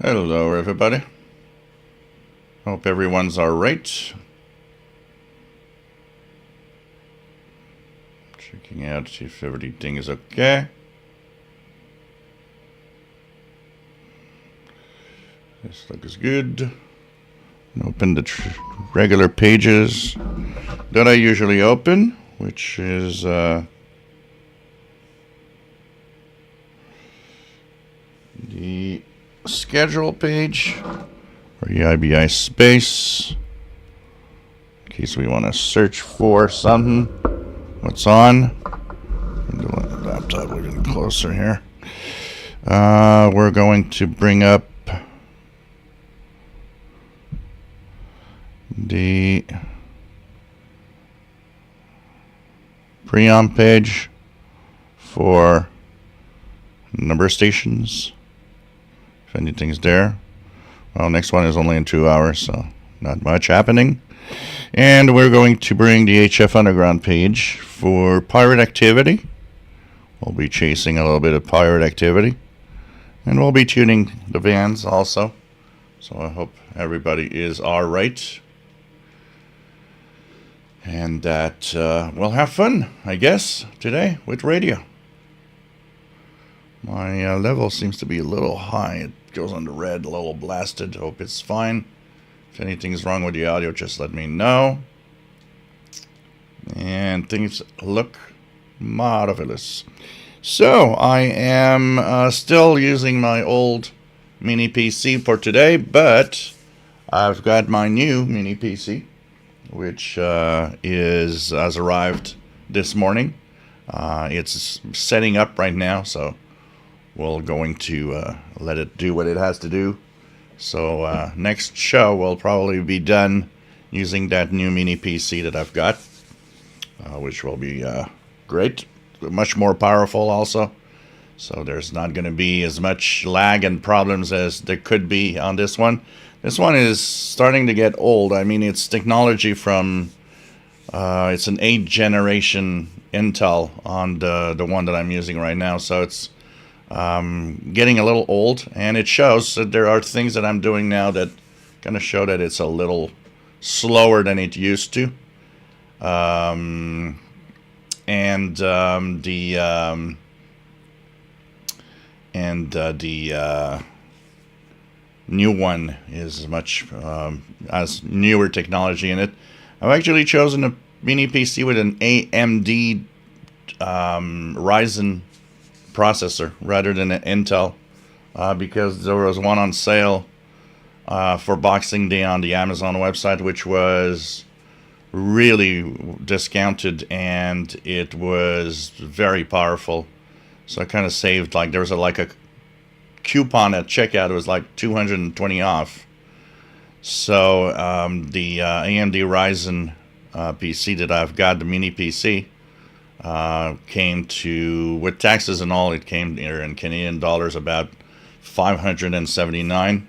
Hello, everybody. Hope everyone's alright. Checking out, see if everything is okay. This looks good. Open the regular pages that I usually open, which is the schedule page for the IBI space, in case we want to search for something. What's on? The laptop a little closer here. We're going to bring up the pre-on page for number stations, if anything's there. Well, next one is only in 2 hours, so not much happening. And we're going to bring the HF Underground page for pirate activity. We'll be chasing a little bit of pirate activity. And we'll be tuning the vans also. So I hope everybody is alright. And that we'll have fun, I guess, today with radio. My level seems to be a little high. It goes on the red, a little blasted. Hope it's fine. If anything's wrong with the audio, just let me know. And things look marvelous. So I am still using my old mini PC for today, but I've got my new mini PC, which has arrived this morning. It's setting up right now, so we're going to let it do what it has to do. So next show will probably be done using that new mini PC that I've got, which will be great, much more powerful also. So there's not going to be as much lag and problems as there could be on this one. This one is starting to get old. I mean, it's technology from, it's an 8th generation Intel on the one that I'm using right now. So it's getting a little old, and it shows that there are things that I'm doing now that kind of show that it's a little slower than it used to. The new one is much has newer technology in it. I've actually chosen a mini PC with an AMD Ryzen processor rather than an Intel, because there was one on sale for Boxing Day on the Amazon website, which was really discounted, and it was very powerful. So I kind of saved, like, there was a coupon at checkout. It was like 220 off. So the AMD Ryzen PC that I've got, the mini PC, came to, with taxes and all, it came here in Canadian dollars about $579.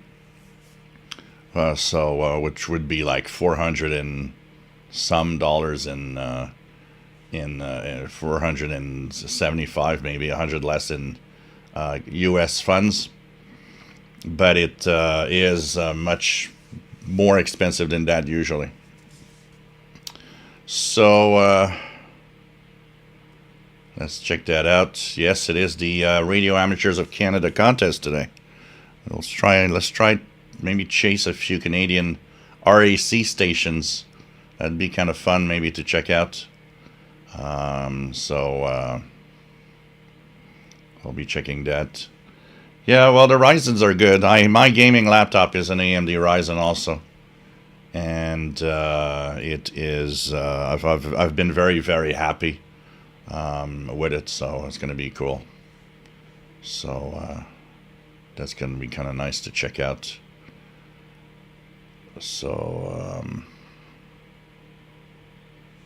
Which would be like 400 and some dollars in 475, maybe 100 less in U.S. funds. But it is much more expensive than that usually. So let's check that out. Yes, it is the Radio Amateurs of Canada contest today. Let's try maybe chase a few Canadian RAC stations. That'd be kind of fun maybe to check out. I'll be checking that. Yeah, well, the Ryzens are good. My gaming laptop is an AMD Ryzen also, and it is. I've been very, very happy with it, so it's going to be cool. So that's going to be kind of nice to check out. So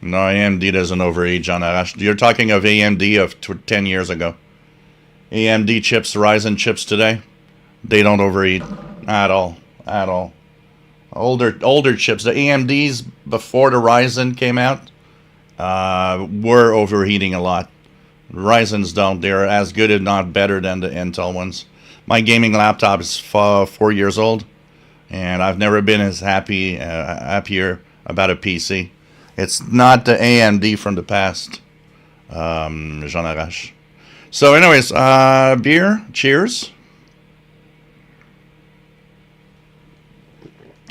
no, AMD doesn't overage on that. You're talking of AMD of 10 years ago. AMD chips, Ryzen chips today, they don't overheat at all. Older chips, the AMDs before the Ryzen came out, were overheating a lot. Ryzens don't. They're as good, if not better, than the Intel ones. my gaming laptop is 4 years old, and I've never been as happier about a PC. It's not the AMD from the past. Jean Arrache. So, anyways, beer. Cheers.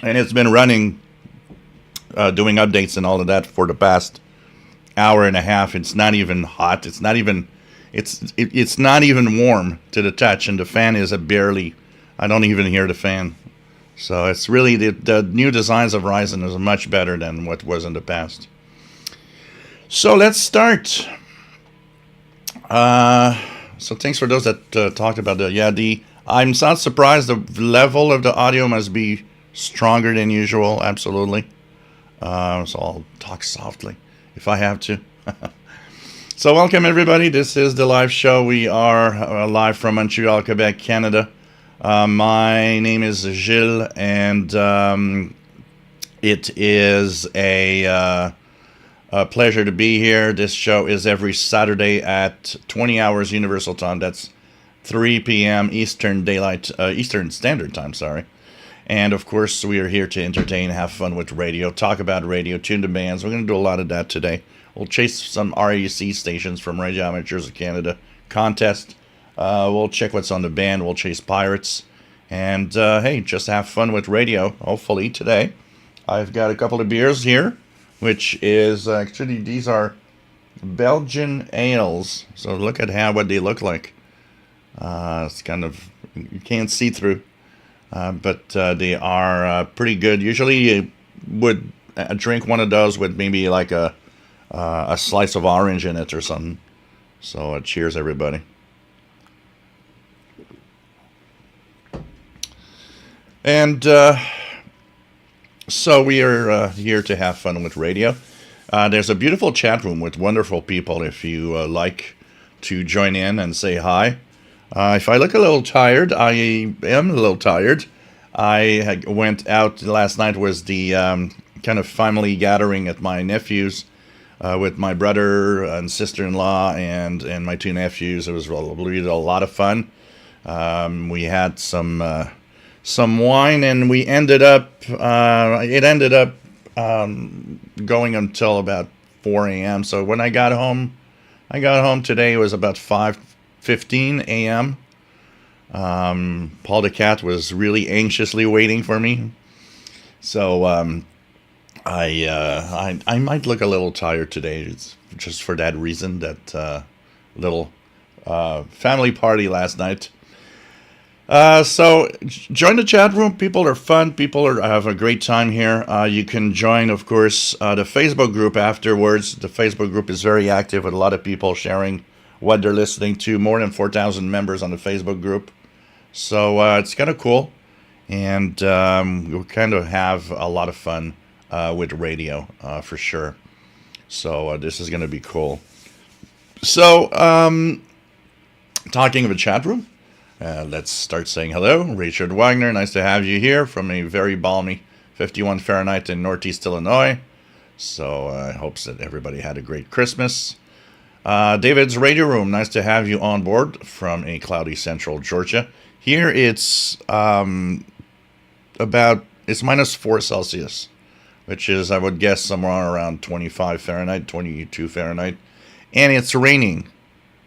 And it's been running, doing updates and all of that for the past hour and a half. It's not even hot. It's not even. It's not even warm to the touch, and the fan is barely. I don't even hear the fan. So it's really the new designs of Ryzen is much better than what was in the past. So let's start. So thanks for those that talked about the. I'm not surprised. The level of the audio must be stronger than usual. Absolutely. So I'll talk softly if I have to. So welcome everybody. This is the live show. We are live from Montreal, Quebec, Canada. My name is Gilles, and it is a pleasure to be here. This show is every Saturday at 20 hours Universal Time. That's 3 p.m. Eastern Standard Time. Sorry. And of course, we are here to entertain, have fun with radio, talk about radio, tune to bands. We're going to do a lot of that today. We'll chase some RAC stations from Radio Amateurs of Canada contest. We'll check what's on the band. We'll chase pirates. And, hey, just have fun with radio, hopefully, today. I've got a couple of beers here, which is, actually, these are Belgian ales. So look at what they look like. It's kind of, you can't see through. But they are pretty good. Usually you would drink one of those with maybe like a slice of orange in it or something. So cheers, everybody. And so we are here to have fun with radio. There's a beautiful chat room with wonderful people if you like to join in and say hi. If I look a little tired, I am a little tired. I went out last night, was the kind of family gathering at my nephew's with my brother and sister-in-law and my two nephews. It was really a lot of fun. We had some wine, and we ended up it ended up going until about 4 a.m. So when I got home today. It was about 5:15 a.m. Paul the cat was really anxiously waiting for me. So I might look a little tired today. It's just for that reason, that little family party last night. So join the chat room. People are fun. Have a great time here. You can join, of course, the Facebook group afterwards. The Facebook group is very active with a lot of people sharing what they're listening to. More than 4,000 members on the Facebook group. So it's kind of cool. And we kind of have a lot of fun with radio for sure. So this is going to be cool. So talking of a chat room. Let's start saying hello. Richard Wagner, nice to have you here from a very balmy 51 Fahrenheit in Northeast Illinois. So I hope that everybody had a great Christmas. David's Radio Room, nice to have you on board from a cloudy central Georgia. Here it's it's minus 4 Celsius, which is, I would guess, somewhere around 25 Fahrenheit, 22 Fahrenheit. And it's raining.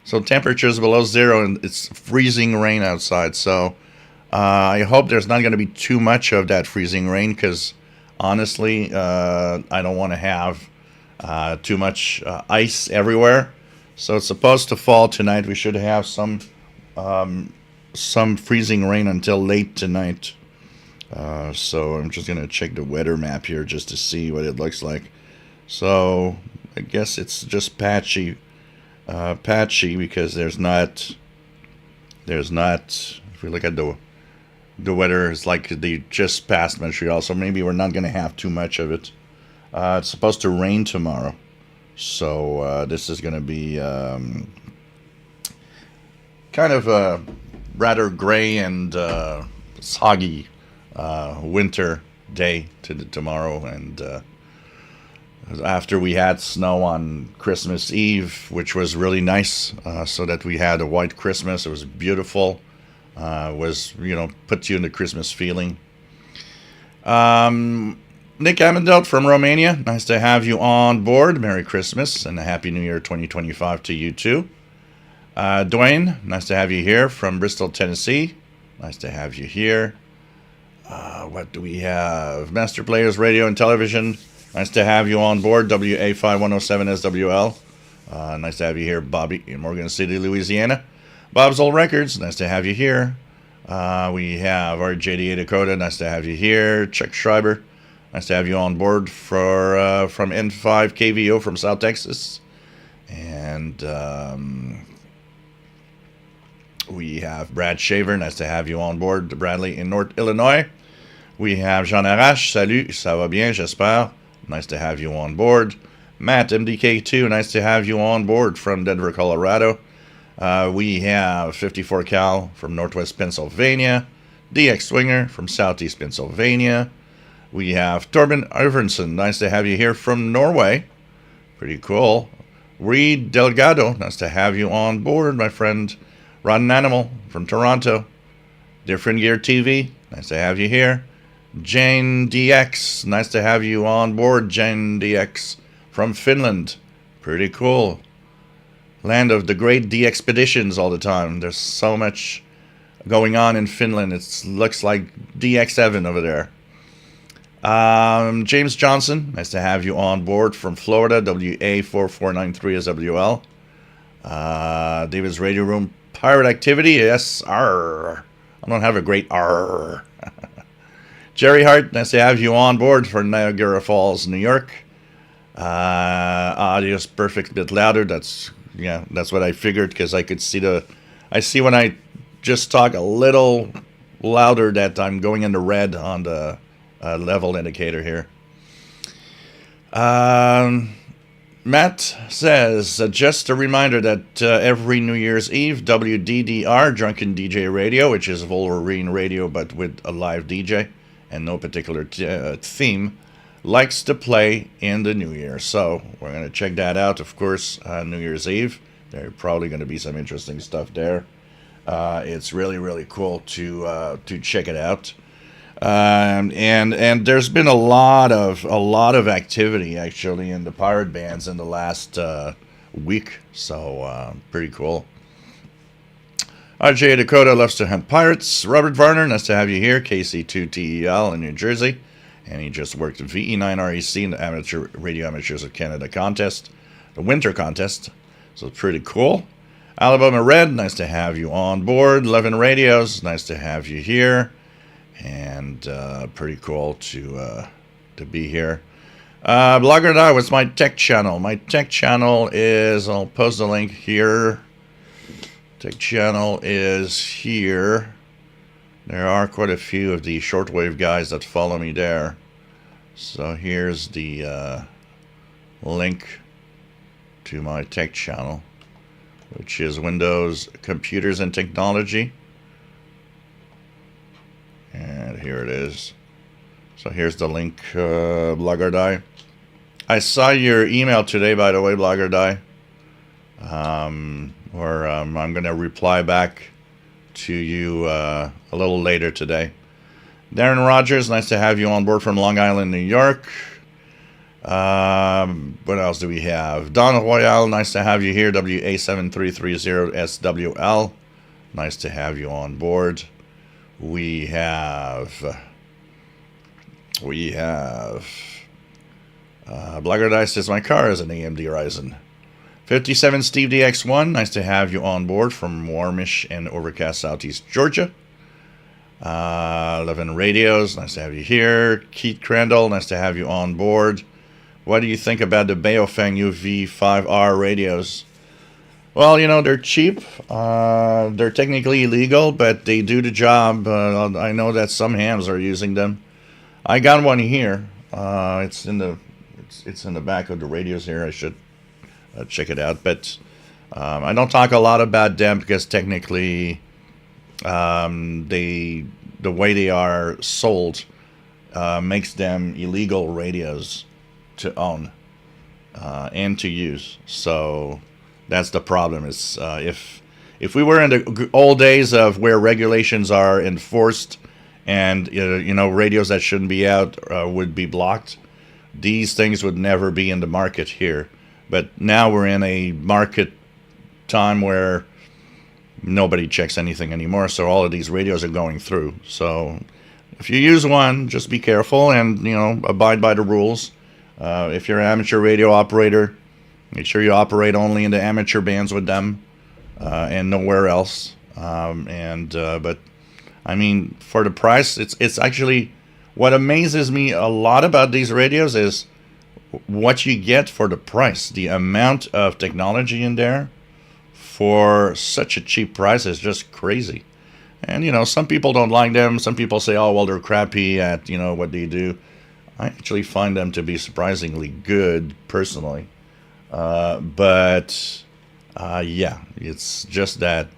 So temperatures below zero, and it's freezing rain outside. So I hope there's not going to be too much of that freezing rain, because honestly, I don't want to have too much ice everywhere. So it's supposed to fall tonight. We should have some freezing rain until late tonight. So I'm just going to check the weather map here just to see what it looks like. So I guess it's just patchy because there's not, if we look at the weather, it's like they just passed Montreal, so maybe we're not going to have too much of it. It's supposed to rain tomorrow, so this is going to be kind of a rather gray and soggy winter day tomorrow, and after we had snow on Christmas Eve, which was really nice, so that we had a white Christmas. It was beautiful. was, puts you in the Christmas feeling. Nick Amendelt from Romania, nice to have you on board. Merry Christmas and a Happy New Year 2025 to you too. Dwayne, nice to have you here from Bristol, Tennessee. Nice to have you here. What do we have? Master Players Radio and Television. Nice to have you on board. WA5107SWL. Nice to have you here, Bobby, in Morgan City, Louisiana. Bob's Old Records. Nice to have you here. We have RJDA Dakota. Nice to have you here. Chuck Schreiber. Nice to have you on board from N5 KVO from South Texas. And we have Brad Shaver. Nice to have you on board. Bradley in North Illinois. We have Jean Arrache. Salut, ça va bien, j'espère. Nice to have you on board. Matt, MDK2. Nice to have you on board from Denver, Colorado. We have 54 Cal from Northwest Pennsylvania. DX Swinger from Southeast Pennsylvania. We have Torben Iverson. Nice to have you here from Norway. Pretty cool. Reed Delgado. Nice to have you on board, my friend. Rotten Animal from Toronto. Different Gear TV. Nice to have you here. Jane DX. Nice to have you on board, Jane DX from Finland. Pretty cool. Land of the great DXpeditions all the time. There's so much going on in Finland. It looks like DX7 over there. James Johnson. Nice to have you on board from Florida. WA4493SWL. David's Radio Room. Pirate Activity, yes, R. I don't have a great R. Jerry Hart, nice to have you on board for Niagara Falls, New York. Audio's perfect, a bit louder. That's what I figured because I could see I see when I just talk a little louder that I'm going into red on the level indicator here. Matt says, just a reminder that every New Year's Eve, WDDR, Drunken DJ Radio, which is Wolverine Radio but with a live DJ and no particular theme, likes to play in the New Year. So we're going to check that out, of course, New Year's Eve. There's probably going to be some interesting stuff there. It's really, really cool to check it out. And there's been a lot of activity actually in the pirate bands in the last week, so pretty cool. RJ Dakota loves to hunt pirates. Robert Varner, nice to have you here. KC2TEL in New Jersey, and he just worked at VE9REC in the Amateur Radio Amateurs of Canada contest, the winter contest. So it's pretty cool. Alabama Red, nice to have you on board. Levin Radios, nice to have you here. And pretty cool to be here. Blogger and I, what's my tech channel? My tech channel is, I'll post the link here. Tech channel is here. There are quite a few of the Shortwave guys that follow me there. So here's the link to my tech channel, which is Windows Computers and Technology. And here it is. So here's the link, Blogger. I saw your email today, by the way, Blogger. I'm going to reply back to you a little later today. Darren Rogers, nice to have you on board from Long Island, New York. What else do we have? Don Royale, nice to have you here. WA7330SWL. Nice to have you on board. We have Blogger Dice says my car is an AMD Ryzen 57 Steve DX1. Nice to have you on board from warmish and overcast Southeast Georgia. 11 Radios, nice to have you here. Keith Crandall, nice to have you on board. What do you think about the Baofeng UV5R radios? Well, they're cheap. They're technically illegal, but they do the job. I know that some hams are using them. I got one here. It's in the back of the radios here. I should check it out. But I don't talk a lot about them because technically, the way they are sold makes them illegal radios to own and to use. So that's the problem. Is if if we were in the old days of where regulations are enforced and radios that shouldn't be out would be blocked, these things would never be in the market here. But now we're in a market time where nobody checks anything anymore, so all of these radios are going through. So if you use one, just be careful and abide by the rules. If you're an amateur radio operator, make sure you operate only in the amateur bands with them and nowhere else. But I mean, for the price, it's actually, what amazes me a lot about these radios is what you get for the price. The amount of technology in there for such a cheap price is just crazy. And some people don't like them. Some people say, oh well, they're crappy at what they do. I actually find them to be surprisingly good personally. But yeah, it's just that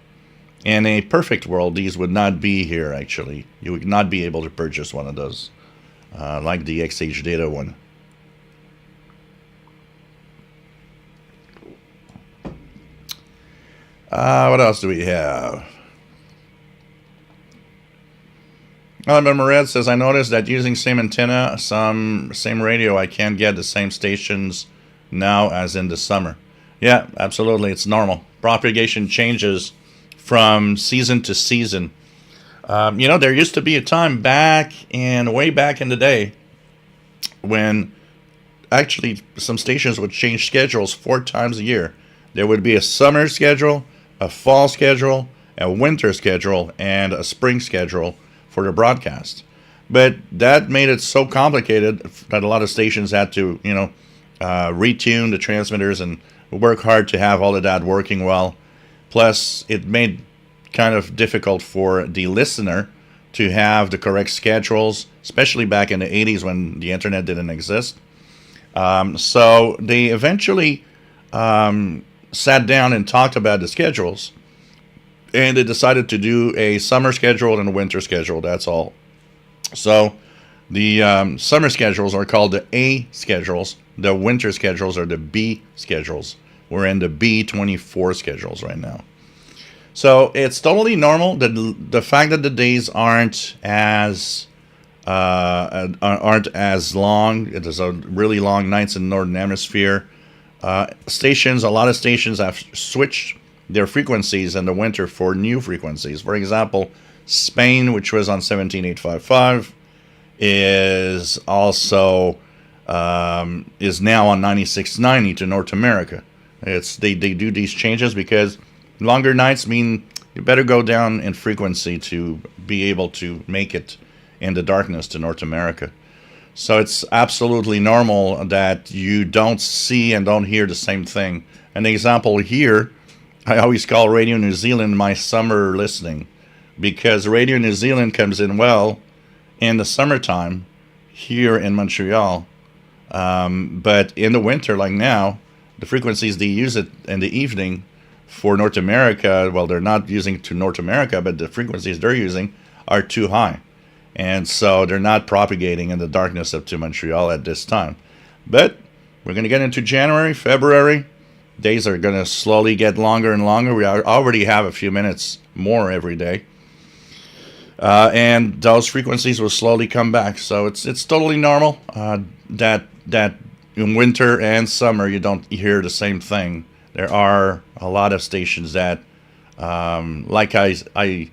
in a perfect world, these would not be here. Actually, you would not be able to purchase one of those, like the XH Data one. What else do we have? Red says, I noticed that using same antenna, same radio, I can't get the same stations now as in the summer. Yeah, absolutely. It's normal. Propagation changes from season to season. There used to be a time way back in the day when actually some stations would change schedules 4 times a year. There would be a summer schedule, a fall schedule, a winter schedule, and a spring schedule for the broadcast. But that made it so complicated that a lot of stations had to, retune the transmitters and work hard to have all of that working well. Plus, it made kind of difficult for the listener to have the correct schedules, especially back in the 80s when the internet didn't exist. So they eventually sat down and talked about the schedules, and they decided to do a summer schedule and a winter schedule. That's all. So the summer schedules are called the A schedules. The winter schedules are the B schedules. We're in the B24 schedules right now. So it's totally normal. The fact that the days aren't as long. There's a really long nights in the Northern Hemisphere. A lot of stations have switched their frequencies in the winter for new frequencies. For example, Spain, which was on 17855, is also is now on 9690 to North America. They do these changes because longer nights mean you better go down in frequency to be able to make it in the darkness to North America. So it's absolutely normal that you don't see and don't hear the same thing. An example here, I always call Radio New Zealand my summer listening, because Radio New Zealand comes in well in the summertime here in Montreal. But in the winter, like now, the frequencies they use it in the evening for North America, well, they're not using to North America, but the frequencies they're using are too high. And so they're not propagating in the darkness up to Montreal at this time. But we're going to get into January, February. Days are going to slowly get longer and longer. We already have a few minutes more every day. And those frequencies will slowly come back. So it's totally normal that in winter and summer you don't hear the same thing. There are a lot of stations that, like I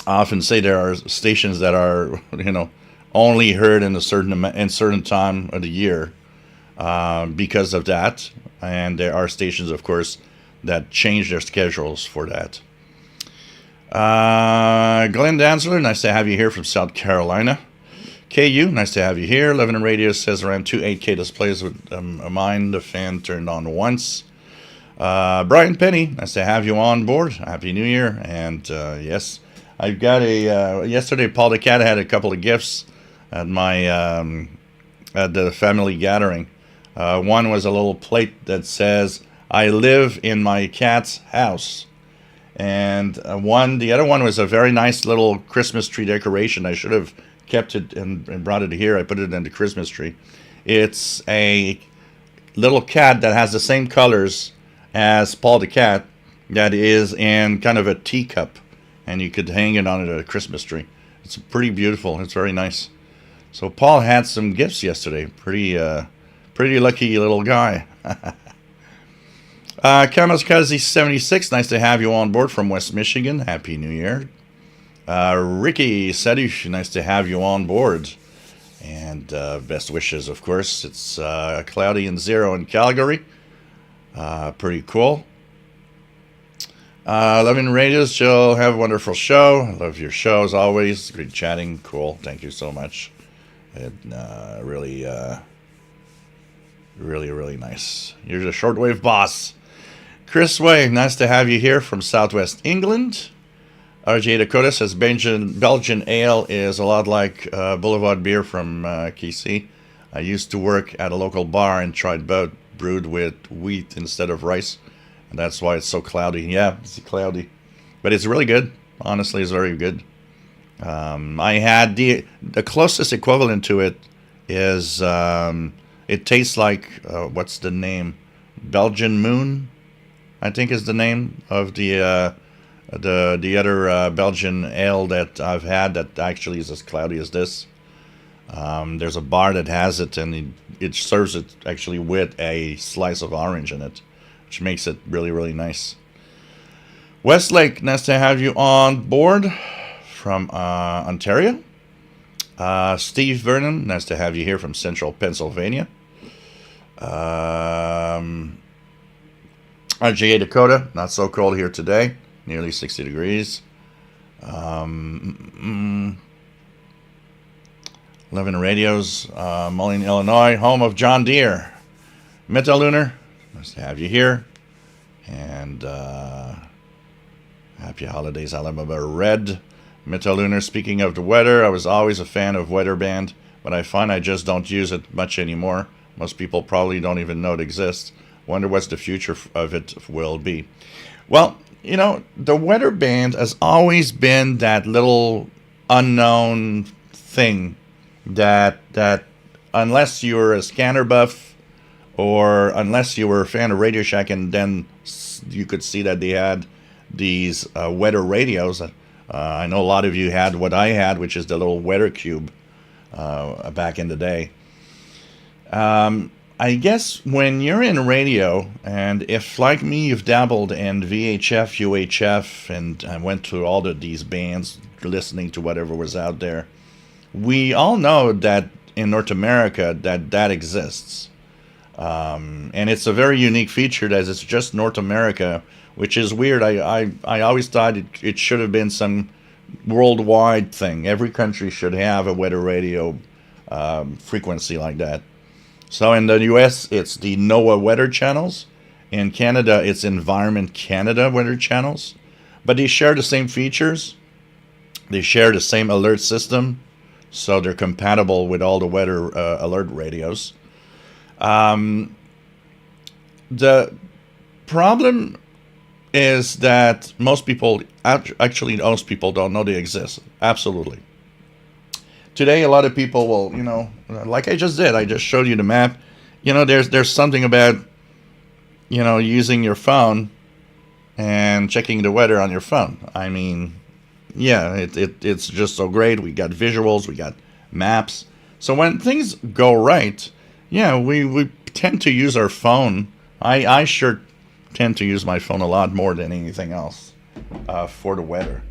often say, there are stations that are only heard in certain time of the year because of that, and there are stations, of course, that change their schedules for that. Glenn Danzler, nice to have you here from South Carolina. KU, nice to have you here. Living in Radio says around 2 8K displays with mine, the fan turned on once. Brian Penny, nice to have you on board. Happy New Year. And yes, I've got yesterday Paul the Cat had a couple of gifts at my at the family gathering. One was a little plate that says, I live in my cat's house. And the other one was a very nice little Christmas tree decoration. I should have kept it and brought it here. I put it in the Christmas tree. It's a little cat that has the same colors has Paul the cat that is in kind of a teacup, and you could hang it on a Christmas tree. It's pretty beautiful. It's very nice. So Paul had some gifts yesterday. Pretty lucky little guy. Kamikaze 76, nice to have you on board from West Michigan. Happy New Year. Ricky Sadush, nice to have you on board. And best wishes, of course. It's cloudy and 0 in Calgary. Pretty cool. Loving radios, Jill. Have a wonderful show. I love your show as always. Great chatting. Cool. Thank you so much. And really nice. You're the shortwave boss. Chris Way, nice to have you here from Southwest England. RJ Dakota says Belgian ale is a lot like Boulevard beer from KC. I used to work at a local bar and tried both brewed with wheat instead of rice. And that's why it's so cloudy. Yeah, it's cloudy. But it's really good. Honestly, it's very good. I had the closest equivalent to it is it tastes like what's the name? Belgian Moon, I think is the name of the other Belgian ale that I've had that actually is as cloudy as this. There's a bar that has it, and it serves it actually with a slice of orange in it, which makes it really nice. Westlake, nice to have you on board from Ontario. Steve Vernon, nice to have you here from Central Pennsylvania. RGA Dakota, not so cold here today, nearly 60 degrees. Living Radios, Moline, Illinois, home of John Deere. Metalunar, nice to have you here. And happy holidays, Alabama Red. Metalunar, speaking of the weather, I was always a fan of Weatherband, but I find I just don't use it much anymore. Most people probably don't even know it exists. Wonder what's the future of it will be. Well, you know, the Weatherband has always been that little unknown thing that unless you're a scanner buff or unless you were a fan of Radio Shack, and then you could see that they had these weather radios. I know a lot of you had what I had, which is the little weather cube back in the day. I guess when you're in radio, and if like me you've dabbled in VHF, UHF, and went through all of these bands, listening to whatever was out there, we all know that in North America that exists. And it's a very unique feature that it's just North America, which is weird. I always thought it should have been some worldwide thing. Every country should have a weather radio frequency like that. So in the US, it's the NOAA weather channels. In Canada, it's Environment Canada weather channels. But they share the same features. They share the same alert system. So they're compatible with all the weather alert radios. The problem is that most people don't know they exist. Absolutely. Today, a lot of people will, you know, like I just did. I just showed you the map. You know, there's something about, you know, using your phone and checking the weather on your phone. I mean, yeah, it's just so great. We got visuals, we got maps. So when things go right, yeah, we tend to use our phone. I sure tend to use my phone a lot more than anything else for the weather.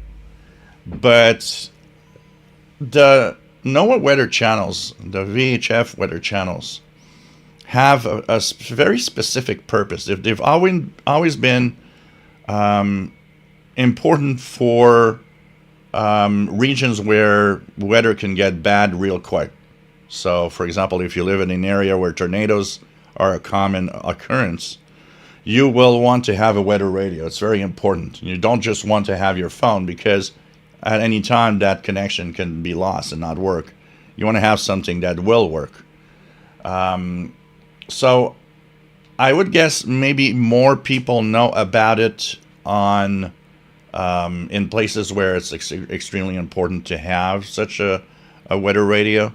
But the NOAA weather channels, the VHF weather channels, have a very specific purpose. They've always been important for regions where weather can get bad real quick. So, for example, if you live in an area where tornadoes are a common occurrence, you will want to have a weather radio. It's very important. You don't just want to have your phone because at any time that connection can be lost and not work. You want to have something that will work. So I would guess maybe more people know about it on in places where it's extremely important to have such a weather radio.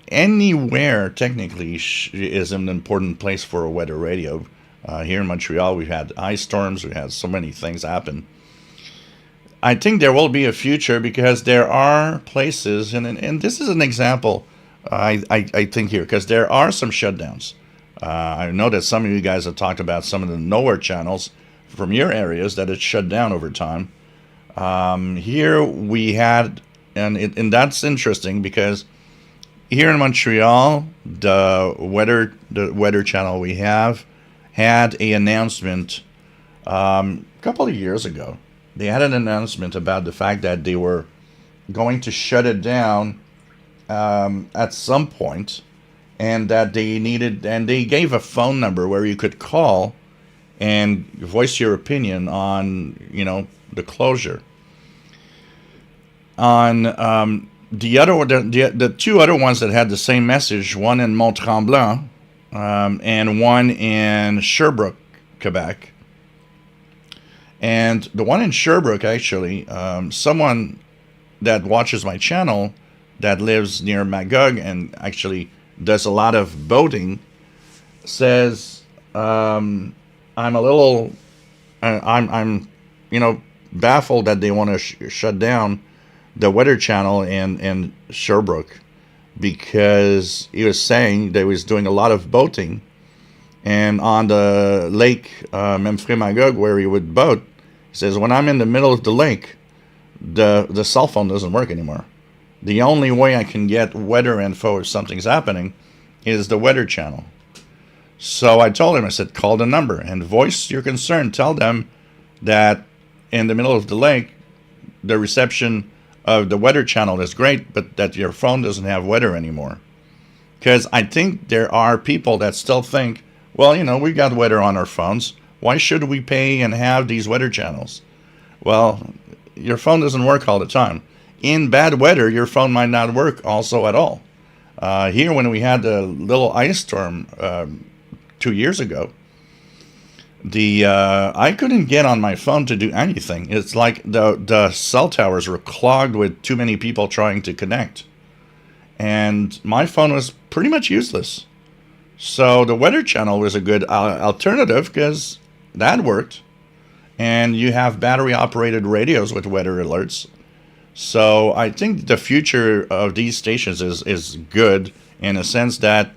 Anywhere technically is an important place for a weather radio. Here in Montreal, we've had ice storms. We had so many things happen. I think there will be a future because there are places, and this is an example, I think here, because there are some shutdowns. I know that some of you guys have talked about some of the nowhere channels from your areas that it's shut down over time. Here we had, and that's interesting because here in Montreal, the weather channel we have had a announcement a couple of years ago. They had an announcement about the fact that they were going to shut it down at some point, and that they gave a phone number where you could call and voice your opinion on, the closure. On the two other ones that had the same message, one in Mont Tremblant and one in Sherbrooke, Quebec. And the one in Sherbrooke, actually, someone that watches my channel that lives near Magog and actually does a lot of boating says, I'm a little, I'm baffled that they want to shut down the Weather Channel in Sherbrooke, because he was saying they was doing a lot of boating, and on the lake Memphremagog where he would boat, he says, when I'm in the middle of the lake, the cell phone doesn't work anymore. The only way I can get weather info if something's happening is the Weather Channel. So I told him, I said, call the number and voice your concern. Tell them that in the middle of the lake, the reception of the Weather Channel is great, but that your phone doesn't have weather anymore. Because I think there are people that still think, well, we got weather on our phones. Why should we pay and have these weather channels? Well, your phone doesn't work all the time. In bad weather, your phone might not work also at all. Here, when we had the little ice storm 2 years ago, I couldn't get on my phone to do anything. It's like the cell towers were clogged with too many people trying to connect. And my phone was pretty much useless. So the Weather Channel was a good alternative because that worked. And you have battery-operated radios with weather alerts. So I think the future of these stations is good in a sense that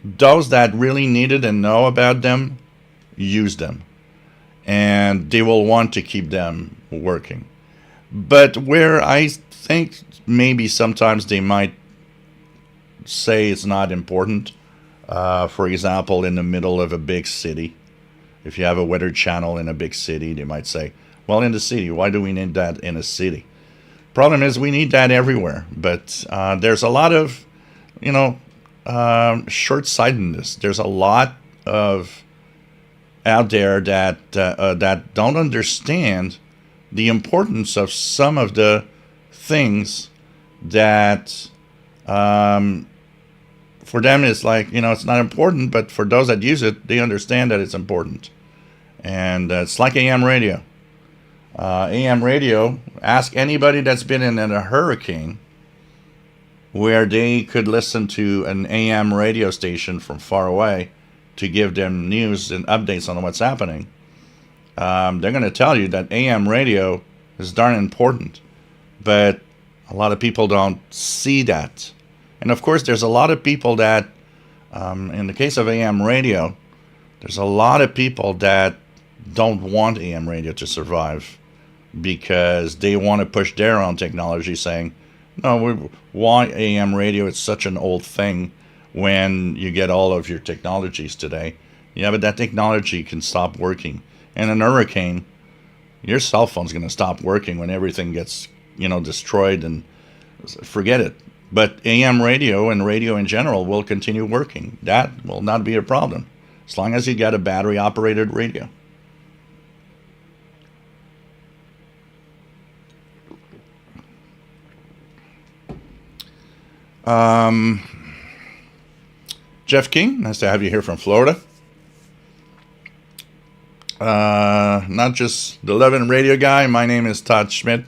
those that really need it and know about them, use them. And they will want to keep them working. But where I think maybe sometimes they might say it's not important, for example, in the middle of a big city. If you have a weather channel in a big city, they might say, well, in the city, why do we need that in a city? Problem is, we need that everywhere. But there's a lot of, short-sightedness. There's a lot of out there that don't understand the importance of some of the things that for them is like, it's not important, but for those that use it, they understand that it's important. And it's like AM radio. AM radio, ask anybody that's been in a hurricane where they could listen to an AM radio station from far away to give them news and updates on what's happening. They're going to tell you that AM radio is darn important, but a lot of people don't see that. And of course, there's a lot of people that, in the case of AM radio, there's a lot of people that don't want AM radio to survive because they want to push their own technology, saying, no, why AM radio? It's such an old thing when you get all of your technologies today. Yeah, but that technology can stop working. And in a hurricane, your cell phone's going to stop working when everything gets, destroyed, and forget it. But AM radio and radio in general will continue working. That will not be a problem, as long as you got a battery-operated radio. Jeff King, nice to have you here from Florida. Not just the loving radio guy. My name is Todd Schmidt,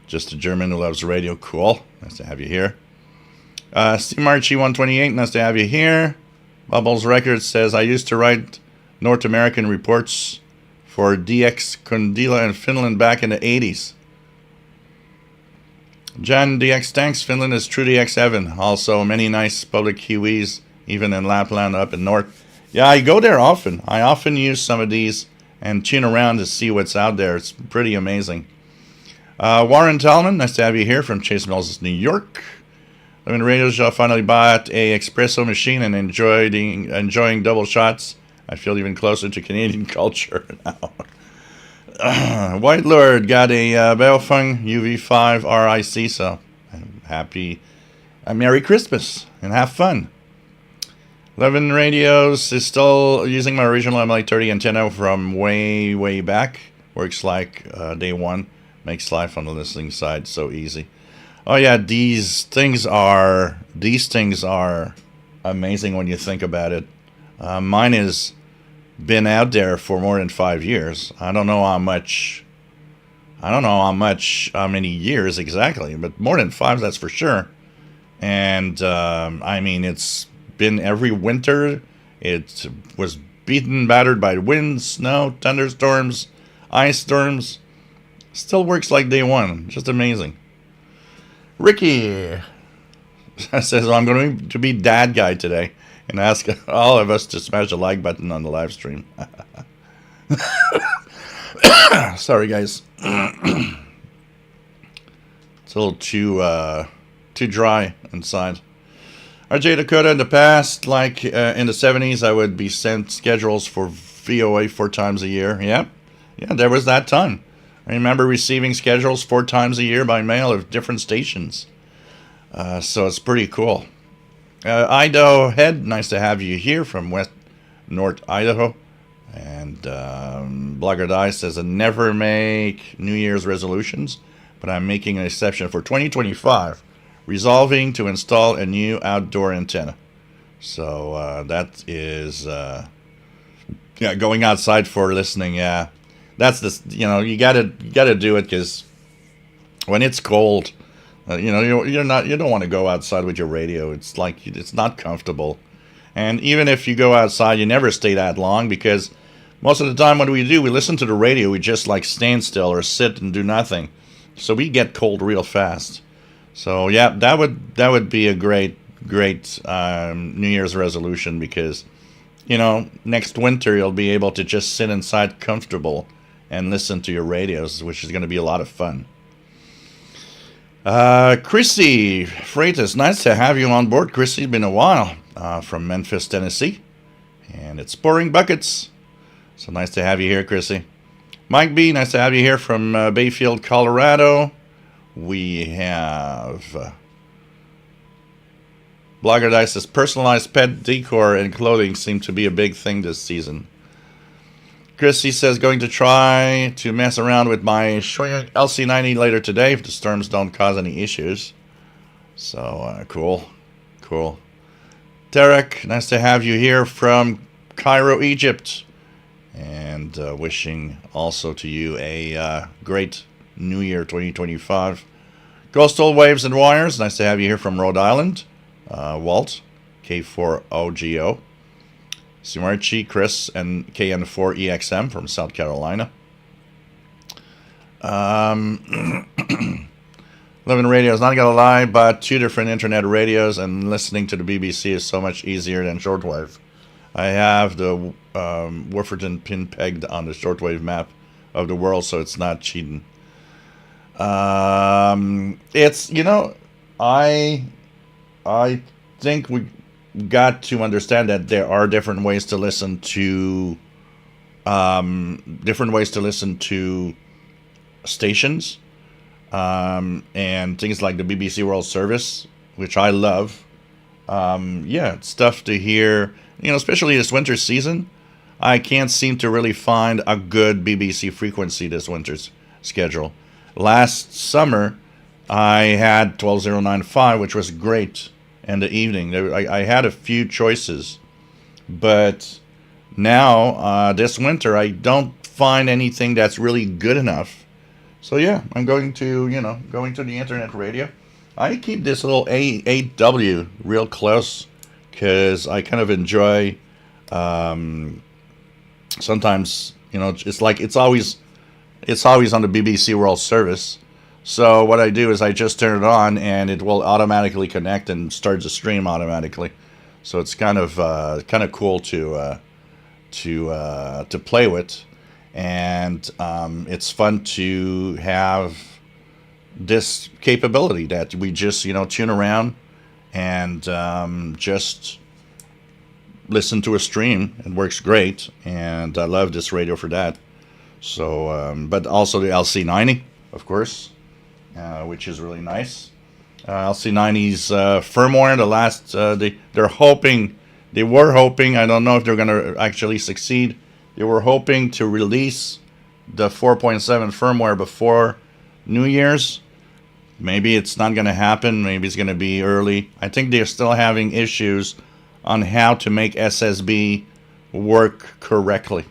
just a German who loves radio. Cool. Nice to have you here. Steve Marchi 128, nice to have you here. Bubbles Records says, I used to write North American reports for DX Kundila in Finland back in the 80s. Jan DX thanks. Finland is true DX heaven. Also, many nice public Kiwis, even in Lapland up in north. Yeah, I go there often. I often use some of these and tune around to see what's out there. It's pretty amazing. Warren Tallman, nice to have you here from Chase Mills, New York. Living Radio Show, finally bought a espresso machine and enjoying double shots. I feel even closer to Canadian culture now. White Lord got a Baofeng UV5 RIC, so I'm happy. Merry Christmas and have fun. 11 Radios is still using my original MLA30 antenna from way back. Works like day one. Makes life on the listening side so easy. Oh yeah, these things are amazing when you think about it. Mine has been out there for more than 5 years. I don't know how many years exactly, but more than 5, that's for sure. And I mean, it's been every winter. It was beaten, battered by wind, snow, thunderstorms, ice storms. Still works like day one. Just amazing. Ricky says, I'm going to be dad guy today and ask all of us to smash the like button on the live stream. Sorry, guys. It's a little too dry inside. RJ Dakota, in the past, like in the 70s, I would be sent schedules for VOA 4 times a year. Yeah, there was that time. I remember receiving schedules 4 times a year by mail of different stations. So it's pretty cool. Idaho Head, nice to have you here from North Idaho. And Blogger Die says, I never make New Year's resolutions, but I'm making an exception for 2025, resolving to install a new outdoor antenna. So that is, going outside for listening, yeah. That's you gotta do it, because when it's cold, you don't want to go outside with your radio. It's like, it's not comfortable. And even if you go outside, you never stay that long, because most of the time what we do, we listen to the radio, we just like stand still or sit and do nothing. So we get cold real fast. So yeah, that would be a great New Year's resolution, because next winter you'll be able to just sit inside comfortable and listen to your radios, which is going to be a lot of fun. Chrissy Freitas, nice to have you on board. Chrissy, it's been a while, from Memphis, Tennessee, and it's pouring buckets. So nice to have you here, Chrissy. Mike B, nice to have you here from Bayfield, Colorado. We have Blogger Dice says, personalized pet decor and clothing seem to be a big thing this season. Chrissy says, going to try to mess around with my LC90 later today if the storms don't cause any issues. So, cool. Tarek, nice to have you here from Cairo, Egypt. And wishing also to you a great New Year 2025. Coastal Waves and Wires, nice to have you here from Rhode Island. Walt, K4OGO. Simarchi, Chris, and KN4EXM from South Carolina. 11 radios, not gonna lie, but 2 different internet radios, and listening to the BBC is so much easier than shortwave. I have the Wolferton pin pegged on the shortwave map of the world, so it's not cheating. It's, I think we got to understand that there are different ways to listen to stations, and things like the BBC World Service, which I love. It's stuff to hear, especially this winter season. I can't seem to really find a good BBC frequency this winter's schedule. Last summer, I had 12095, which was great in the evening. I had a few choices, but now this winter I don't find anything that's really good enough. So yeah, I'm going to the internet radio. I keep this little A8W real close, because I kind of enjoy sometimes, it's like it's always on the BBC World Service. So what I do is I just turn it on, and it will automatically connect and start the stream automatically. So it's kind of cool to play with, and it's fun to have this capability that we just tune around and just listen to a stream. It works great, and I love this radio for that. So, but also the LC90, of course, which is really nice. LC90's firmware, the last they were hoping. I don't know if they're going to actually succeed. They were hoping to release the 4.7 firmware before New Year's. Maybe it's not going to happen. Maybe it's going to be early. I think they're still having issues on how to make SSB work correctly.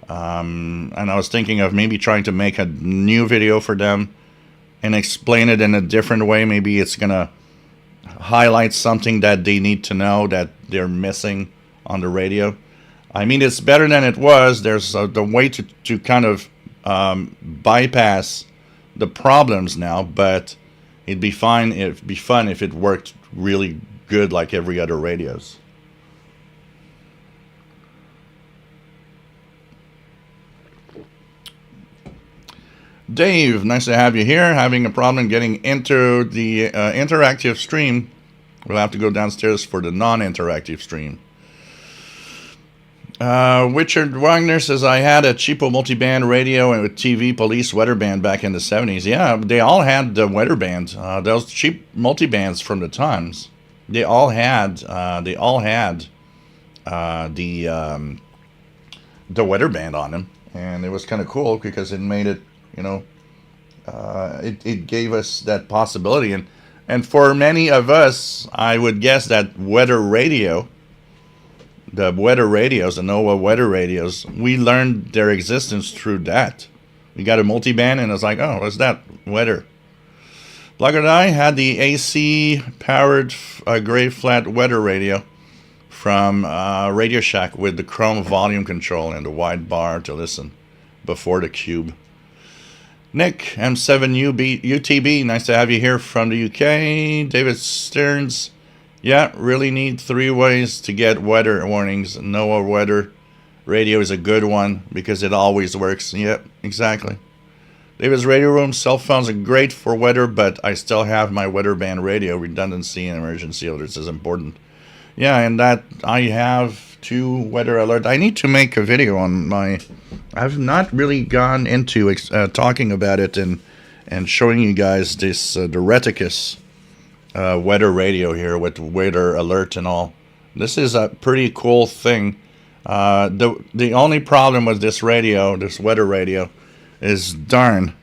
And I was thinking of maybe trying to make a new video for them and explain it in a different way. Maybe it's going to highlight something that they need to know that they're missing on the radio. I mean, it's better than it was. There's the way to kind of bypass the problems now, but it'd be fine. It'd be fun if it worked really good like every other radios. Dave, nice to have you here. Having a problem getting into the interactive stream. We'll have to go downstairs for the non-interactive stream. Richard Wagner says, I had a cheapo multiband radio and a TV police weather band back in the 70s. Yeah, they all had the weather band. Those cheap multibands from the times. They all had the weather band on them, and it was kind of cool because it made it, it gave us that possibility, and for many of us, I would guess that weather radio, the weather radios, the NOAA weather radios, we learned their existence through that. We got a multiband, and it's like, oh, what's that? Weather. Blackguard I had the AC powered gray flat weather radio from Radio Shack with the chrome volume control and the wide bar to listen before the cube. Nick, M7UTB, nice to have you here from the UK. David Stearns, yeah, really need 3 ways to get weather warnings. NOAA weather radio is a good one because it always works. Yep, exactly. David's Radio Room, cell phones are great for weather, but I still have my weather band radio. Redundancy and emergency alerts is important. Yeah, and that I have 2 weather alerts. I need to make a video on my... I've not really gone into talking about it and showing you guys this the Reticus weather radio here with weather alert and all. This is a pretty cool thing. The only problem with this radio, this weather radio, is darn,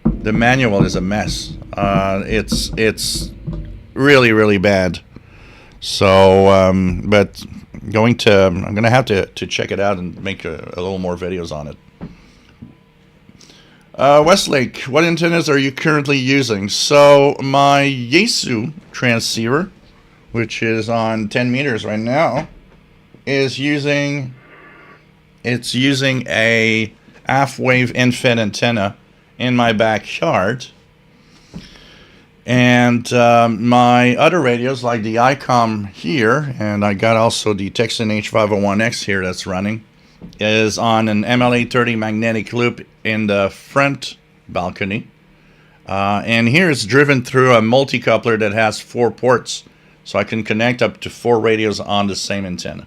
the manual is a mess. It's really, really bad. So, but I'm gonna have to check it out and make a little more videos on it. Westlake, what antennas are you currently using? So my Yaesu transceiver, which is on 10 meters right now, is using a half-wave infed antenna in my backyard. And my other radios, like the ICOM here, and I got also the Texan H501X here that's running, is on an MLA30 magnetic loop in the front balcony. And here it's driven through a multi-coupler that has 4 ports, so I can connect up to 4 radios on the same antenna.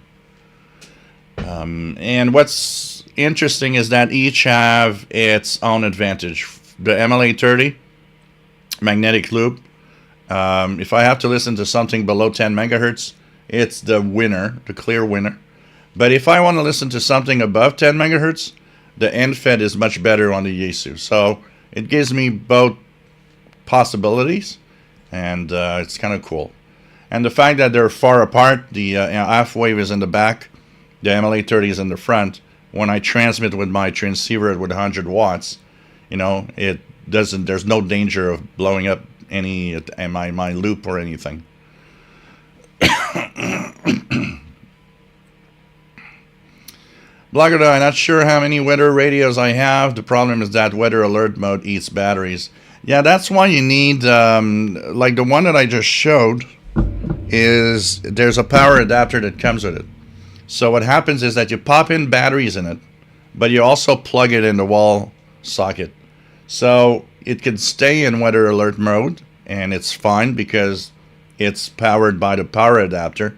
And what's interesting is that each have its own advantage. The MLA30 magnetic loop, if I have to listen to something below 10 megahertz, it's the winner, the clear winner. But if I want to listen to something above 10 megahertz, the end-fed is much better on the Yaesu. So it gives me both possibilities, and it's kind of cool. And the fact that they're far apart, the half wave is in the back, the MLA30 is in the front. When I transmit with my transceiver with 100 watts, it doesn't. There's no danger of blowing up any my loop or anything. Blogger, I'm not sure how many weather radios I have. The problem is that weather alert mode eats batteries. Yeah, that's why you need, like the one that I just showed, is there's a power adapter that comes with it. So what happens is that you pop in batteries in it, but you also plug it in the wall socket. So it can stay in weather alert mode, and it's fine because it's powered by the power adapter.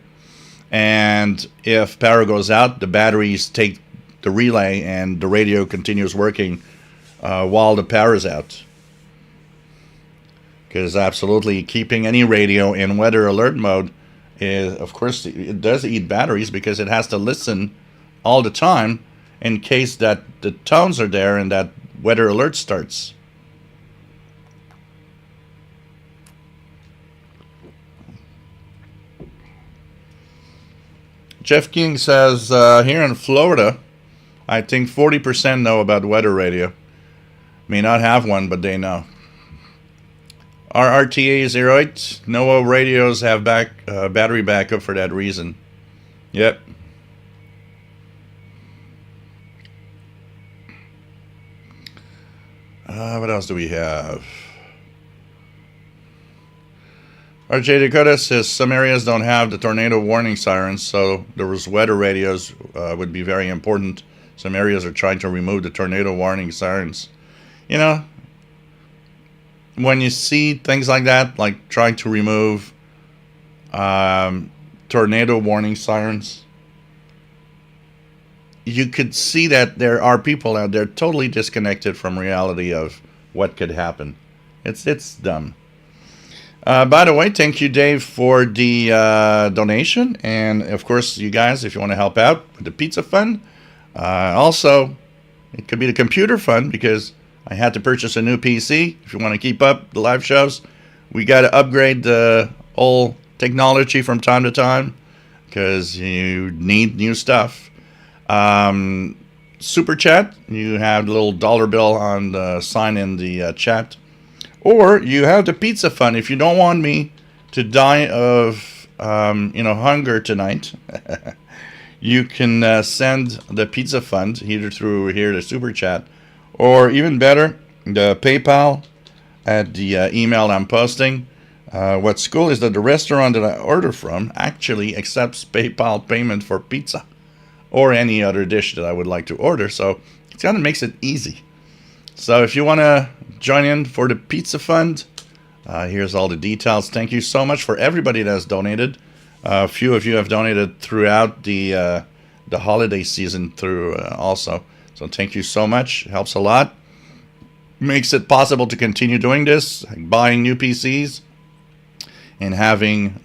And if power goes out, the batteries take the relay and the radio continues working while the power is out. Because absolutely keeping any radio in weather alert mode is, of course, it does eat batteries because it has to listen all the time in case that the tones are there and that weather alert starts. Jeff King says, here in Florida, I think 40% know about weather radio. May not have one, but they know. Our RTA 08, NOAA radios have battery backup for that reason. Yep. What else do we have? RJ Dakota says some areas don't have the tornado warning sirens, so those weather radios would be very important. Some areas are trying to remove the tornado warning sirens. You know, when you see things like that, like trying to remove tornado warning sirens, you could see that there are people out there totally disconnected from reality of what could happen. It's dumb. By the way, thank you, Dave, for the donation. And, of course, you guys, if you want to help out with the pizza fund. Also, it could be the computer fund because I had to purchase a new PC. If you want to keep up the live shows, we got to upgrade the old technology from time to time because you need new stuff. Super chat, you have the little dollar bill on the sign in the chat. Or you have the pizza fund. If you don't want me to die of hunger tonight, you can send the pizza fund either through here the super chat, or even better, the PayPal at the email I'm posting. What's cool is that the restaurant that I order from actually accepts PayPal payment for pizza or any other dish that I would like to order. So it kind of makes it easy. So if you want to join in for the pizza fund, here's all the details. Thank you so much for everybody that has donated. A few of you have donated throughout the holiday season through also. So thank you so much. It helps a lot. Makes it possible to continue doing this, buying new PCs, and having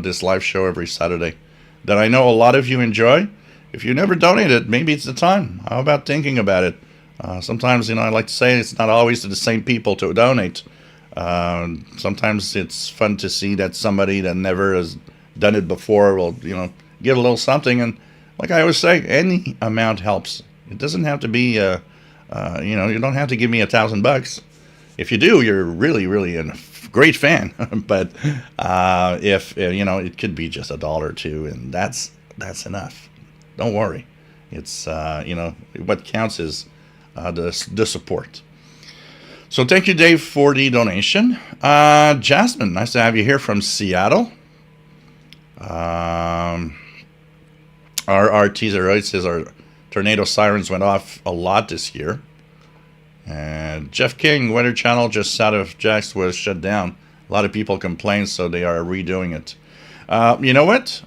this live show every Saturday that I know a lot of you enjoy. If you never donated, maybe it's the time. How about thinking about it? Sometimes, I like to say it's not always to the same people to donate. Sometimes it's fun to see that somebody that never has done it before will, give a little something. And like I always say, any amount helps. It doesn't have to be, you don't have to give me $1,000. If you do, you're really, really a great fan. But if, it could be just $1 or $2, and that's enough. Don't worry. It's, what counts is the support. So thank you, Dave, for the donation. Jasmine, nice to have you here from Seattle. Our teaser right says our tornado sirens went off a lot this year. And Jeff King, Weather Channel just south of Jax was shut down. A lot of people complained, so they are redoing it. You know what?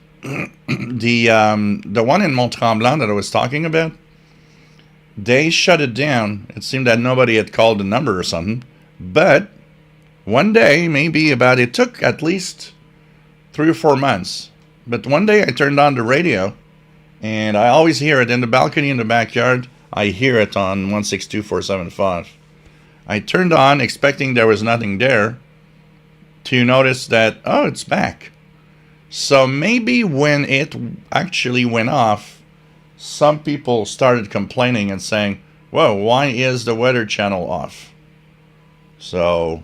The one in Mont Tremblant that I was talking about, they shut it down. It seemed that nobody had called the number or something. But one day, it took at least 3 or 4 months. But one day I turned on the radio, and I always hear it in the balcony in the backyard. I hear it on 162.475. I turned on expecting there was nothing there to notice that, it's back. So maybe when it actually went off, some people started complaining and saying, whoa, why is the Weather Channel off? So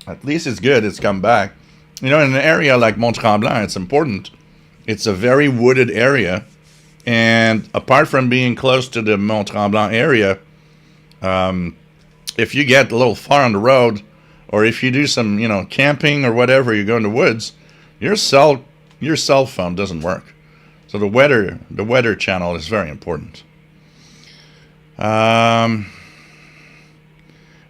at least it's good it's come back. In an area like Mont Tremblant, it's important It's a very wooded area, and apart from being close to the Mont Tremblant area, if you get a little far on the road, or if you do some, camping or whatever, you go in the woods, your cell phone doesn't work. So the weather channel is very important. Jean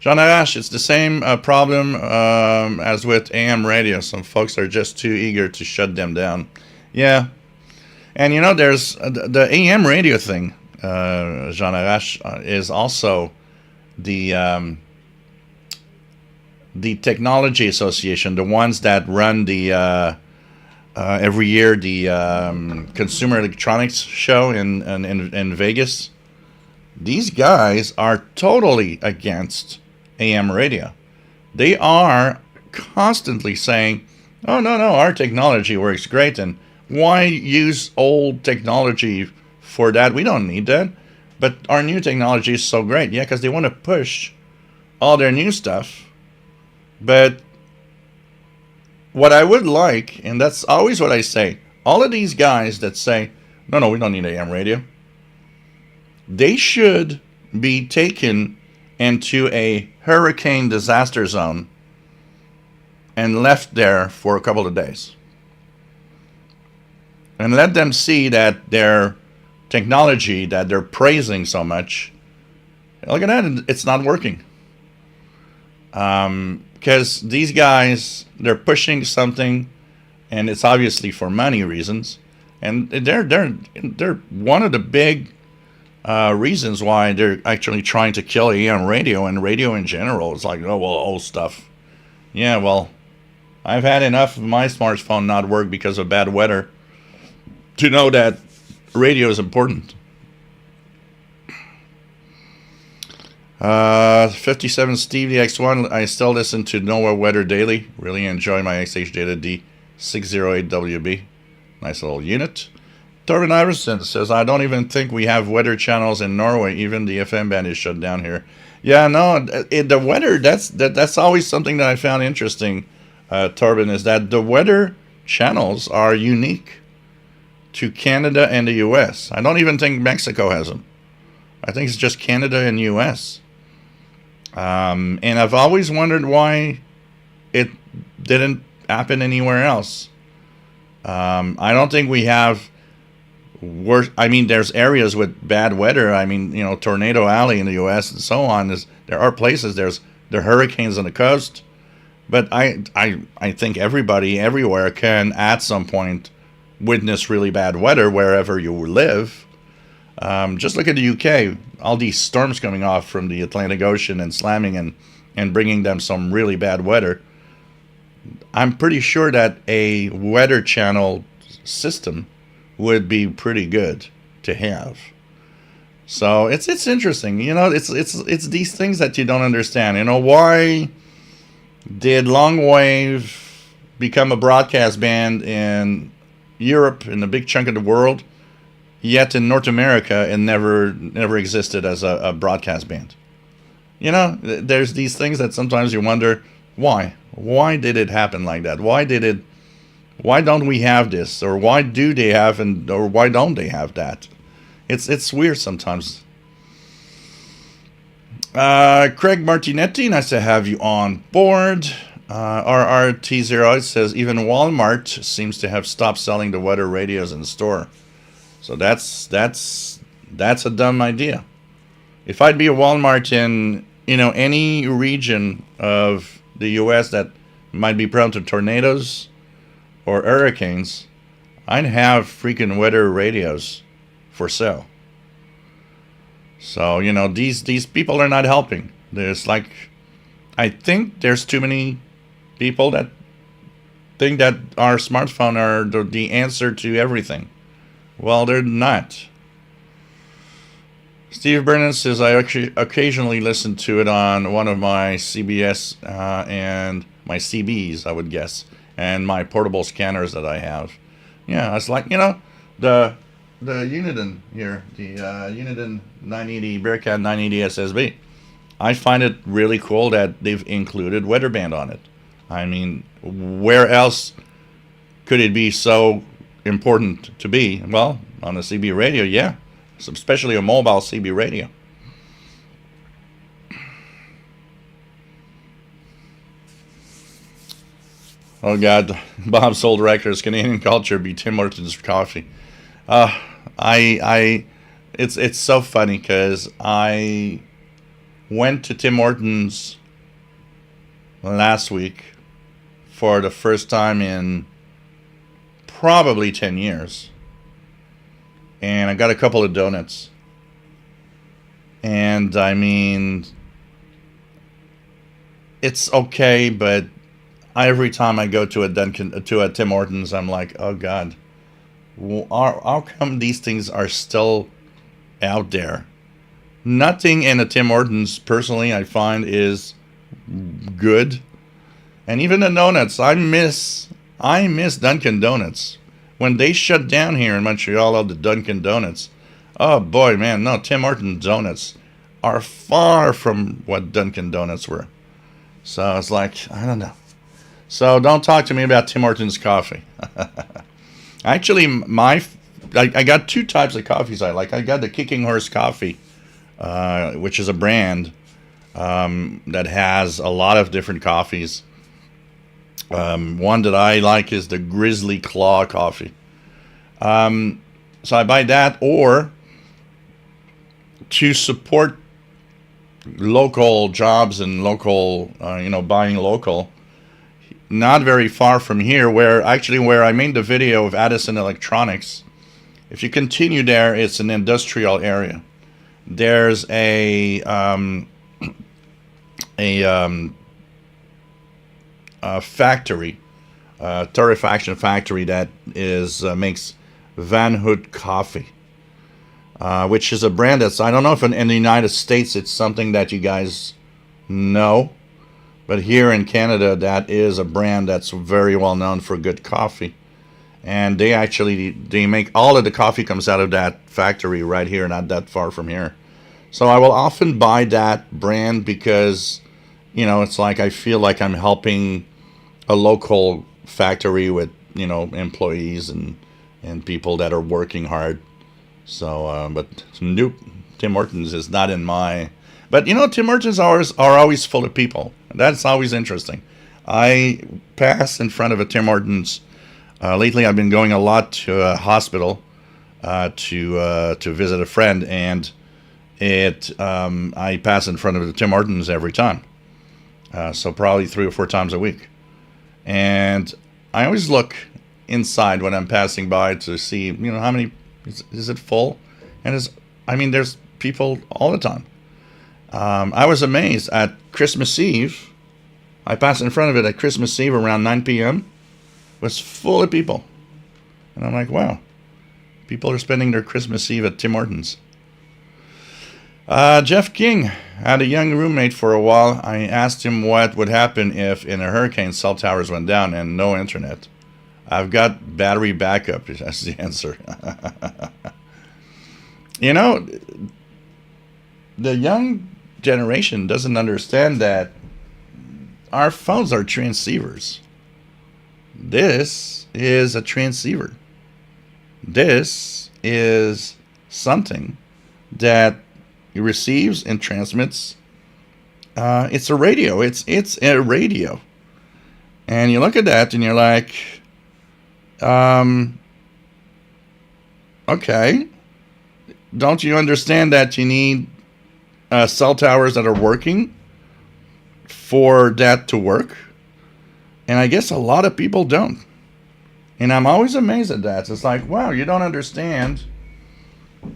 Arash, it's the same problem as with AM radio. Some folks are just too eager to shut them down. Yeah. And there's the AM radio thing, Jean Arash, is also the Technology Association, the ones that run the every year the Consumer Electronics Show in Vegas. These guys are totally against AM radio. They are constantly saying, "Oh no, our technology works great, and why use old technology for that? We don't need that. But our new technology is so great." Yeah, because they want to push all their new stuff. But what I would like, and that's always what I say, all of these guys that say, no, we don't need AM radio, they should be taken into a hurricane disaster zone and left there for a couple of days. And let them see that their technology that they're praising so much, look at that, it's not working. Because these guys, they're pushing something, and it's obviously for money reasons, and they're one of the big reasons why they're actually trying to kill AM radio and radio in general. It's like, old stuff. Yeah, well, I've had enough of my smartphone not work because of bad weather to know that radio is important. 57 Steve, the X1. I still listen to NOAA Weather Daily. Really enjoy my XH Data D608WB. Nice little unit. Torben Iverson says, I don't even think we have weather channels in Norway. Even the FM band is shut down here. Yeah, no, the weather, that's always something that I found interesting, Torben, is that the weather channels are unique to Canada and the U.S. I don't even think Mexico has them. I think it's just Canada and U.S. And I've always wondered why it didn't happen anywhere else. I don't think we have worse. I mean, there's areas with bad weather. I mean, Tornado Alley in the U.S. and so on. There are places. There are hurricanes on the coast. But I think everybody everywhere can at some point witness really bad weather wherever you live. Just look at the UK. All these storms coming off from the Atlantic Ocean and slamming and bringing them some really bad weather. I'm pretty sure that a weather channel system would be pretty good to have. So it's interesting. It's these things that you don't understand. Why did Longwave become a broadcast band in Europe, in a big chunk of the world, yet in North America it never existed as a broadcast band? There's these things that sometimes you wonder, why did it happen like that? Why don't we have this, or why do they have, or why don't they have that? It's weird sometimes. Craig Martinetti, nice to have you on board. RRT0 says even Walmart seems to have stopped selling the weather radios in store. So that's a dumb idea. If I'd be a Walmart in any region of the U.S. that might be prone to tornadoes or hurricanes, I'd have freaking weather radios for sale. So these people are not helping. I think there's too many people that think that our smartphone are the answer to everything. Well, they're not. Steve Brennan says, I actually occasionally listen to it on one of my CBS and my CBs, I would guess, and my portable scanners that I have. Yeah, it's like, the Uniden here, the Uniden 980, Bearcat 980 SSB. I find it really cool that they've included weatherband on it. I mean, where else could it be so, important to be? Well, on a CB radio, yeah, especially a mobile CB radio. Oh God, Bob sold records. Canadian culture be Tim Hortons coffee. Uh, I, it's so funny because I went to Tim Hortons last week for the first time in probably 10 years. And I got a couple of donuts. And I mean, it's okay, but every time I go to a Tim Hortons, I'm like, oh God, how come these things are still out there? Nothing in a Tim Hortons, personally, I find is good. And even the donuts, I miss Dunkin' Donuts. When they shut down here in Montreal, all the Dunkin' Donuts, oh boy, man, no, Tim Hortons donuts are far from what Dunkin' Donuts were. So it's like, I don't know. So don't talk to me about Tim Hortons coffee. Actually, I got two types of coffees I like. I got the Kicking Horse coffee, which is a brand that has a lot of different coffees. One that I like is the Grizzly Claw coffee. So I buy that, or to support local jobs and local, buying local. Not very far from here, where I made the video of Addison Electronics. If you continue there, it's an industrial area. There's a factory, torrefaction factory that makes Van Hood coffee, which is a brand that's, I don't know if in the United States it's something that you guys know, but here in Canada that is a brand that's very well known for good coffee. And they make all of the coffee comes out of that factory right here, not that far from here. So I will often buy that brand because, it's like I feel like I'm helping a local factory with, employees and people that are working hard. So, but nope, Tim Hortons is not in my. But Tim Hortons are always full of people. That's always interesting. I pass in front of a Tim Hortons. Lately, I've been going a lot to a hospital to visit a friend, and I pass in front of the Tim Hortons every time. So probably 3 or 4 times a week. And I always look inside when I'm passing by to see, how many, is it full? And there's people all the time. I was amazed at Christmas Eve. I passed in front of it at Christmas Eve around 9 p.m. It was full of people. And I'm like, wow, people are spending their Christmas Eve at Tim Hortons. Jeff King had a young roommate for a while. I asked him what would happen if in a hurricane cell towers went down and no internet. I've got battery backup. That's the answer. The young generation doesn't understand that our phones are transceivers. This is a transceiver. This is something that receives and transmits. It's a radio. It's a radio. And you look at that and you're like, okay, don't you understand that you need cell towers that are working for that to work? And I guess a lot of people don't. And I'm always amazed at that. It's like, wow, you don't understand.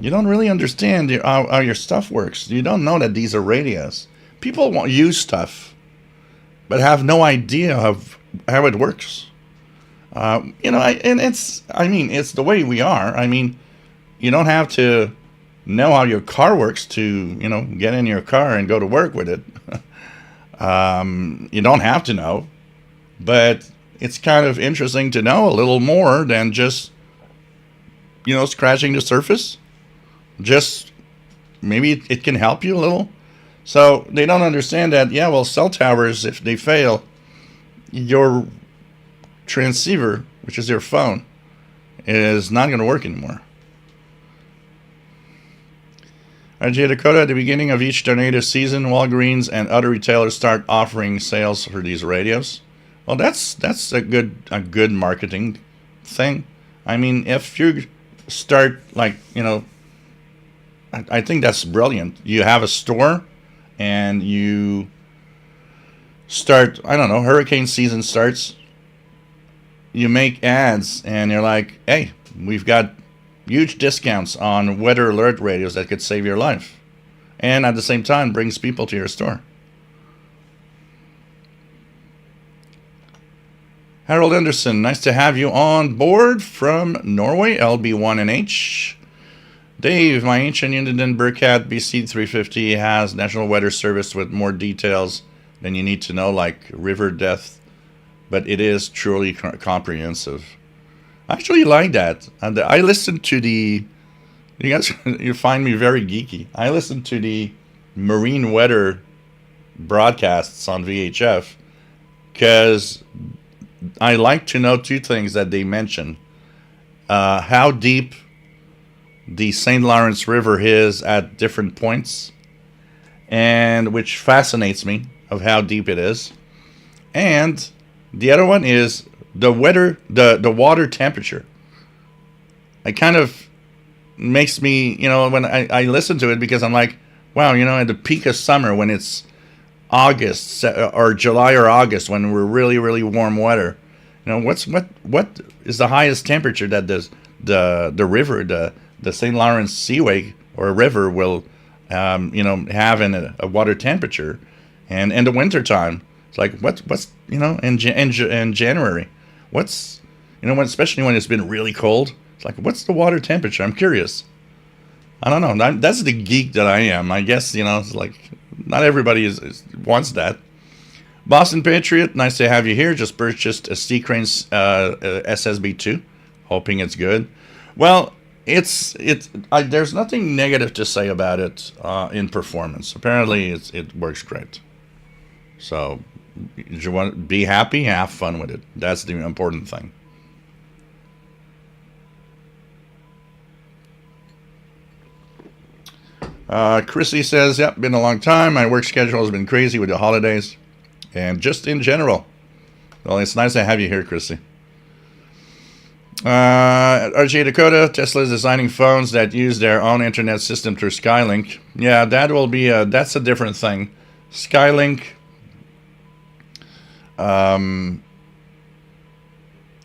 You don't really understand how your stuff works. You don't know that these are radios. People won't use stuff, but have no idea of how it works. It's the way we are. You don't have to know how your car works to, get in your car and go to work with it. You don't have to know, but it's kind of interesting to know a little more than just, scratching the surface. Just maybe it can help you a little. So they don't understand that, cell towers, if they fail, your transceiver, which is your phone, is not going to work anymore. RJ Dakota, at the beginning of each tornado season, Walgreens and other retailers start offering sales for these radios. Well, that's a good marketing thing. I mean, if you start I think that's brilliant. You have a store and you start, I don't know, hurricane season starts. You make ads and you're like, hey, we've got huge discounts on weather alert radios that could save your life. And at the same time, brings people to your store. Harold Anderson, nice to have you on board from Norway, LB1NH. Dave, my ancient Uniden Burkhat BC350 has National Weather Service with more details than you need to know, like river depth, but it is truly comprehensive. I actually like that. And I listened to you guys, you find me very geeky. I listened to the marine weather broadcasts on VHF because I like to know two things that they mention. How deep the St. Lawrence River is at different points, and which fascinates me of how deep it is. And the other one is the weather, the water temperature. It kind of makes me, when I listen to it, because I'm like, wow, at the peak of summer when it's August or July or August when we're really, really warm weather, what is the highest temperature that the river, the St. Lawrence Seaway or river will, have in a water temperature, and in the winter time, it's like what's in January, what's especially when it's been really cold, it's like what's the water temperature? I'm curious. I don't know. That's the geek that I am. I guess it's like not everybody wants that. Boston Patriot, nice to have you here. Just purchased a Seacranes SSB2, hoping it's good. Well, there's nothing negative to say about it in performance. Apparently, it works great. So, you want to be happy, have fun with it. That's the important thing. Chrissy says, yep, been a long time. My work schedule has been crazy with the holidays and just in general. Well, it's nice to have you here, Chrissy. RJ Dakota, Tesla is designing phones that use their own internet system through Skylink. Yeah, that's a different thing. Skylink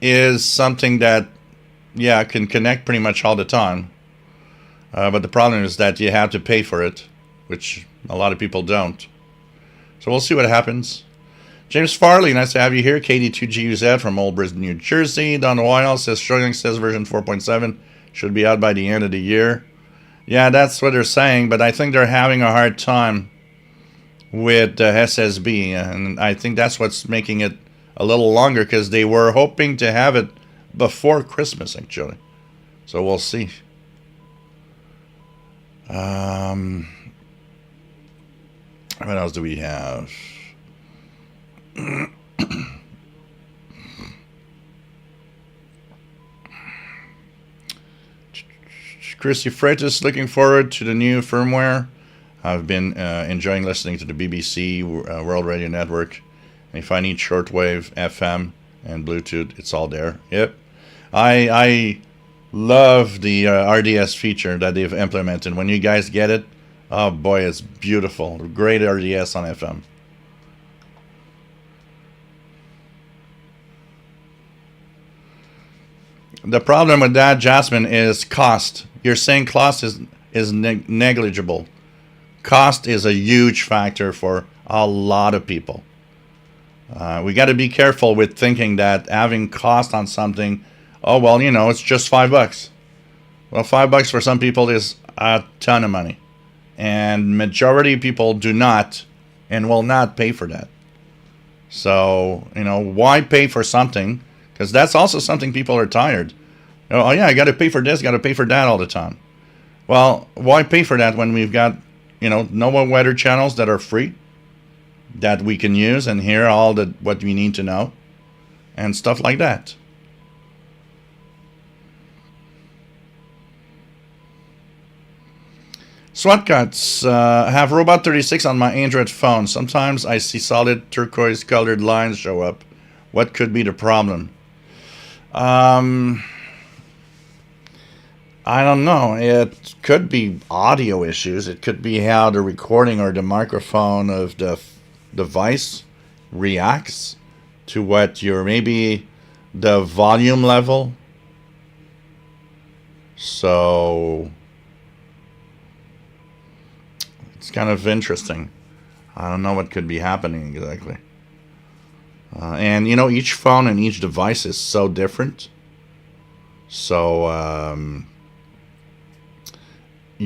is something that, can connect pretty much all the time. But the problem is that you have to pay for it, which a lot of people don't. So we'll see what happens. James Farley, nice to have you here. KD2GUZ from Old Brisbane, New Jersey. Don Weil says, Shortwave says version 4.7 should be out by the end of the year. Yeah, that's what they're saying, but I think they're having a hard time with SSB, and I think that's what's making it a little longer, because they were hoping to have it before Christmas, actually. So we'll see. What else do we have? Chrissy Freitas, looking forward to the new firmware. I've been enjoying listening to the BBC World Radio Network. And if I need shortwave, FM, and Bluetooth, it's all there. Yep. I love the RDS feature that they've implemented. When you guys get it, oh boy, it's beautiful. Great RDS on FM. The problem with that, Jasmine, is cost. You're saying cost is negligible. Cost is a huge factor for a lot of people. We got to be careful with thinking that having cost on something, oh well, it's just $5. Well, $5 for some people is a ton of money, and majority of people do not and will not pay for that. So why pay for something? Because that's also something people are tired. Oh yeah, I got to pay for this, got to pay for that all the time. Well, why pay for that when we've got NOAA weather channels that are free, that we can use and hear all what we need to know, and stuff like that. SWAT cuts. Have Robot 36 on my Android phone. Sometimes I see solid turquoise colored lines show up. What could be the problem? I don't know. It could be audio issues. It could be how the recording or the microphone of the device reacts to what your maybe the volume level. So it's kind of interesting. I don't know what could be happening exactly. And you know, each phone and each device is so different. So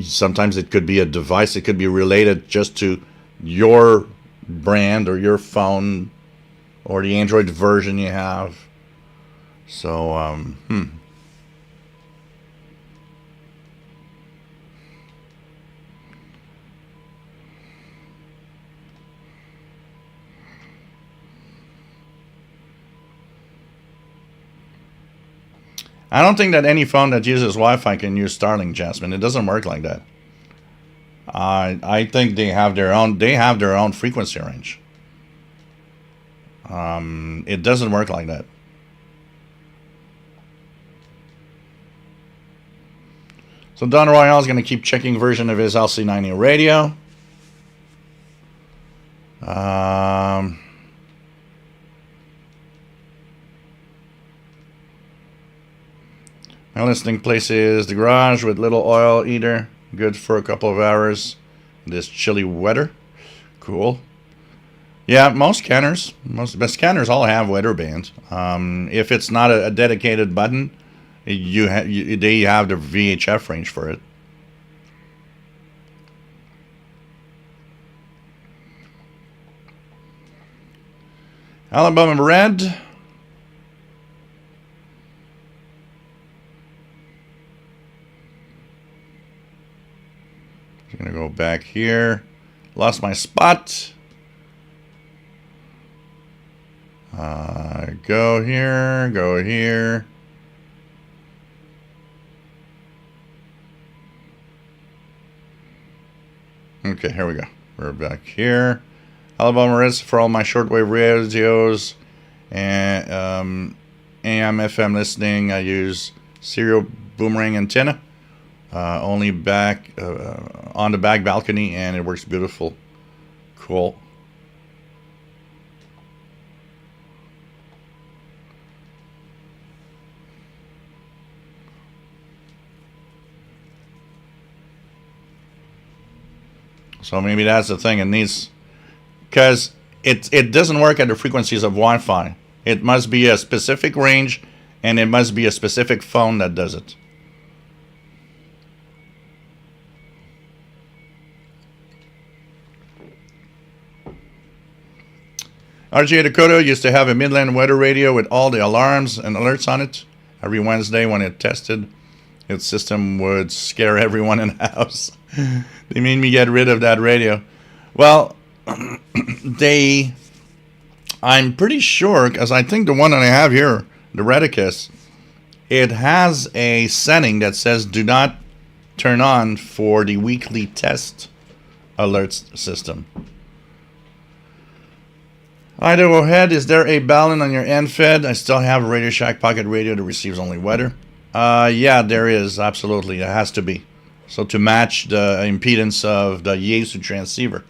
sometimes it could be a device. It could be related just to your brand or your phone or the Android version you have. So, I don't think that any phone that uses Wi-Fi can use Starlink, Jasmine. It doesn't work like that. I think they have their own frequency range. It doesn't work like that. So Don Royale is going to keep checking version of his LC90 radio. My listening place is the garage with little oil eater. Good for a couple of hours. This chilly weather. Cool. Yeah, most scanners all have weather bands. If it's not a dedicated button, they have the VHF range for it. Alabama Red. I'm gonna go back here. Lost my spot. Go here. Go here. Okay, here we go. We're back here. Alabama Reds for all my shortwave radios and AM FM listening. I use serial boomerang antenna. Only back on the back balcony, and it works beautiful. Cool. So maybe that's the thing. It needs, because it doesn't work at the frequencies of Wi-Fi. It must be a specific range, and it must be a specific phone that does it. RGA Dakota used to have a Midland weather radio with all the alarms and alerts on it. Every Wednesday when it tested, its system would scare everyone in the house. They made me get rid of that radio. Well, I'm pretty sure, because I think the one that I have here, the Redicus, it has a setting that says do not turn on for the weekly test alerts system. Idaho Head, is there a balun on your end fed? I still have a Radio Shack Pocket Radio that receives only weather. Yeah, there is, absolutely. It has to be. So to match the impedance of the Yaesu transceiver,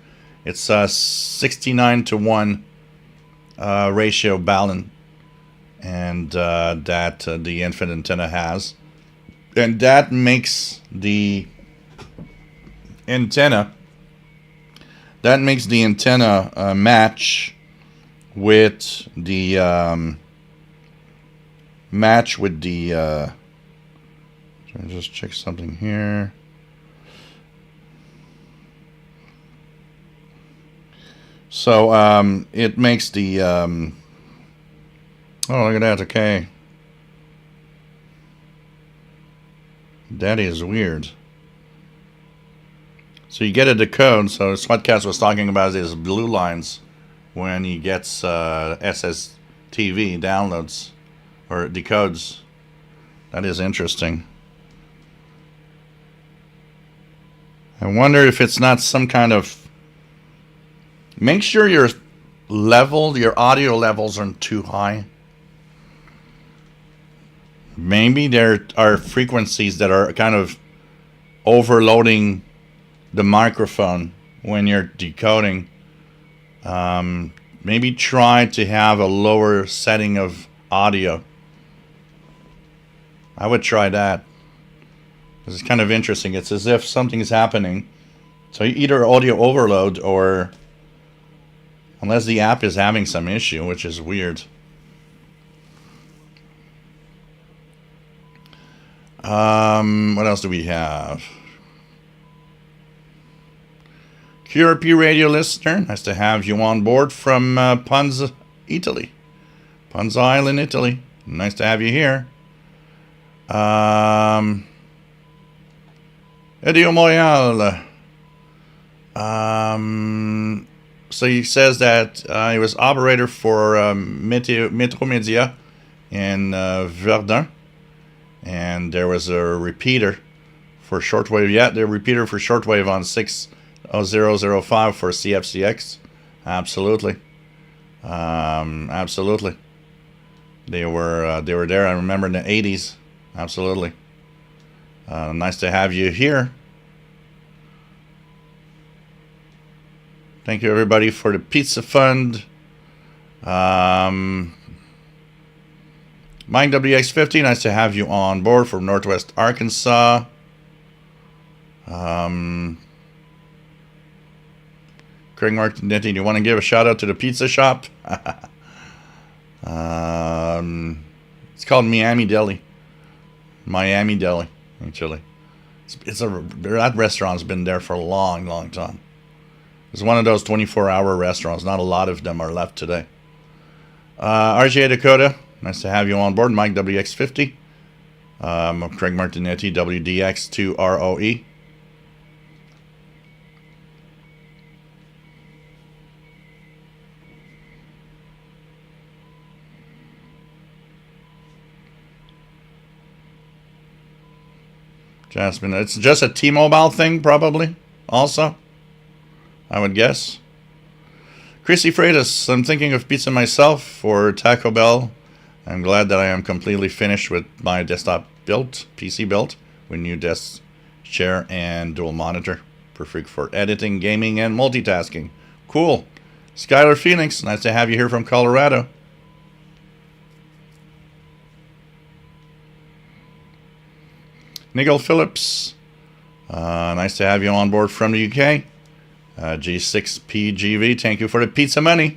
it's 69-to-1 ratio balun, and that the infant antenna has, and that makes the antenna match with the I'll just check something here. So it makes the oh, look at that. Okay, that is weird. So you get a decode. So Swatcast was talking about his blue lines when he gets SSTV downloads or decodes. That is interesting. I wonder if it's not some kind of... Make sure your audio levels aren't too high. Maybe there are frequencies that are kind of overloading the microphone when you're decoding. Maybe try to have a lower setting of audio. I would try that. This is kind of interesting. It's as if something is happening. So either audio overload or... Unless the app is having some issue, which is weird. What else do we have? QRP radio listener, nice to have you on board from Ponza, Italy. Ponza Island, Italy. Nice to have you here. Edio Moyal. So he says that he was operator for Metro Media in Verdun. And there was a repeater for shortwave. Yeah, the repeater for shortwave on 60005 for CFCX. Absolutely. Absolutely. They were there, I remember, in the 80s. Absolutely. Nice to have you here. Thank you, everybody, for the pizza fund. Mike WX50, nice to have you on board from Northwest Arkansas. Craig Martinetti, do you want to give a shout out to the pizza shop? It's called Miami Deli. Miami Deli, actually. That restaurant's been there for a long, long time. It's one of those 24-hour restaurants. Not a lot of them are left today. RJ Dakota, nice to have you on board. Mike WX50. Craig Martinetti, WDX2ROE. Jasmine, it's just a T-Mobile thing, probably, also, I would guess. Chrissy Freitas, I'm thinking of pizza myself for Taco Bell. I'm glad that I am completely finished with my desktop built, PC built, with new desk chair and dual monitor. Perfect for editing, gaming, and multitasking. Cool. Skylar Phoenix, nice to have you here from Colorado. Nigel Phillips, nice to have you on board from the UK. G6PGV, thank you for the pizza money.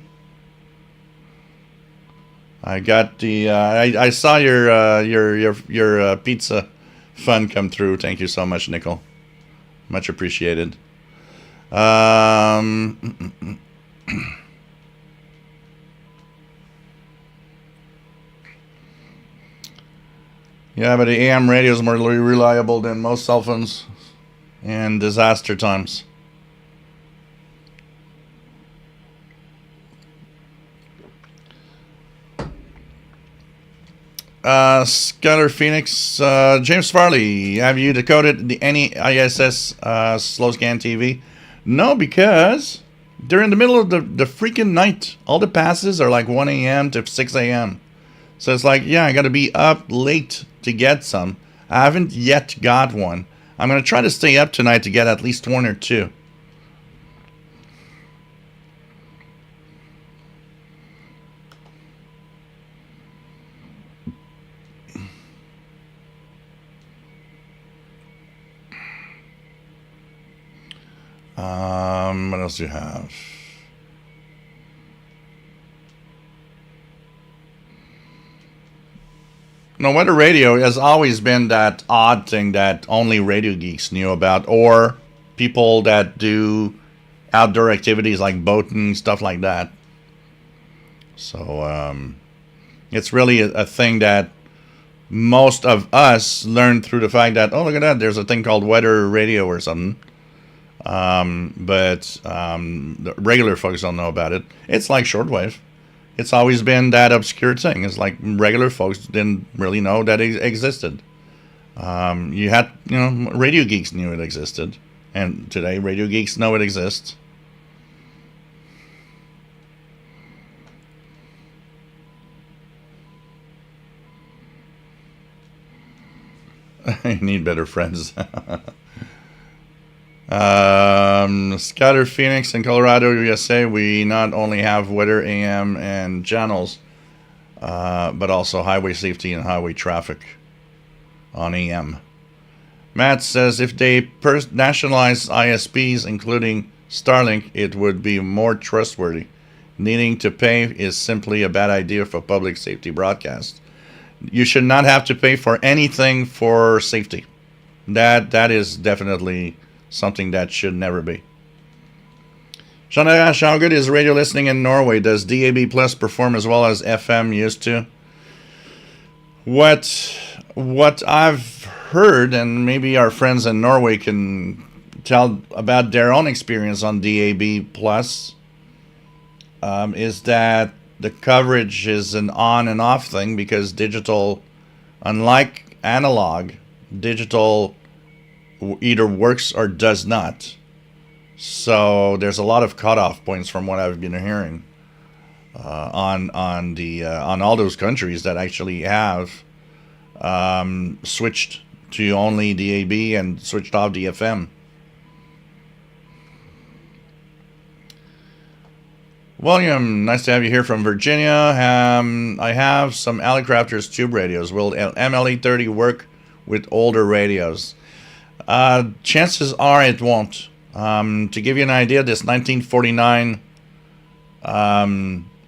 I got the I saw your pizza fund come through. Thank you so much, Nickel. Much appreciated. Yeah, but the AM radio is more reliable than most cell phones in disaster times. Skylar Phoenix, James Farley, have you decoded any ISS slow scan TV? No, because they're in the middle of the freaking night. All the passes are like 1 a.m. to 6 a.m. So it's like, yeah, I got to be up late to get some. I haven't yet got one. I'm going to try to stay up tonight to get at least one or two. What else do you have? No, weather radio has always been that odd thing that only radio geeks knew about, or people that do outdoor activities like boating, stuff like that. So it's really a thing that most of us learned through the fact that, oh, look at that, there's a thing called weather radio or something. But the regular folks don't know about it. It's like shortwave. It's always been that obscure thing. It's like regular folks didn't really know that it existed. You had, radio geeks knew it existed, And today, radio geeks know it exists. I need better friends. Scatter Phoenix in Colorado, USA. We not only have weather AM and channels, but also highway safety and highway traffic on AM. Matt says if they nationalize ISPs, including Starlink, it would be more trustworthy. Needing to pay is simply a bad idea for public safety broadcast. You should not have to pay for anything for safety. That is definitely something that should never be. Sean Ash, how good is radio listening in Norway? Does DAB Plus perform as well as FM used to? What I've heard, and maybe our friends in Norway can tell about their own experience on DAB Plus, is that the coverage is an on and off thing because digital, unlike analog, digital either works or does not. So there's a lot of cutoff points from what I've been hearing on all those countries that actually have switched to only DAB and switched off the FM. William, nice to have you here from Virginia. I have some Allicrafters tube radios. Will MLE30 work with older radios? Chances are it won't. To give you an idea, this 1949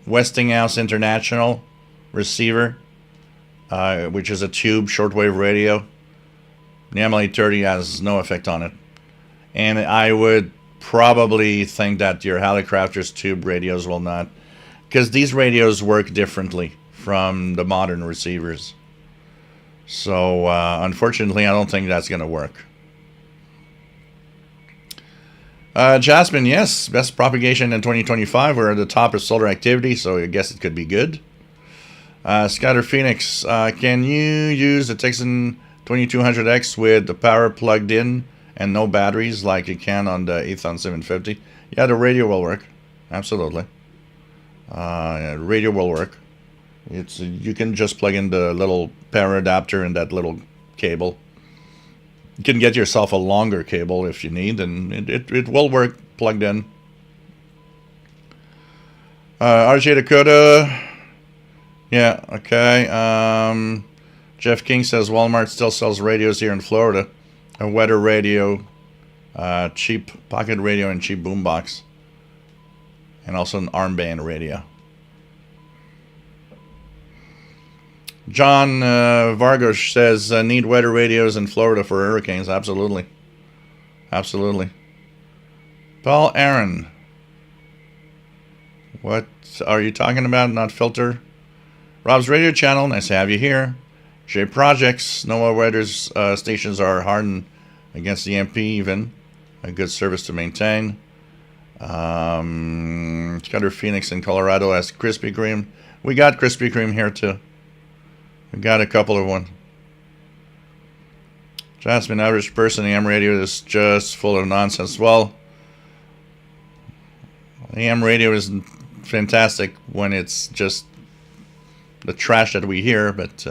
Westinghouse International receiver, which is a tube shortwave radio, the MLE30 has no effect on it. And I would probably think that your Hallicrafters tube radios will not, because these radios work differently from the modern receivers. So unfortunately, I don't think that's going to work. Jasmine, yes, best propagation in 2025. We're at the top of solar activity, so I guess it could be good. Scatter Phoenix, can you use the Texan 2200X with the power plugged in and no batteries like you can on the Aethon 750? Yeah, the radio will work. Absolutely. Yeah, radio will work. You can just plug in the little power adapter in that little cable. You can get yourself a longer cable if you need, and it will work plugged in. RJ Dakota. Yeah, okay. Jeff King says Walmart still sells radios here in Florida. A weather radio, cheap pocket radio, and cheap boombox. And also an armband radio. John Vargas says need weather radios in Florida for hurricanes. Absolutely. Absolutely. Paul Aaron. What are you talking about? Not filter. Rob's radio channel. Nice to have you here. J Projects. NOAA weather stations are hardened against the MP even. A good service to maintain. Scatter Phoenix in Colorado has Krispy Kreme. We got Krispy Kreme here too. We got a couple of one. Jasmine, average person, AM radio is just full of nonsense. Well, AM radio is fantastic when it's just the trash that we hear, but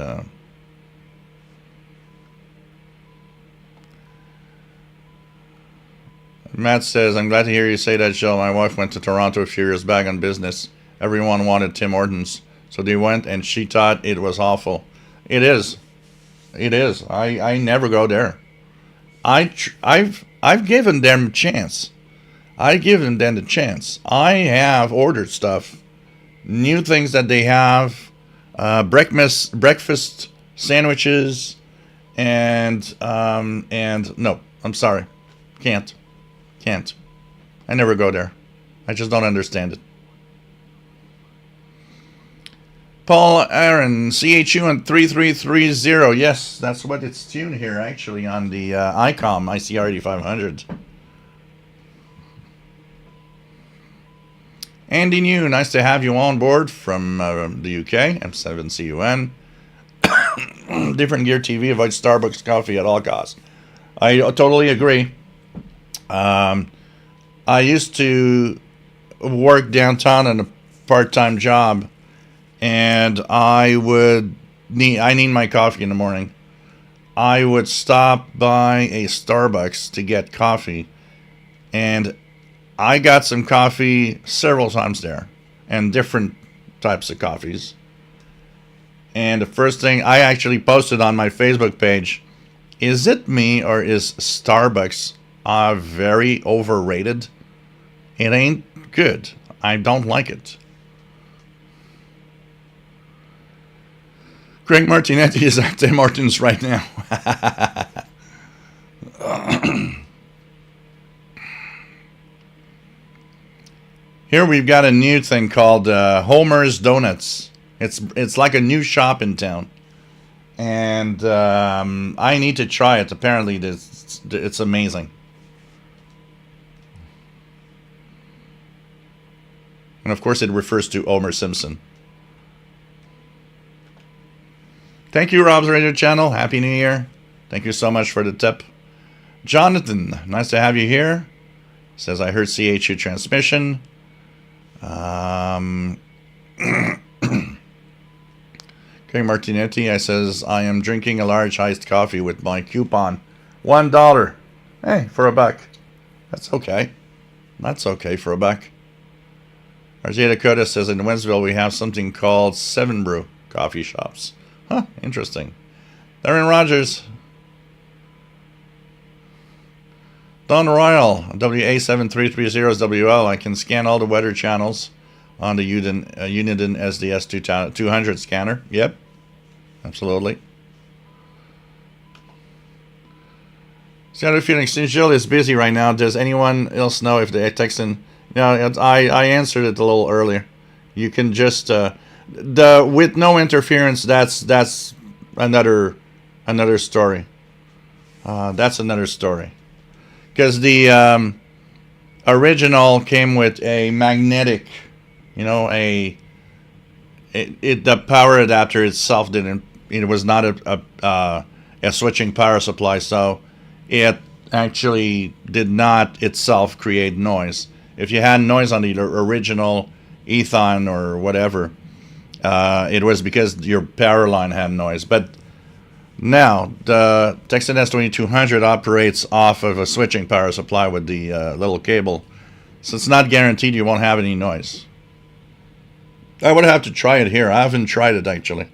Matt says, I'm glad to hear you say that, Joe. My wife went to Toronto a few years back on business. Everyone wanted Tim Hortons. So they went and she thought it was awful. It is. It is. I never go there. I've given them a chance. I given them the chance. I have ordered stuff, new things that they have, breakfast sandwiches, and no, I'm sorry, can't. I never go there. I just don't understand it. Paul Aaron, CHU on 3330. Yes, that's what it's tuned here, actually, on the ICOM ICR 8500. Andy New, nice to have you on board from the UK, M7CUN. Different gear TV, avoid Starbucks coffee at all costs. I totally agree. Um, I used to work downtown in a part-time job, and I need my coffee in the morning. I would stop by a Starbucks to get coffee, and I got some coffee several times there, and different types of coffees. And the first thing I actually posted on my Facebook page, is it me or is Starbucks very overrated? It ain't good. I don't like it. Greg Martinetti is at Tim Hortons right now. Here we've got a new thing called Homer's Donuts. It's like a new shop in town, and I need to try it. Apparently, it's amazing. And of course, it refers to Homer Simpson. Thank you, Rob's Radio Channel. Happy New Year. Thank you so much for the tip. Jonathan, nice to have you here. Says, I heard CHU transmission. Okay, Martinetti, I says, I am drinking a large iced coffee with my coupon. $1. Hey, for a buck. That's okay. That's okay for a buck. RJ Dakota says, in Wentzville we have something called 7 Brew coffee shops. Huh, interesting. Darren Rogers. Don Royal, WA7330WL. I can scan all the weather channels on the Uniden SDS 200 scanner. Yep, absolutely. Seattle Phoenix, since Jill is busy right now, does anyone else know if the Texan... No, I answered it a little earlier. You can just... with no interference, that's another story. That's another story. Because the original came with a magnetic... the power adapter itself didn't. It was not a switching power supply, so it actually did not itself create noise. If you had noise on the original Ethon or whatever, it was because your power line had noise. But now the Texan S2200 operates off of a switching power supply with the little cable, so it's not guaranteed you won't have any noise. I would have to try it here. I haven't tried it, actually.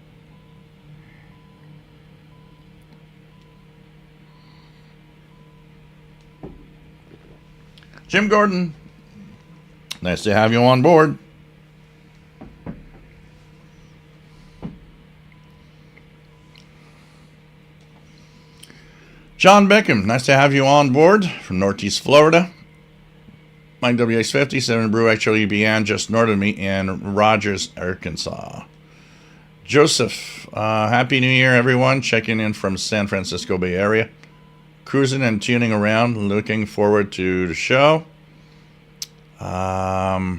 Jim Gordon, nice to have you on board. John Beckham, nice to have you on board from Northeast Florida. Mike WX50, 7 Brew actually began just north of me in Rogers, Arkansas. Joseph, Happy New Year, everyone. Checking in from San Francisco Bay Area. Cruising and tuning around. Looking forward to the show. Yeah,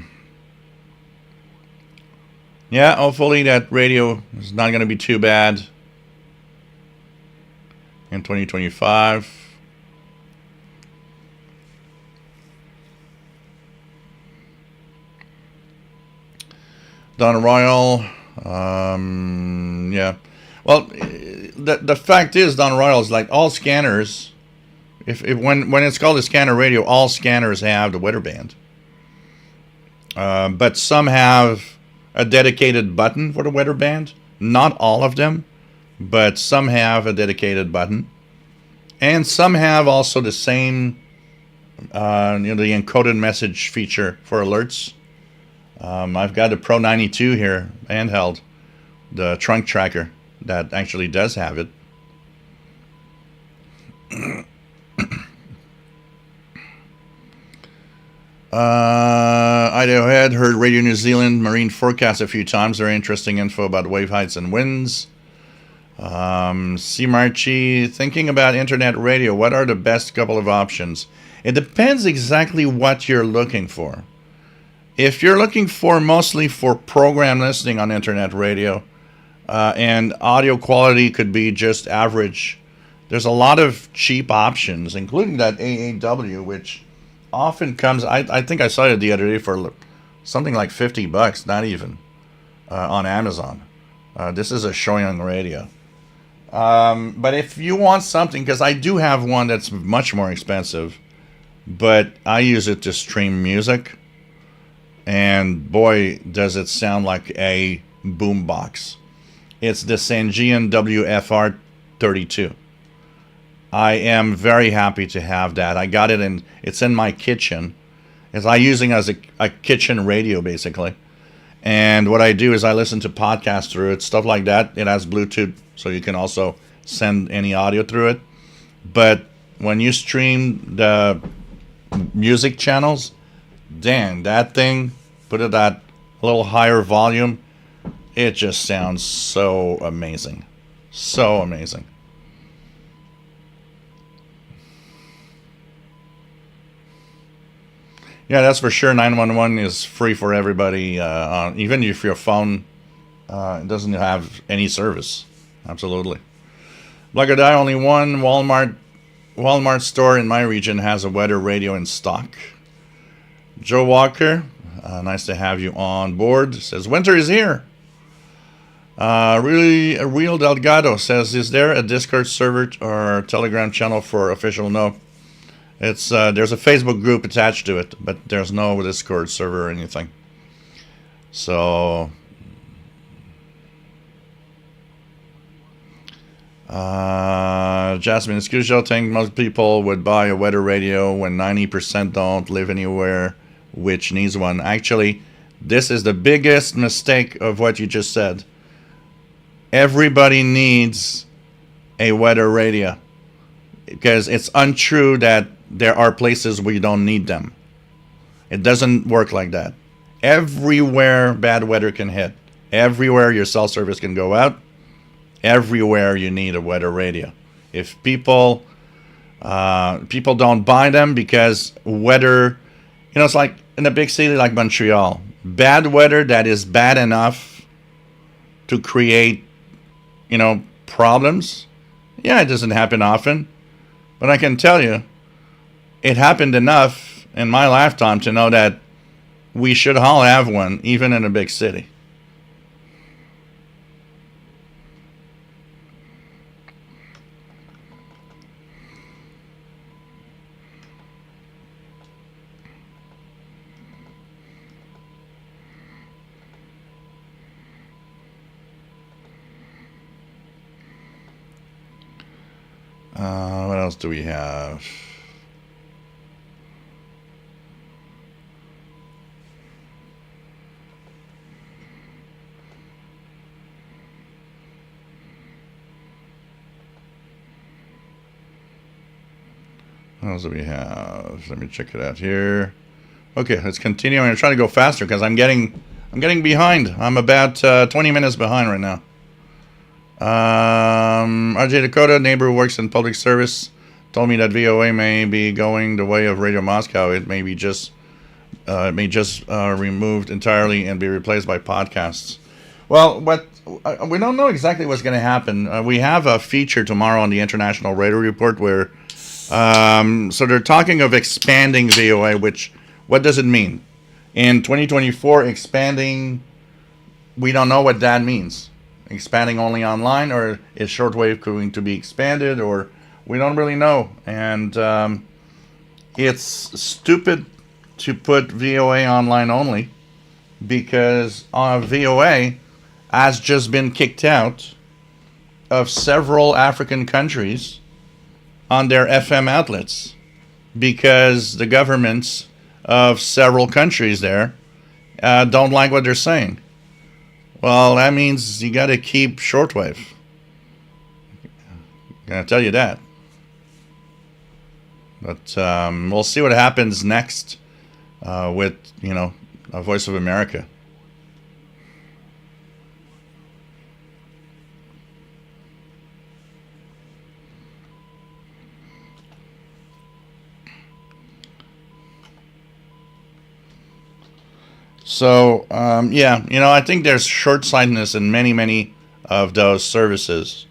hopefully that radio is not going to be too bad in 2025. Don Royal, yeah. Well, the fact is, Don Royal is like all scanners. When it's called a scanner radio, all scanners have the weather band. But some have a dedicated button for the weather band. Not all of them, but some have a dedicated button, and some have also the same, the encoded message feature for alerts. I've got a Pro 92 here, handheld, the trunk tracker, that actually does have it. Idaho Head, heard Radio New Zealand marine forecast a few times. Very interesting info about wave heights and winds. C. Marchi, thinking about internet radio, what are the best couple of options? It depends exactly what you're looking for. If you're looking for mostly for program listening on internet radio, and audio quality could be just average, there's a lot of cheap options, including that AAW, which often comes. I think I saw it the other day for something like $50, not even, on Amazon. This is a Shoyang radio. But if you want something, because I do have one that's much more expensive, but I use it to stream music, and boy, does it sound like a boombox. It's the Sangean WFR 32. I am very happy to have that. I got it in. It's in my kitchen. It's I using it as a kitchen radio basically. And what I do is I listen to podcasts through it, stuff like that. It has Bluetooth, so you can also send any audio through it. But when you stream the music channels, dang, that thing, put it at a little higher volume, it just sounds so amazing. So amazing. Yeah, that's for sure. 911 is free for everybody, even if your phone doesn't have any service. Absolutely. Like I die, only one Walmart store in my region has a weather radio in stock. Joe Walker, nice to have you on board. Says winter is here. Really, a real Delgado says, is there a Discord server or Telegram channel for official? No. It's there's a Facebook group attached to it, but there's no Discord server or anything. So, Jasmine Escujo think most people would buy a weather radio when 90% don't live anywhere which needs one. Actually, this is the biggest mistake of what you just said. Everybody needs a weather radio because it's untrue that there are places where you don't need them. It doesn't work like that. Everywhere bad weather can hit, everywhere your cell service can go out, everywhere you need a weather radio. If people don't buy them because weather, it's like in a big city like Montreal, bad weather that is bad enough to create, problems. Yeah, it doesn't happen often, but I can tell you, it happened enough in my lifetime to know that we should all have one, even in a big city. What else do we have? What else do we have? Let me check it out here. Okay, let's continue. I'm trying to go faster because I'm getting behind. I'm about 20 minutes behind right now. RJ Dakota, neighbor who works in public service, told me that VOA may be going the way of Radio Moscow. It may be removed entirely and be replaced by podcasts. Well, we don't know exactly what's going to happen. We have a feature tomorrow on the International Radio Report where, so they're talking of expanding VOA. Which, what does it mean? In 2024, expanding, we don't know what that means. Expanding only online, or is shortwave going to be expanded, or we don't really know. And it's stupid to put VOA online only because VOA has just been kicked out of several African countries on their FM outlets because the governments of several countries there don't like what they're saying. Well, that means you got to keep shortwave. I'm going to tell you that. But we'll see what happens next with, Voice of America. So, I think there's short-sightedness in many of those services.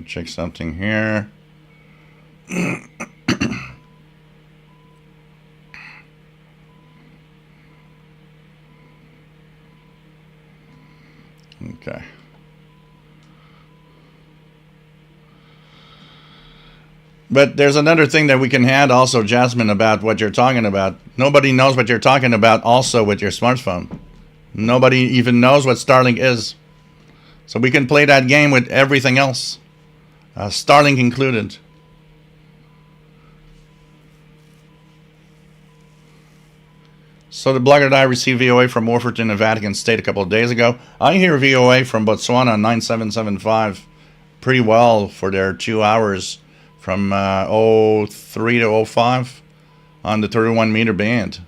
Check something here. Okay. But there's another thing that we can add also, Jasmine, about what you're talking about. Nobody knows what you're talking about also with your smartphone. Nobody even knows what Starlink is. So we can play that game with everything else, Starlink included. So the blogger that I received VOA from Warford in the Vatican State a couple of days ago. I hear VOA from Botswana 9775 pretty well for their 2 hours from 03 to 05 on the 31 meter band.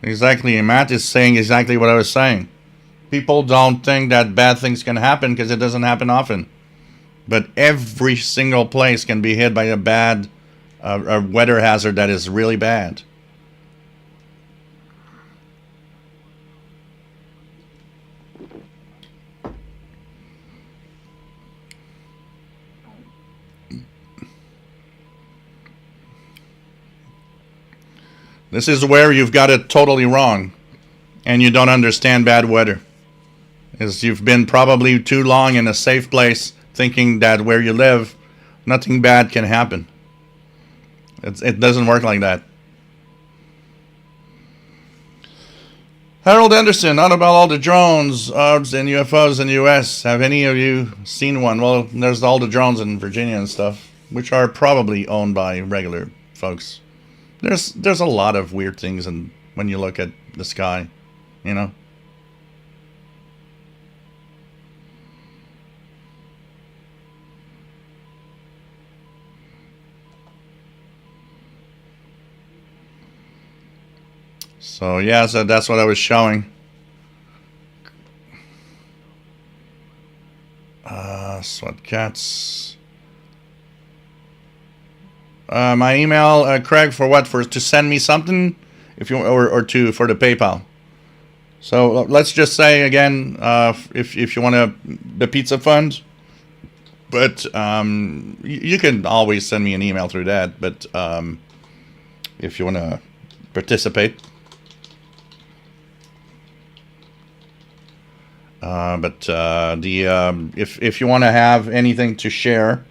Exactly, Matt is saying exactly what I was saying. People don't think that bad things can happen because it doesn't happen often. But every single place can be hit by a bad a weather hazard that is really bad. This is where you've got it totally wrong and you don't understand bad weather. Is you've been probably too long in a safe place thinking that where you live, nothing bad can happen. It doesn't work like that. Harold Anderson, not about all the drones, orbs, and UFOs in the U.S. Have any of you seen one? Well, there's all the drones in Virginia and stuff, which are probably owned by regular folks. There's a lot of weird things when you look at the sky, you know. So yeah, so that's what I was showing. Sweat cats. My email, Craig, for what? For to send me something, if you or to for the PayPal. So let's just say again, if you want the pizza fund, but you can always send me an email through that. But if you want to participate. If you want to have anything to share,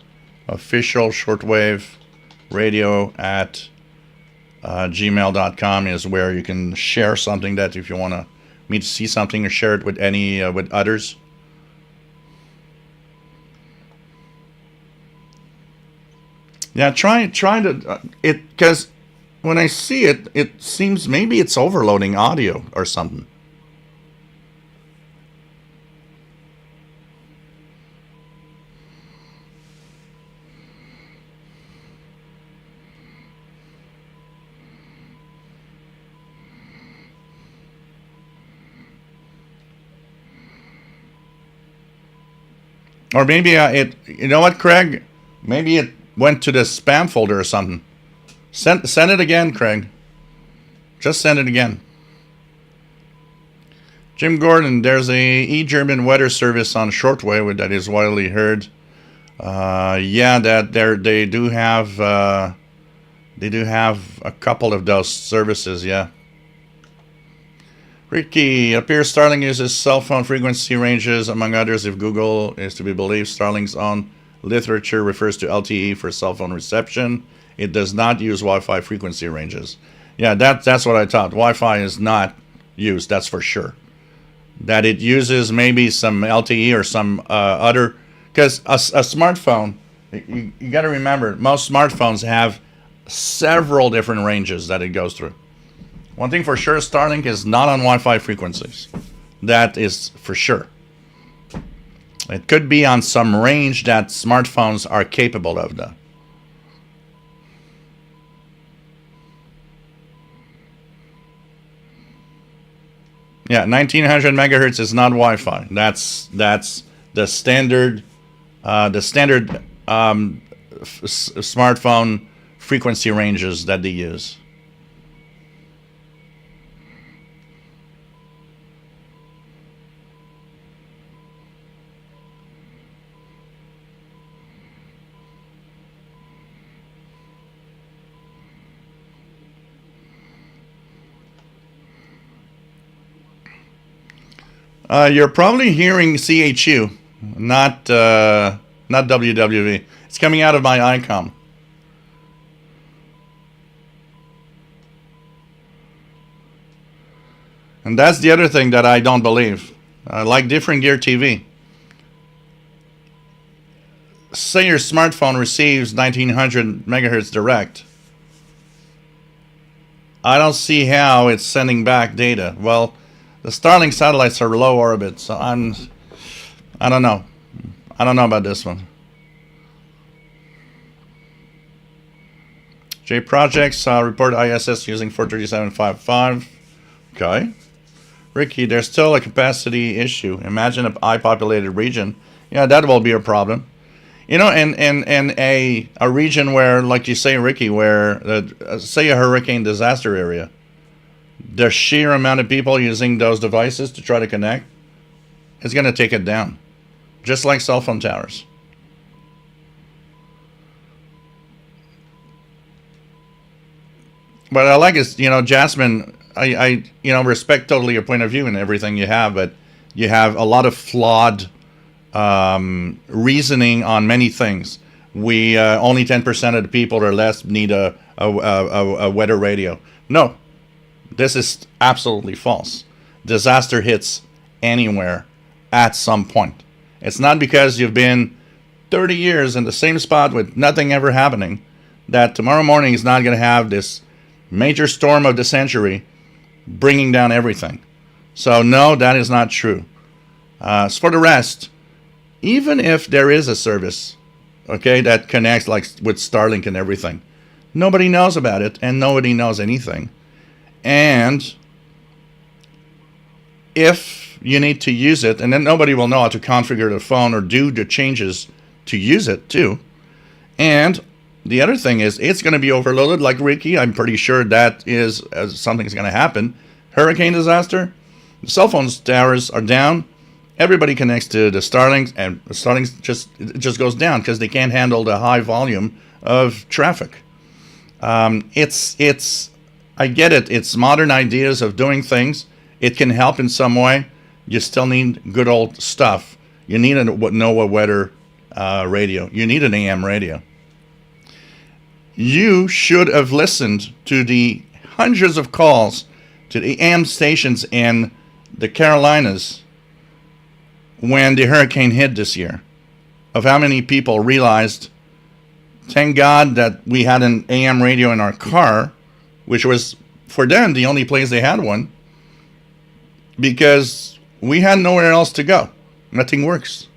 official Shortwave radio at gmail.com is where you can share something that if you want me to see something or share it with any with others. Yeah, try to it, because when I see it, it seems maybe it's overloading audio or something. Or maybe you know what, Craig? Maybe it went to the spam folder or something. Send it again, Craig. Just send it again. Jim Gordon, there's a e-German weather service on Shortwave that is widely heard. Yeah, that they do have a couple of those services. Yeah. Ricky, it appears Starlink uses cell phone frequency ranges, among others, if Google is to be believed. Starlink's own literature refers to LTE for cell phone reception. It does not use Wi-Fi frequency ranges. Yeah, that's what I thought. Wi-Fi is not used, that's for sure. That it uses maybe some LTE or some other... Because a smartphone, you got to remember, most smartphones have several different ranges that it goes through. One thing for sure, Starlink is not on Wi-Fi frequencies. That is for sure. It could be on some range that smartphones are capable of, though. Yeah, 1900 megahertz is not Wi-Fi. That's the standard smartphone frequency ranges that they use. You're probably hearing CHU, not WWV. It's coming out of my ICOM. And that's the other thing that I don't believe. Like Different Gear TV. Say your smartphone receives 1900 megahertz direct. I don't see how it's sending back data. Well, the Starlink satellites are low orbit, so I don't know. I don't know about this one. J Projects report ISS using 437.55. Okay. Ricky, there's still a capacity issue. Imagine a high populated region. Yeah, that will be a problem. You know, and a region where, like you say, Ricky, where say a hurricane disaster area, the sheer amount of people using those devices to try to connect is going to take it down, just like cell phone towers. What I like is, you know, Jasmine, I respect totally your point of view and everything you have, but you have a lot of flawed reasoning on many things. We only 10% of the people or less need a weather radio. No, this is absolutely false. Disaster hits anywhere at some point. It's not because you've been 30 years in the same spot with nothing ever happening that tomorrow morning is not going to have this major storm of the century bringing down everything. So no, that is not true. As for the rest, even if there is a service, okay, that connects like with Starlink and everything, nobody knows about it and nobody knows anything. And if you need to use it, and then nobody will know how to configure the phone or do the changes to use it too. And the other thing is, it's going to be overloaded, like Ricky. I'm pretty sure that is something's going to happen. Hurricane disaster, the cell phone towers are down. Everybody connects to the Starlink, and the Starlink just goes down because they can't handle the high volume of traffic. I get it. It's modern ideas of doing things. It can help in some way. You still need good old stuff. You need a NOAA weather radio. You need an AM radio. You should have listened to the hundreds of calls to the AM stations in the Carolinas when the hurricane hit this year, of how many people realized, thank God that we had an AM radio in our car, which was, for them, the only place they had one, because we had nowhere else to go. Nothing works.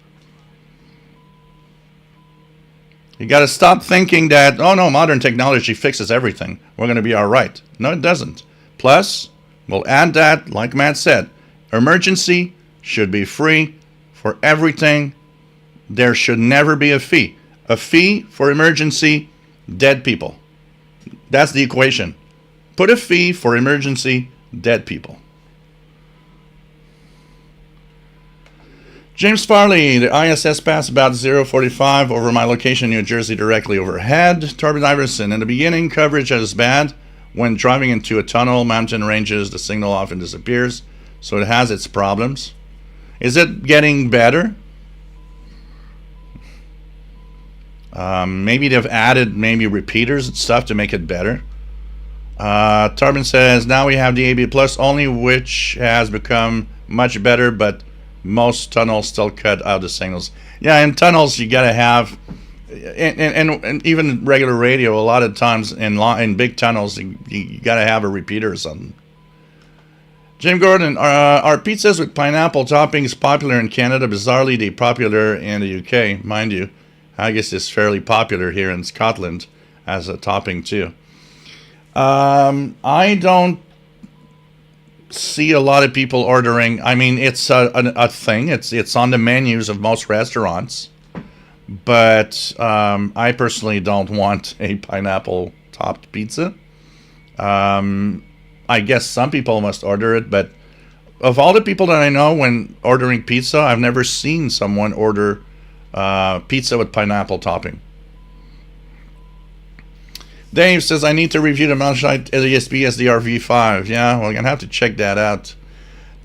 You got to stop thinking that, oh no, modern technology fixes everything. We're going to be all right. No, it doesn't. Plus, we'll add that, like Matt said, emergency should be free for everything. There should never be a fee. A fee for emergency, dead people. That's the equation. Put a fee for emergency, dead people. James Farley, the ISS passed about 0:45 over my location, New Jersey, directly overhead. Torben Iverson, in the beginning, coverage is bad. When driving into a tunnel, mountain ranges, the signal often disappears, so it has its problems. Is it getting better? Maybe they've added repeaters and stuff to make it better. Torben says, now we have the AB Plus only, which has become much better, but most tunnels still cut out the signals. Yeah, in tunnels you gotta have, and even regular radio, a lot of times in big tunnels you gotta have a repeater or something. Jim Gordon, are pizzas with pineapple toppings popular in Canada? Bizarrely, they're popular in the UK, mind you. I guess it's fairly popular here in Scotland as a topping too. I don't see a lot of people ordering. I mean, it's a thing. It's on the menus of most restaurants, but I personally don't want a pineapple topped pizza. I guess some people must order it, but of all the people that I know when ordering pizza, I've never seen someone order pizza with pineapple topping. Dave says, I need to review the Malachite LESP SDR-V5. Yeah, well, I'm going to have to check that out.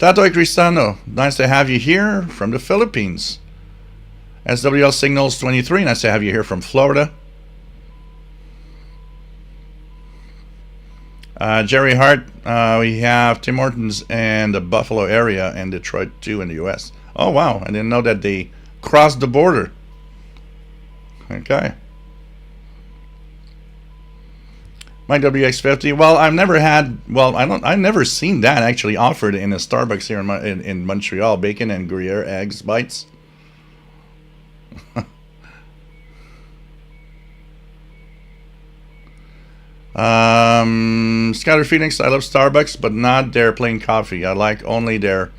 Tatoy Cristano, nice to have you here from the Philippines. SWL Signals 23, nice to have you here from Florida. Jerry Hart, we have Tim Hortons and the Buffalo area and Detroit too in the U.S. Oh, wow, I didn't know that they crossed the border. Okay. My WX50. Well, I've never seen that actually offered in a Starbucks here in Montreal. Bacon and Gruyere eggs bites. Scatter Phoenix. I love Starbucks, but not their plain coffee. I like only their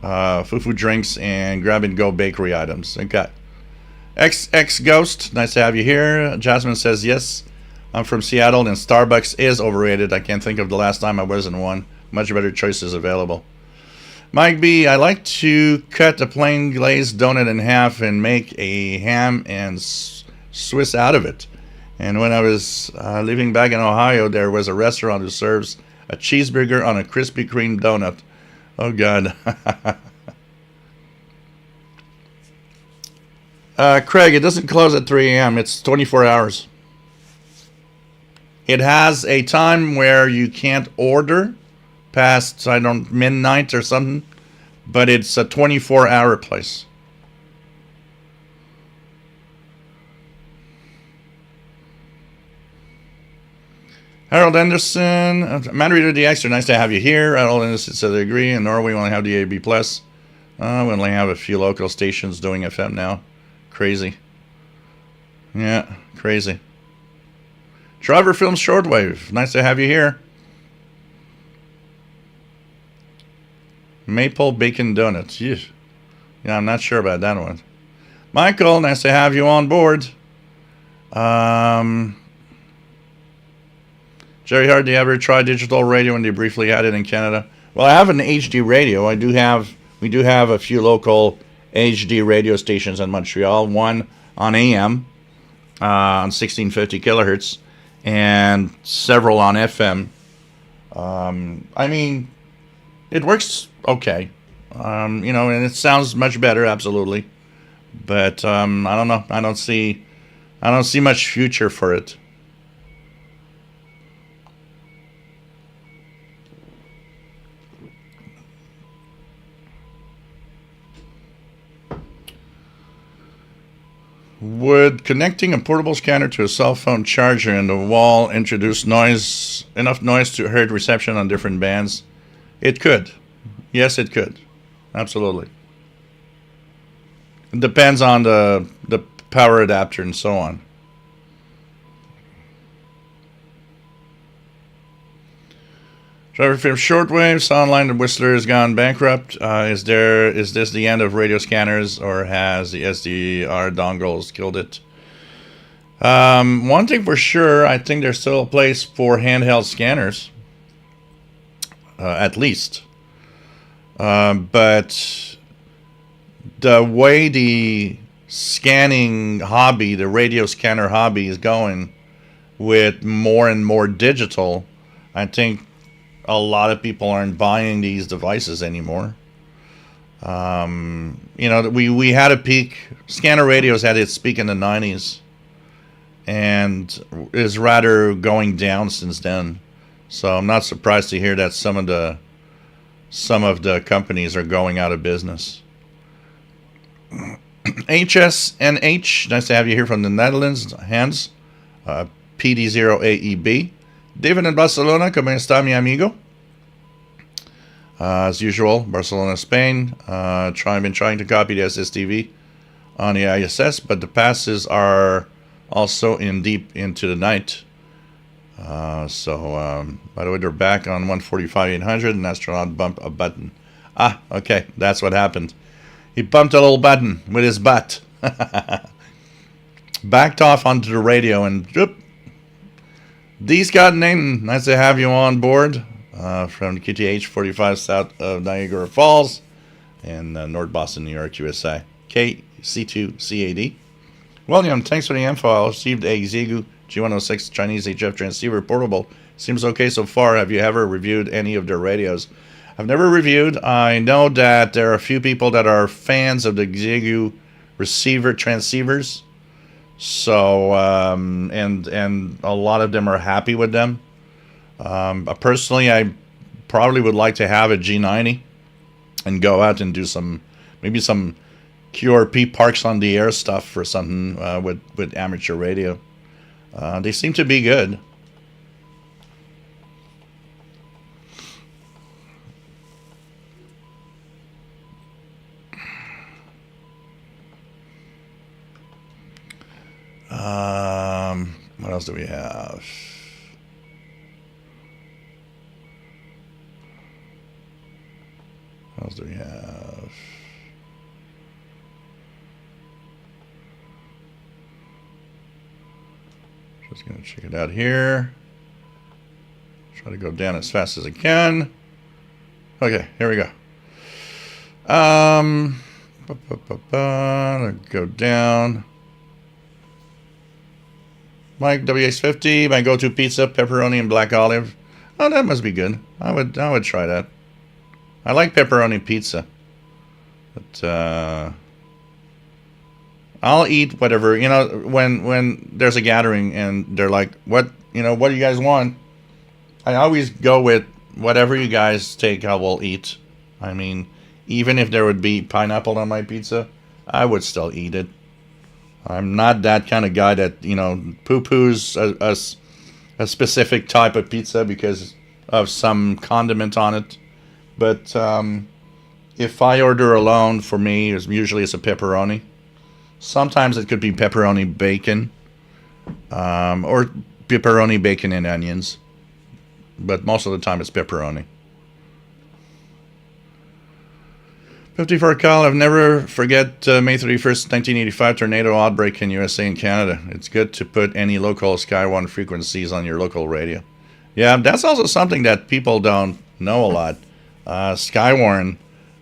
fufu drinks and grab and go bakery items. Okay. XX Ghost. Nice to have you here. Jasmine says yes. I'm from Seattle, and Starbucks is overrated. I can't think of the last time I was in one. Much better choices available. Mike B, I like to cut a plain glazed donut in half and make a ham and Swiss out of it. And when I was living back in Ohio, there was a restaurant who serves a cheeseburger on a Krispy Kreme donut. Oh, God. Craig, it doesn't close at 3 a.m. It's 24 hours. It has a time where you can't order past, midnight or something, but it's a 24-hour place. Harold Anderson, Man Reader DX, nice to have you here. Harold Anderson says I agree. In Norway, we only have the AB+. We only have a few local stations doing FM now. Crazy. Yeah, crazy. Driver Films Shortwave, nice to have you here. Maple Bacon Donuts. Yeah, I'm not sure about that one. Michael, nice to have you on board. Jerry Hart, do you ever try digital radio when they briefly had it in Canada? Well, I have an HD radio. We do have a few local HD radio stations in Montreal. One on AM on 1650 kilohertz, and several on FM. I mean, it works okay. And it sounds much better, absolutely. But I don't know. I don't see much future for it. Would connecting a portable scanner to a cell phone charger in the wall introduce enough noise to hurt reception on different bands? It could. Yes, it could. Absolutely. It depends on the power adapter and so on. Driver from Shortwave, Soundline, the Whistler has gone bankrupt. Is this the end of radio scanners, or has the SDR dongles killed it? One thing for sure, I think there's still a place for handheld scanners, at least. But the way the scanning hobby, the radio scanner hobby, is going with more and more digital, I think a lot of people aren't buying these devices anymore. We had a peak. Scanner radios had its peak in the 90s, and is rather going down since then. So I'm not surprised to hear that some of the companies are going out of business. HSNH, nice to have you here from the Netherlands. Hans, PD0AEB. David in Barcelona, ¿cómo está mi amigo? As usual, Barcelona, Spain. Been trying to copy the SSTV on the ISS, but the passes are also in deep into the night. By the way, they're back on 145-800, and astronaut bumped a button. Okay, that's what happened. He bumped a little button with his butt. backed off onto the radio, and D's got name. Nice to have you on board from KTH 45 south of Niagara Falls in North Boston, New York, USA. KC2CAD. William, thanks for the info. I received a Xiegu G106 Chinese HF transceiver portable. Seems okay so far. Have you ever reviewed any of their radios? I've never reviewed. I know that there are a few people that are fans of the Xiegu receiver transceivers. So, and a lot of them are happy with them. Personally, I probably would like to have a G90 and go out and do maybe some QRP parks on the air stuff for something with amateur radio. They seem to be good. What else do we have? What else do we have? Just going to check it out here. Try to go down as fast as I can. Okay, here we go. Go down. Mike WX50, my go-to pizza, pepperoni and black olive. Oh, that must be good. I would try that. I like pepperoni pizza, but I'll eat whatever. You know, when there's a gathering and they're like, "What do you guys want?" I always go with whatever you guys take. I will eat. I mean, even if there would be pineapple on my pizza, I would still eat it. I'm not that kind of guy that, poo-poos a specific type of pizza because of some condiment on it. But if I order alone, for me, usually it's a pepperoni. Sometimes it could be pepperoni bacon or pepperoni bacon and onions. But most of the time it's pepperoni. 54 Cal, I've never forget May 31st, 1985 tornado outbreak in USA and Canada. It's good to put any local Sky1 frequencies on your local radio. Yeah, that's also something that people don't know a lot. Skywarn,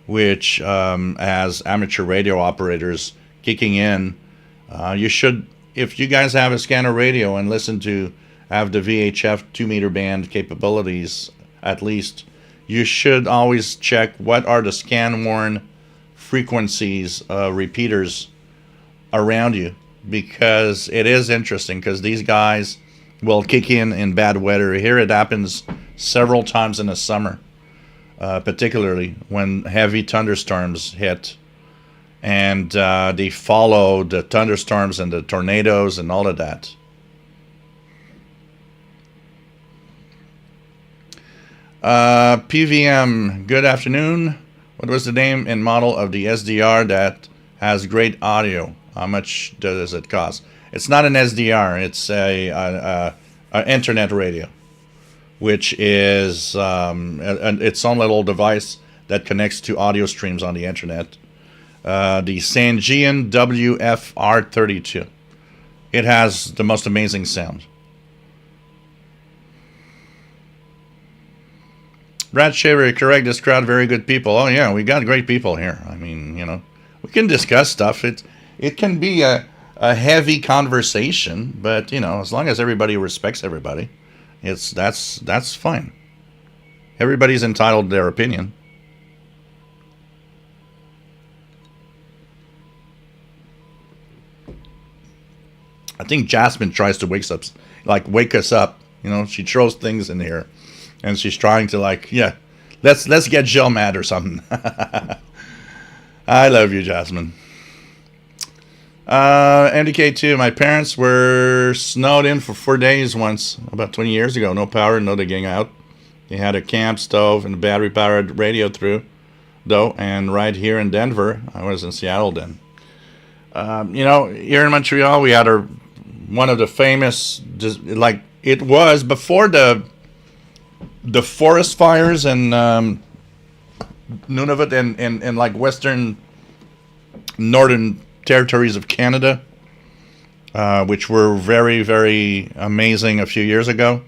which has amateur radio operators kicking in, you should, if you guys have a scanner radio and have the VHF 2-meter band capabilities at least, you should always check what are the Skywarn frequencies, repeaters around you, because it is interesting, because these guys will kick in bad weather. Here it happens several times in the summer, particularly when heavy thunderstorms hit, and they follow the thunderstorms and the tornadoes and all of that. PVM, good afternoon. What was the name and model of the SDR that has great audio? How much does it cost? It's not an SDR. It's a internet radio, which is its own little device that connects to audio streams on the internet. The Sangean WFR32. It has the most amazing sound. Brad Shaver, correct, this crowd, very good people. Oh, yeah, we got great people here. I mean, we can discuss stuff. It can be a heavy conversation, but, as long as everybody respects everybody, that's fine. Everybody's entitled to their opinion. I think Jasmine tries to wake us up. She throws things in here. And she's trying to let's get Jill mad or something. I love you, Jasmine. NDK2, my parents were snowed in for 4 days once, about 20 years ago. No power, no digging out. They had a camp stove and a battery-powered radio though, and right here in Denver, I was in Seattle then. Here in Montreal, we had one of the famous, it was before the forest fires in Nunavut and western northern territories of Canada. which were very, very amazing a few years ago.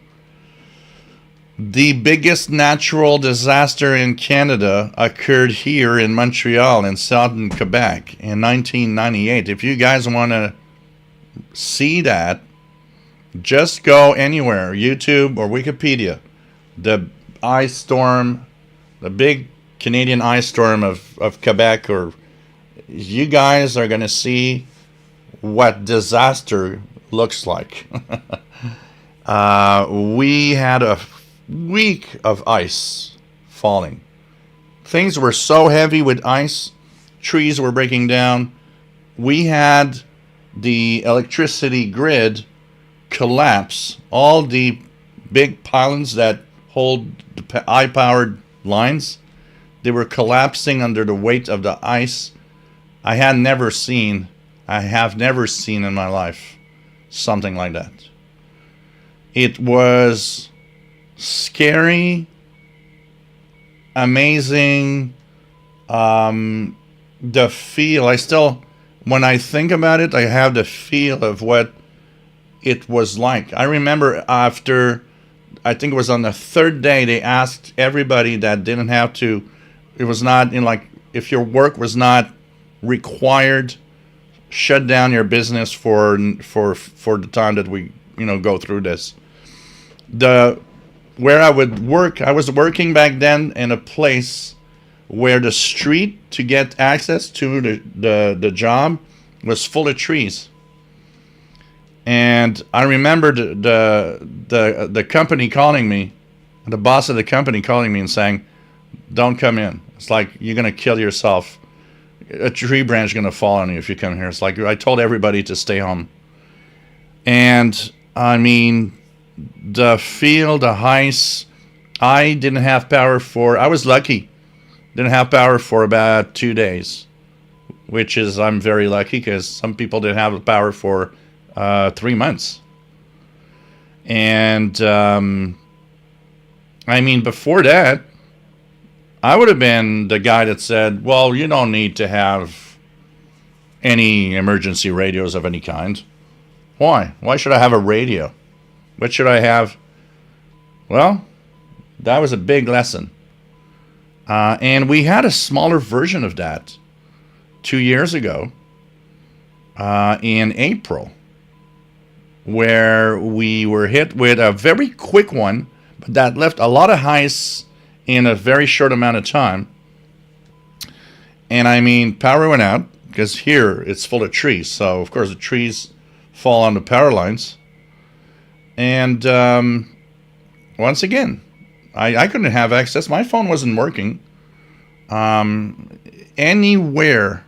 The biggest natural disaster in Canada occurred here in Montreal in southern Quebec in 1998. If you guys want to see that, just go anywhere, YouTube or Wikipedia. The ice storm, the big Canadian ice storm of Quebec, or you guys are going to see what disaster looks like. We had a week of ice falling. Things were so heavy with ice, trees were breaking down. We had the electricity grid collapse. All the big pylons that hold the high-powered lines, they were collapsing under the weight of the ice. I have never seen in my life something like that. It was scary, amazing. The feel, when I think about it, I have the feel of what it was like. I remember after, I think it was on the third day, they asked everybody that didn't have to, it was not in like, if your work was not required, shut down your business for the time that we go through this. Where I would work, I was working back then in a place where the street to get access to the job was full of trees. And I remember the company calling me, the boss of the company calling me and saying, "Don't come in. It's like you're gonna kill yourself. A tree branch is gonna fall on you if you come here." It's like I told everybody to stay home. And I mean, the field, the ice. I didn't have power I was lucky. Didn't have power for about 2 days, which is, I'm very lucky because some people didn't have power for 3 months. And I mean, before that, I would have been the guy that said, well, you don't need to have any emergency radios of any kind. Why? Why should I have a radio? What should I have? Well, that was a big lesson. And we had a smaller version of that 2 years ago in April, where we were hit with a very quick one, but that left a lot of ice in a very short amount of time. And I mean, power went out because here it's full of trees. So, of course, the trees fall on the power lines. And once again, I couldn't have access. My phone wasn't working. Anywhere.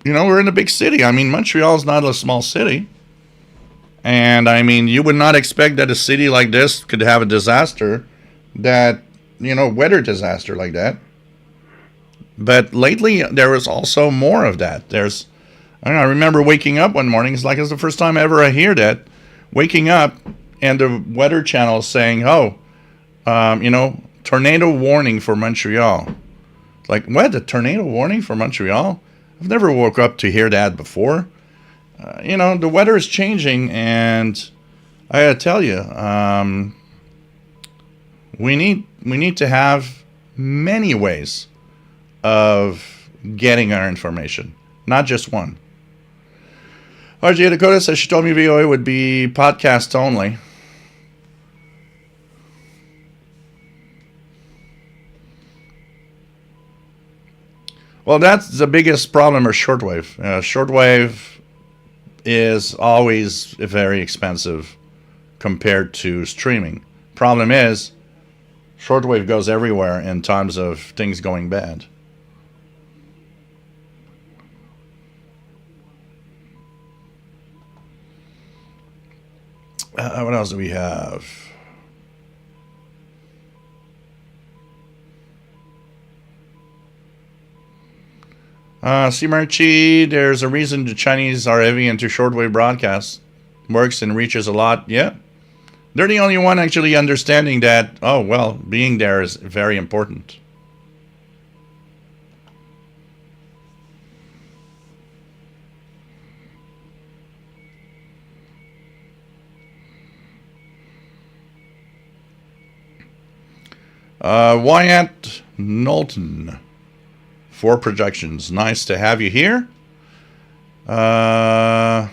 We're in a big city. I mean, Montreal is not a small city. And I mean, you would not expect that a city like this could have a disaster, weather disaster like that. But lately, there was also more of that. I remember waking up one morning. It's like it's the first time ever I hear that. Waking up and the weather channel saying, tornado warning for Montreal. Like, what? A tornado warning for Montreal? I've never woke up to hear that before. The weather is changing, and I gotta tell you, we need to have many ways of getting our information, not just one. RJ Dakota says she told me VOA would be podcast only. Well, that's the biggest problem of shortwave. Shortwave is always very expensive compared to streaming. Problem is, shortwave goes everywhere in times of things going bad. What else do we have? See, Marchi, there's a reason the Chinese are heavy into shortwave broadcasts. Works and reaches a lot. Yeah. They're the only one actually understanding that, being there is very important. Wyatt Knowlton. 4 projections. Nice to have you here. Matt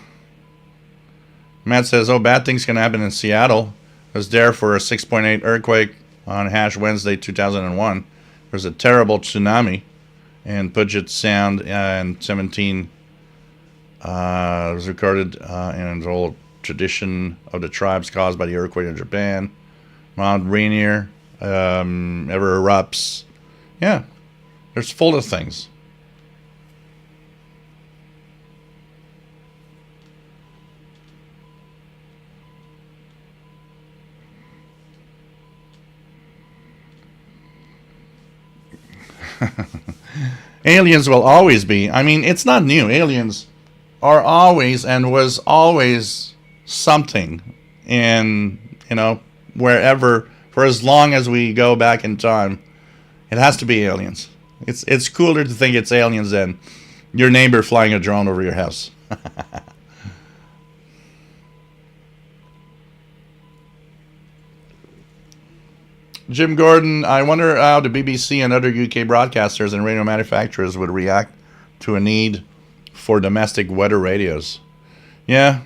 says, oh, bad things can happen in Seattle. I was there for a 6.8 earthquake on Ash Wednesday 2001. There was a terrible tsunami in Puget Sound, and 17 was recorded in the old tradition of the tribes caused by the earthquake in Japan. Mount Rainier ever erupts. Yeah, there's full of things. Aliens will always be. I mean, it's not new. Aliens are always and was always something in, wherever, for as long as we go back in time. It has to be aliens. It's cooler to think it's aliens than your neighbor flying a drone over your house. Jim Gordon, I wonder how the BBC and other UK broadcasters and radio manufacturers would react to a need for domestic weather radios. Yeah.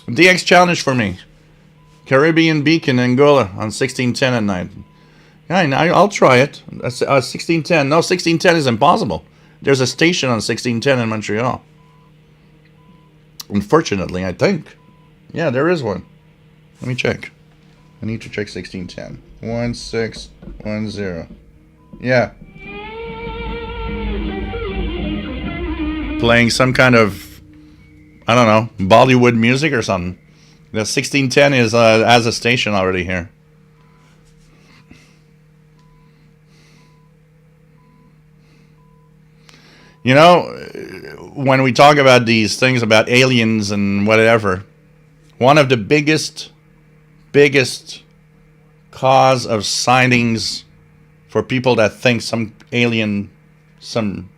DX challenge for me. Caribbean Beacon, Angola on 1610 at night. Yeah, I'll try it. 1610. No, 1610 is impossible. There's a station on 1610 in Montreal. Unfortunately, I think. Yeah, there is one. Let me check. I need to check 1610. 1610. Yeah. Playing some kind of, I don't know, Bollywood music or something. The 1610 is as a station already here. When we talk about these things about aliens and whatever, one of the biggest cause of sightings for people that think some alien, some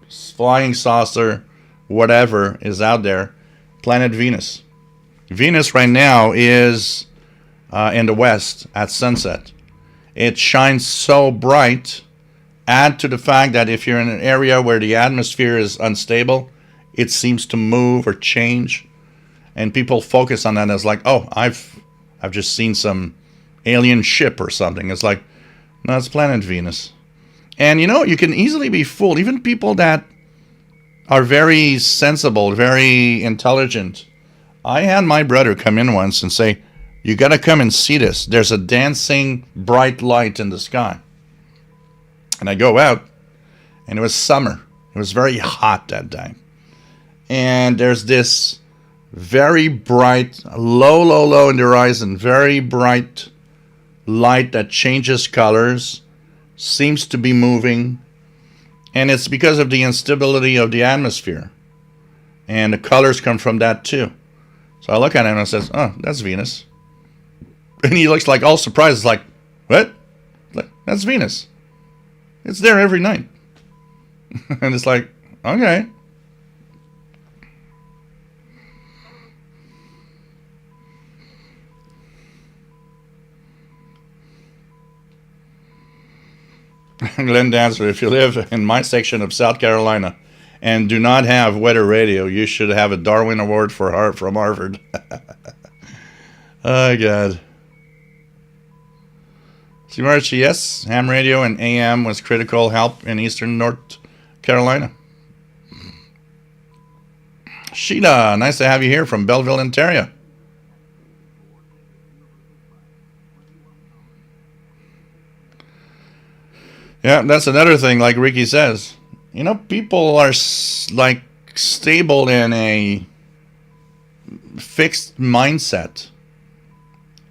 flying saucer, whatever is out there, planet Venus. Venus right now is in the west at sunset. It shines so bright. Add to the fact that if you're in an area where the atmosphere is unstable, it seems to move or change. And people focus on that as like, oh, I've just seen some alien ship or something. It's like, no, it's planet Venus. And you can easily be fooled. Even people that are very sensible, very intelligent. I had my brother come in once and say, you got to come and see this. There's a dancing bright light in the sky. And I go out, and it was summer. It was very hot that day. And there's this very bright, low in the horizon, very bright light that changes colors, seems to be moving, and it's because of the instability of the atmosphere. And the colors come from that too. So I look at him and I says, oh, that's Venus. And he looks like all surprised. It's like, what? That's Venus. It's there every night. And it's like, okay. Glenn Dancer, if you live in my section of South Carolina and do not have weather radio, you should have a Darwin Award from Harvard. Oh, God. See, March, yes, ham radio and AM was critical help in eastern North Carolina. Sheila, nice to have you here from Belleville, Ontario. Yeah, that's another thing, like Ricky says. People are like stable in a fixed mindset.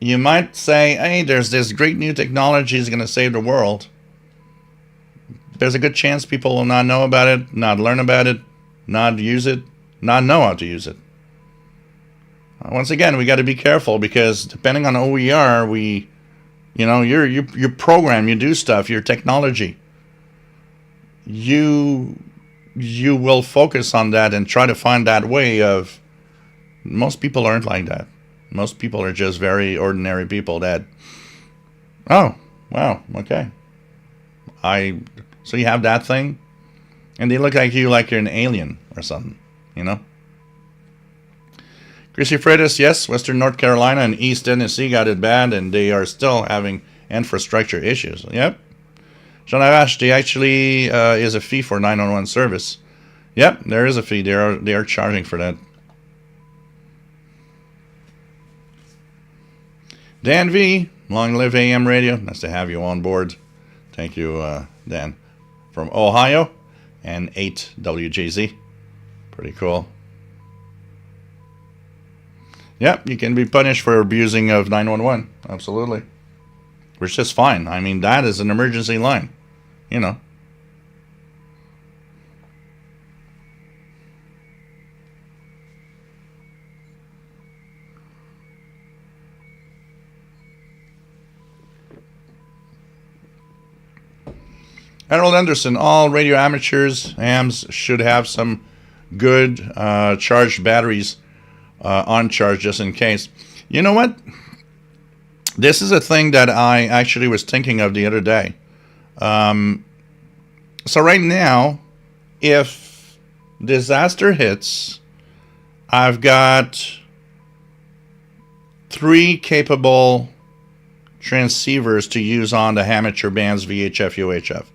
You might say, hey, there's this great new technology is going to save the world. There's a good chance people will not know about it, not learn about it, not use it, not know how to use it. Once again, we got to be careful because depending on who we are, your program, you do stuff, your technology. You will focus on that and try to find that way of. Most people aren't like that. Most people are just very ordinary people that, oh, wow, okay. So you have that thing, and they look like you're an alien or something, you know? Chrissy Freitas, yes, Western North Carolina and East Tennessee got it bad, and they are still having infrastructure issues. Yep. John Avash, they actually is a fee for 911 service. Yep, there is a fee. They are charging for that. Dan V, long live AM radio. Nice to have you on board. Thank you, Dan. From Ohio and 8WJZ. Pretty cool. Yep, you can be punished for abusing of 911. Absolutely. Which is fine. I mean, that is an emergency line. You know. Harold Anderson, all radio amateurs, AMs, should have some good charged batteries on charge just in case. You know what? This is a thing that I actually was thinking of the other day. So right now, if disaster hits, I've got 3 capable transceivers to use on the amateur bands VHF, UHF,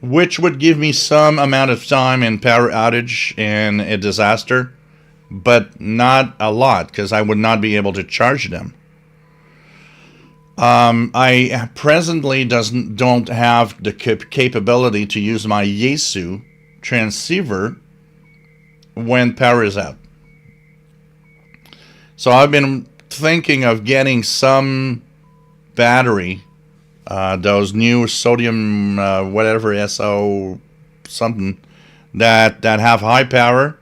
which would give me some amount of time in power outage in a disaster, but not a lot, because I would not be able to charge them. I presently don't have the capability to use my Yaesu transceiver when power is out. So I've been thinking of getting some battery, those new sodium whatever SO something that have high power,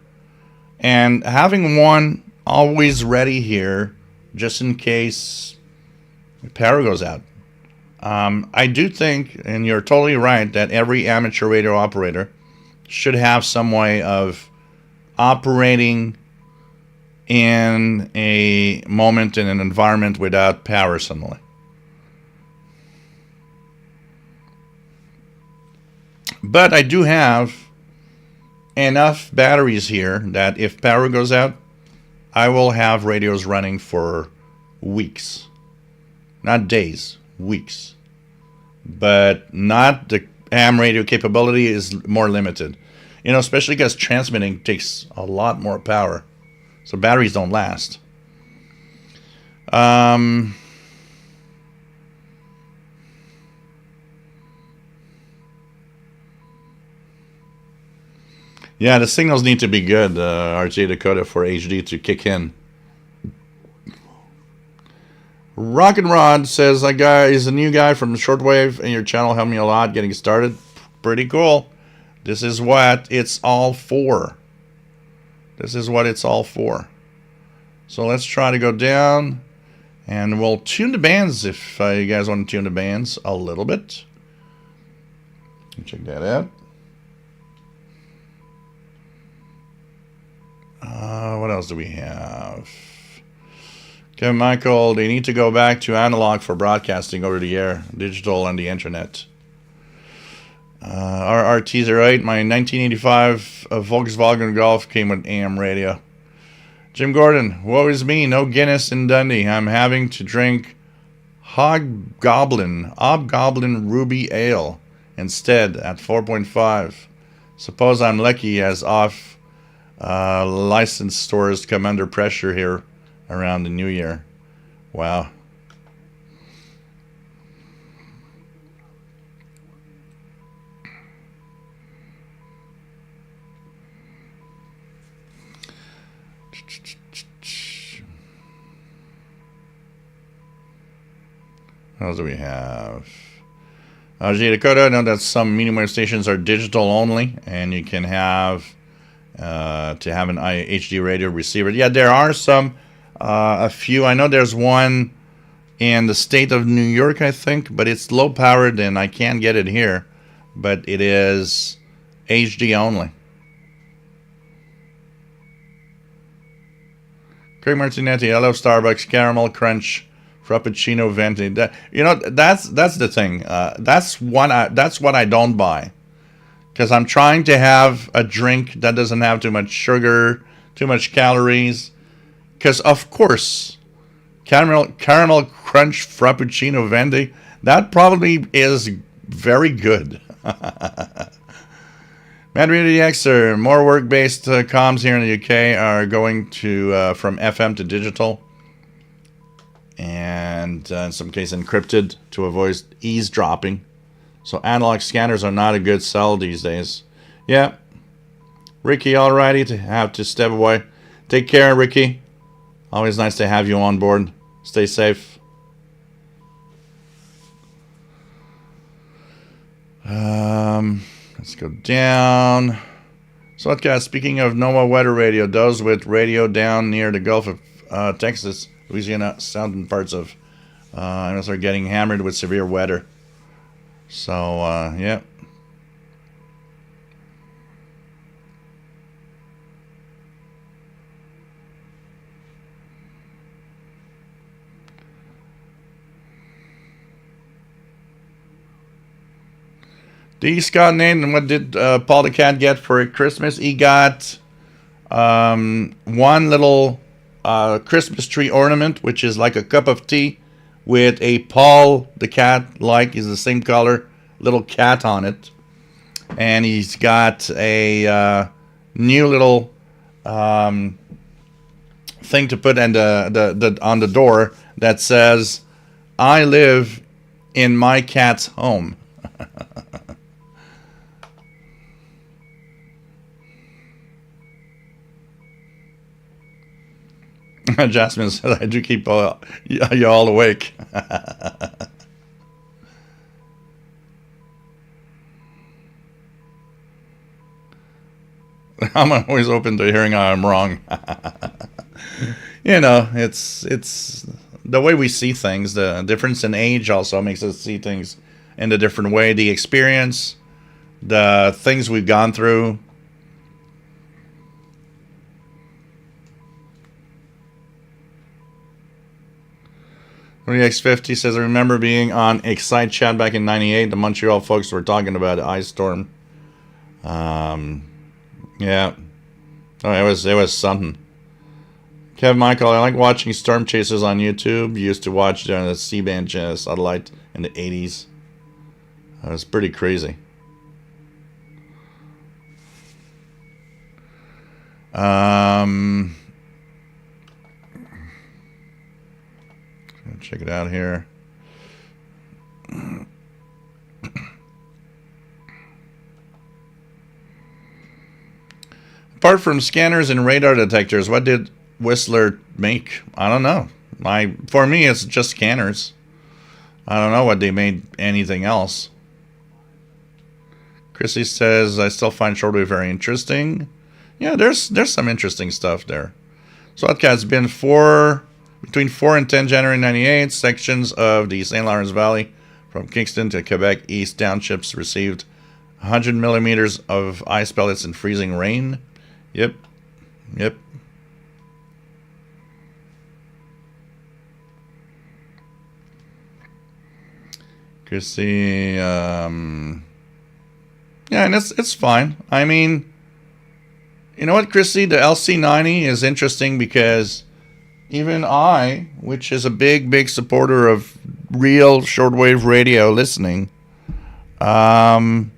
and having one always ready here just in case power goes out. I do think, and you're totally right, that every amateur radio operator should have some way of operating in a moment in an environment without power suddenly. But I do have enough batteries here that if power goes out, I will have radios running for weeks. Not days, weeks. But not the AM radio capability is more limited. You know, especially because transmitting takes a lot more power. So batteries don't last. Yeah, the signals need to be good, RJ Dakota, for HD to kick in. Rock and Rod says, that guy is a new guy from Shortwave, and your channel helped me a lot getting started. Pretty cool. This is what it's all for. This is what it's all for. So let's try to go down, and we'll tune the bands if you guys want to tune the bands a little bit. Check that out. What else do we have? Kevin Michael, they need to go back to analog for broadcasting over the air, digital, and the internet. RRT08, my 1985 Volkswagen Golf came with AM radio. Jim Gordon, woe is me, no Guinness in Dundee. I'm having to drink Hobgoblin Ruby Ale instead at 4.5. Suppose I'm lucky as off licensed stores come under pressure here around the new year. Wow. What else do we have? J Dakota, I know that some medium wave stations are digital only, and you can have to have an HD radio receiver. Yeah, there are some, a few. I know there's one in the state of New York, I think, but it's low powered and I can't get it here. But it is HD only. Craig Martinetti, I love Starbucks caramel crunch frappuccino venti. That's the thing. That's what I don't buy, because I'm trying to have a drink that doesn't have too much sugar, too much calories. Because of course, caramel crunch frappuccino venti, that probably is very good. Madrid Xer, more work-based comms here in the UK are going to from FM to digital, and in some cases encrypted to avoid eavesdropping. So analog scanners are not a good sell these days. Yeah, Ricky, alrighty, to have to step away. Take care, Ricky. Always nice to have you on board. Stay safe. Let's go down. So, guys, speaking of NOAA weather radio, those with radio down near the Gulf of Texas, Louisiana, southern parts of, are getting hammered with severe weather. So, yeah. D. Scott Nathan, what did Paul the Cat get for Christmas? He got one little Christmas tree ornament, which is like a cup of tea with a Paul the Cat, like is the same color, little cat on it. And he's got a new little thing to put on the door that says, "I live in my cat's home." Jasmine said, "I do keep you all awake." I'm always open to hearing I'm wrong. It's the way we see things. The difference in age also makes us see things in a different way. The experience, the things we've gone through. X50 says, I remember being on Excite Chat back in '98. The Montreal folks were talking about the ice storm. Yeah. Oh, it was something. Kev Michael, I like watching storm chasers on YouTube. Used to watch during the C-band satellite in the 80s. It was pretty crazy. Check it out here. Apart from scanners and radar detectors, what did Whistler make? I don't know. For me, it's just scanners. I don't know what they made anything else. Chrissy says, I still find shortwave very interesting. Yeah, there's some interesting stuff there. So Outcast's been between 4 and 10 January 98, sections of the St. Lawrence Valley from Kingston to Quebec East townships received 100 millimeters of ice pellets and freezing rain. Yep. Chrissy, yeah, and it's fine. I mean, you know what, Chrissy, the LC90 is interesting because even I, which is a big supporter of real shortwave radio listening, kind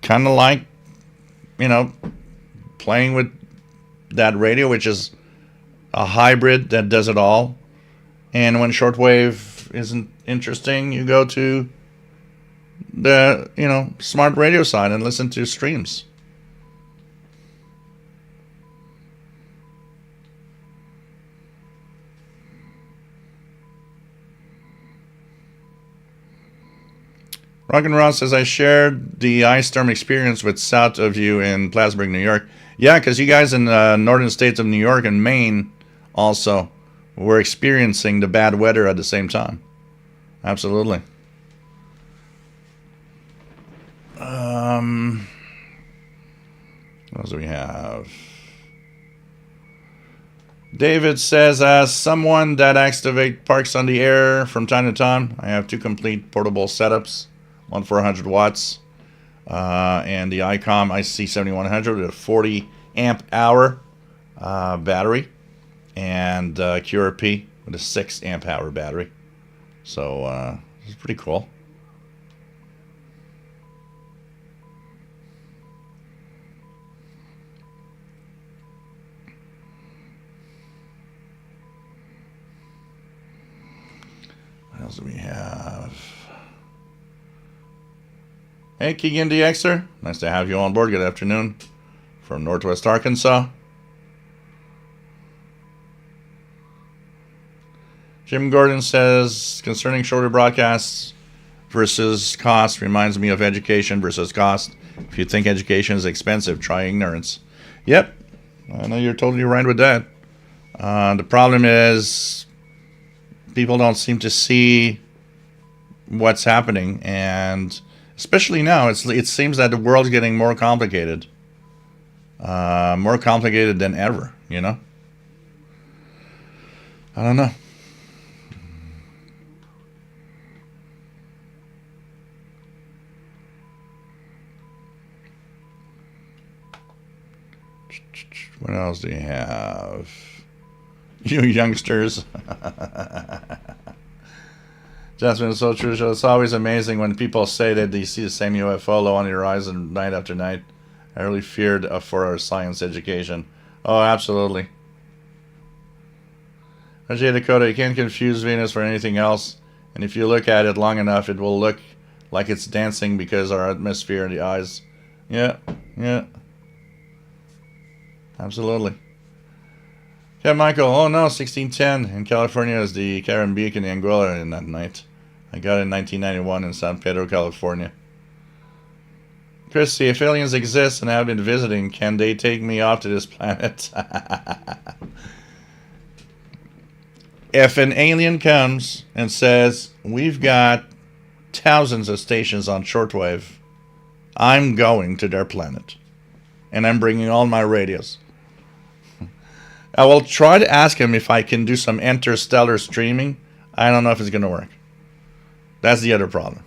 of like, playing with that radio, which is a hybrid that does it all. And when shortwave isn't interesting, you go to the, smart radio side and listen to streams. Rock and Ross says, I shared the ice storm experience with south of you in Plattsburgh, New York. Yeah, because you guys in the northern states of New York and Maine also were experiencing the bad weather at the same time. Absolutely. What else do we have? David says, as someone that activates parks on the air from time to time, I have two complete portable setups, one for 100 watts, and the ICOM IC7100 with a 40 amp hour battery, and QRP with a 6 amp hour battery. So it's pretty cool. What else do we have? Hey, Keegan DXer. Nice to have you on board. Good afternoon from Northwest Arkansas. Jim Gordon says, concerning shorter broadcasts versus cost, reminds me of education versus cost. If you think education is expensive, try ignorance. Yep, I know you're totally right with that. The problem is people don't seem to see what's happening, and especially now, it seems that the world's getting more complicated than ever, you know? I don't know. What else do you have? You youngsters. Jasmine, it's so true. It's always amazing when people say that they see the same UFO low on the horizon night after night. I really feared for our science education. Oh, absolutely. Ajay Dakota, you can't confuse Venus for anything else. And if you look at it long enough, it will look like it's dancing because our atmosphere in the eyes. Yeah, yeah. Absolutely. Yeah, Michael. Oh no, 1610 in California is the Caribbean in Anguilla in that night. I got it in 1991 in San Pedro, California. Christy, if aliens exist and have been visiting, can they take me off to this planet? If an alien comes and says, we've got thousands of stations on shortwave, I'm going to their planet. And I'm bringing all my radios. I will try to ask him if I can do some interstellar streaming. I don't know if it's going to work. That's the other problem.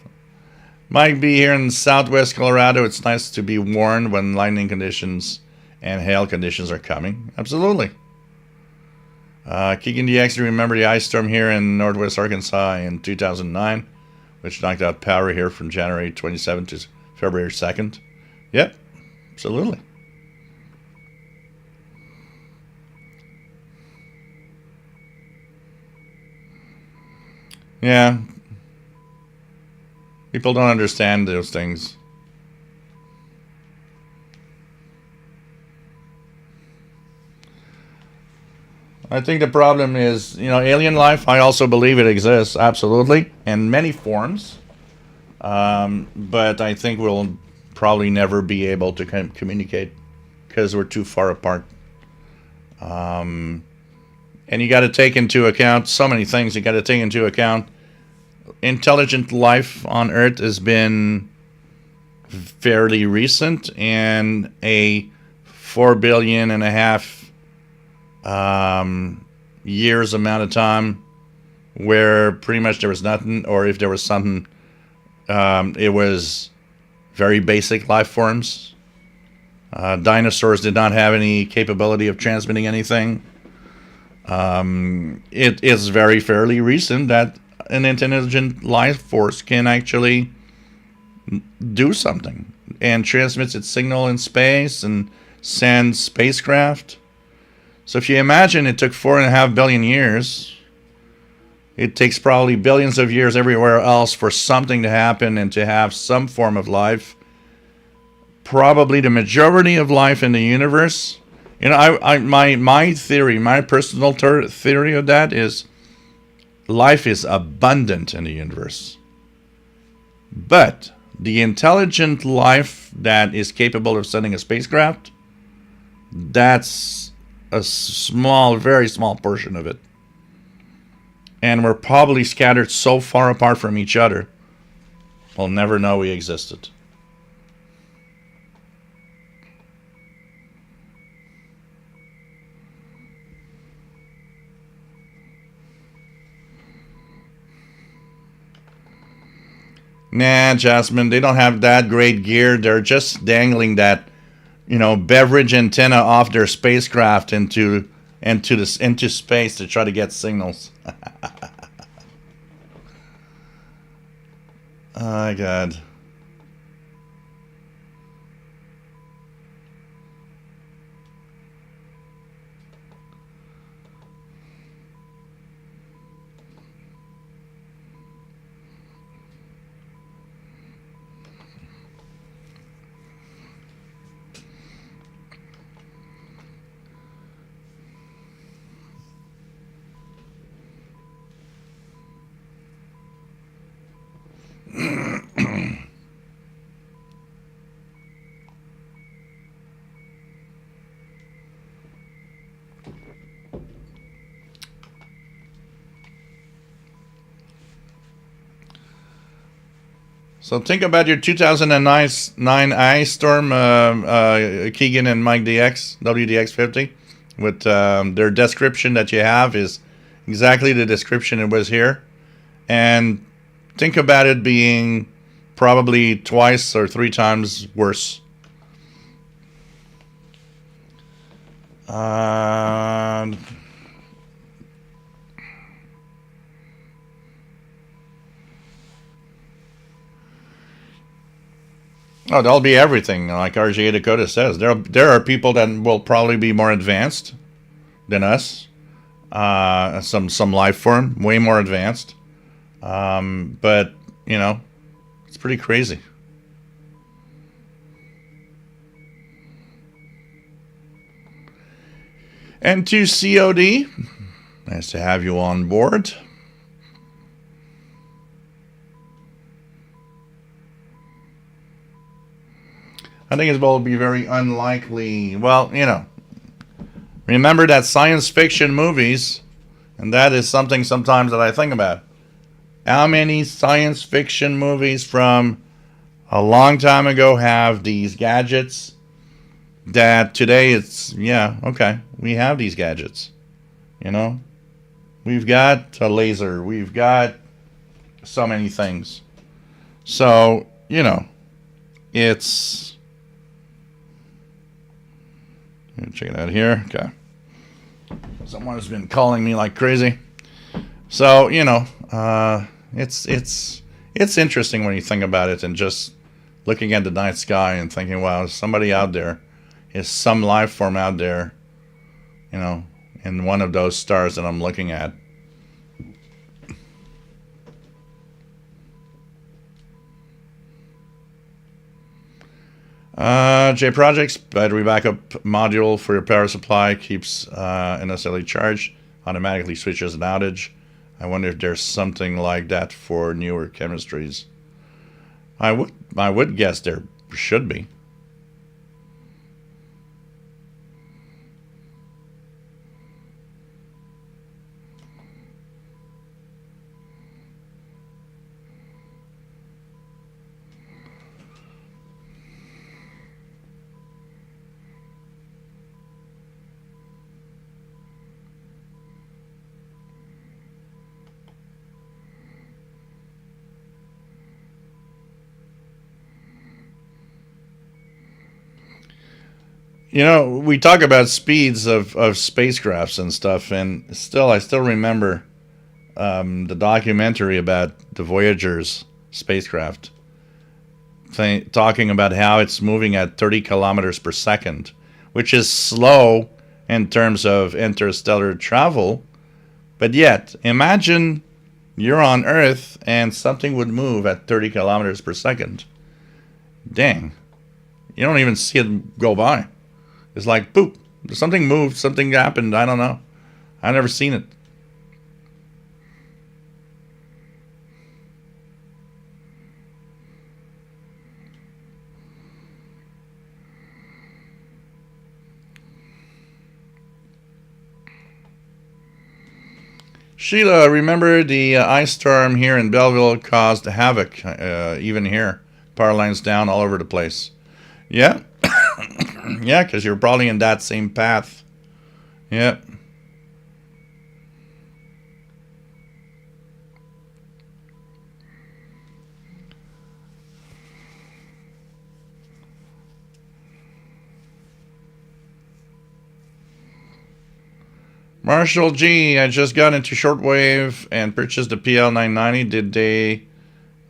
Might be here in southwest Colorado. It's nice to be warned when lightning conditions and hail conditions are coming. Absolutely. Keegan DX, remember the ice storm here in northwest Arkansas in 2009, which knocked out power here from January 27th to February 2nd. Yep, absolutely. Yeah. People don't understand those things. I think the problem is, alien life, I also believe it exists, absolutely, in many forms. But I think we'll probably never be able to communicate because we're too far apart. And you got to take into account so many things. You got to take into account intelligent life on Earth has been fairly recent, and a 4.5 billion years amount of time where pretty much there was nothing, or if there was something, it was very basic life forms. Dinosaurs did not have any capability of transmitting anything. It is very fairly recent that an intelligent life force can actually do something and transmits its signal in space and sends spacecraft. So if you imagine it took 4.5 billion years, it takes probably billions of years everywhere else for something to happen and to have some form of life. Probably the majority of life in the universe. My theory, my personal theory of that is life is abundant in the universe. But the intelligent life that is capable of sending a spacecraft, that's a small, very small portion of it. And we're probably scattered so far apart from each other, we'll never know we existed. Nah, Jasmine, they don't have that great gear. They're just dangling that, beverage antenna off their spacecraft into space to try to get signals. Oh my God. So think about your 2009 ice storm, Keegan and Mike DX, WDX50, with their description that you have is exactly the description it was here. And think about it being probably twice or three times worse. Uh, Oh, they'll be everything, like RGA Dakota says. There are people that will probably be more advanced than us. Some life form, way more advanced. But it's pretty crazy. And to COD, nice to have you on board. I think it will be very unlikely. Well, remember that science fiction movies, and that is something sometimes that I think about. How many science fiction movies from a long time ago have these gadgets that today it's, yeah, okay, we have these gadgets. We've got a laser, we've got so many things. So, it's. Check it out here. Okay. Someone has been calling me like crazy. So, it's interesting when you think about it and just looking at the night sky and thinking, wow, somebody out there is some life form out there, in one of those stars that I'm looking at. J Projects battery backup module for your power supply keeps NSLE charged, automatically switches an outage. I wonder if there's something like that for newer chemistries. I would guess there should be. We talk about speeds of spacecrafts and stuff, and I still remember the documentary about the Voyager's spacecraft, talking about how it's moving at 30 kilometers per second, which is slow in terms of interstellar travel. But yet, imagine you're on Earth and something would move at 30 kilometers per second. Dang. You don't even see it go by. It's like, boop, something moved, something happened, I don't know. I've never seen it. Sheila, remember the ice storm here in Belleville caused havoc, even here. Power lines down all over the place. Yeah. Yeah, because you're probably in that same path. Yep. Marshall G, I just got into Shortwave and purchased the PL990. Did they,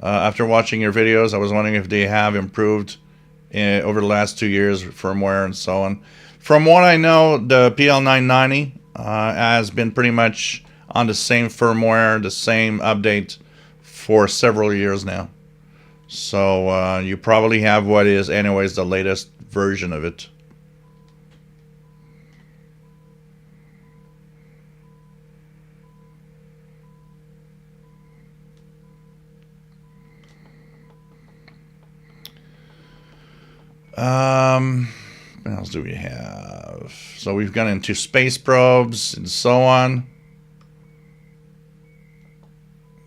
after watching your videos, I was wondering if they have improved over the last 2 years, firmware and so on. From what I know, the PL990 has been pretty much on the same firmware, the same update for several years now. So you probably have what is anyways the latest version of it. What else do we have? So we've gone into space probes and so on.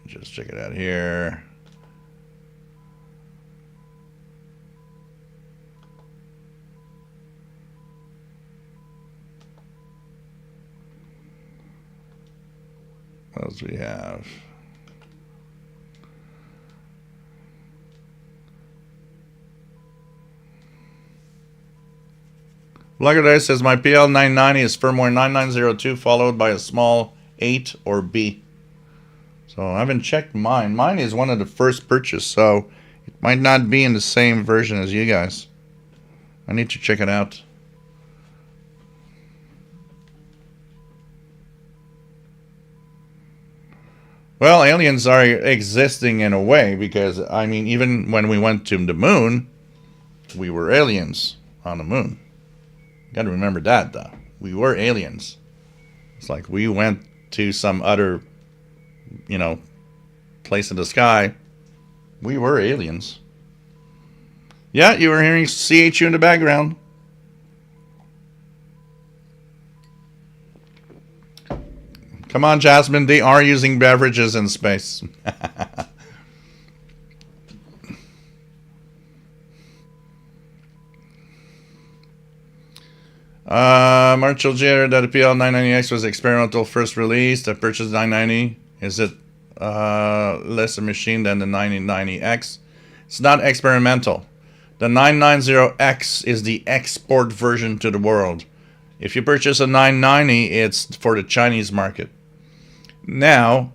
Just check it out here. What else do we have? Luggadice says my PL990 is firmware 9902 followed by a small 8 or B. So I haven't checked mine. Mine is one of the first purchase, so it might not be in the same version as you guys. I need to check it out. Well, aliens are existing in a way because, I mean, even when we went to the moon, we were aliens on the moon. You gotta remember that, though. We were aliens. It's like we went to some other, you know, place in the sky. We were aliens. Yeah, you were hearing CHU in the background. Come on, Jasmine. They are using beverages in space. Marshall J. that the PL990X was experimental first released. I purchased 990. Is it less a machine than the 990X? It's not experimental. The 990X is the export version to the world. If you purchase a 990, it's for the Chinese market. Now,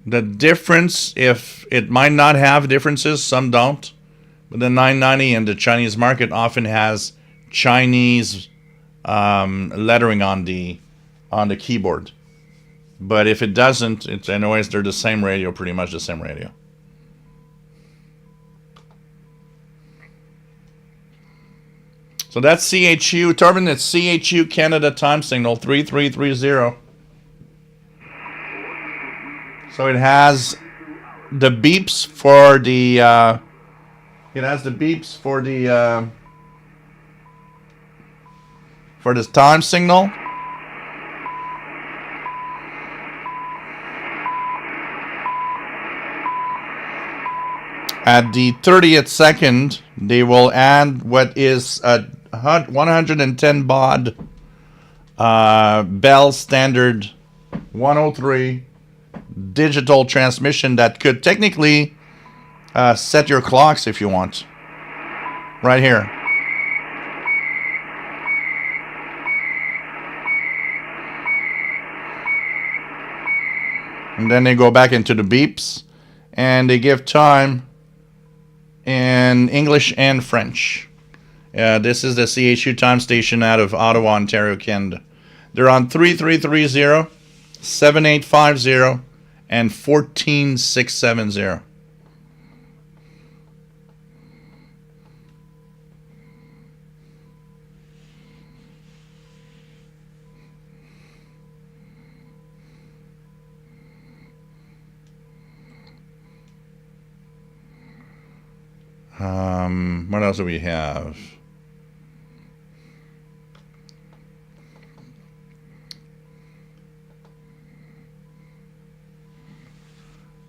the difference, if it might not have differences, some don't, but the 990 in the Chinese market often has Chinese lettering on the keyboard. But if it doesn't, it's anyways, they're the same radio, pretty much the same radio. So that's CHU. Torben, it's CHU Canada time signal 3330. So it has the beeps for the for this time signal. At the 30th second, they will add what is a 110 baud Bell standard 103 digital transmission that could technically set your clocks if you want. Right here. And then they go back into the beeps and they give time in English and French. This is the CHU time station out of Ottawa, Ontario, Canada. They're on 3330, 7850, and 14670. What else do we have?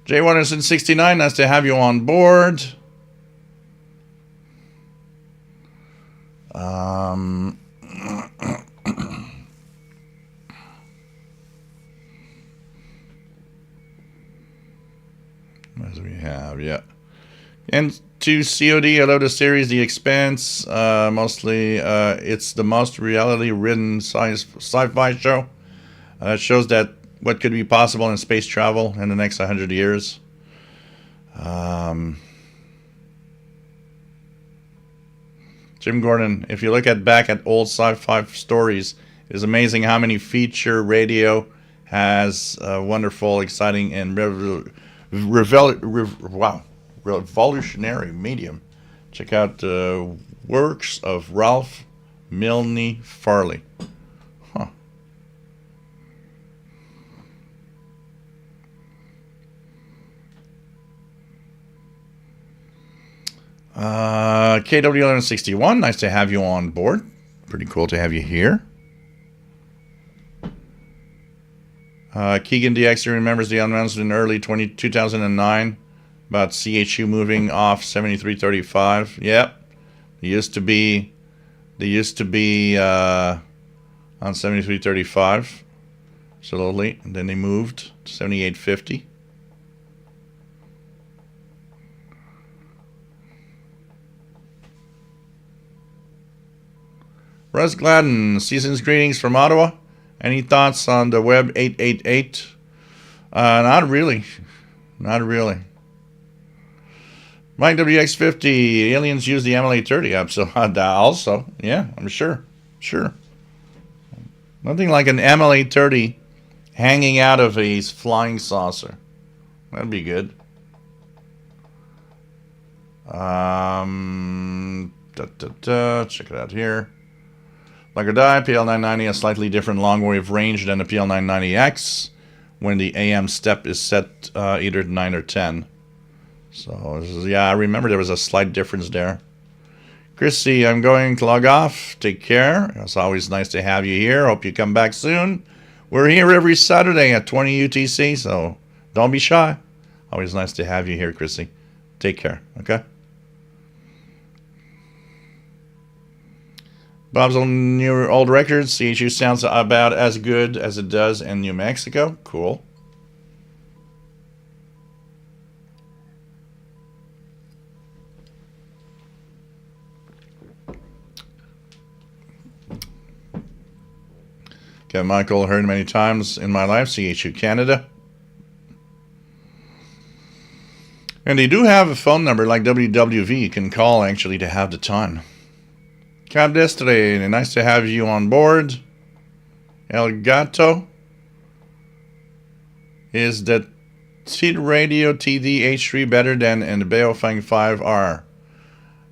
J169, nice to have you on board. What do we have? Yeah. And to COD, I love the series, The Expanse. Mostly, it's the most reality-ridden sci-fi show. That shows that what could be possible in space travel in the next 100 years. Jim Gordon, if you look back at old sci-fi stories, it's amazing how many feature radio has a wonderful, exciting, and revolutionary medium. Check out the works of Ralph Milne Farley. Huh. KW1161, nice to have you on board. Pretty cool to have you here. Keegan DX remembers the announcement in early 2009 about CHU moving off 7335. Yep, they used to be on 7335 slowly, and then they moved to 7850. Russ Gladden, season's greetings from Ottawa. Any thoughts on the Web 888? Not really. Not really. Mike WX50, aliens use the MLA-30 app, so also, yeah, I'm sure. Sure. Nothing like an MLA-30 hanging out of a flying saucer. That'd be good. Check it out here. Like or die, PL990 has slightly different long wave range than the PL990X when the AM step is set either 9 or 10. So, yeah, I remember there was a slight difference there. Chrissy, I'm going to log off. Take care. It's always nice to have you here. Hope you come back soon. We're here every Saturday at 20 UTC, so don't be shy. Always nice to have you here, Chrissy. Take care, okay? Bob's on new old records. CHU sounds about as good as it does in New Mexico. Cool. Okay, Michael, heard many times in my life, CHU Canada. And they do have a phone number like WWV you can call actually to have the time. Cab Destiny, nice to have you on board. El Gato, is the TID Radio TD H3 better than in the Baofeng 5R?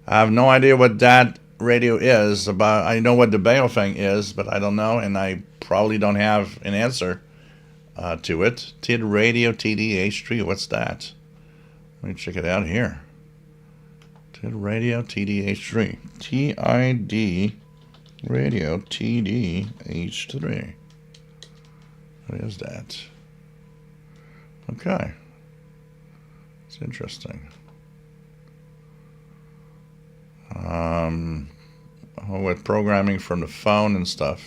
I have no idea what that radio is. I know what the Baofeng is, but I don't know, and I probably don't have an answer to it. TID Radio TD H3, what's that? Let me check it out here. TID Radio TDH3. TID Radio TDH3. What is that? Okay. It's interesting. With programming from the phone and stuff.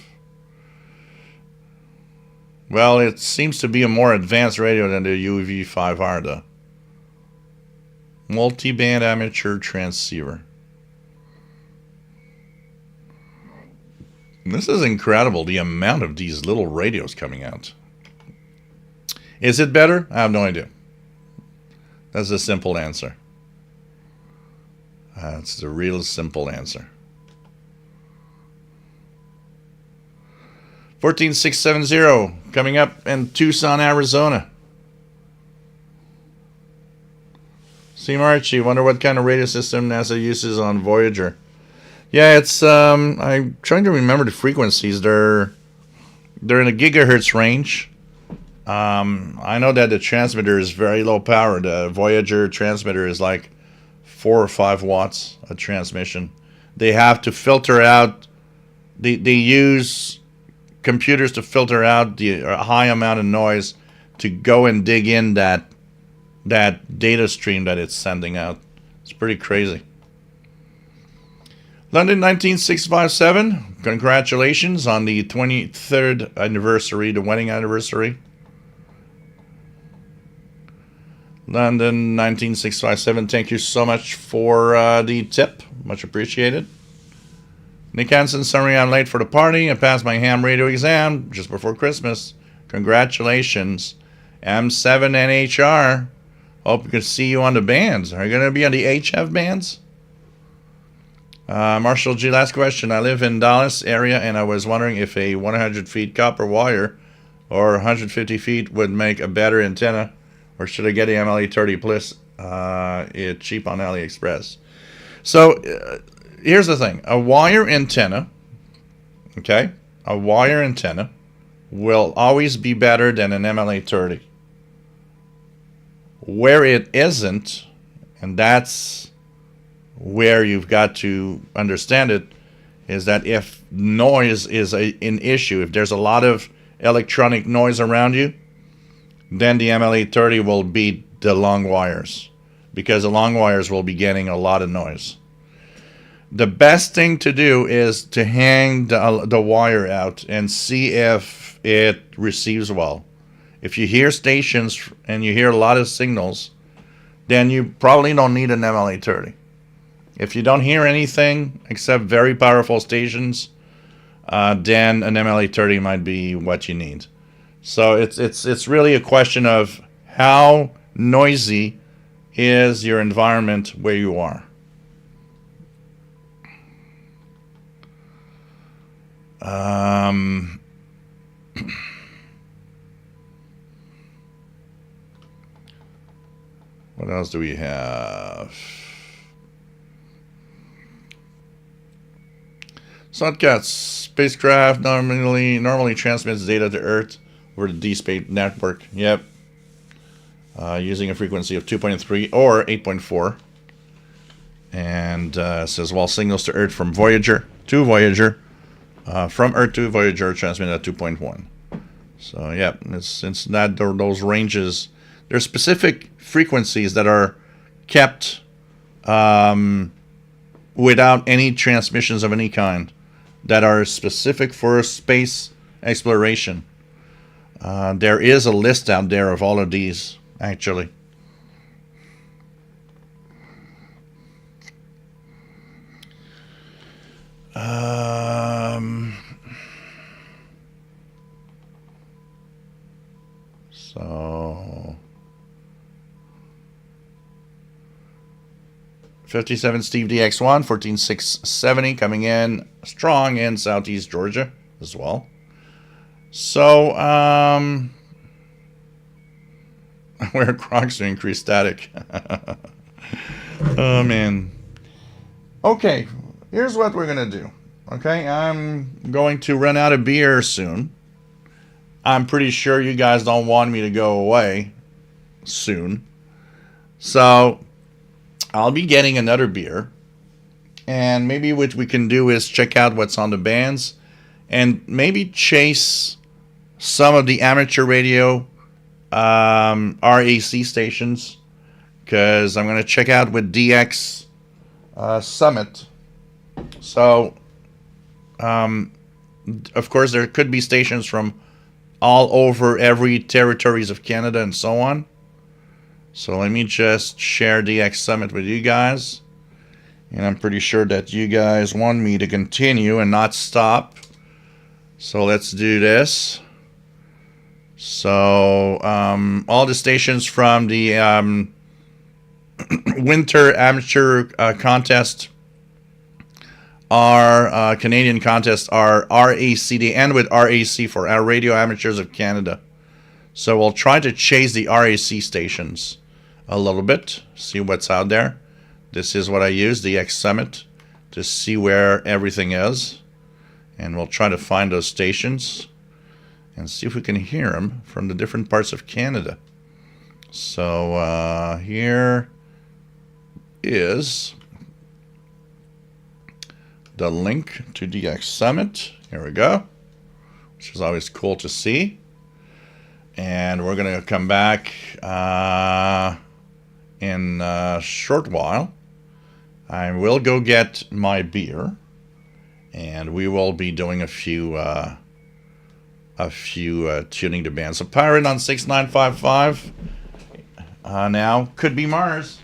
Well, it seems to be a more advanced radio than the UV5R, though. Multi-band amateur transceiver. This is incredible, the amount of these little radios coming out. Is it better? I have no idea. That's a simple answer. That's the real simple answer. 14670 coming up in Tucson, Arizona. See, Archie, wonder what kind of radio system NASA uses on Voyager. Yeah, it's I'm trying to remember the frequencies. They're in a gigahertz range. I know that the transmitter is very low power. The Voyager transmitter is like 4 or 5 watts of transmission. They have to filter out. They use computers to filter out the high amount of noise to go and dig in that data stream that it's sending out. It's pretty crazy. London 19657, congratulations on the 23rd anniversary, the wedding anniversary. London 19657, thank you so much for the tip. Much appreciated. Nick Hansen, sorry I'm late for the party. I passed my ham radio exam just before Christmas. Congratulations, M7NHR. Hope we can see you on the bands. Are you going to be on the HF bands? Marshall G, last question. I live in Dallas area, and I was wondering if a 100 feet copper wire or 150 feet would make a better antenna, or should I get the MLA30 Plus? It's cheap on AliExpress. So here's the thing: a wire antenna, okay, a wire antenna will always be better than an MLA30. Where it isn't, and that's where you've got to understand it, is that if noise is an issue, if there's a lot of electronic noise around you, then the MLA30 will beat the long wires, because the long wires will be getting a lot of noise. The best thing to do is to hang the wire out and see if it receives well. If you hear stations and you hear a lot of signals, then you probably don't need an MLA30. If you don't hear anything except very powerful stations, then an MLA30 might be what you need. So it's really a question of how noisy is your environment where you are. What else do we have? Suncat spacecraft normally transmits data to Earth over the D-Space network. Yep. Using a frequency of 2.3 or 8.4. And says, well, signals to Earth from Voyager to Voyager. From Earth to Voyager transmitted at 2.1. So, yeah, since that those ranges, there's specific frequencies that are kept without any transmissions of any kind that are specific for space exploration. There is a list out there of all of these, actually. So 57 Steve DX1 14670 coming in strong in Southeast Georgia as well. So wear Crocs to increase static. Oh man. Okay, here's what we're gonna do. Okay, I'm going to run out of beer soon. I'm pretty sure you guys don't want me to go away soon. So I'll be getting another beer. And maybe what we can do is check out what's on the bands and maybe chase some of the amateur radio RAC stations, because I'm going to check out with DX Summit. So, of course, there could be stations from all over every territories of Canada and so on. So let me just share DX Summit with you guys. And I'm pretty sure that you guys want me to continue and not stop. So let's do this. So all the stations from the Winter Amateur Contest are Canadian contests are RAC. They end with RAC for our Radio Amateurs of Canada. So we'll try to chase the RAC stations a little bit, see what's out there. This is what I use, the X Summit, to see where everything is. And we'll try to find those stations and see if we can hear them from the different parts of Canada. So here is the link to DX Summit. Here we go, which is always cool to see. And we're going to come back in a short while. I will go get my beer, and we will be doing a few tuning the band. So Pirate on 6955 now could be Mars.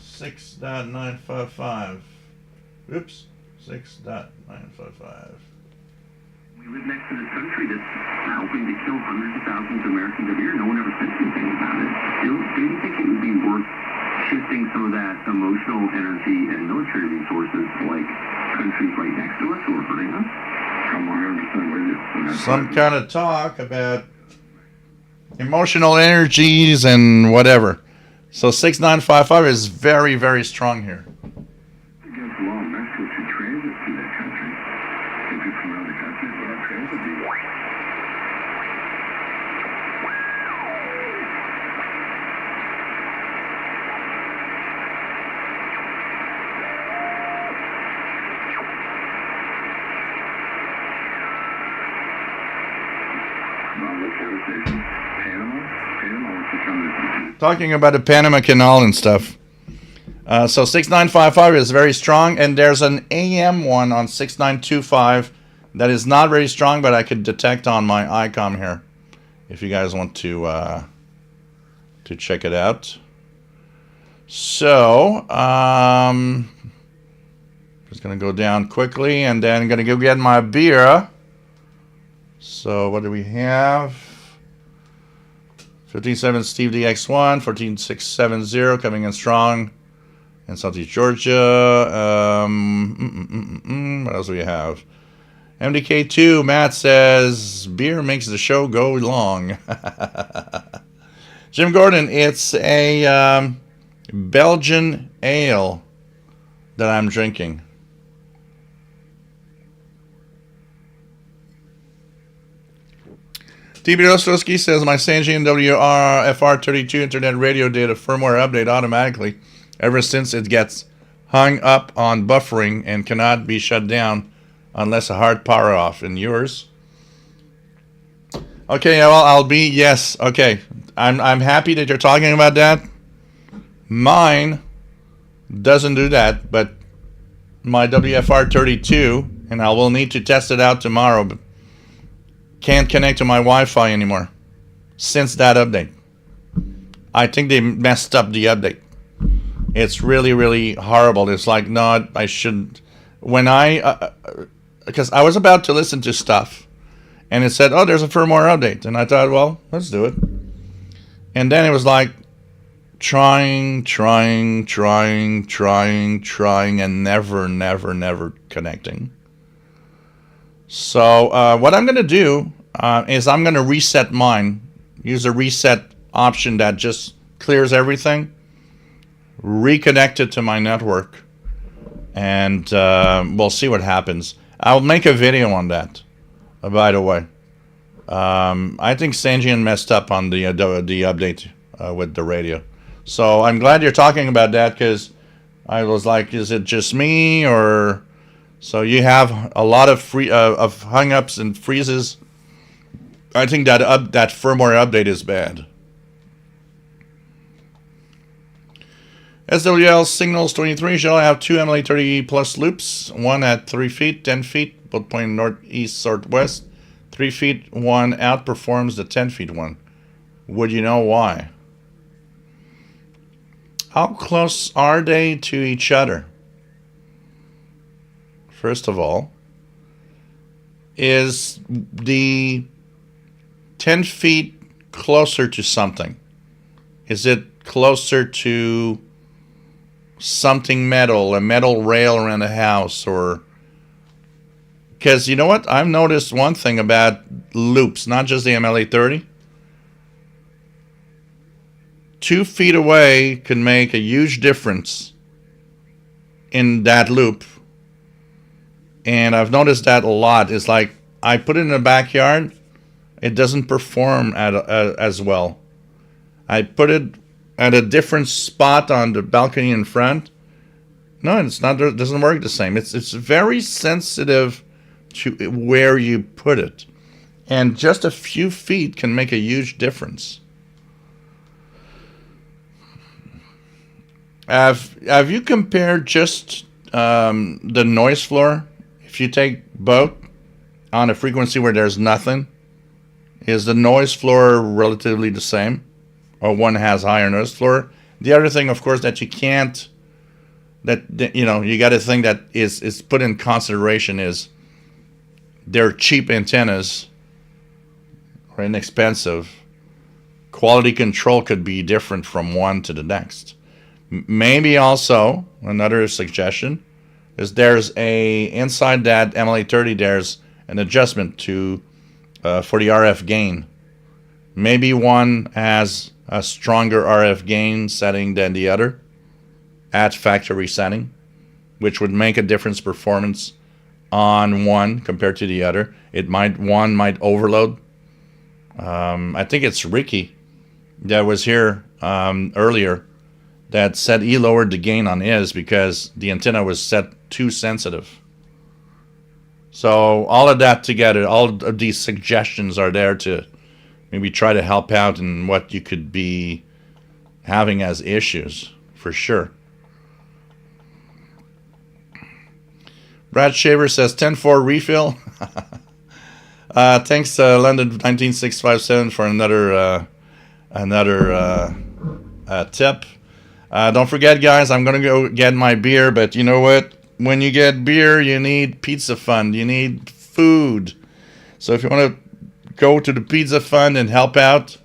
6.955. Oops, 6.955. We live next to this country that's claim to kill hundreds of thousands of Americans every year. No one ever said anything about it. Don't you think it would be worth shifting some of that emotional energy and military resources to like countries right next to us who are hurting us? I'm 100% with you. Some kind of talk about emotional energies and whatever. So 6955 is very, very strong here. Against the law of Mexico to transit through that country. If you're from another country, what our transit be? Talking about the Panama Canal and stuff. So 6955 is very strong, and there's an AM one on 6925 that is not very strong, but I could detect on my ICOM here. If you guys want to check it out. So just gonna go down quickly, and then gonna go get my beer. So what do we have? 15-7 Steve DX1, 14670 coming in strong in Southeast Georgia. What else do we have? MDK2, Matt says, beer makes the show go long. Jim Gordon, it's a Belgian ale that I'm drinking. TB Rostowski says, my Sanjian WRFR32 internet radio did a firmware update automatically ever since it gets hung up on buffering and cannot be shut down unless a hard power off. And yours? Okay, well, I'll be, yes, okay. I'm happy that you're talking about that. Mine doesn't do that, but my WFR32, and I will need to test it out tomorrow, but can't connect to my Wi-Fi anymore since that update. I think they messed up the update. It's really, really horrible. It's like, no, I shouldn't. When because I was about to listen to stuff, and it said, oh, there's a firmware update. And I thought, well, let's do it. And then it was like, trying, and never connecting. So what I'm going to do is I'm going to reset mine. Use a reset option that just clears everything. Reconnect it to my network. And we'll see what happens. I'll make a video on that, by the way. I think Sanjian messed up on the update with the radio. So I'm glad you're talking about that, because I was like, is it just me, or... So you have a lot of hang-ups and freezes. I think that that firmware update is bad. SWL Signals 23 shall have two MLA30 plus loops, one at 3 feet, 10 feet, both pointing northeast, southwest. 3 feet one outperforms the 10 feet one. Would you know why? How close are they to each other? First of all, is the 10 feet closer to something? Is it closer to something metal, a metal rail around the house, or... Because you know what? I've noticed one thing about loops, not just the MLA30. 2 feet away can make a huge difference in that loop. And I've noticed that a lot. It's like, I put it in the backyard, it doesn't perform as well. I put it at a different spot on the balcony in front. No, it's not. It doesn't work the same. It's very sensitive to where you put it. And just a few feet can make a huge difference. Have you compared just the noise floor? If you take both on a frequency where there's nothing, is the noise floor relatively the same? Or one has higher noise floor? The other thing, of course, that you can't, that you know, you got to think that is put in consideration is they're cheap antennas, or inexpensive, quality control could be different from one to the next. Maybe also another suggestion is there's a inside that MLA30 there's an adjustment to for the RF gain. Maybe one has a stronger RF gain setting than the other at factory setting, which would make a difference performance on one compared to the other. One might overload. I think it's Ricky that was here earlier that said he lowered the gain on his because the antenna was set too sensitive. So all of that together, all of these suggestions are there to maybe try to help out in what you could be having as issues, for sure. Brad Shaver says 10-4 refill. Thanks London 19657 for another tip. Don't forget, guys, I'm going to go get my beer, but you know what? When you get beer, you need pizza fund. You need food. So if you want to go to the pizza fund and help out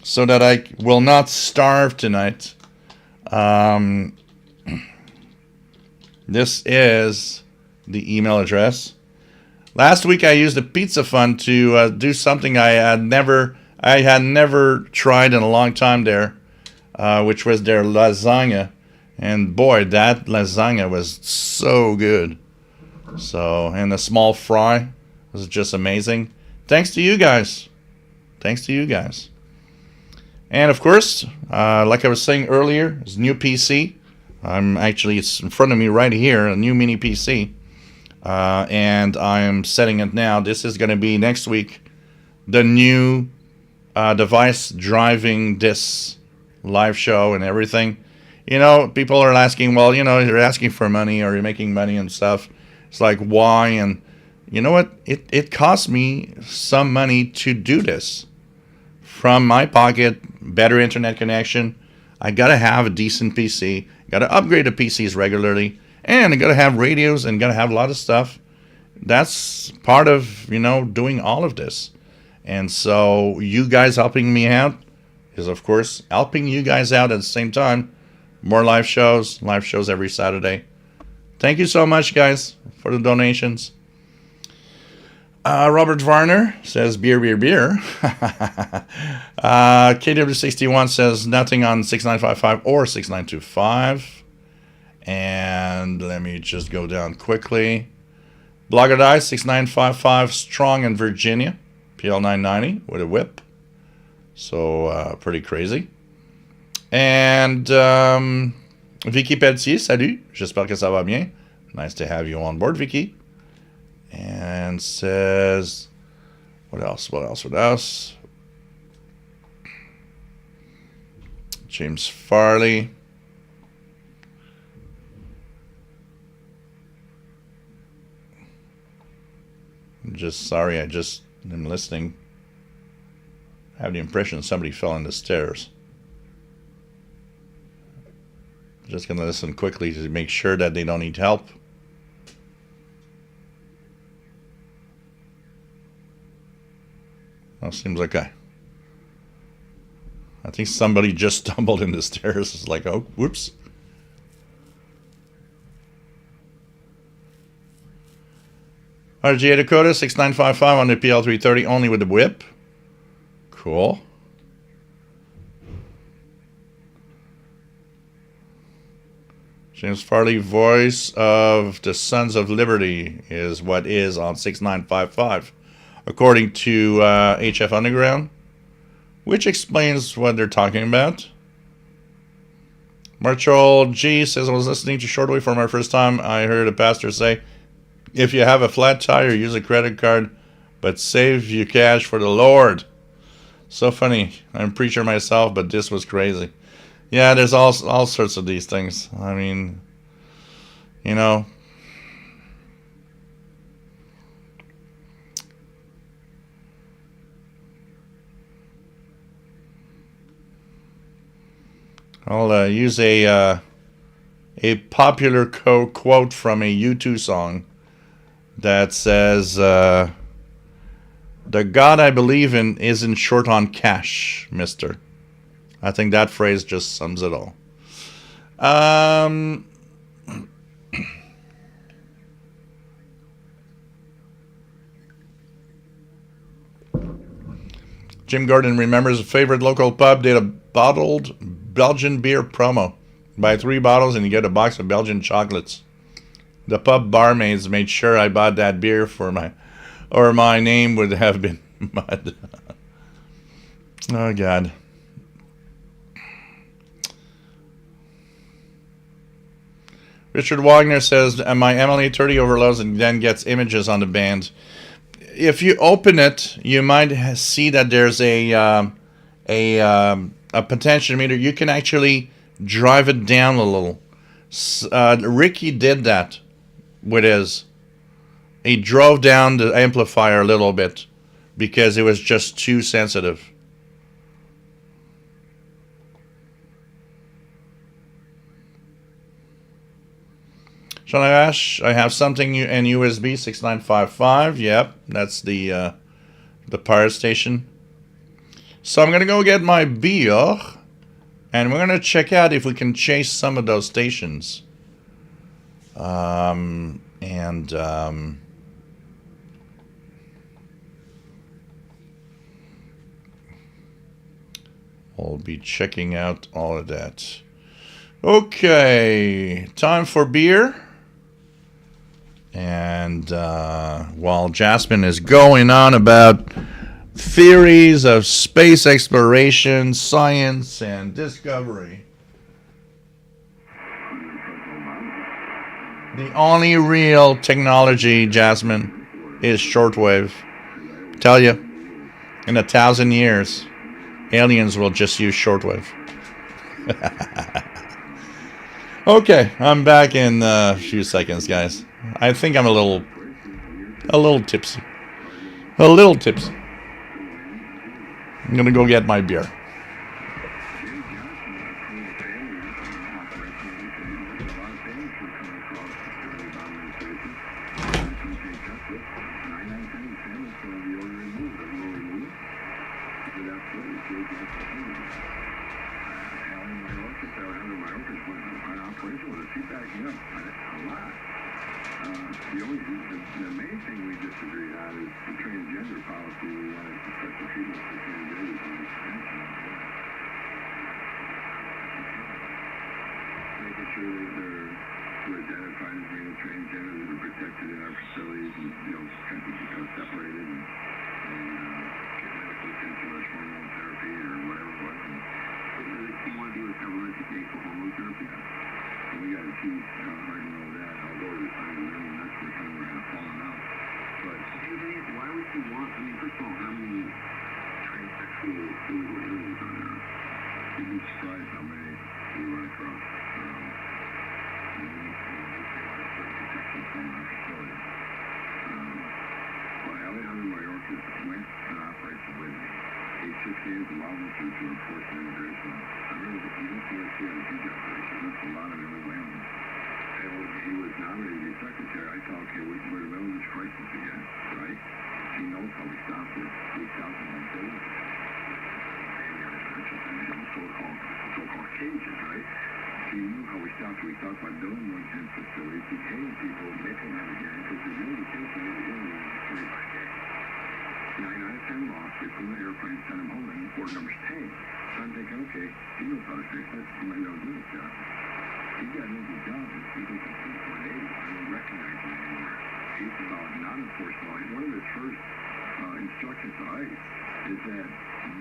so that I will not starve tonight, this is the email address. Last week I used the pizza fund to do something I had never tried in a long time there, which was their lasagna, and boy, that lasagna was so good. So, and the small fry was just amazing. Thanks to you guys. And of course, like I was saying earlier, it's a new PC. It's in front of me right here, a new mini PC. And I'm setting it now. This is going to be next week, the new device driving this live show and everything. You know, people are asking, well, you know, you're asking for money or you're making money and stuff. It's like, why? And you know what? It cost me some money to do this. From my pocket, better internet connection. I got to have a decent PC. Got to upgrade the PCs regularly. And I got to have radios and got to have a lot of stuff. That's part of, you know, doing all of this. And so you guys helping me out is, of course, helping you guys out at the same time. More live shows every Saturday. Thank you so much, guys, for the donations. Robert Varner says beer. KW61 says nothing on 6955 or 6925. And let me just go down quickly. Blogger Die 6955 strong in Virginia. PL990 with a whip. So pretty crazy. And Vicky Pelletier, salut. J'espère que ça va bien. Nice to have you on board, Vicky. And says, what else? James Farley. I'm listening. I have the impression somebody fell in the stairs. I'm just going to listen quickly to make sure that they don't need help. Well, seems like I think somebody just stumbled in the stairs. It's like, oh, whoops. RGA Dakota 6955 on the PL330 only with the whip. Cool. James Farley, voice of the Sons of Liberty, is what is on 6955, according to HF Underground, which explains what they're talking about. Marshall G says, I was listening to Shortwave for my first time. I heard a pastor say, if you have a flat tire, use a credit card, but save your cash for the Lord. So funny. I'm a preacher myself, but this was crazy. Yeah, there's all sorts of these things. I mean, you know. I'll use a popular quote from a U2 song that says, The God I believe in isn't short on cash, mister. I think that phrase just sums it all. Um, Jim Gordon remembers a favorite local pub did a bottled Belgian beer promo. Buy 3 bottles and you get a box of Belgian chocolates. The pub barmaids made sure I bought that beer for my name would have been mud. Oh God. Richard Wagner says, my Emily 30 overloads and then gets images on the band. If you open it, you might see that there's a potentiometer. You can actually drive it down a little. Ricky did that with his. He drove down the amplifier a little bit because it was just too sensitive. Shalash, I have something in USB 6955. Yep, that's the pirate station. So I'm gonna go get my beer, and we're gonna check out if we can chase some of those stations. We'll be checking out all of that. Okay, time for beer. And while Jasmine is going on about theories of space exploration, science, and discovery, the only real technology, Jasmine, is shortwave. Tell you, in 1,000 years, aliens will just use shortwave. Okay, I'm back in a few seconds, guys. I think I'm a little tipsy. A little tipsy. I'm gonna go get my beer. The main thing we disagreed on is the transgender policy. We wanted to special treatment for transgenders and expansion of that. Making sure that they're identified as being a transgender, that are protected in our facilities, and kind of become separated and get medical attention or hormone therapy or whatever it was. And they want to do is government to pay for hormone therapy. And we got to choose how hard to know that. Although we're trying to learn, that's where kind of we're kind of falling out. But why would you want? I mean, first of all, how many transsexual illegal aliens are there? You'd be surprised how many we run across. And we need certain protection from our facility. Well, Alejandro Mayorkas went and operated with me. He took hands allowed me to enforce an immigration law. I mean, if you don't see us here in the huge operation, that's a lot of illegal aliens. And when he was nominated to be secretary, I thought, okay, we're in the middle of this crisis again, right? He knows how we stopped it 3,001 days. So-called cages, right? He knew how we stopped it. We stopped by building 110 facilities, detaining people, making them again, because there's no detention in the aliens 25 days. 9 out of 10 lost. We put them in the airplane, sent them home, and board numbers 10. So I'm thinking, okay, he knows how to fix it. He might know do this job. He got an easy job. He can complete 180. I don't recognize him anymore. He's about non-enforcement. One of his first instructions to ICE is that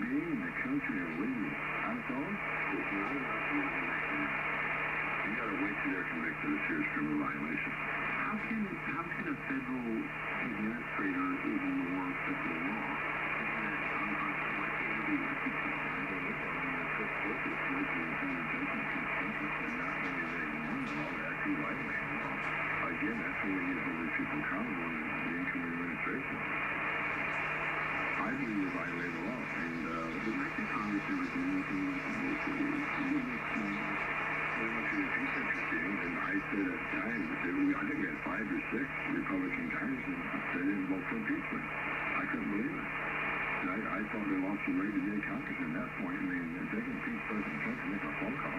being in the country and leaving on its own is not enough to recognize. You got to wait till they're convicted of serious criminal violation. How can a federal administrator ignore federal law? Again, that's when we get these people accountable in the incoming administration. I believe we violate the law, and the Mexican Congress never did anything like that. They want you to think interesting, and I said at the time, I think we had 5 or 6 Republican congressmen that didn't vote for impeachment. I couldn't believe it. And I thought they lost some day caucus at that point. I mean, if they can impeach President Trump and make a phone call,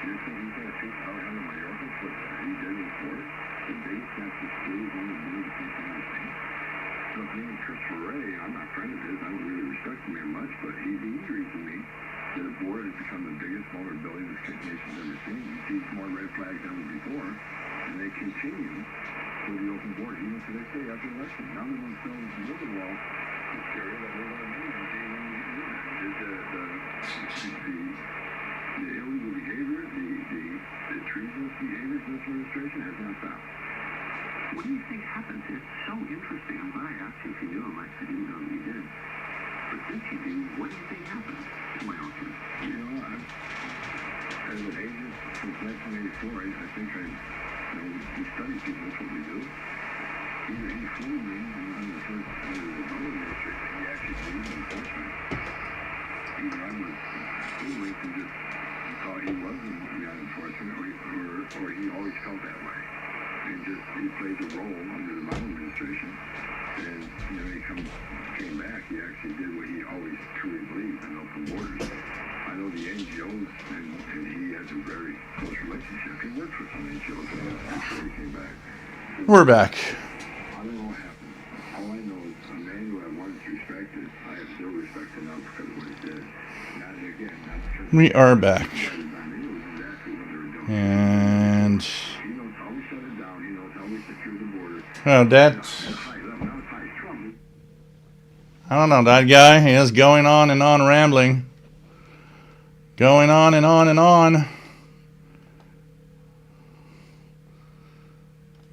you think he's going to teach Alejandro Mayorkas what he did with Florida? The base that's the school is only doing the same thing I've seen. So if me and Christopher Wray, I'm not friends of his, I don't really respect him very much, but he agrees with me that the border has become the biggest vulnerability this nation's ever seen. You see more red flags than ever before, and they continue with the open border, even to this day after the election. Now they want to build the border wall. It's scary that we're going to need when we get the illegal behavior, the treasonous behavior of this administration has not stopped. What do you think happens? It's so interesting. I'm glad I asked you if you knew him. I didn't know that you did. But since you do, what do you think happens to Mayorkas? You know, as an agent since 1984, I think we study people. That's what we do. Either he fooled me under the first under the Obama administration, he actually believed in enforcement. Either I was foolish and just thought he wasn't beyond enforcement, or he always felt that way. And just he played the role under the Obama administration. And he came back, he actually did what he always truly believed in open borders. I know the NGOs, and he has a very close relationship. He worked for some NGOs before he came back. We're back. I don't know what happened. All I know is a man who I once respected, I have still respected now because of what he did. Not because we are back. he knows exactly what they were doing. And He knows how we shut it down. He knows how we secure the border. that's, Now it's high trouble. I don't know, that guy, he is going on and on rambling. Going on and on and on.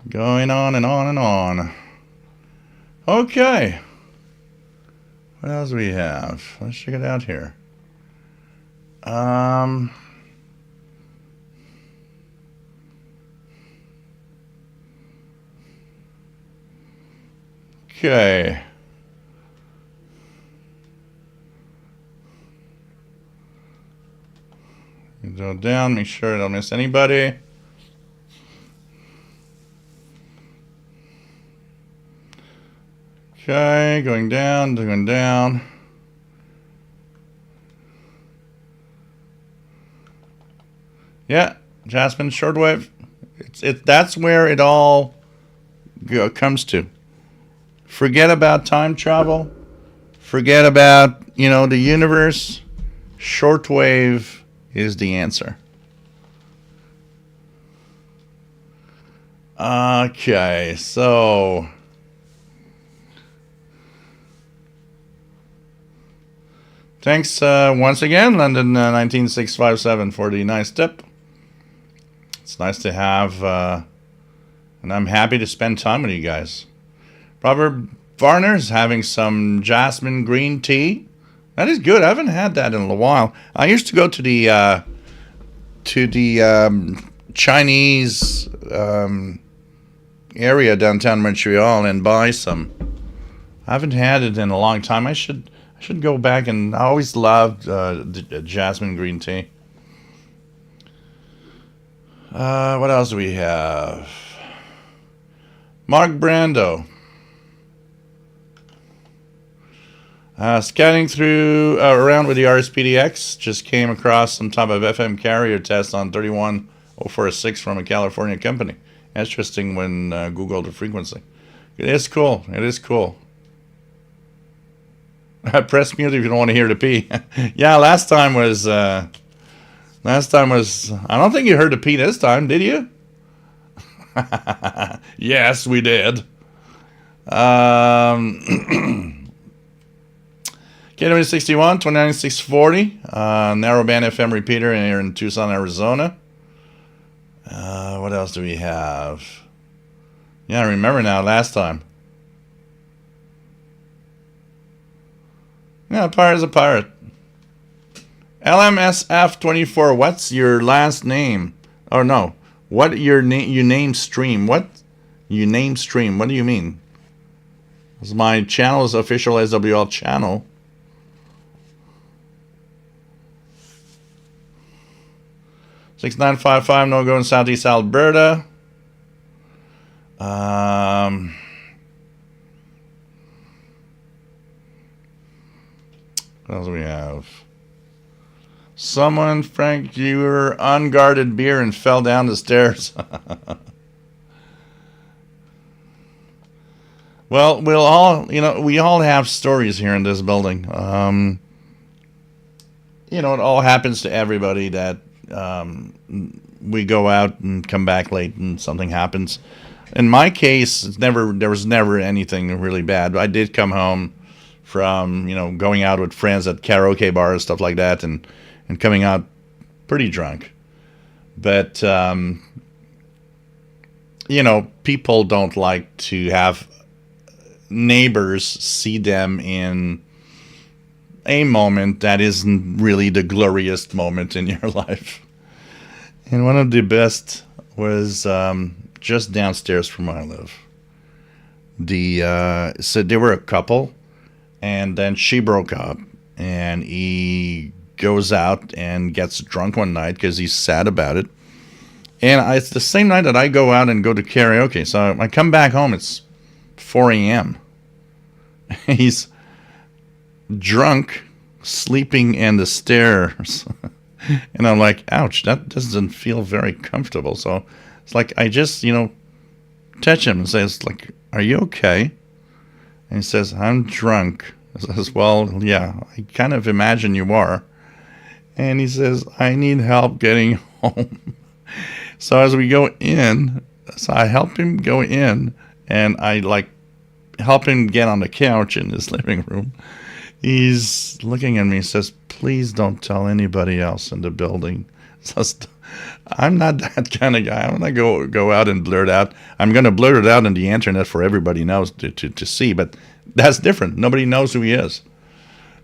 Going on and on and on. Okay. What else do we have? Let's check it out here. Okay. Go down, make sure I don't miss anybody. Okay, going down, going down. Yeah, Jasmine, shortwave. That's where it all comes to. Forget about time travel. Forget about, the universe. Shortwave is the answer. Okay, so thanks once again, London 19657, for the nice tip. It's nice to have, and I'm happy to spend time with you guys. Robert Varner's having some jasmine green tea. That is good. I haven't had that in a while. I used to go to the Chinese area downtown Montreal and buy some. I haven't had it in a long time. I should go back, and I always loved the jasmine green tea. What else do we have? Mark Brando. Scanning through around with the RSPDX, just came across some type of FM carrier test on 31046 from a California company. Interesting when Googled the frequency. It is cool. It is cool. Press mute if you don't want to hear the P. Yeah, last time was. I don't think you heard the P this time, did you? Yes, we did. KW61, 29640, narrowband FM repeater here in Tucson, Arizona. What else do we have? Yeah, I remember now, last time. Yeah, pirate is a pirate. LMSF24, what's your last name? Oh, no. What your name? You name stream. What? You name stream. What do you mean? Because my channel is official SWL channel. 6955, no go in Southeast Alberta. What else do we have? Someone, Frank, you were unguarded beer and fell down the stairs. Well, we'll all, we all have stories here in this building. It all happens to everybody that we go out and come back late and something happens. In my case, there was never anything really bad. I did come home from, going out with friends at karaoke bars, stuff like that, and coming out pretty drunk. But, people don't like to have neighbors see them in a moment that isn't really the glorious moment in your life. And one of the best was just downstairs from where I live. So they were a couple, and then she broke up, and he goes out and gets drunk one night because he's sad about it. And it's the same night that I go out and go to karaoke. So I come back home, it's 4 a.m. He's drunk, sleeping in the stairs. And I'm like, ouch, that doesn't feel very comfortable. So it's like, I just, touch him and says, like, are you okay? And he says, I'm drunk. I says, well, yeah, I kind of imagine you are. And he says, I need help getting home. So as we go in, so I help him go in, and I help him get on the couch in his living room. He's looking at me and says, please don't tell anybody else in the building. So I'm not that kind of guy. I'm going to go out and blurt out. I'm going to blurt it out on the internet for everybody knows to see, but that's different. Nobody knows who he is.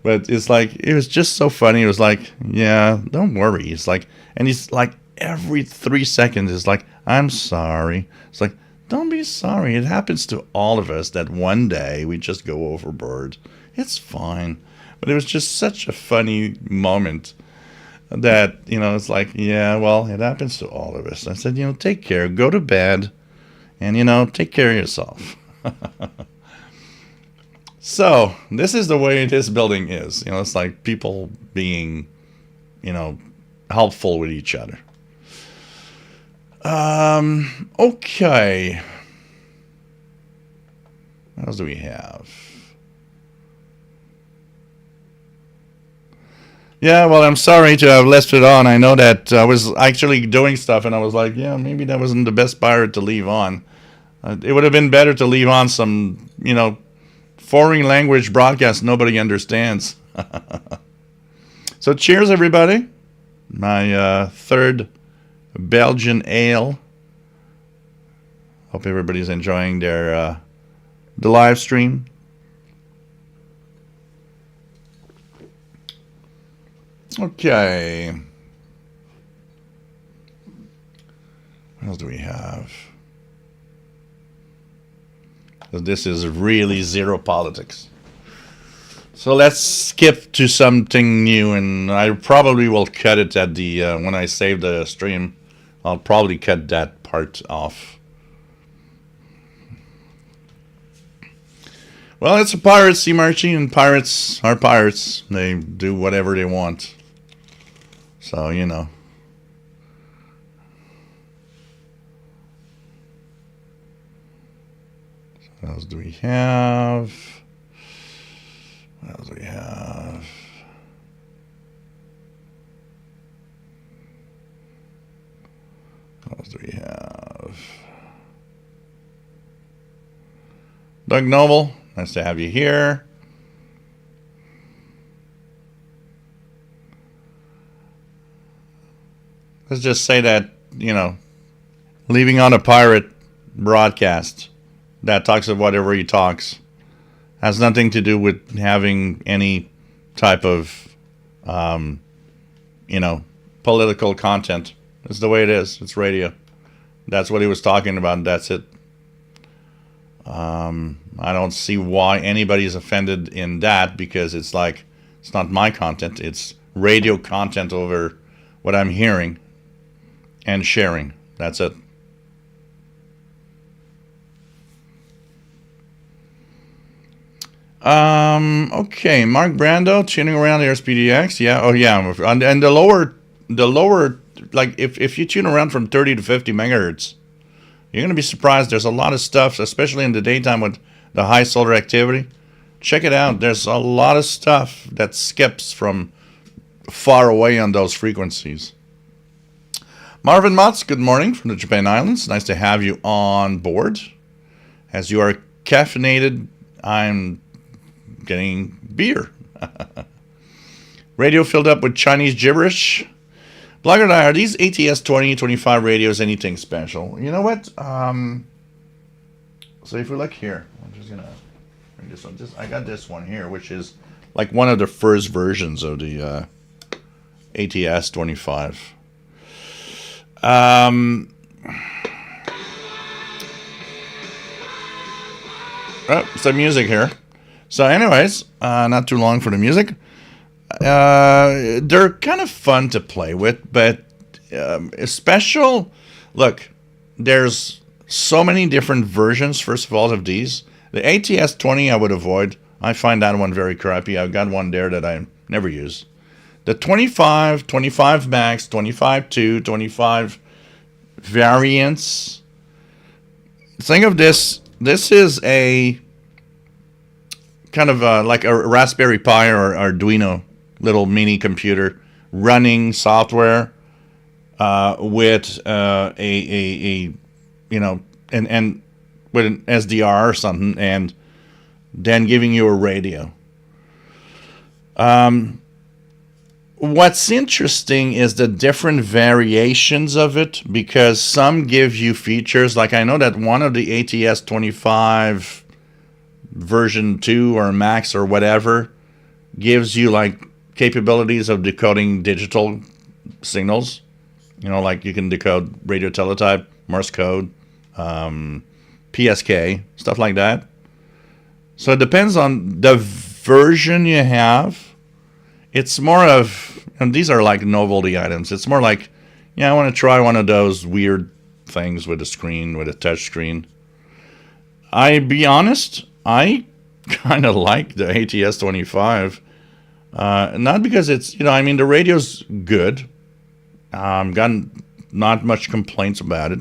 But it's like, it was just so funny. It was like, yeah, don't worry. It's like, and he's like, every 3 seconds is like, I'm sorry. It's like, don't be sorry. It happens to all of us that one day we just go overboard. It's fine. But it was just such a funny moment that, it's like, yeah, well, it happens to all of us. I said, take care. Go to bed and, take care of yourself. So this is the way this building is. It's like people being, helpful with each other. Okay. What else do we have? Yeah, well, I'm sorry to have left it on. I know that I was actually doing stuff, and I was like, yeah, maybe that wasn't the best pirate to leave on. It would have been better to leave on some, foreign language broadcast nobody understands. So cheers, everybody. My third Belgian ale. Hope everybody's enjoying the live stream. Okay. What else do we have? This is really zero politics. So let's skip to something new, and I probably will cut it at the when I save the stream. I'll probably cut that part off. Well, it's a pirate sea marching, and pirates are pirates. They do whatever they want. So, What else do we have? What else do we have? What else do we have? Doug Noble, nice to have you here. Let's just say that, leaving on a pirate broadcast that talks of whatever he talks has nothing to do with having any type of, political content. It's the way it is. It's radio. That's what he was talking about. That's it. I don't see why anybody's offended in that, because it's like, it's not my content. It's radio content over what I'm hearing and sharing. That's it. Okay, Mark Brando tuning around the SPDX. Yeah. Oh, yeah. And the lower, like if you tune around from 30 to 50 megahertz, you're gonna be surprised. There's a lot of stuff, especially in the daytime with the high solar activity. Check it out. There's a lot of stuff that skips from far away on those frequencies. Marvin Motz, good morning from the Japan Islands. Nice to have you on board. As you are caffeinated, I'm getting beer. Radio filled up with Chinese gibberish. Blogger and I, are these ATS 2025 radios anything special? You know what? So if we look here, I'm just gonna bring this one. I got this one here, which is like one of the first versions of the ATS 25. Oh, some music here. So, anyways, not too long for the music. They're kind of fun to play with, but special. Look, there's so many different versions. First of all, of these, the ATS 20 I would avoid. I find that one very crappy. I've got one there that I never use. The 25, 25 max, 25 2, 25 variants. Think of this. This is a kind of like a Raspberry Pi or Arduino little mini computer running software with a you know and with an SDR or something, and then giving you a radio. What's interesting is the different variations of it, because some give you features like, I know that one of the ATS 25 version 2 or max or whatever gives you like capabilities of decoding digital signals. You know, like you can decode radio teletype, Morse code, PSK, stuff like that. So it depends on the version you have. It's more of, and these are like novelty items. It's more like, yeah, I want to try one of those weird things with a screen, with a touch screen. I be honest, I kind of like the ATS 25. Not because it's, I mean, the radio's good. Got not much complaints about it.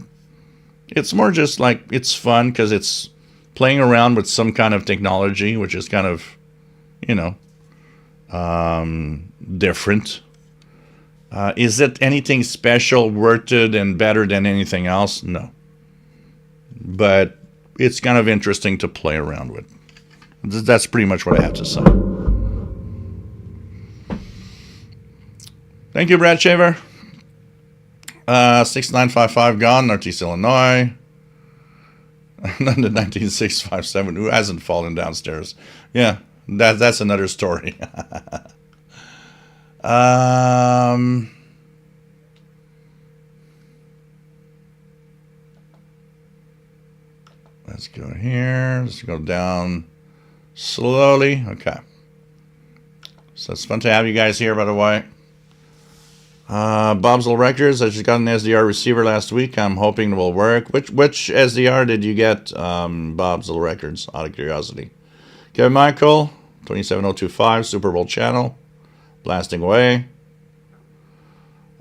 It's more just like, it's fun because it's playing around with some kind of technology, which is kind of, different. Is it anything special, worth it, and better than anything else? No. But it's kind of interesting to play around with. That's pretty much what I have to say. Thank you, Brad Shaver. 6955 gone, Northeast Illinois. London 19657, who hasn't fallen downstairs? Yeah, that's another story. Let's go here. Let's go down slowly. Okay. So it's fun to have you guys here, by the way. Bob's Little Records. I just got an SDR receiver last week. I'm hoping it will work. Which SDR did you get, Bob's Little Records, out of curiosity? Kevin Michael, 27025, Super Bowl channel. Blasting away.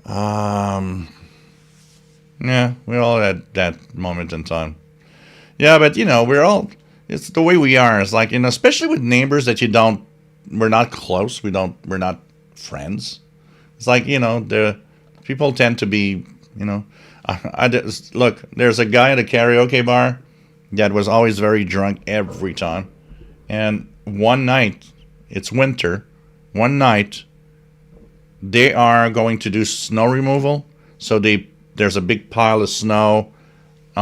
Yeah, we all had that moment in time. Yeah, but we're all, it's the way we are. It's like, especially with neighbors that we're not close. We're not friends. It's like, the people tend to be, look, there's a guy at a karaoke bar that was always very drunk every time. And one night, it's winter, one night, they are going to do snow removal. So there's a big pile of snow in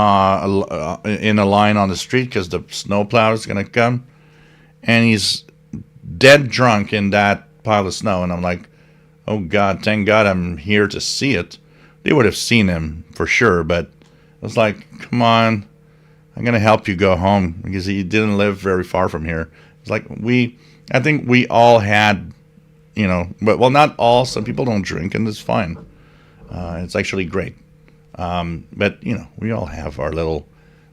a line on the street because the snowplow is going to come. And he's dead drunk in that pile of snow. And I'm like, oh, God, thank God I'm here to see it. They would have seen him for sure, but I was like, come on, I'm going to help you go home, because he didn't live very far from here. It's like I think we all had, but well, not all. Some people don't drink, and it's fine. It's actually great. But, we all have our little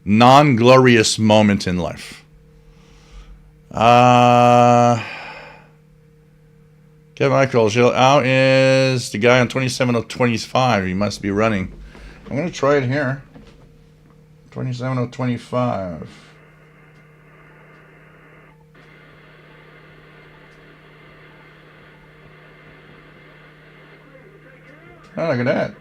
non-glorious moment in life. Kevin Michael, how is the guy on 27025? He must be running. I'm going to try it here. 27025. Oh, look at that.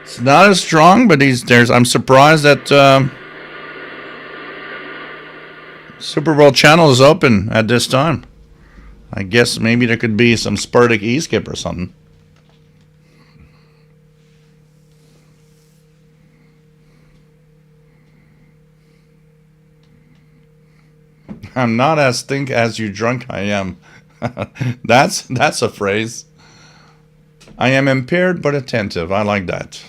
It's not as strong, but I'm surprised that Super Bowl channel is open at this time. I guess maybe there could be some sporadic e-skip or something. I'm not as think as you drunk I am. That's a phrase. I am impaired but attentive. I like that.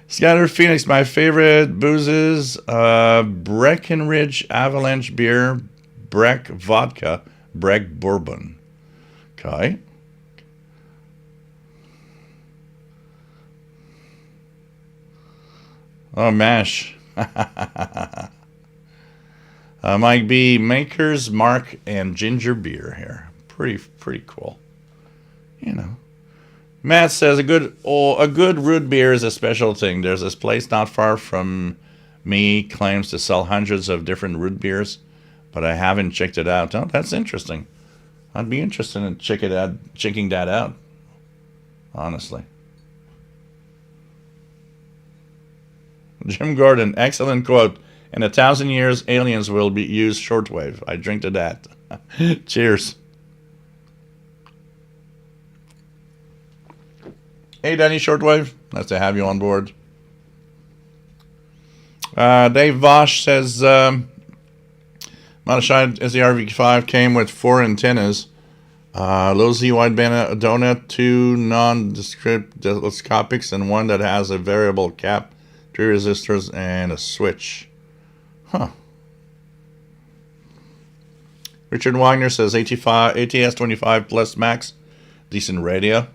Scatter Phoenix, my favorite boozes, Breckenridge Avalanche Beer, Breck Vodka, Breck Bourbon. Okay. Oh, mash. Mike B, Makers Mark and Ginger Beer here. Pretty cool. You know. Matt says a good root beer is a special thing. There's this place not far from me claims to sell hundreds of different root beers, but I haven't checked it out. Oh, that's interesting. I'd be interested in checking that out. Honestly. Jim Gordon, excellent quote. In 1,000 years, aliens will use shortwave. I drink to that. Cheers. Hey, Danny Shortwave. Nice to have you on board. Dave Vosh says, Modified SDRV5 came with 4 antennas. Low Z wideband donut, 2 non-telescopics, and 1 that has a variable cap, 3 resistors, and a switch. Huh. Richard Wagner says ATS 25 plus max. Decent radio.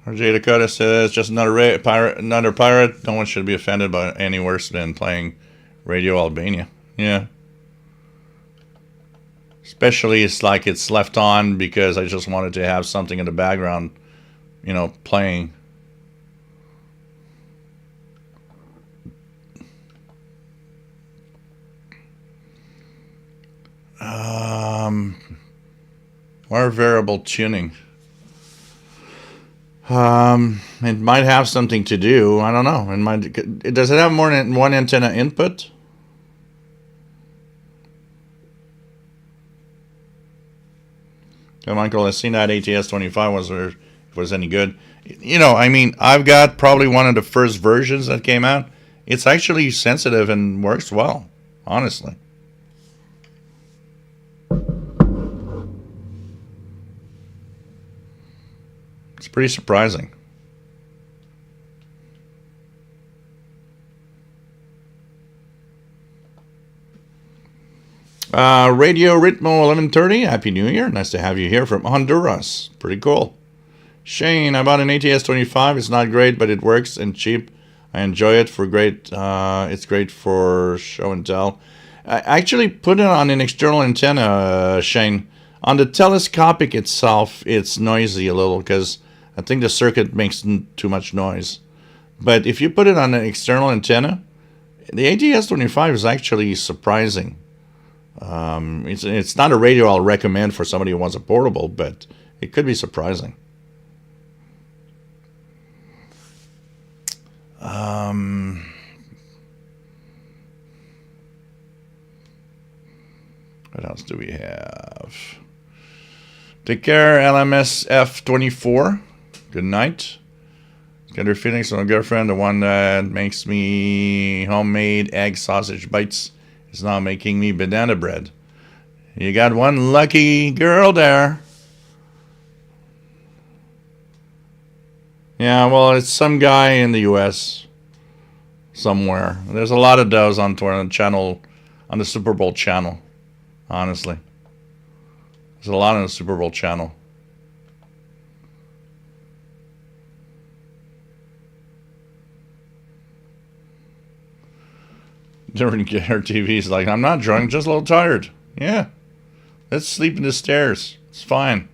RJ Dakota says just another pirate. No one should be offended by any worse than playing Radio Albania. Yeah. Especially it's like it's left on because I just wanted to have something in the background, playing. More variable tuning. It might have something to do. I don't know. Does it have more than one antenna input? Yeah, Michael, I've seen that ATS 25 was any good. I've got probably one of the first versions that came out. It's actually sensitive and works well, honestly. It's pretty surprising. Radio Ritmo 1130, Happy New Year. Nice to have you here from Honduras. Pretty cool. Shane, I bought an ATS 25. It's not great, but it works and cheap. I enjoy it for great. It's great for show and tell. I actually put it on an external antenna, Shane. On the telescopic itself, it's noisy a little because I think the circuit makes too much noise. But if you put it on an external antenna, the ATS 25 is actually surprising. It's not a radio I'll recommend for somebody who wants a portable, but it could be surprising. What else do we have? Take care, LMS F24. Good night. Scatter Phoenix, my girlfriend, the one that makes me homemade egg sausage bites, is now making me banana bread. You got one lucky girl there. Yeah, well, it's some guy in the U.S. somewhere. There's a lot of those on the channel, on the Super Bowl channel. Honestly, there's a lot on the Super Bowl channel. Different her TV's like, I'm not drunk, just a little tired. Yeah, let's sleep in the stairs. It's fine.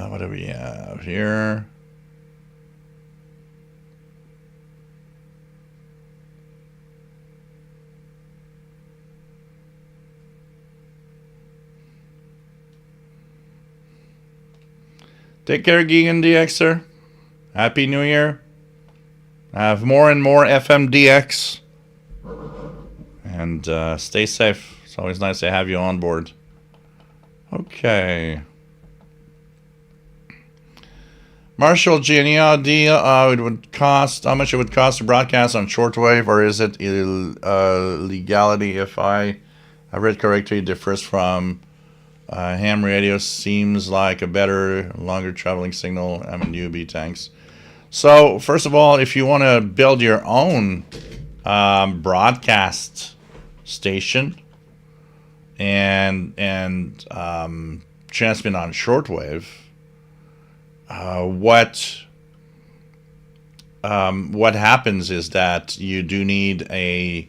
What do we have here? Take care, Geegan DXer. Happy New Year. Have more and more FMDX. And stay safe. It's always nice to have you on board. Okay. Marshall G, any idea it would cost, how much it would cost to broadcast on shortwave, or is it legality? If I read correctly, it differs from ham radio. Seems like a better, longer traveling signal. I'm in UB, thanks. So first of all, if you want to build your own broadcast station and transmit on shortwave, what happens is that you do need a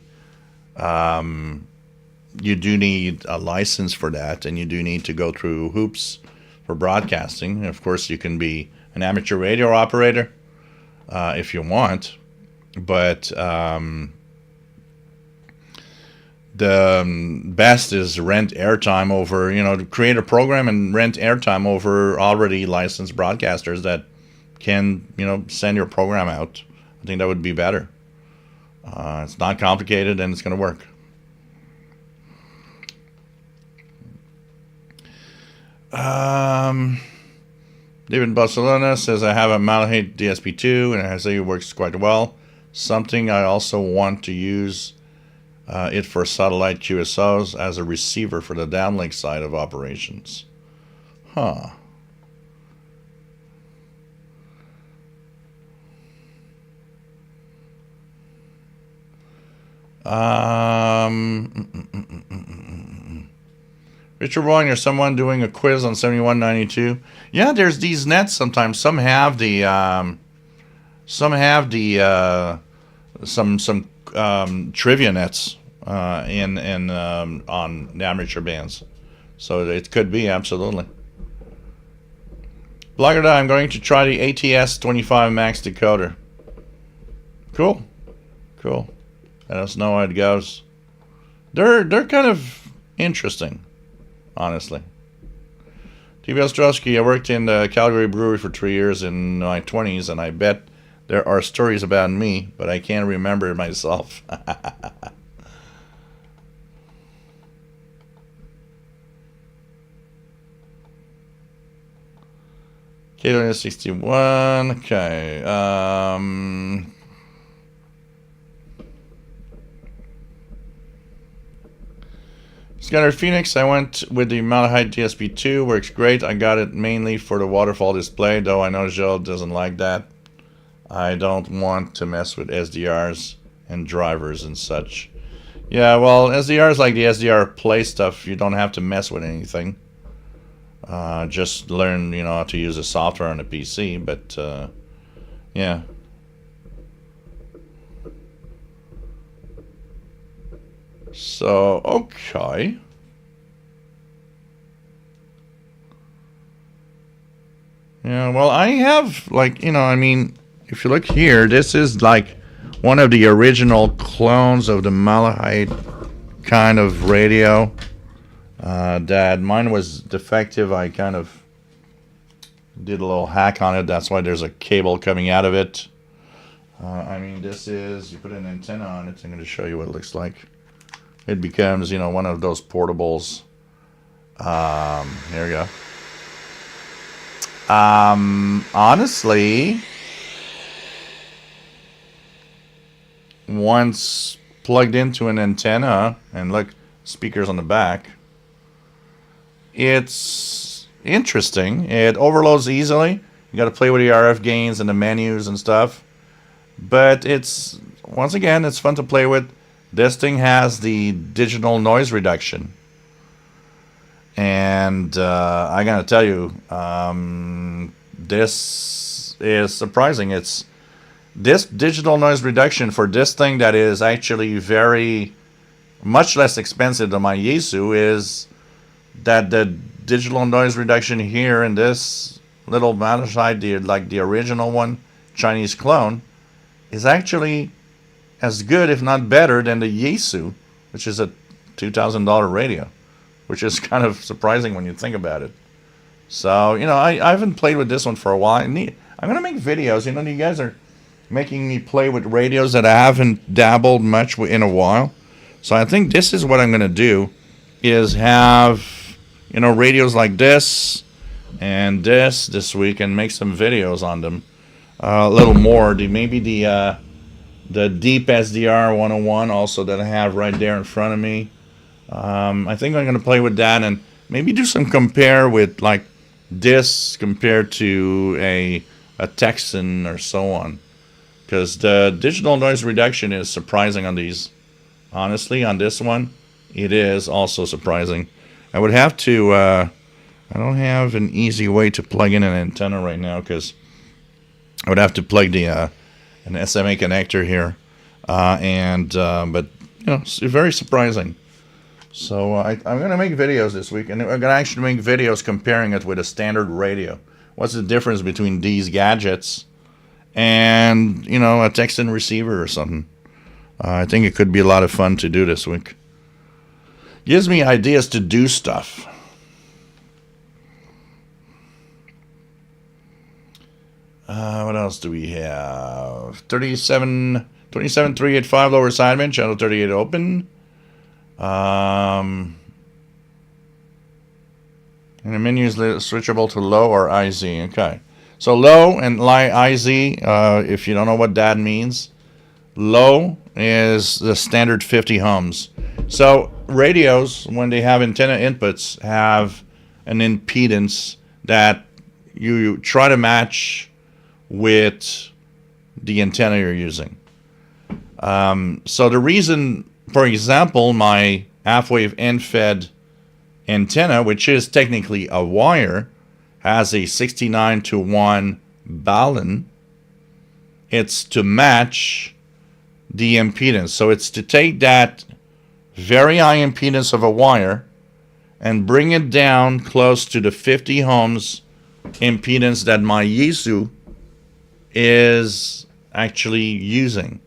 license for that, and you do need to go through hoops for broadcasting. And of course, you can be an amateur radio operator if you want, but the best is rent airtime over, to create a program and rent airtime over already licensed broadcasters that can, send your program out. I think that would be better. It's not complicated and it's going to work. David Barcelona says, I have a Malahide DSP2 and it has works quite well. Something I also want to use it for satellite QSOs as a receiver for the downlink side of operations. Huh. Richard Roy, there's someone doing a quiz on 7192. Yeah, there's these nets sometimes. Some have the some trivia nets on the amateur bands, so it could be absolutely. Blogger, I'm going to try the ATS 25 Max decoder. Cool. Let us know how it goes. They're kind of interesting, honestly. TV Ostrowski, I worked in the Calgary Brewery for 3 years in my 20s, and I bet there are stories about me, but I can't remember it myself. Kato 61. Okay. Scanner Phoenix, I went with the Malahide DSP2. Works great. I got it mainly for the waterfall display, though I know Joe doesn't like that. I don't want to mess with SDRs and drivers and such. Yeah, well, SDRs like the SDR Play stuff, you don't have to mess with anything. Just learn, how to use the software on a PC, but, yeah. So, okay. Yeah, well, I have, if you look here, this is like one of the original clones of the Malahide kind of radio. That mine was defective. I kind of did a little hack on it. That's why there's a cable coming out of it. This is, you put an antenna on it. I'm going to show you what it looks like. It becomes, one of those portables. Here we go. Honestly, once plugged into an antenna, and look, speakers on the back, it's interesting. It overloads easily. You got to play with the RF gains and the menus and stuff. But it's, once again, it's fun to play with. This thing has the digital noise reduction. And I gotta tell you, this is surprising. It's this digital noise reduction for this thing that is actually very much less expensive than my Yaesu is that the digital noise reduction here in this little Malachite, like the original one, Chinese clone, is actually as good, if not better, than the Yaesu, which is a $2,000 radio, which is kind of surprising when you think about it. So, I haven't played with this one for a while. I'm going to make videos. You guys are making me play with radios that I haven't dabbled much in a while. So I think this is what I'm going to do, is have, radios like this and this week and make some videos on them. A little more. Maybe the Deep SDR 101 also that I have right there in front of me. I think I'm going to play with that and maybe do some compare with like this compared to a Texan or so on. Because the digital noise reduction is surprising on these. Honestly, on this one, it is also surprising. I would have to, I don't have an easy way to plug in an antenna right now because I would have to plug an SMA connector here. But, it's very surprising. So I'm going to make videos this week, and I'm going to actually make videos comparing it with a standard radio. What's the difference between these gadgets and, a Texan receiver or something? I think it could be a lot of fun to do this week. Gives me ideas to do stuff. What else do we have? 27385 lower sideband, channel 38 open. And the menu is switchable to low or IZ. Okay. So low and IZ, if you don't know what that means, low is the standard 50 ohms. So radios, when they have antenna inputs, have an impedance that you try to match with the antenna you're using. So the reason, for example, my half-wave end-fed antenna, which is technically a wire, has a 69-to-1 balun, it's to match the impedance. So it's to take that very high impedance of a wire and bring it down close to the 50 ohms impedance that my Yaesu is actually using.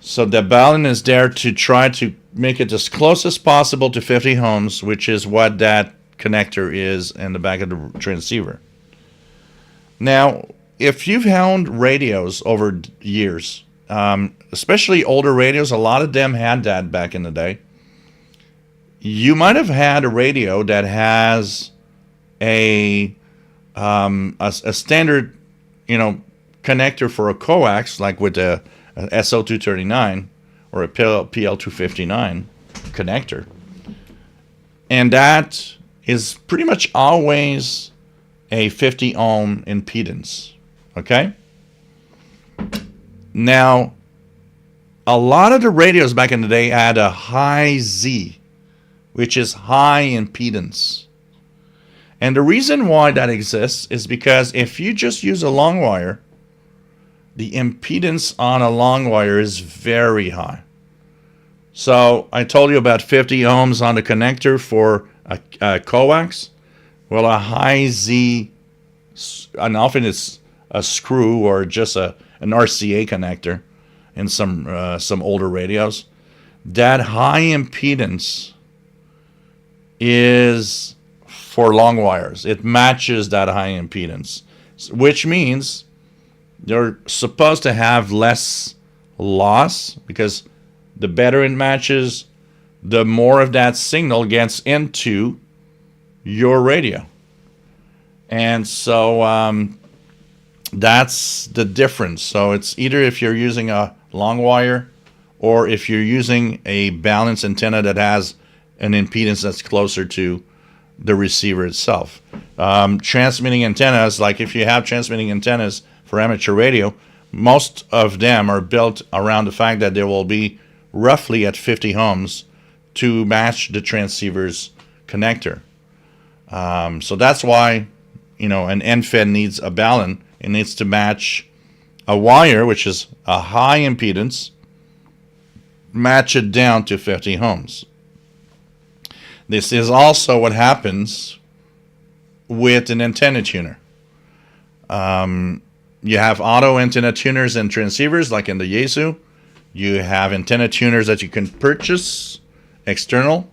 So the balun is there to try to make it as close as possible to 50 ohms, which is what that connector is in the back of the transceiver. Now, if you've owned radios over years, especially older radios, a lot of them had that back in the day. You might have had a radio that has a standard, connector for a coax, like with a SL239 or a PL259 connector, and that is pretty much always a 50 ohm impedance. Okay. Now, a lot of the radios back in the day had a high Z, which is high impedance. And the reason why that exists is because if you just use a long wire, the impedance on a long wire is very high. So I told you about 50 ohms on the connector for a coax. Well, a high Z, and often it's a screw or just an RCA connector in some older radios. That high impedance is for long wires. It matches that high impedance, which means they're supposed to have less loss, because the better it matches, the more of that signal gets into your radio. And so that's the difference. So it's either if you're using a long wire or if you're using a balanced antenna that has an impedance that's closer to the receiver itself. Transmitting antennas, like if you have transmitting antennas for amateur radio, most of them are built around the fact that they will be roughly at 50 ohms to match the transceiver's connector. So that's why, an end-fed needs a balun. It needs to match a wire, which is a high impedance, match it down to 50 ohms. This is also what happens with an antenna tuner. You have auto antenna tuners and transceivers, like in the Yaesu. You have antenna tuners that you can purchase external.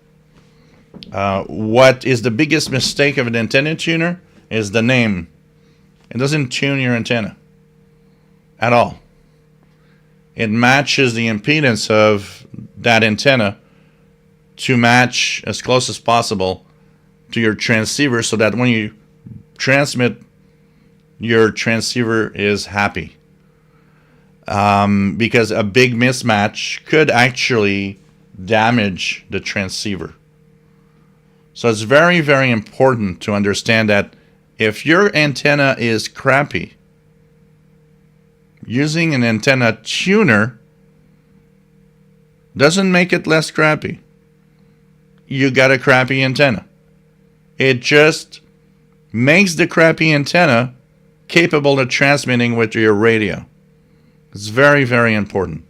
What is the biggest mistake of an antenna tuner is the name. It doesn't tune your antenna at all. It matches the impedance of that antenna to match as close as possible to your transceiver, so that when you transmit, your transceiver is happy. Because a big mismatch could actually damage the transceiver. So it's very, very important to understand that if your antenna is crappy, using an antenna tuner doesn't make it less crappy. You got a crappy antenna. It just makes the crappy antenna capable of transmitting with your radio. It's very, very important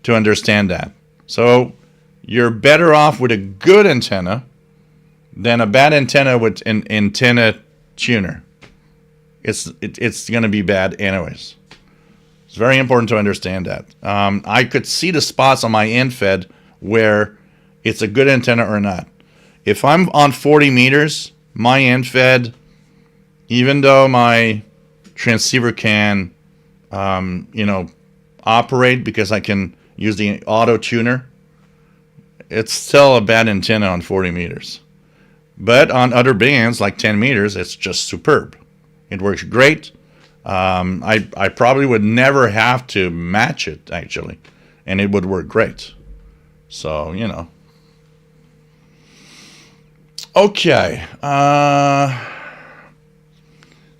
to understand that. So you're better off with a good antenna than a bad antenna with an antenna tuner. It's going to be bad anyways. It's very important to understand that. I could see the spots on my end-fed where it's a good antenna or not. If I'm on 40 meters, my end-fed, even though my transceiver can, operate because I can use the auto tuner, it's still a bad antenna on 40 meters. But on other bands, like 10 meters, it's just superb. It works great. I probably would never have to match it, actually, and it would work great. So, Okay.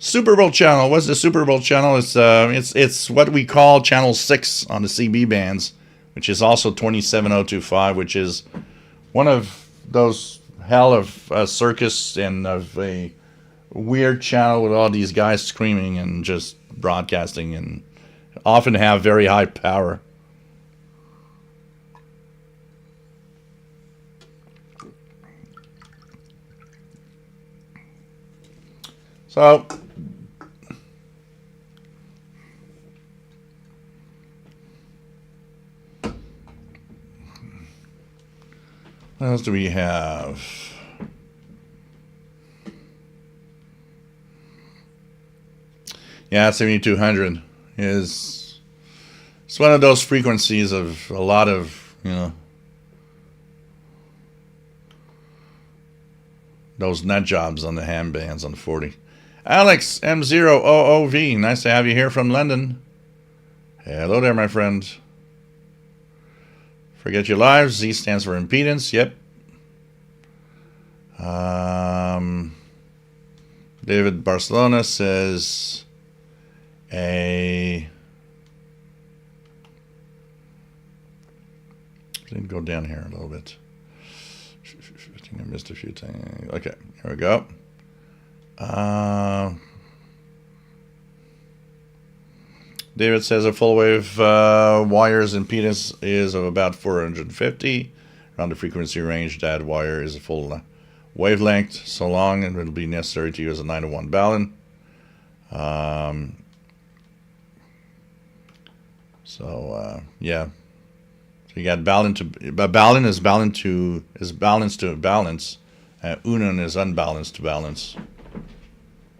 Super Bowl channel. What's the Super Bowl channel? It's what we call channel 6 on the CB bands, which is also 27025, which is one of those hell of a circus and of a weird channel with all these guys screaming and just broadcasting, and often have very high power. So what else do we have? Yeah, 7200 is, it's one of those frequencies of a lot of, those nut jobs on the ham bands on the 40. Alex M0OOV, nice to have you here from London. Hello there, my friend. Forget your lives. Z stands for impedance. Yep. David Barcelona says didn't go down here a little bit. I think I missed a few things. Okay, here we go. David says a full wave wire's impedance is of about 450. Around the frequency range, that wire is a full wavelength. So long, and it'll be necessary to use a 9-to-1 balun. Yeah. So you got balun is balanced to balance. Unun is unbalanced to balance.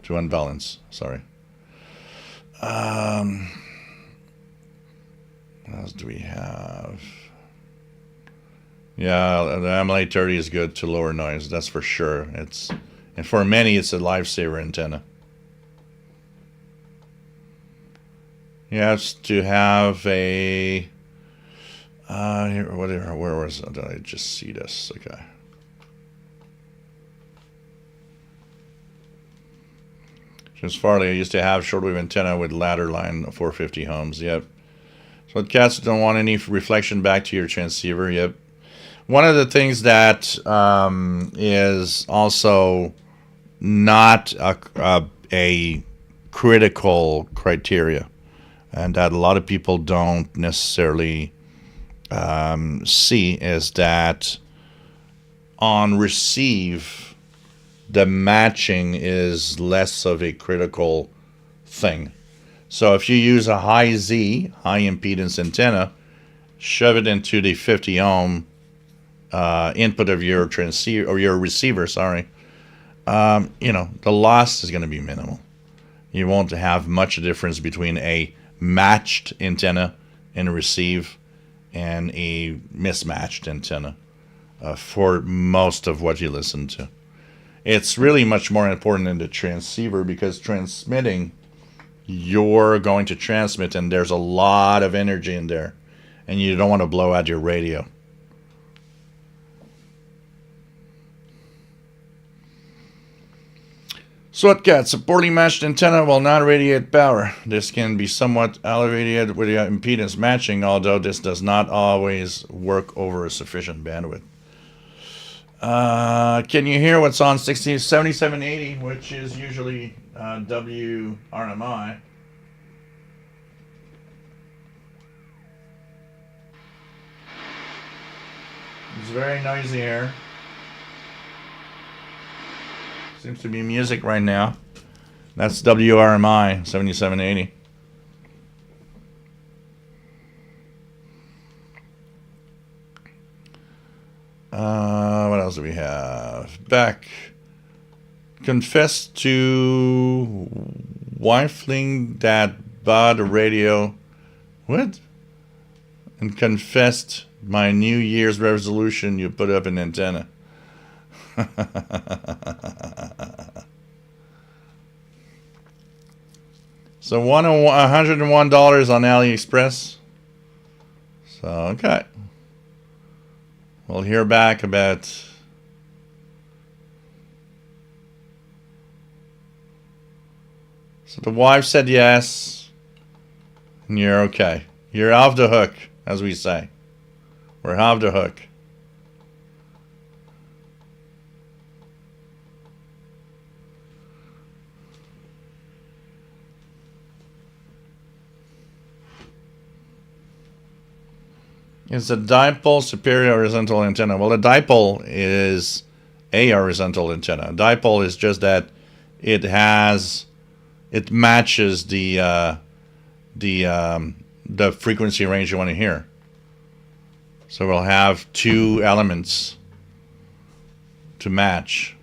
To unbalance. Sorry. What else do we have? Yeah, the MLA30 is good to lower noise. That's for sure. And for many, it's a lifesaver antenna. You have to have a where was it? Did I just see this? Okay. James Farley, I used to have shortwave antenna with ladder line 450 ohms. Yep. So cats don't want any reflection back to your transceiver. Yep. One of the things that is also not a critical criteria, and that a lot of people don't necessarily see, is that on receive, the matching is less of a critical thing. So if you use a high Z, high impedance antenna, shove it into the 50 ohm input of your transceiver or your receiver, sorry, the loss is going to be minimal. You won't have much difference between a matched antenna and a receive and a mismatched antenna for most of what you listen to. It's really much more important in the transceiver, because transmitting, you're going to transmit and there's a lot of energy in there, and you don't want to blow out your radio. Swatcats, a poorly matched antenna will not radiate power. This can be somewhat elevated with the impedance matching, although this does not always work over a sufficient bandwidth. Can you hear what's on 7780, which is usually WRMI? It's very noisy here. Seems to be music right now. That's WRMI 7780. What else do we have? Beck confessed to wifing that bought a radio. What? And confessed my New Year's resolution, you put up an antenna. So $101 on AliExpress. So okay, we'll hear back about. So the wife said yes, and you're okay. You're off the hook, as we say. We're off the hook. Is a dipole superior horizontal antenna? Well, a dipole is a horizontal antenna. A dipole is just that it matches the frequency range you want to hear. So we'll have two elements to match.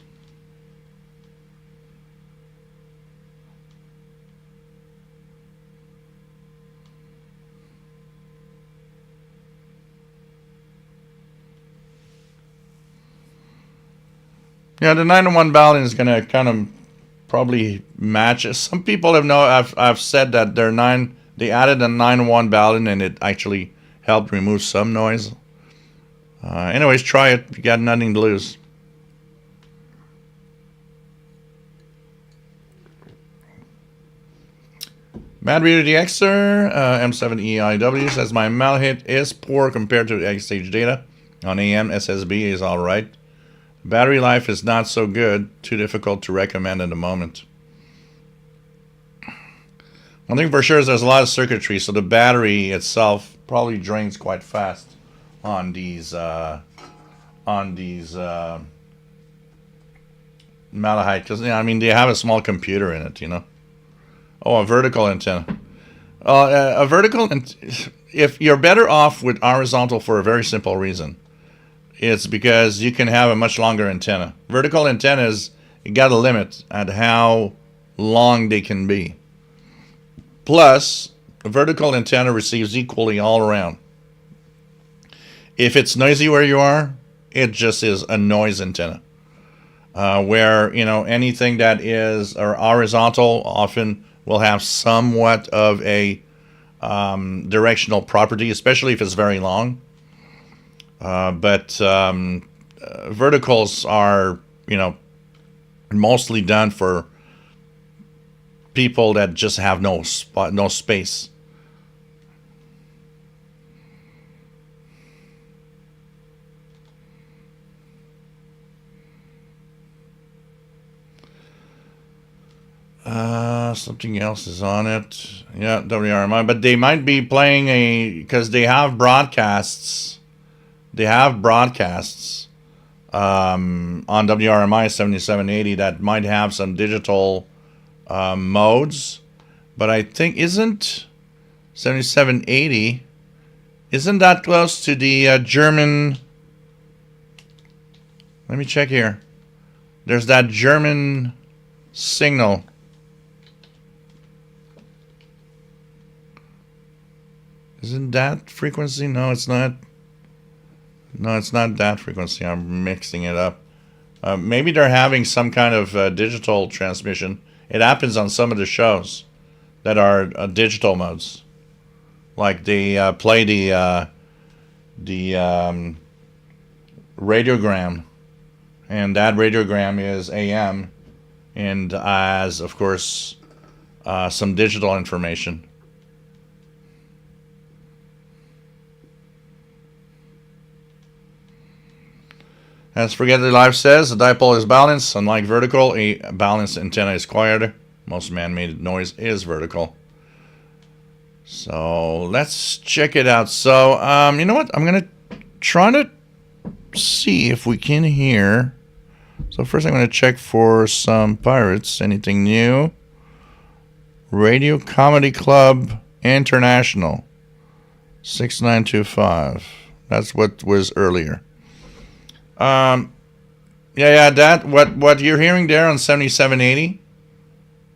Yeah, the 9-to-1 ballon is going to kind of probably match. Some people I've said that they added a 9-to-1 ballon and it actually helped remove some noise. Anyways, try it. You got nothing to lose. Mad Reader DXer, M7EIW says my malhit is poor compared to the XH data. On AM, SSB is alright. Battery life is not so good. Too difficult to recommend at the moment. One thing for sure is there's a lot of circuitry, so the battery itself probably drains quite fast on these malahite, because they have a small computer in it, Oh, a vertical antenna. If you're better off with horizontal for a very simple reason. It's because you can have a much longer antenna. Vertical antennas, you got a limit at how long they can be. Plus, a vertical antenna receives equally all around. If it's noisy where you are, it just is a noise antenna. Where, anything that is horizontal often will have somewhat of a directional property, especially if it's very long. But verticals are, mostly done for people that just have no spot, no space. Something else is on it. Yeah, WRMI, but they might be playing because they have broadcasts. They have broadcasts on WRMI 7780 that might have some digital modes, but I think isn't 7780, isn't that close to the German? Let me check here. There's that German signal. Isn't that frequency? No, it's not. No, it's not that frequency. I'm mixing it up. Maybe they're having some kind of digital transmission. It happens on some of the shows that are digital modes. Like they play the radiogram, and that radiogram is AM, and has, of course, some digital information. As Forgetly Live says, the dipole is balanced. Unlike vertical, a balanced antenna is quieter. Most man-made noise is vertical. So let's check it out. So you know what? I'm gonna try to see if we can hear. So first, I'm gonna check for some pirates. Anything new? Radio Comedy Club International 6925. That's what was earlier. That what you're hearing there on 7780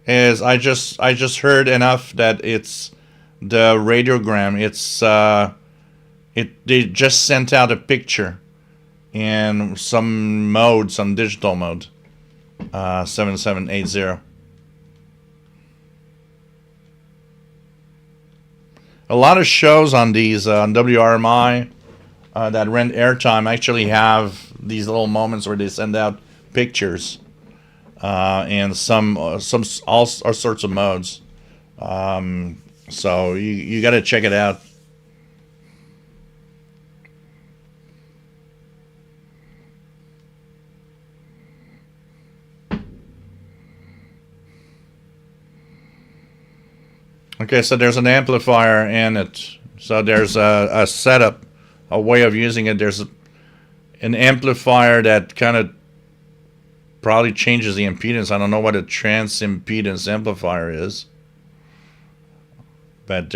is I just heard enough that it's the radiogram. It's they just sent out a picture in some mode, some digital mode. 7780. A lot of shows on these on WRMI that rent airtime actually have these little moments where they send out pictures and some all sorts of modes. So you got to check it out. Okay, so there's an amplifier in it. So there's a setup, a way of using it. There's an amplifier that kind of probably changes the impedance. I don't know what a trans impedance amplifier is, but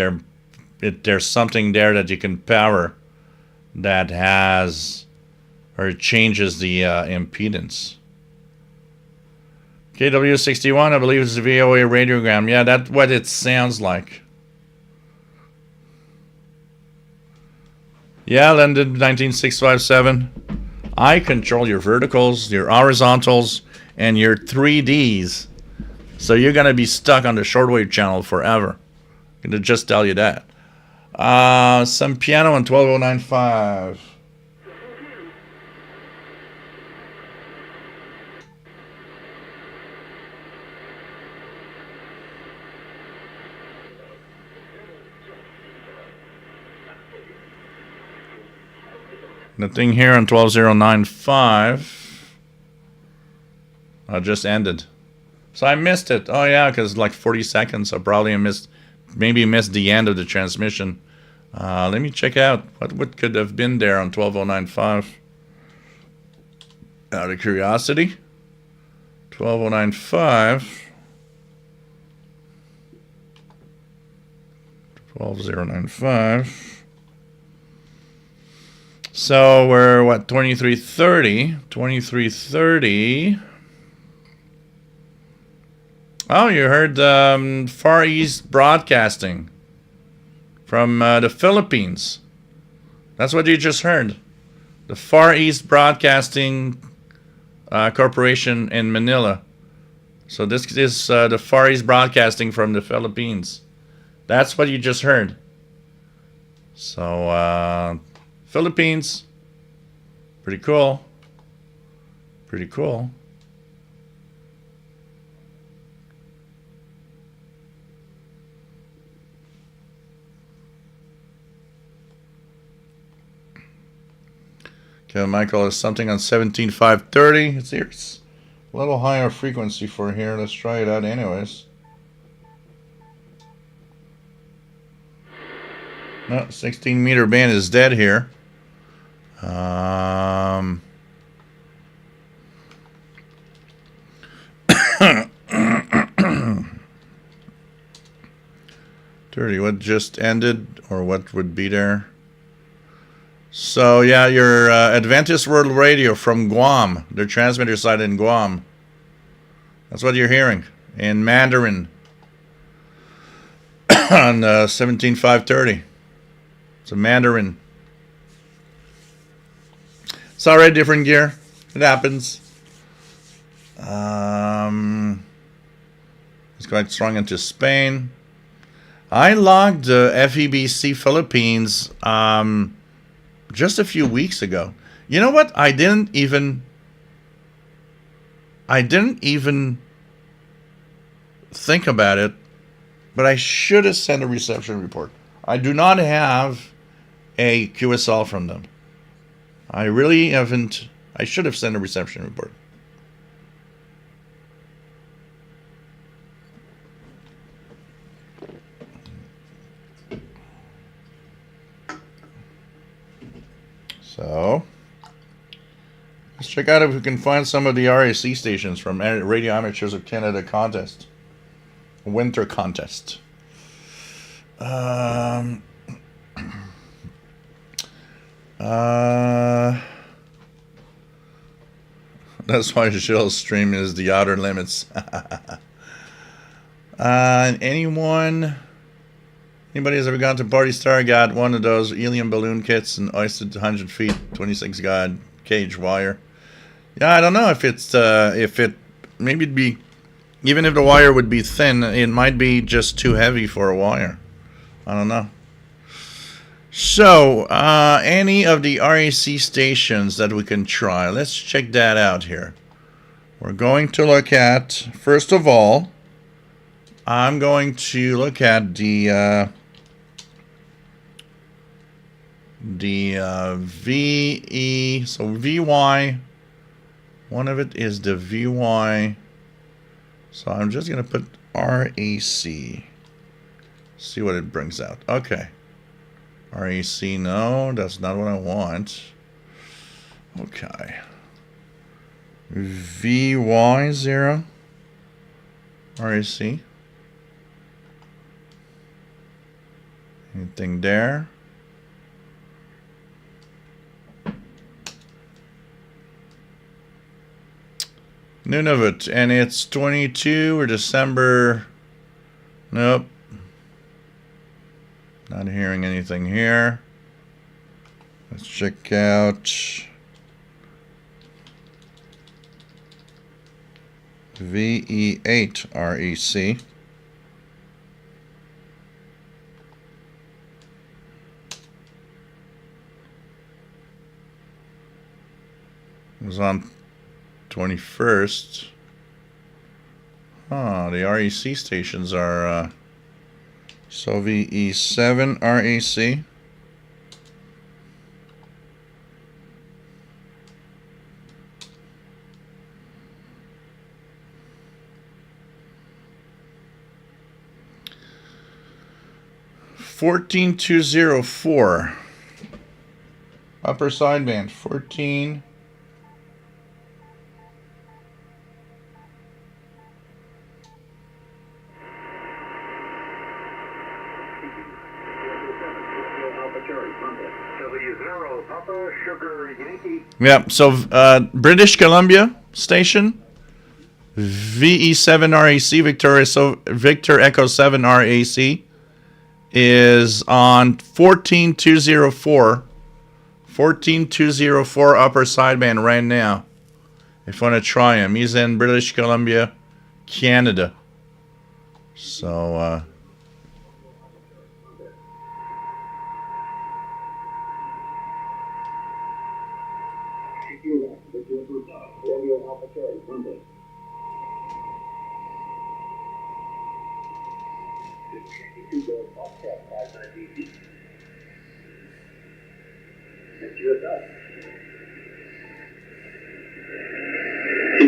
there's something there that you can power that has or changes the impedance. KW61, I believe it's a VOA radiogram. Yeah, that's what it sounds like. Yeah, London 19657. I control your verticals, your horizontals, and your 3Ds. So you're going to be stuck on the shortwave channel forever. I'm going to just tell you that. Some piano on 12095. Nothing here on 12095. Just ended. So I missed it. Oh yeah, because like 40 seconds. I probably missed the end of the transmission. Let me check out what could have been there on 12095. Out of curiosity. 12095. 12095. So we're what, 2330? 2330. Oh, you heard Far East Broadcasting from the Philippines. That's what you just heard. The Far East Broadcasting Corporation in Manila. So this is the Far East Broadcasting from the Philippines. That's what you just heard. So Philippines, pretty cool. Pretty cool. Okay, Michael has something on 17,530. It's a little higher frequency for here. Let's try it out anyways. No, 16 meter band is dead here. 30, what just ended, or what would be there? So yeah, your Adventist World Radio from Guam, their transmitter site in Guam. That's what you're hearing in Mandarin on 17,530. It's a Mandarin. It's already different gear. It happens. It's quite strong into Spain. I logged FEBC Philippines just a few weeks ago. You know what? I didn't even think about it, but I should have sent a reception report. I do not have a QSL from them. I really haven't. I should have sent a reception report. So, let's check out if we can find some of the RAC stations from Radio Amateurs of Canada contest. Winter contest. That's why Jill's stream is the outer limits. Anybody has ever gone to Party Star, got one of those helium balloon kits and hoisted 100 feet, 26 gauge cage wire? Yeah, I don't know if maybe it'd be, even if the wire would be thin, it might be just too heavy for a wire. I don't know. So, any of the RAC stations that we can try, let's check that out here. We're going to look at, first of all, I'm going to look at the VE, so VY, one of it is the VY, so I'm just going to put RAC, see what it brings out. Okay, RAC, no, that's not what I want. Okay, VY0, RAC, anything there? Nunavut, and it's 22 or December. Nope. Not hearing anything here. Let's check out VE8 REC. It was on 21st. The REC stations are so VE7 REC. $14,204 upper sideband 14. Yeah, so British Columbia station, VE7 RAC, Victor Echo 7 RAC, is on 14,204. 14,204 upper sideband right now. If you want to try him, he's in British Columbia, Canada. So,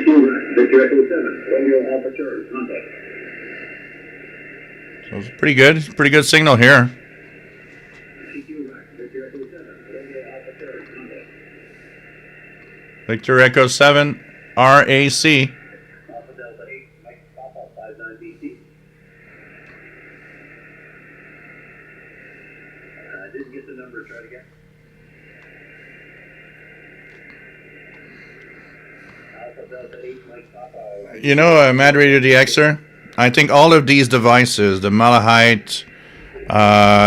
Victor Echo 7, Romeo Alpha Charlie, contact. So it's pretty good. Pretty good signal here. Victor Echo 7, Romeo Alpha Charlie, contact. Victor Echo 7, RAC. Alpha Delta 8, Mike Papa 59 BC. Didn't get the number, try it again. Alpha Delta 8, Mike Papa. You know, Mad Radio DXer, I think all of these devices, the Malahite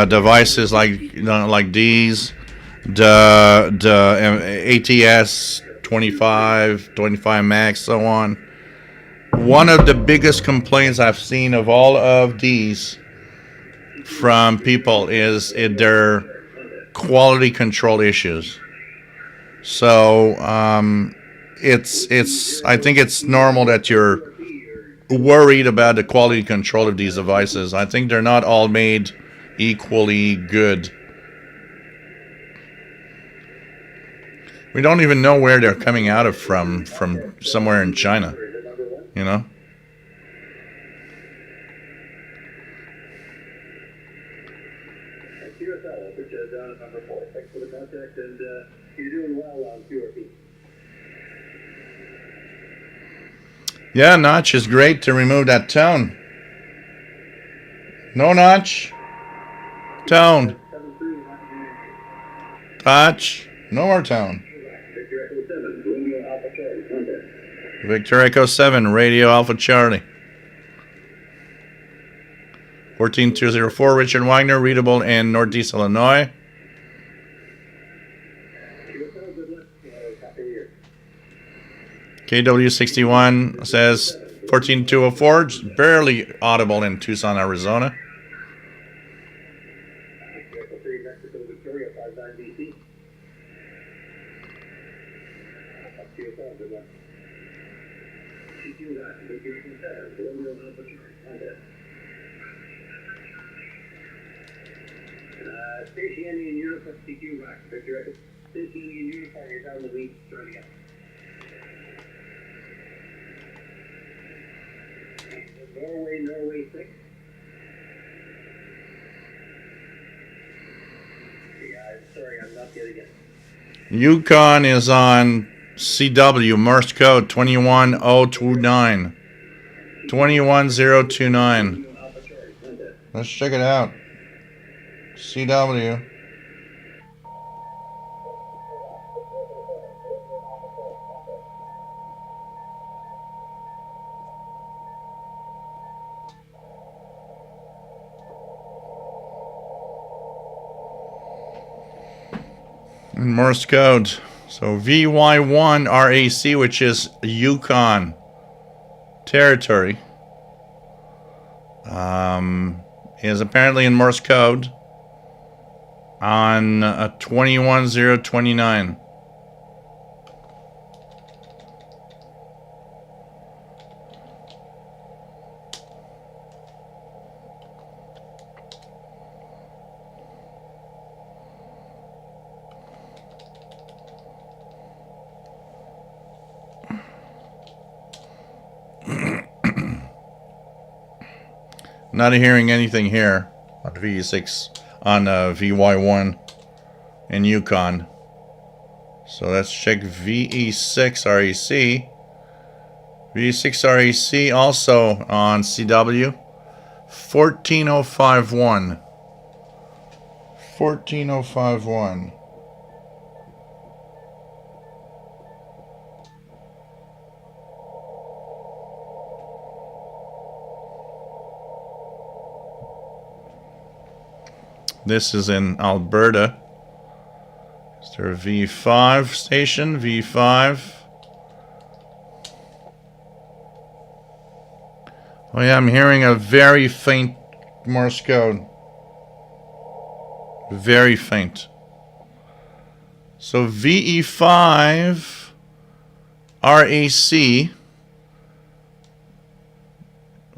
devices like these, the ATS 25 Max, so on. One of the biggest complaints I've seen of all of these from people is their quality control issues. So I think it's normal that you're worried about the quality control of these devices. I think they're not all made equally good. We don't even know where they're coming out of from somewhere in China, you know? QSL, which is down at number 4. Thanks for the contact, and you're doing well on QRP. Yeah, Notch is great to remove that tone. No Notch. Tone. Touch. No more tone. Victor Echo 7, Romeo Alpha Charlie, contact. Victor Echo 7, Radio Alpha Charlie. 14204, Richard Wagner, readable in Northeast Illinois. QSL, good luck. Happy New Year. KW61 says 14204, just barely audible in Tucson, Arizona. Echo 3, Mexico, Victoria, 59 BC. QSL, good luck. CQ, Victor Echo 7, Romeo Alpha Charlie, contact. Station Indian Uniform CQ Rock, Victor Echo. Station Indian Uniform, you're down the lead, start again. Norway 6. Yeah, sorry, I'm not getting it. Yukon is on CW, Morse code 21029. 21029. Let's check it out. CW. In Morse code. So VY1 RAC, which is Yukon territory, is apparently in Morse code on 21029. Not hearing anything here on VE6 on VY1 in Yukon. So let's check VE6 RAC. VE6 RAC also on CW. 14051. 14051. This is in Alberta. Is there a V5 station? V5. Oh yeah, I'm hearing a very faint Morse code. Very faint. So VE5 RAC,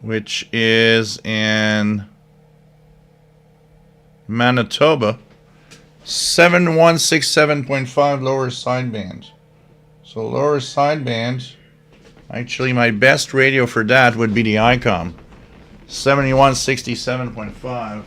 which is in Manitoba, 7167.5 lower sideband. So lower sideband, Actually, my best radio for that would be the ICOM. 7167.5.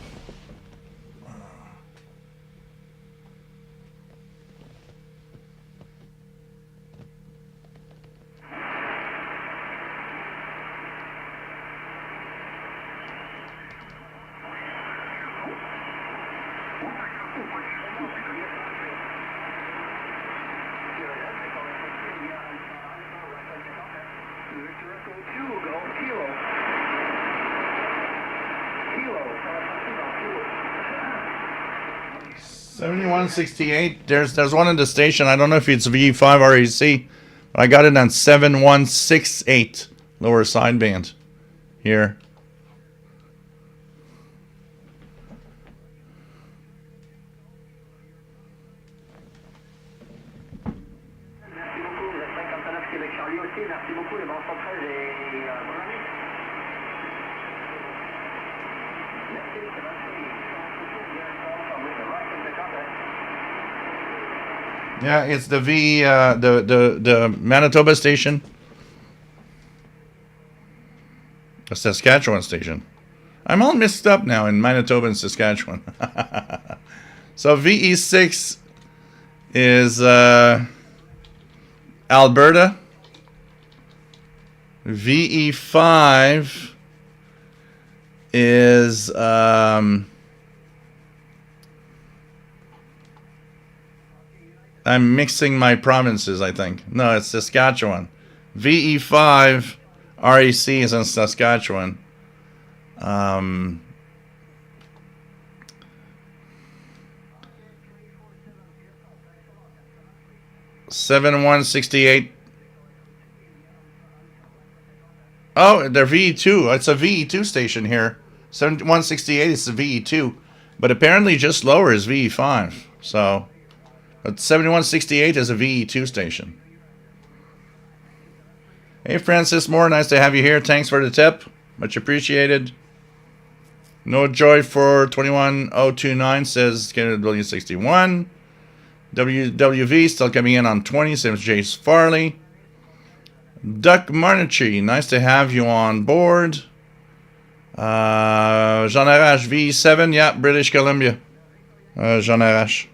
Kilo. 7168. There's one in the station. I don't know if it's V5 REC, but I got it on 7168 lower sideband here. Yeah, it's the the Manitoba station, the Saskatchewan station. I'm all mixed up now in Manitoba and Saskatchewan. So VE6 is Alberta. VE5 is I'm mixing my provinces, I think. No, it's Saskatchewan. VE5 REC is in Saskatchewan. 7168. Oh, they're VE2. It's a VE2 station here. 7168 is the VE2. But apparently just lower is VE5. So, but 7168 is a VE2 station. Hey, Francis Moore, nice to have you here. Thanks for the tip. Much appreciated. No Joy for 21029 says Canada W61. WWV still coming in on 20, same as Jace Farley. Duck Marnichi, nice to have you on board. Jean Arash V7, yeah, British Columbia. Jean Arash.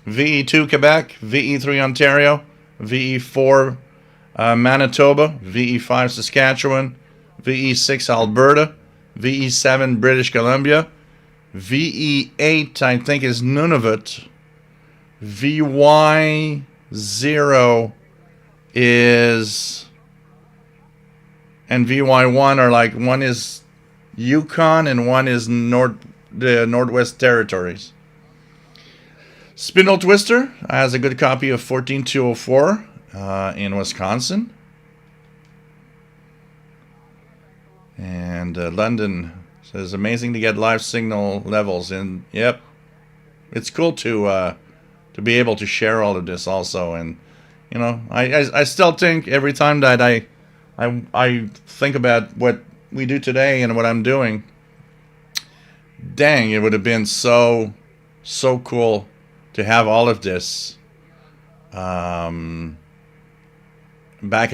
VE2 Quebec, VE3 Ontario, VE4 Manitoba, VE5 Saskatchewan, VE6 Alberta, VE7 British Columbia, VE8 I think is Nunavut, VY0 is, and VY1 are like, one is Yukon and one is the Northwest Territories. Spindle Twister has a good copy of 14204 in Wisconsin. And London says, amazing to get live signal levels. And yep, it's cool to be able to share all of this also. And you know, I still think every time that I think about what we do today and what I'm doing, dang, it would have been so cool to have all of this back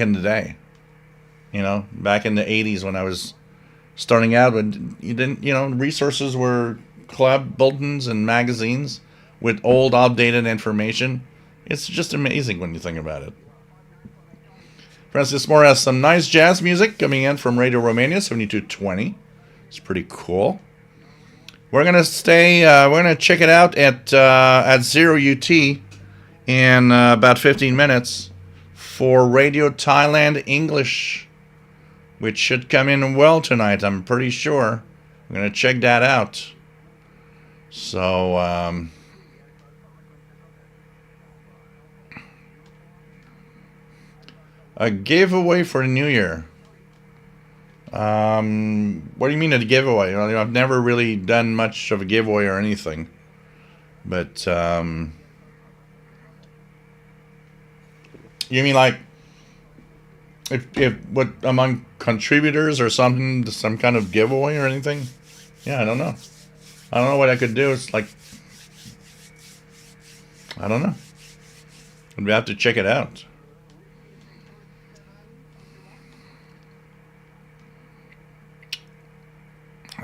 in the day. You know, back in the 80s when I was starting out, when you didn't, you know, resources were club bulletins and magazines with old, outdated information. It's just amazing when you think about it. Francis Moore has some nice jazz music coming in from Radio Romania 7220. It's pretty cool. We're gonna we're gonna check it out at 0 UT in about 15 minutes for Radio Thailand English, which should come in well tonight, I'm pretty sure. I'm going to check that out. So, a giveaway for the new year. What do you mean a giveaway? You know, I've never really done much of a giveaway or anything. But, you mean like, if what among contributors or something, some kind of giveaway or anything? Yeah, I don't know. I don't know what I could do. It's like, I don't know. We have to check it out.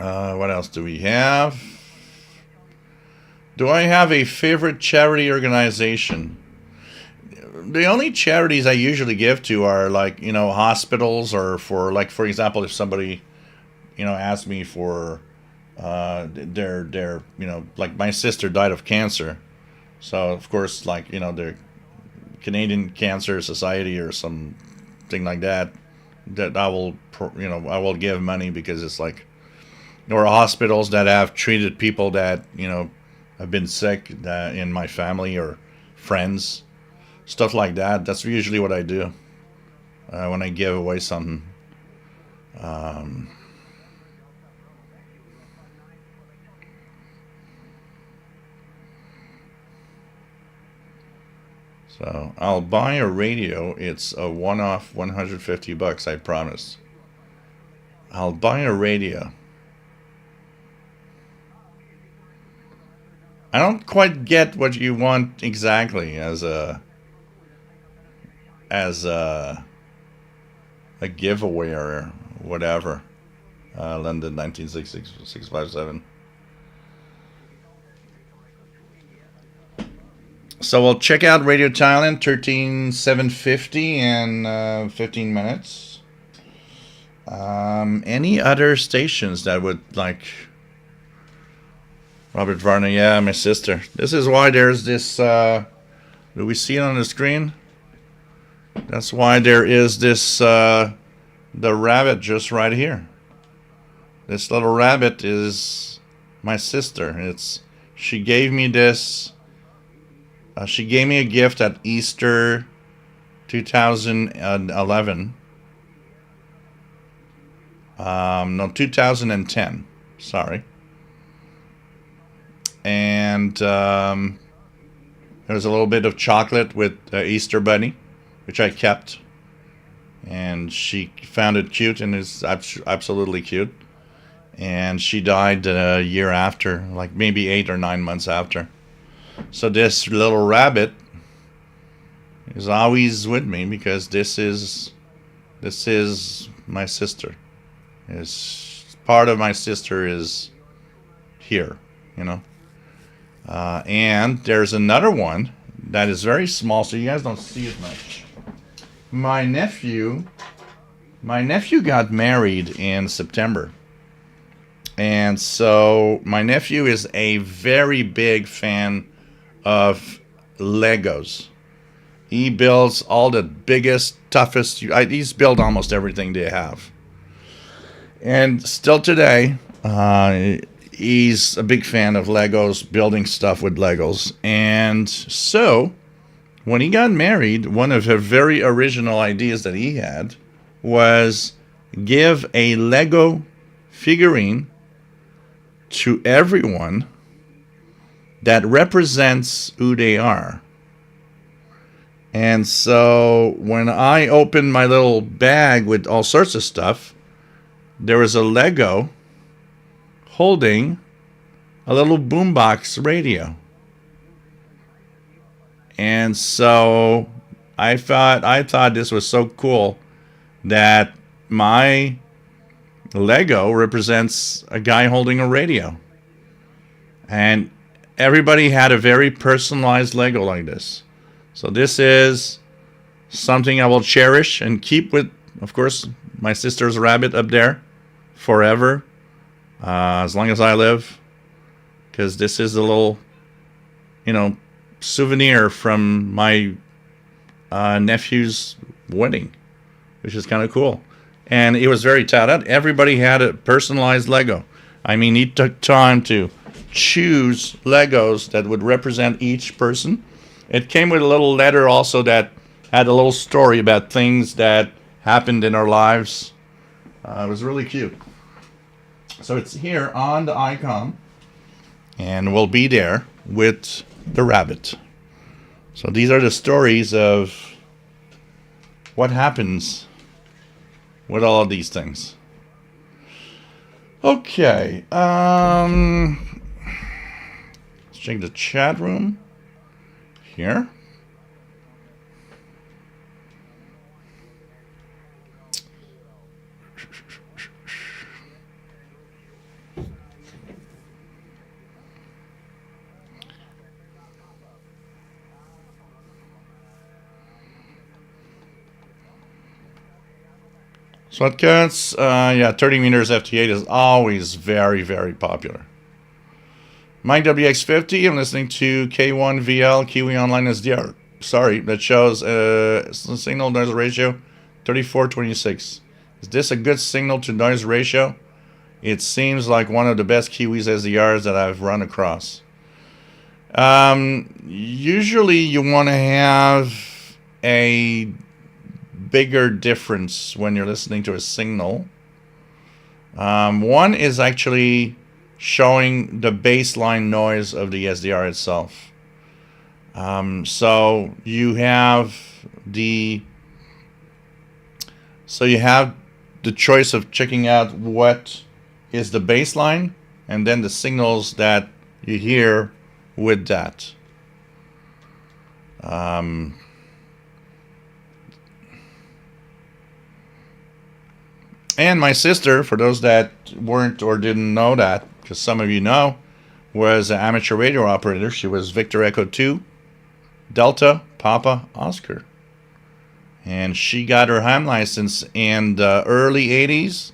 What else do we have? Do I have a favorite charity organization? The only charities I usually give to are like, hospitals, or for, like, for example, if somebody, asks me for their, like my sister died of cancer. So of course, like, the Canadian Cancer Society or something like that, that I will give money, because it's like, or hospitals that have treated people that, have been sick, that in my family or friends, stuff like that. That's usually what I do when I give away something. Um, so I'll buy a radio. It's a one-off, $150, I promise. I'll buy a radio. I don't quite get what you want exactly as a giveaway or whatever. London 1966-657. So we'll check out Radio Thailand 13750 in 15 minutes. Any other stations that would like Robert Varner? Yeah, my sister. This is why there's this. Do we see it on the screen? That's why there is this. The rabbit just right here. This little rabbit is my sister. She gave me this. She gave me a gift at Easter 2011. No, 2010. Sorry. And there's a little bit of chocolate with Easter Bunny, which I kept. And she found it cute, and it's absolutely cute. And she died a year after, like maybe 8 or 9 months after. So this little rabbit is always with me, because this is my sister. Is part of my sister is here, and there's another one that is very small, so you guys don't see it much. My nephew got married in September. And so my nephew is a very big fan of Legos. He builds all the biggest, toughest. He's built almost everything they have. And still today, he's a big fan of Legos, building stuff with Legos. And so when he got married, one of the very original ideas that he had was give a Lego figurine to everyone that represents who they are. And so when I opened my little bag with all sorts of stuff, there was a Lego holding a little boombox radio. And so I thought this was so cool that my Lego represents a guy holding a radio. And everybody had a very personalized Lego like this. So this is something I will cherish and keep with, of course, my sister's rabbit up there forever, as long as I live. Because this is a little, souvenir from my nephew's wedding, which is kind of cool. And it was very touted. Everybody had a personalized Lego. I mean, he took time to choose Legos that would represent each person. It came with a little letter also that had a little story about things that happened in our lives. It was really cute. So it's here on the icon, and we'll be there with the rabbit. So these are the stories of what happens with all of these things. Okay. Let's check the chat room here. Shortcuts, yeah, 30 meters FT8 is always very, very popular. Mike WX50, I'm listening to K1VL Kiwi Online SDR. Sorry, that shows signal noise ratio 3426. Is this a good signal to noise ratio? It seems like one of the best Kiwis SDRs that I've run across. Usually you want to have a bigger difference when you're listening to a signal. One is actually showing the baseline noise of the SDR itself. So you have the choice of checking out what is the baseline and then the signals that you hear with that. And my sister, for those that weren't or didn't know that, because some of you know, was an amateur radio operator. She was Victor Echo 2, Delta, Papa, Oscar. And she got her ham license in the early 80s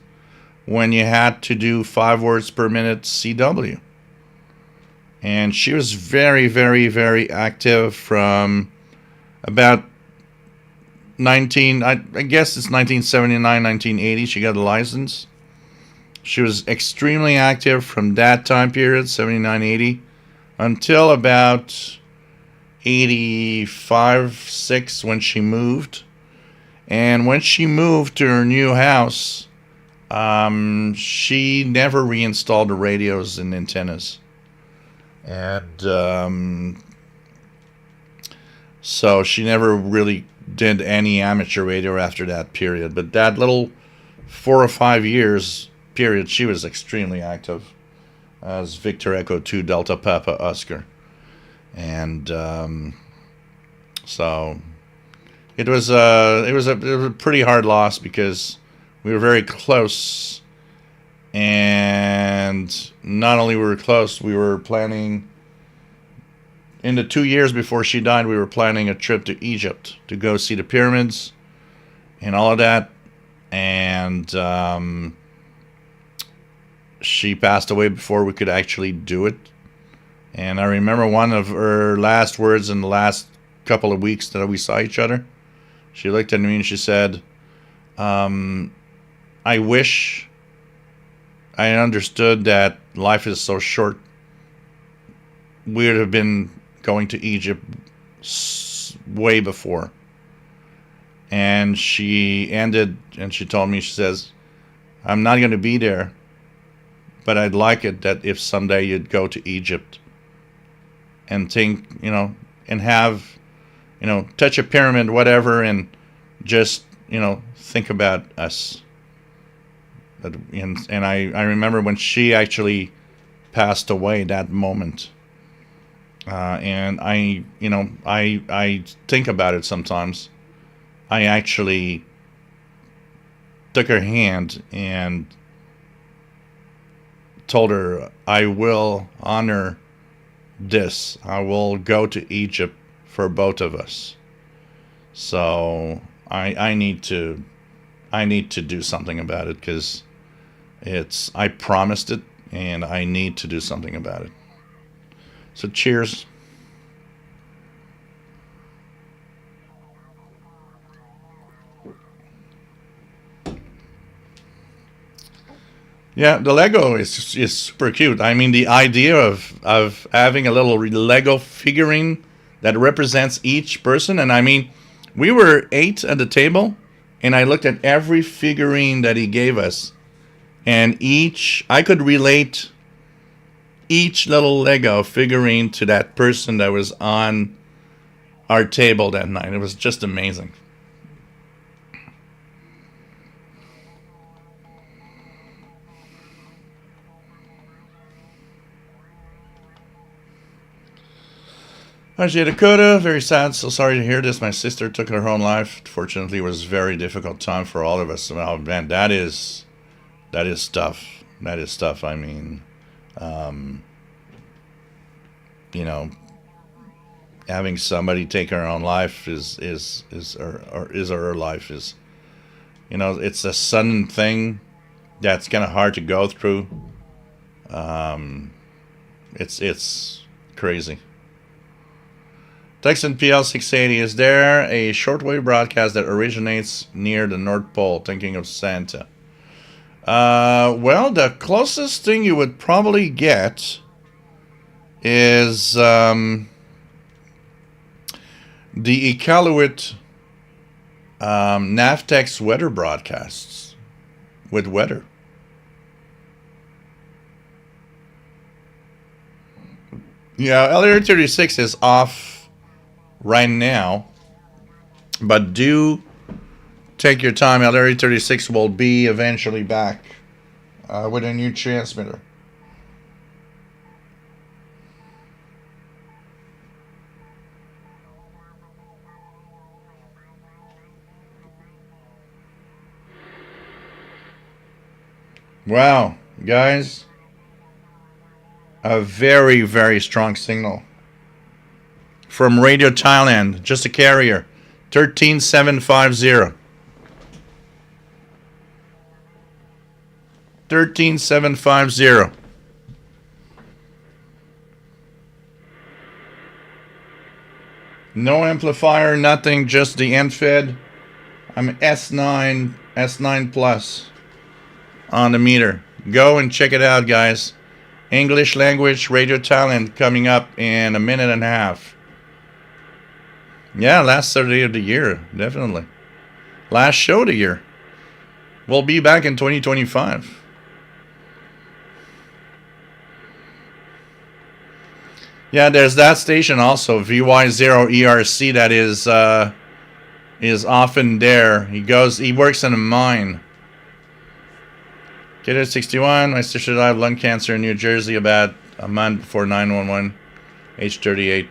when you had to do 5 words per minute CW. And she was very, very, very active from about I guess it's 1979, 1980. She got a license. She was extremely active from that time period, 79, 80, until about 85, 6 when she moved. And when she moved to her new house, she never reinstalled the radios and antennas. And so she never really did any amateur radio after that period. But that little 4 or 5 years period, she was extremely active as Victor Echo 2 Delta Papa Oscar. And so it was a pretty hard loss because we were very close. And not only were we close, we were planning, in the 2 years before she died, we were planning a trip to Egypt to go see the pyramids and all of that. And she passed away before we could actually do it. And I remember one of her last words in the last couple of weeks that we saw each other. She looked at me and she said, I wish I understood that life is so short. We would have been going to Egypt way before. And she ended and she told me, she says, I'm not going to be there, but I'd like it that if someday you'd go to Egypt and think, and have, touch a pyramid, whatever, and just, think about us. And I remember when she actually passed away, that moment. And I think about it sometimes. I actually took her hand and told her, I will honor this. I will go to Egypt for both of us. So I need to do something about it, because I promised it and I need to do something about it. So cheers. Yeah, the Lego is super cute. I mean, the idea of having a little Lego figurine that represents each person. And I mean, we were 8 at the table, and I looked at every figurine that he gave us, and I could relate each little Lego figurine to that person that was on our table that night. It was just amazing. Ajay Dakota, very sad. So sorry to hear this. My sister took her own life. Fortunately, it was a very difficult time for all of us. Oh, man, that is tough. That is tough. I mean, having somebody take her own life is her life is You know, it's a sudden thing that's kind of hard to go through. It's crazy. Texan PL680, is there a shortwave broadcast that originates near the North Pole? Thinking of Santa. Well, the closest thing you would probably get is the Iqaluit Navtex weather broadcasts with weather. Yeah, LR36 is off right now, but do take your time. LR36 will be eventually back with a new transmitter. Wow, guys, a very, very strong signal from Radio Thailand, just a carrier, 13750. 13750. No amplifier, nothing, just the end fed. I'm S9 plus on the meter. Go and check it out, guys. English language radio talent coming up in a minute and a half. Yeah, last Saturday of the year, definitely. Last show of the year. We'll be back in 2025. Yeah, there's that station also, VY0ERC, that is often there. He works in a mine. Kid at 61, my sister died of lung cancer in New Jersey about a month before 911, age 38.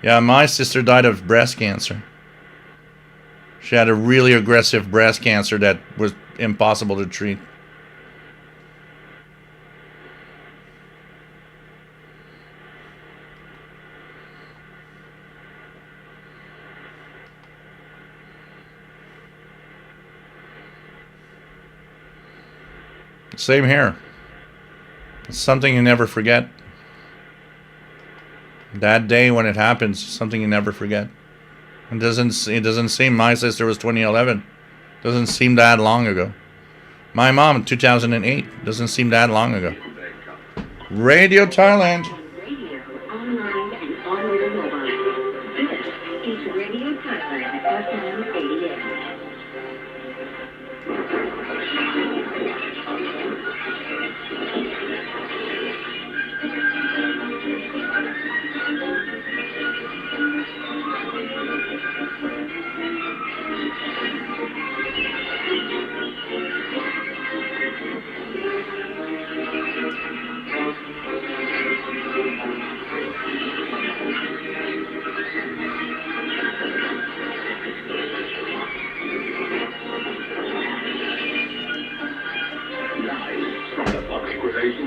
Yeah, my sister died of breast cancer. She had a really aggressive breast cancer that was impossible to treat. Same here. It's something you never forget. That day when it happens, something you never forget. It doesn't seem, my sister was 2011. Doesn't seem that long ago. My mom, 2008. Doesn't seem that long ago. Radio Thailand. Radio, online, and on your mobile. This is Radio Thailand, FM 88.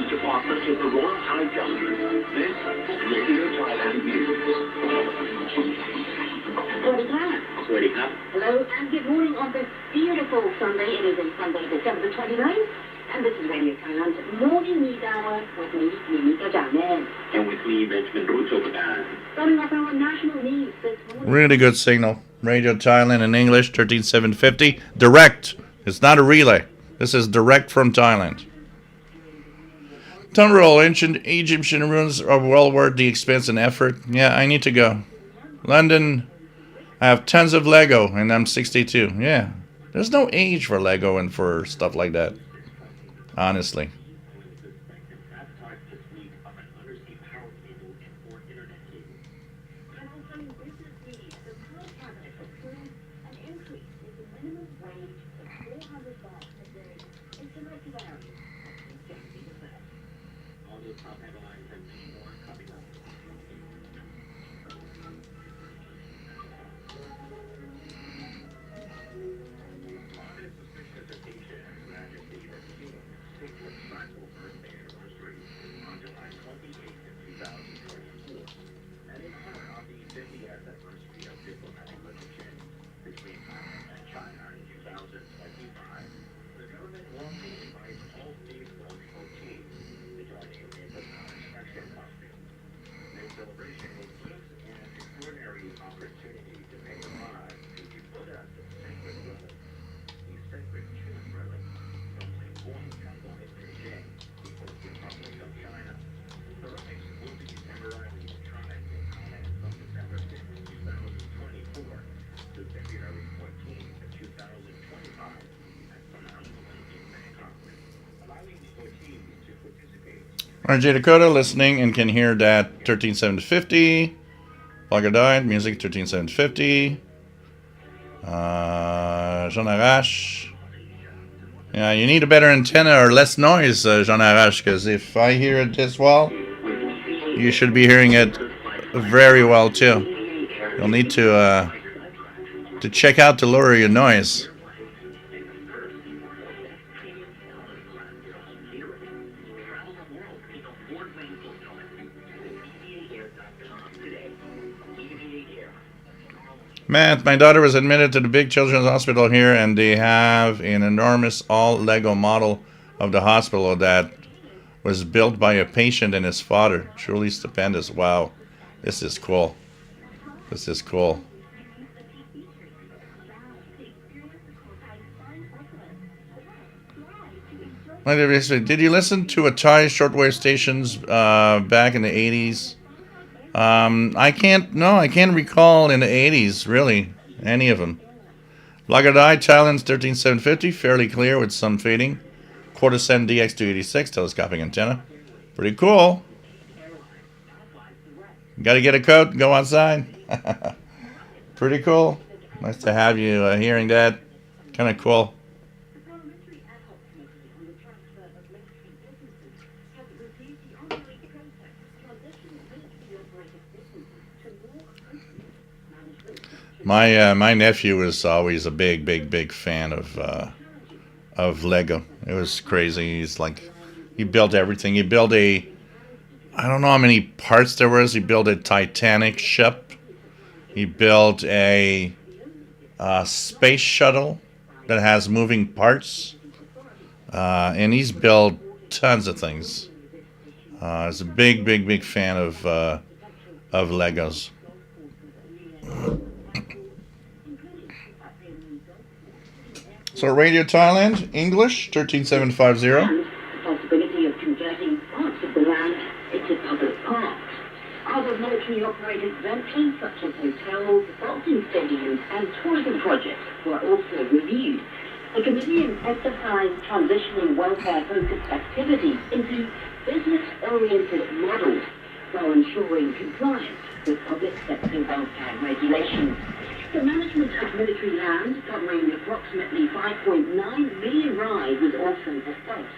Department of the Royal Thai Government. This is Radio Thailand News. Hello and good morning on this beautiful Sunday. It is a Sunday, December the 29th, and this is Radio Thailand's Morning News Hour with me, Mimi Kajanen. And with me, Benjamin Ruchopadan. Starting off our national news this morning. Really good signal. Radio Thailand in English, 13750. Direct. It's not a relay. This is direct from Thailand. Tumbrel, ancient Egyptian ruins are well worth the expense and effort. Yeah, I need to go. London, I have tons of Lego, and I'm 62. Yeah, there's no age for Lego and for stuff like that. Honestly. RJ Dakota listening and can hear that 13750. Plugger died. Music 13750. Jean Arash. Yeah, you need a better antenna or less noise, Jean Arash, because if I hear it this well, you should be hearing it very well too. You'll need to check out to lower your noise. Matt, my daughter was admitted to the big children's hospital here, and they have an enormous all Lego model of the hospital that was built by a patient and his father. Truly stupendous. Wow, this is cool. This is cool. Did you listen to Atari shortwave stations back in the 80s? I can't recall in the 80s, really, any of them. Lagadai, Thailand's 13750, fairly clear with some fading. Quarter-cent DX286, telescopic antenna. Pretty cool. Gotta get a coat, go outside. Pretty cool. Nice to have you hearing that. Kind of cool. My nephew was always a big fan of Lego. It was crazy. He's like, he built everything. He built I don't know how many parts there was. He built a Titanic ship. He built a space shuttle that has moving parts, and he's built tons of things. He's a big fan of Legos. So Radio Thailand, English, 13750. The possibility of converting parts of the land into public parks. Other military-operated ventures, such as hotels, boxing stadiums, and tourism projects, were also reviewed. The committee emphasized transitioning welfare-focused activities into business-oriented models while ensuring compliance with public sector welfare regulations. The management of military land, covering approximately 5.9 million rai, was also discussed.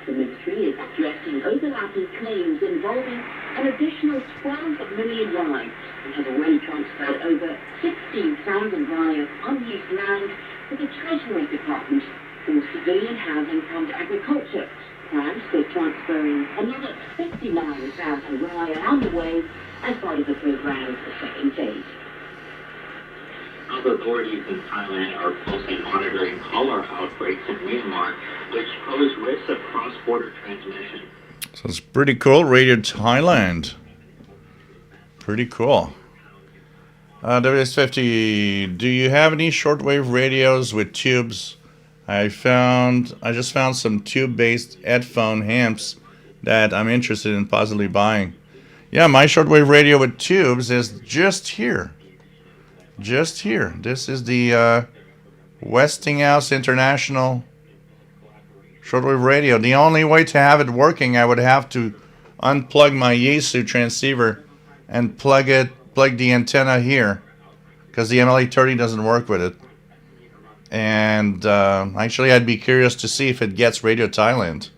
The ministry is addressing overlapping claims involving an additional 12 million rai and has already transferred over 16,000 rai of unused land to the Treasury Department for civilian housing and agriculture. Plans for transferring another 59,000 rai are underway as part of the program's second phase. Health authorities in Thailand are closely monitoring cholera outbreaks in Myanmar, which pose risks of cross-border transmission. So it's pretty cool. Radio Thailand. Pretty cool. WS50, do you have any shortwave radios with tubes? I just found some tube-based headphone amps that I'm interested in possibly buying. Yeah, my shortwave radio with tubes is just here. Just here. This is the Westinghouse International shortwave radio. The only way to have it working, I would have to unplug my Yaesu transceiver and plug the antenna here, because the MLA30 doesn't work with it. And actually, I'd be curious to see if it gets Radio Thailand.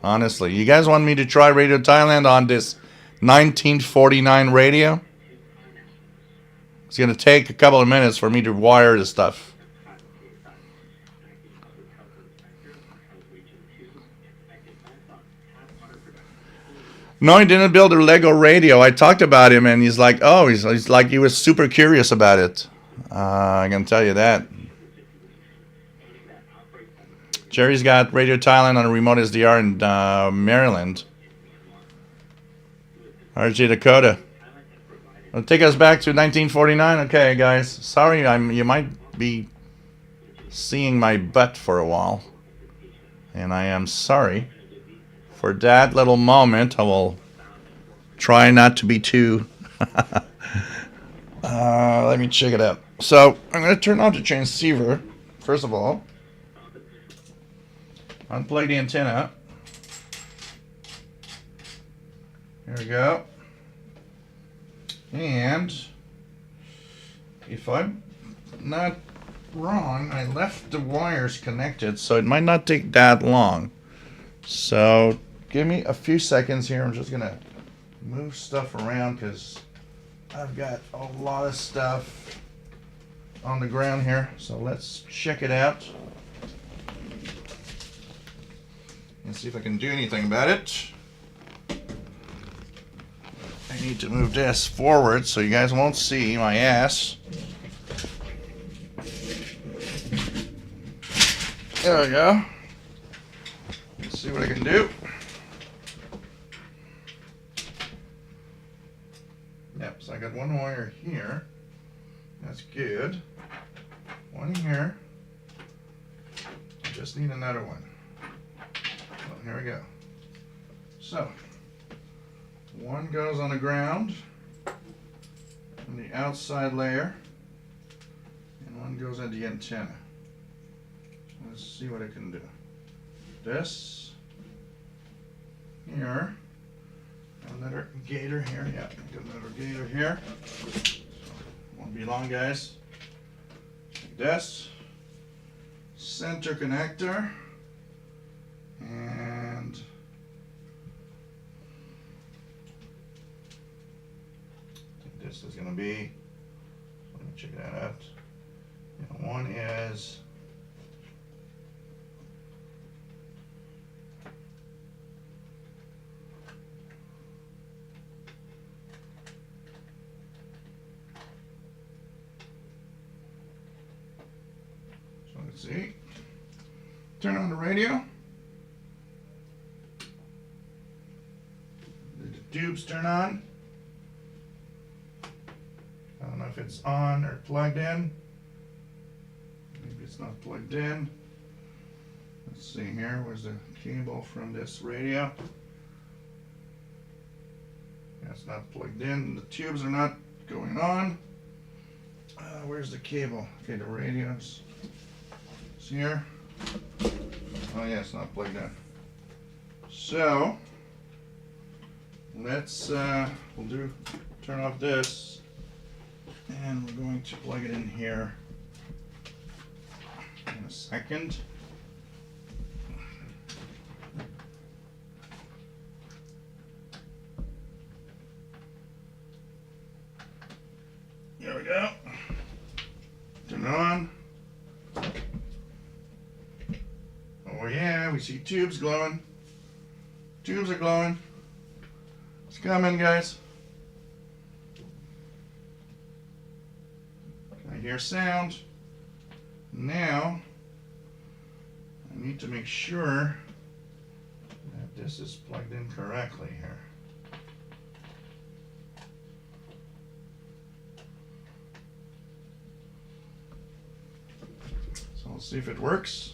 Honestly, you guys want me to try Radio Thailand on this 1949 radio? It's going to take a couple of minutes for me to wire the stuff. No, he didn't build a Lego radio. I talked about him, and he's like, oh, he's like, he was super curious about it. I can tell you that. Jerry's got Radio Thailand on a remote SDR in Maryland. RJ Dakota. It'll take us back to 1949. Okay, guys. Sorry, you might be seeing my butt for a while. And I am sorry for that little moment. I will try not to be too... let me check it out. So, I'm going to turn on the transceiver, first of all. Unplug the antenna. Here we go. And if I'm not wrong, I left the wires connected, so it might not take that long. So give me a few seconds here. I'm just gonna move stuff around because I've got a lot of stuff on the ground here. So let's check it out and see if I can do anything about it. I need to move this forward so you guys won't see my ass. There we go. Let's see what I can do. Yep, so I got one wire here. That's good. One here. I just need another one. Well, here we go. So, one goes on the ground, on the outside layer, and one goes at the antenna. Let's see what I can do. This here, another gator here. Yeah, got another gator here. So, won't be long, guys. Like this, center connector, and I think this is going to be. Let me check that out. Yeah, one is. Let's see. Turn on the radio. Did the tubes turn on? I don't know if it's on or plugged in. Maybe it's not plugged in. Let's see here. Where's the cable from this radio? That's not plugged in. The tubes are not going on. Where's the cable? Okay, the radio's here. Oh yeah, it's not plugged in. So let's turn off this, and we're going to plug it in here in a second. There we go. Turn it on. Oh yeah, we see tubes glowing. Tubes are glowing. It's coming, guys. I hear sound. Now, I need to make sure that this is plugged in correctly here. So let's see if it works.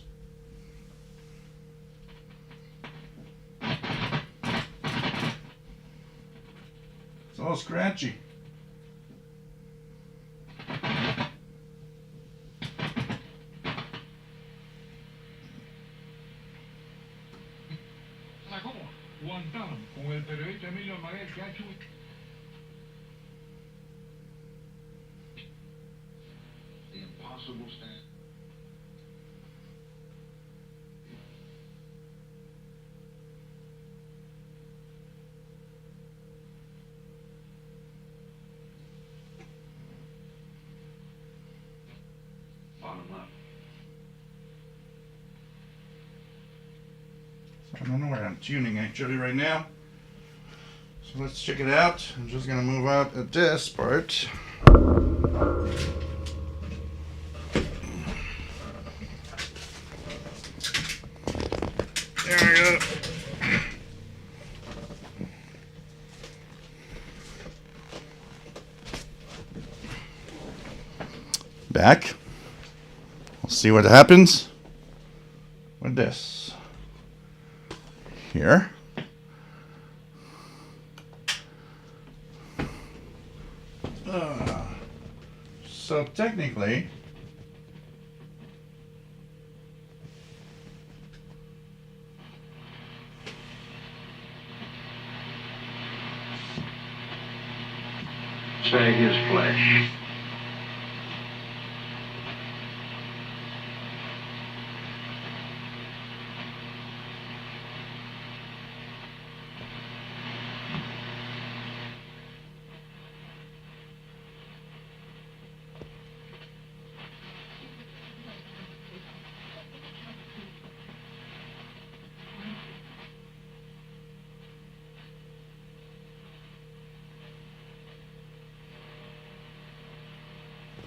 It's all scratchy. Con el periodista Emilio Maguel, que ha hecho the impossible stand. Bottom left. I don't know where I'm tuning actually right now. So let's check it out. I'm just gonna move out at this part. There we go. Back. We'll see what happens with this. Here. So technically, say his flesh.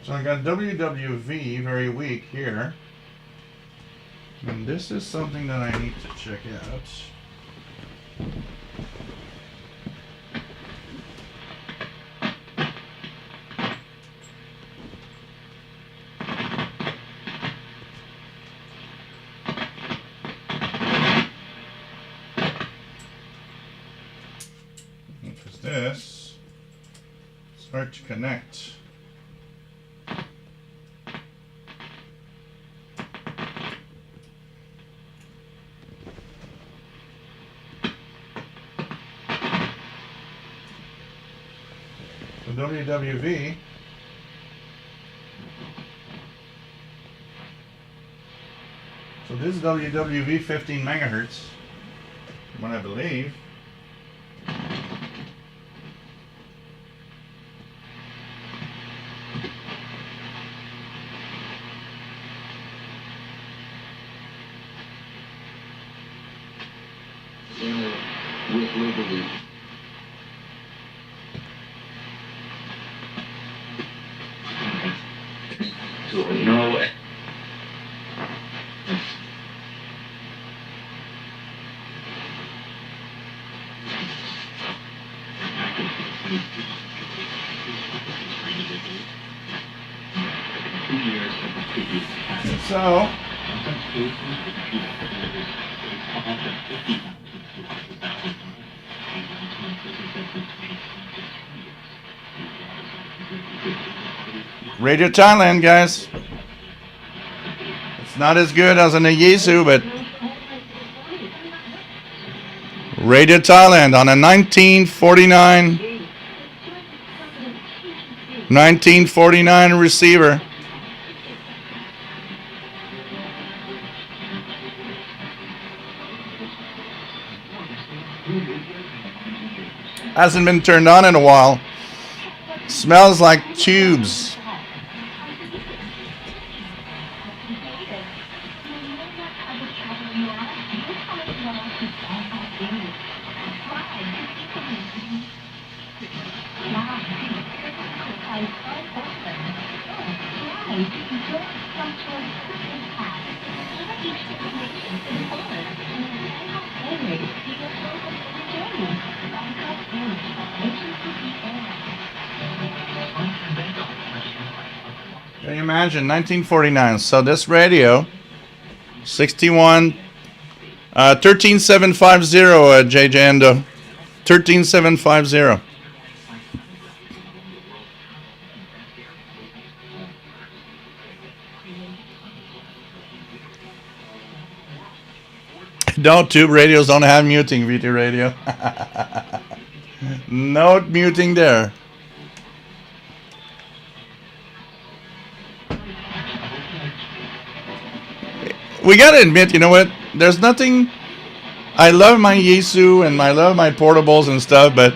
So I got WWV very weak here. And this is something that I need to check out. Because this, it's hard to connect. WWV. So this is WWV 15 megahertz, what I believe. With liberty. No. So Radio Thailand, guys. It's not as good as an Yeesu, but Radio Thailand on a 1949 receiver. Hasn't been turned on in a while. Smells like tubes. Can you imagine, 1949? So this radio, 13750, JJ Endo, 13750. No, tube radios don't have muting, VT radio. No muting there. We gotta admit, you know what? There's nothing. I love my Yeesu and I love my portables and stuff, but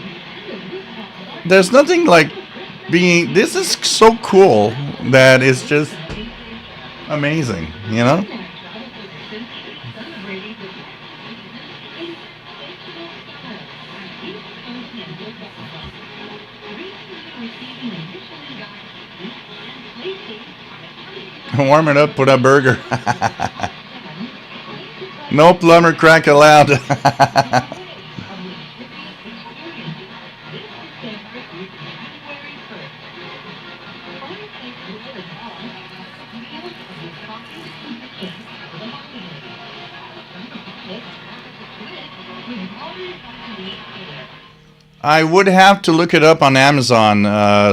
there's nothing like being. This is so cool that it's just amazing, you know? Warm it up, put a burger. No plumber crack allowed. I would have to look it up on Amazon,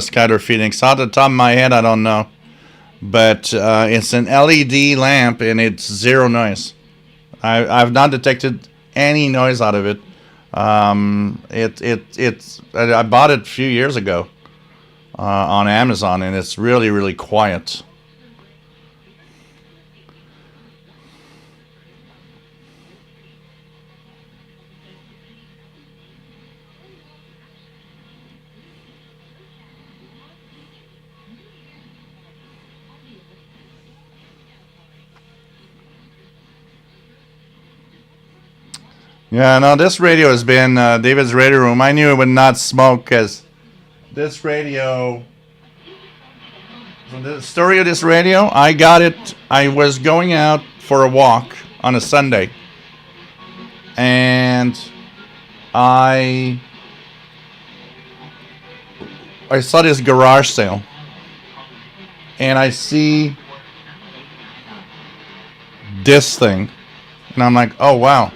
Skyler Phoenix. Off the top of my head, I don't know. But it's an LED lamp and it's zero noise. I've not detected any noise out of it. I bought it a few years ago. on Amazon, and it's really, really quiet. Yeah, no, this radio has been David's Radio Room. I knew it would not smoke because this radio. So the story of this radio, I got it. I was going out for a walk on a Sunday, and I saw this garage sale, and I see this thing, and I'm like, oh wow.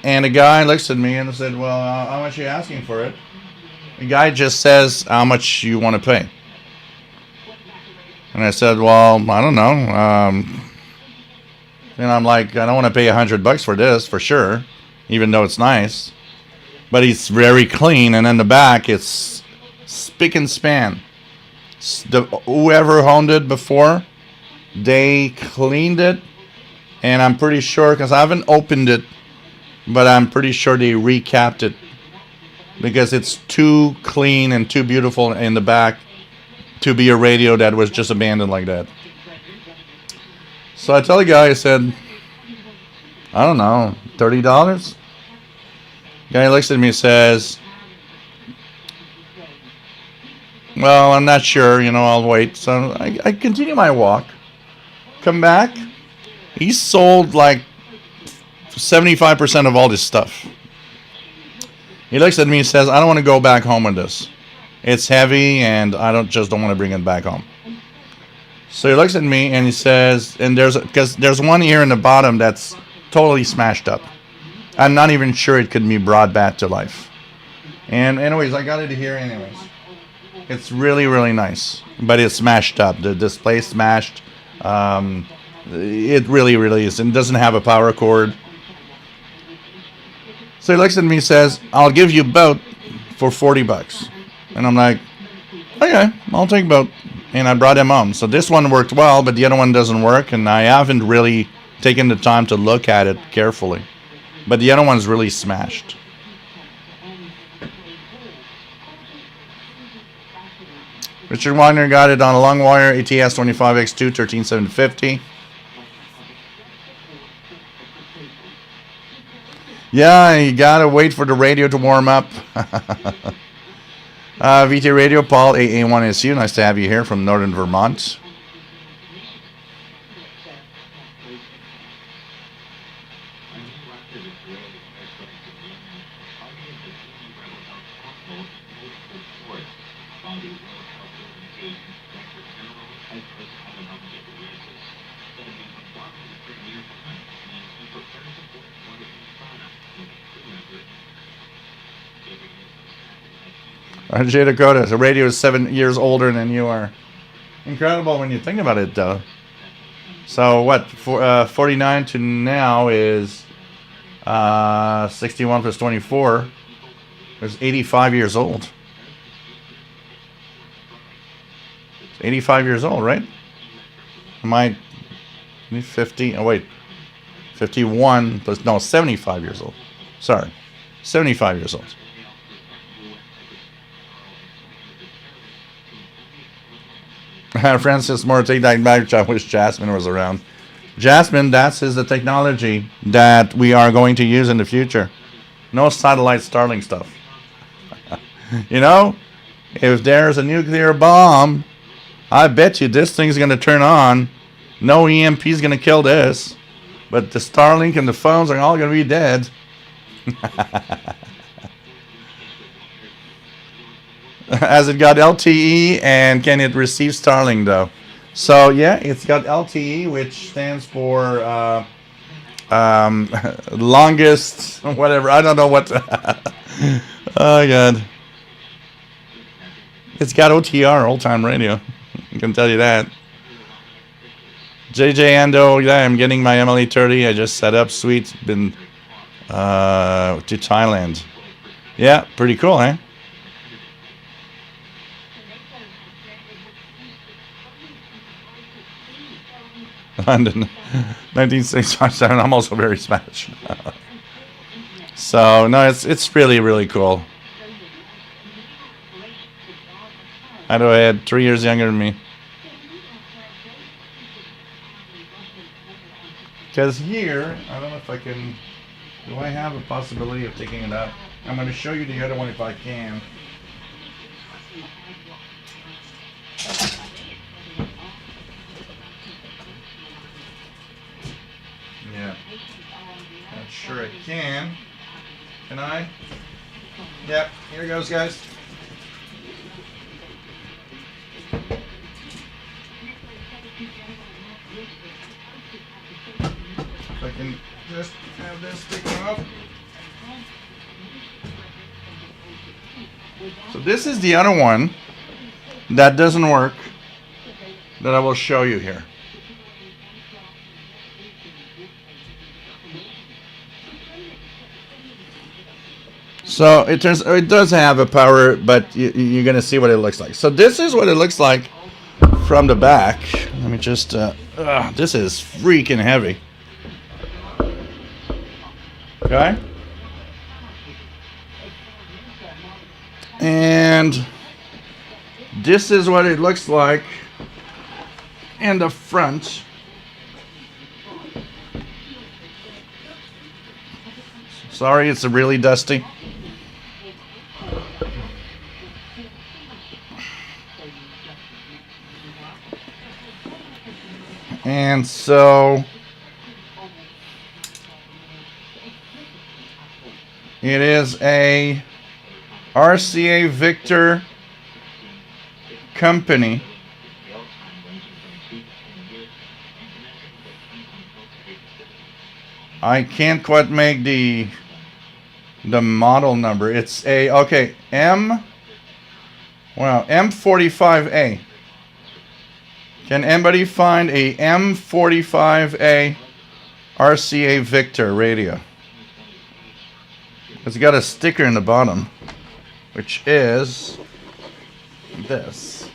And the guy looks at me and said, well, how much are you asking for it? The guy just says how much you want to pay. And I said, well, I don't know. And I'm like, I don't want to pay $100 for this, for sure, even though it's nice. But it's very clean, and in the back, it's spick and span. Whoever owned it before, they cleaned it, and I'm pretty sure, because I haven't opened it, but I'm pretty sure they recapped it because it's too clean and too beautiful in the back to be a radio that was just abandoned like that. So I tell the guy, I said, I don't know, $30? Guy looks at me and says, well, I'm not sure, I'll wait. So I continue my walk, come back. He sold like 75% of all this stuff. He looks at me and says, I don't want to go back home with this. It's heavy and I don't want to bring it back home. So he looks at me and he says, and there's one ear in the bottom that's totally smashed up. I'm not even sure it could be brought back to life. And anyways, I got it here anyways. It's really, really nice, but it's smashed up. The display smashed. It really, really is. And it doesn't have a power cord. So he looks at me and says, I'll give you both for $40. And I'm like, okay, I'll take both. And I brought him home. So this one worked well, but the other one doesn't work. And I haven't really taken the time to look at it carefully. But the other one's really smashed. Richard Wagner got it on a long wire ATS 25X2 13750. Yeah, you gotta wait for the radio to warm up. VT Radio, Paul, AA1SU. Nice to have you here from Northern Vermont. RJ Dakota, the radio is 7 years older than you are. Incredible when you think about it, though. So what? 49 to now is 61 plus 24. It's 85 years old. It's 85 years old, right? Am I 50? Oh, wait. 51 plus, no, 75 years old. Sorry. 75 years old. Francis Moore, take that back. I wish Jasmine was around. Jasmine, that's the technology that we are going to use in the future. No satellite Starlink stuff. If there's a nuclear bomb, I bet you this thing's going to turn on. No EMP is going to kill this. But the Starlink and the phones are all going to be dead. Has it got LTE, and can it receive Starlink though? So yeah, it's got LTE, which stands for longest whatever. I don't know what. Oh god, it's got OTR, old time radio. I can tell you that. JJ Ando, yeah, I'm getting my MLE30. I just set up. Sweet, been to Thailand. Yeah, pretty cool, eh? London, 1967. I'm also very Spanish. So no, it's really really cool. Had 3 years younger than me. Because here, I don't know if I can. Do I have a possibility of taking it up? I'm going to show you the other one if I can. Yeah. Not sure I can. Can I? Yep. Here goes, guys. If I can just have this taken off. So this is the other one that doesn't work that I will show you here. So it does have a power, but you're gonna see what it looks like. So this is what it looks like from the back. Let me just. This is freaking heavy. Okay. And this is what it looks like in the front. Sorry, it's really dusty. And so it is a RCA Victor company. I can't quite make the model number. It's a M45A. Can anybody find a M45A RCA Victor radio? It's got a sticker in the bottom, which is this.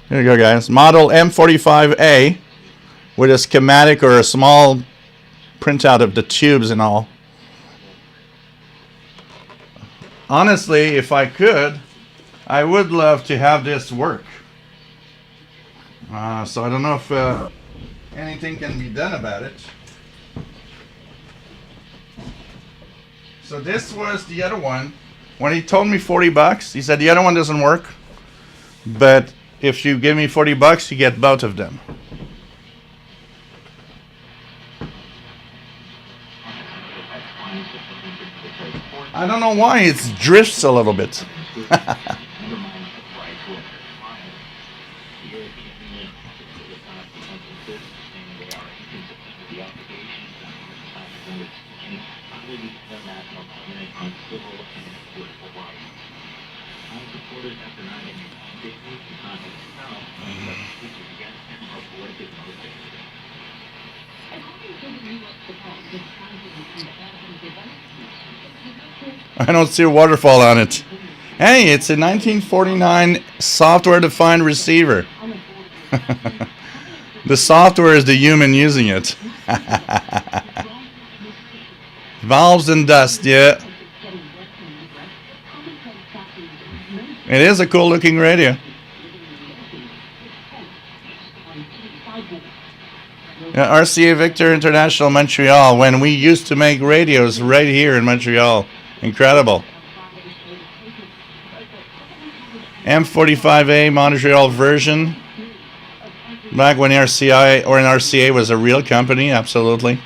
Here you go, guys. Model M45A with a schematic or a small printout of the tubes and all. Honestly, if I could, I would love to have this work. So I don't know if anything can be done about it. So this was the other one. When he told me $40, he said the other one doesn't work, but if you give me $40, you get both of them. I don't know why it drifts a little bit. I don't see a waterfall on it. Hey, it's a 1949 software-defined receiver. The software is the human using it. Valves and dust, yeah. It is a cool-looking radio. Yeah, RCA Victor International Montreal, when we used to make radios right here in Montreal. Incredible. M45A Montreal version. Back when RCA was a real company, absolutely.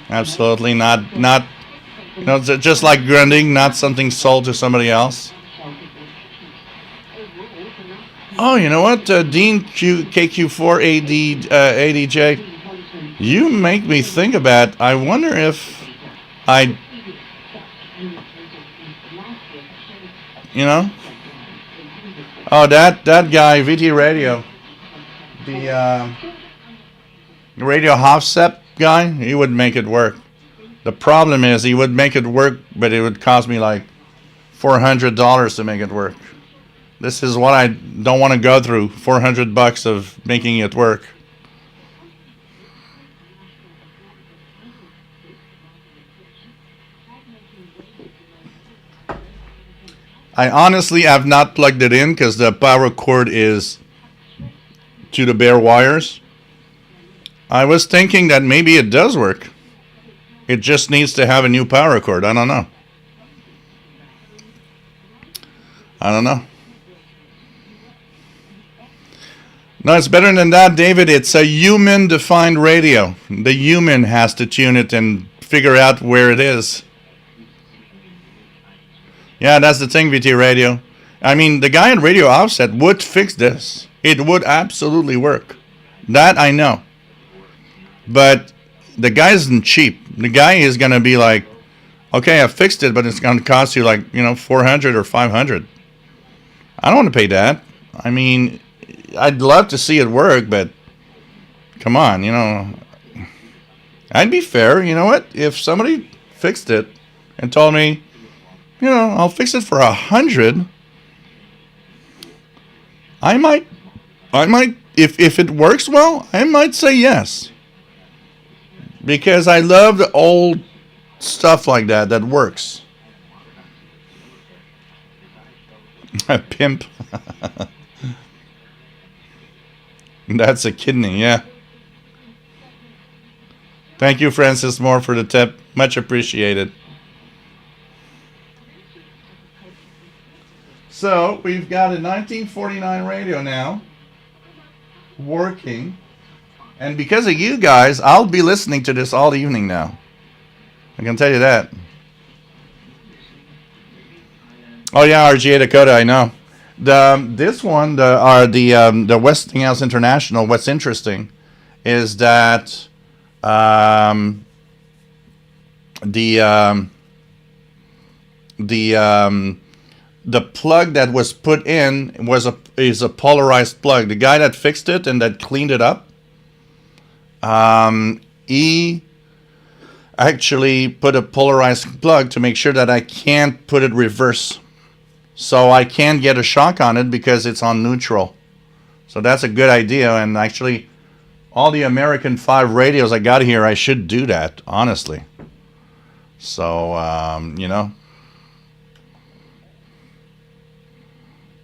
Absolutely not just like Grunding, not something sold to somebody else. Oh, you know what? Dean KQ4 ADJ. You make me think about, I wonder if I, oh, that guy, VT Radio, the radio offset guy, he would make it work. The problem is he would make it work, but it would cost me like $400 to make it work. This is what I don't want to go through. $400 of making it work. I honestly have not plugged it in because the power cord is to the bare wires. I was thinking that maybe it does work. It just needs to have a new power cord. I don't know. No, it's better than that, David. It's a human-defined radio. The human has to tune it and figure out where it is. Yeah, that's the thing, VT Radio. I mean, the guy at Radio Offset would fix this. It would absolutely work. That I know. But the guy isn't cheap. The guy is going to be like, okay, I fixed it, but it's going to cost you like, $400 or $500. I don't want to pay that. I mean, I'd love to see it work, but come on, I'd be fair. You know what? If somebody fixed it and told me, I'll fix it for $100, I might, if it works well, I might say yes. Because I love the old stuff like that works. A pimp. That's a kidney, yeah. Thank you, Francis Moore, for the tip. Much appreciated. So, we've got a 1949 radio now working. And because of you guys, I'll be listening to this all evening now. I can tell you that. Oh yeah, RGA Dakota, I know. This one, the Westinghouse International. What's interesting is that the plug that was put in is a polarized plug. The guy that fixed it and that cleaned it up, he actually put a polarized plug to make sure that I can't put it reverse. So I can't get a shock on it because it's on neutral. So that's a good idea. And actually, all the American 5 radios I got here, I should do that, honestly. So,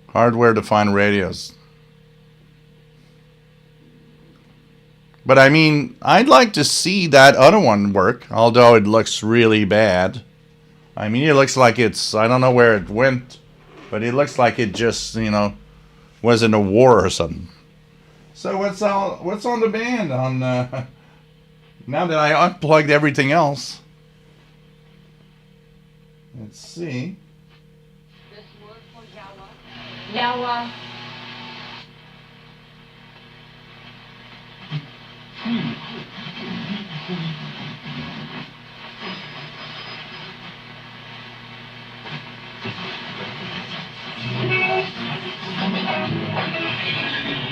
hardware-defined radios. But I mean, I'd like to see that other one work, although it looks really bad. I mean, it looks like I don't know where it went, but it looks like it just, was in a war or something. So what's on the band now that I unplugged everything else? Let's see. This word for Yawa.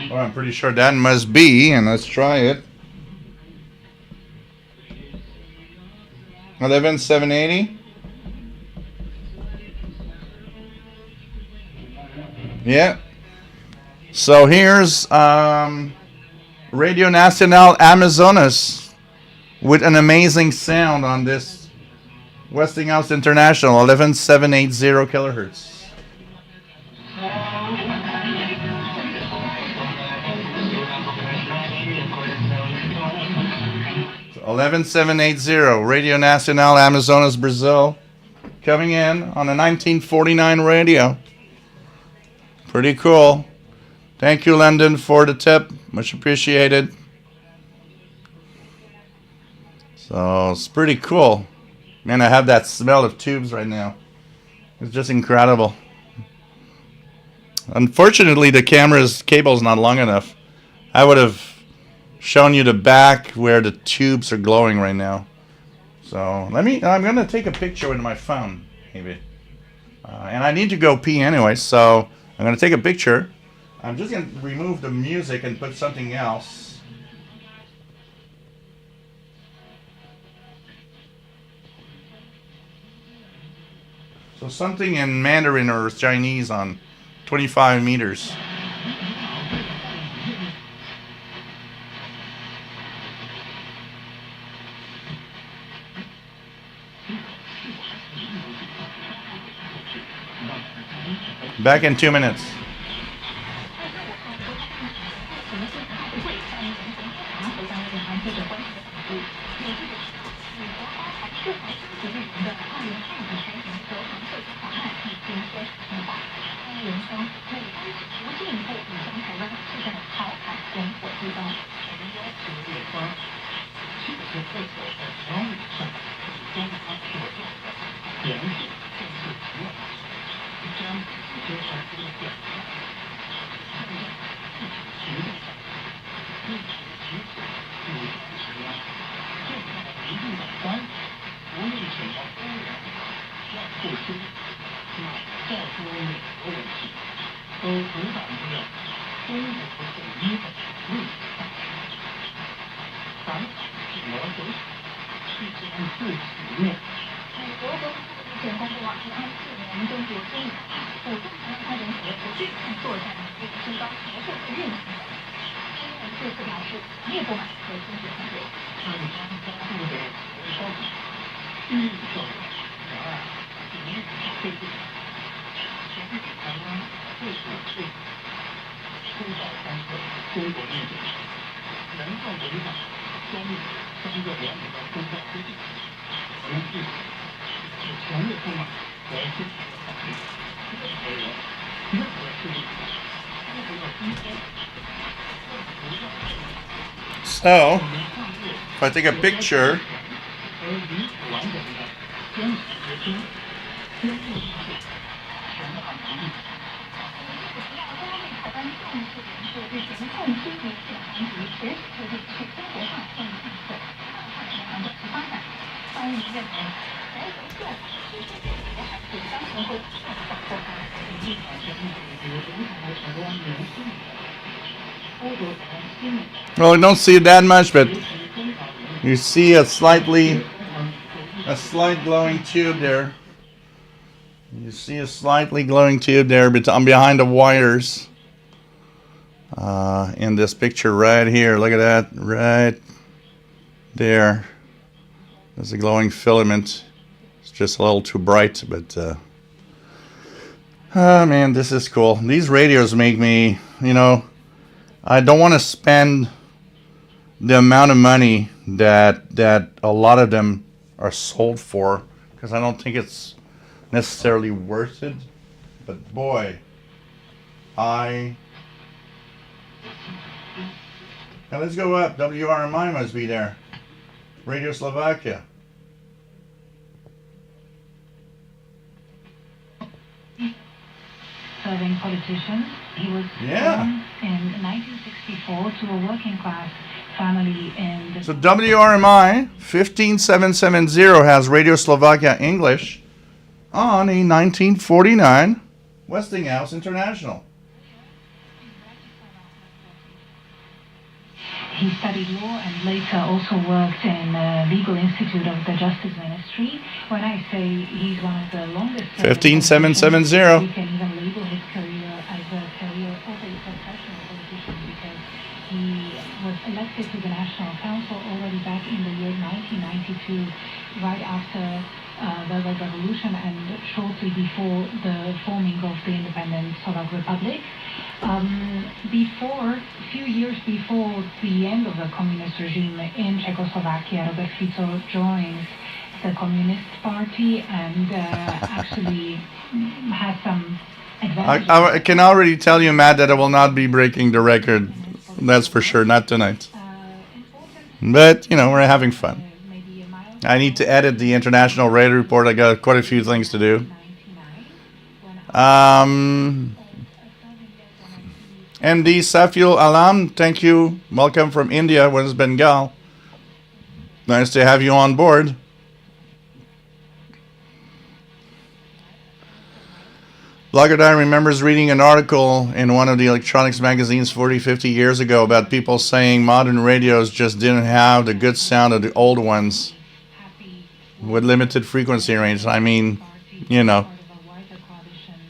Well, I'm pretty sure that must be, and let's try it. 11780. Yeah. So here's Radio Nacional Amazonas with an amazing sound on this Westinghouse International 11780 kilohertz. 11780 Radio Nacional Amazonas, Brazil, coming in on a 1949 radio. Pretty cool. Thank you, London, for the tip. Much appreciated. So it's pretty cool. Man, I have that smell of tubes right now. It's just incredible. Unfortunately, the camera's cable is not long enough. I would have shown you the back where the tubes are glowing right now. So I'm going to take a picture with my phone, maybe. And I need to go pee anyway, so I'm going to take a picture. I'm just going to remove the music and put something else. So something in Mandarin or Chinese on 25 meters. Back in 2 minutes. So, if I take a picture, well, you don't see it that much, but you see a slight glowing tube there. You see a slightly glowing tube there behind the wires. In this picture right here, look at that, right there. There's a glowing filament. It's just a little too bright, but oh man, this is cool. These radios make me, I don't want to spend the amount of money that a lot of them are sold for, because I don't think it's necessarily worth it. But boy, now let's go up. WRMI must be there. Radio Slovakia. Serving politicians. He was born in 1964 to a working class family in the... So WRMI 15770 has Radio Slovakia English on a 1949 Westinghouse International. He studied law and later also worked in the Legal Institute of the Justice Ministry. When I say he's one of the longest... 15770. We can even label his career as a career of a professional politician, because he was elected to the National Council already back in the year 1992, right after the revolution and shortly before the forming of the independent Slovak Republic. A few years before the end of the communist regime in Czechoslovakia, Robert Fico joined the Communist Party and actually has some advantages. I can already tell you, Matt, that I will not be breaking the record. That's for sure, not tonight. But, we're having fun. I need to edit the International Radio Report. I got quite a few things to do. MD Safil Alam, thank you. Welcome from India, West Bengal. Nice to have you on board. Lagardère remembers reading an article in one of the electronics magazines 40, 50 years ago about people saying modern radios just didn't have the good sound of the old ones with limited frequency range. I mean,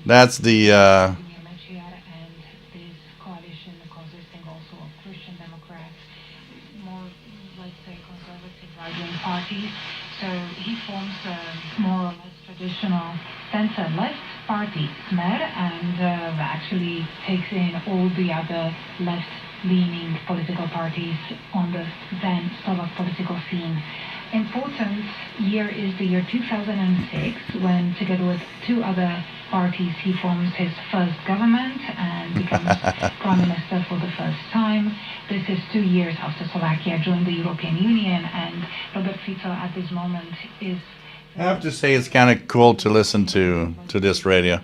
that's the and actually takes in all the other left-leaning political parties on the then Slovak political scene. Important year is the year 2006, when together with two other parties he forms his first government and becomes prime minister for the first time. This is 2 years after Slovakia joined the European Union, and Robert Fico at this moment is... I have to say it's kind of cool to listen to this radio.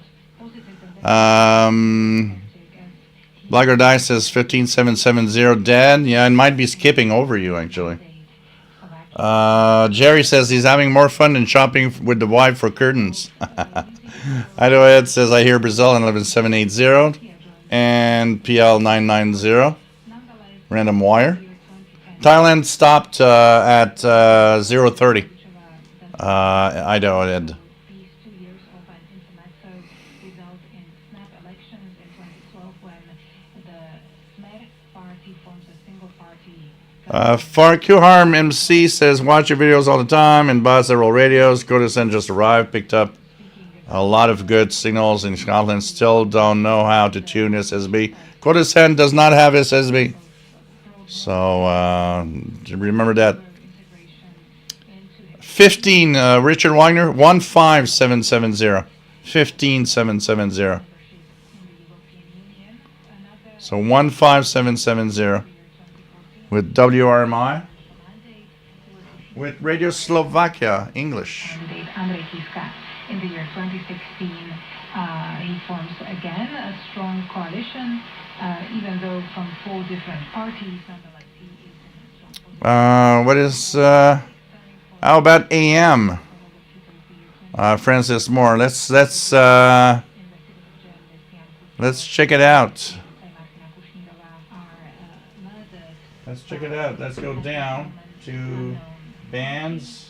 Blogger Die says 15770 dead. Yeah, it might be skipping over you actually. Jerry says he's having more fun than shopping with the wife for curtains. Ido Ed says I hear Brazil in 11780 and PL 990. Random wire. Thailand stopped at 030. Ido Ed. Farkuharm MC says watch your videos all the time and buy several radios. Kurdistan just arrived, picked up a lot of good signals in Scotland. Still don't know how to tune SSB. Kurdistan does not have SSB, so remember that. 15 Richard Wagner 15770 15770. So 15770. With WRMI, with Radio Slovakia English. In the year 2016, he forms again a strong coalition, even though from 4 different parties. What is? How about AM? Francis Moore. Let's check it out. Let's check it out. Let's go down to bands.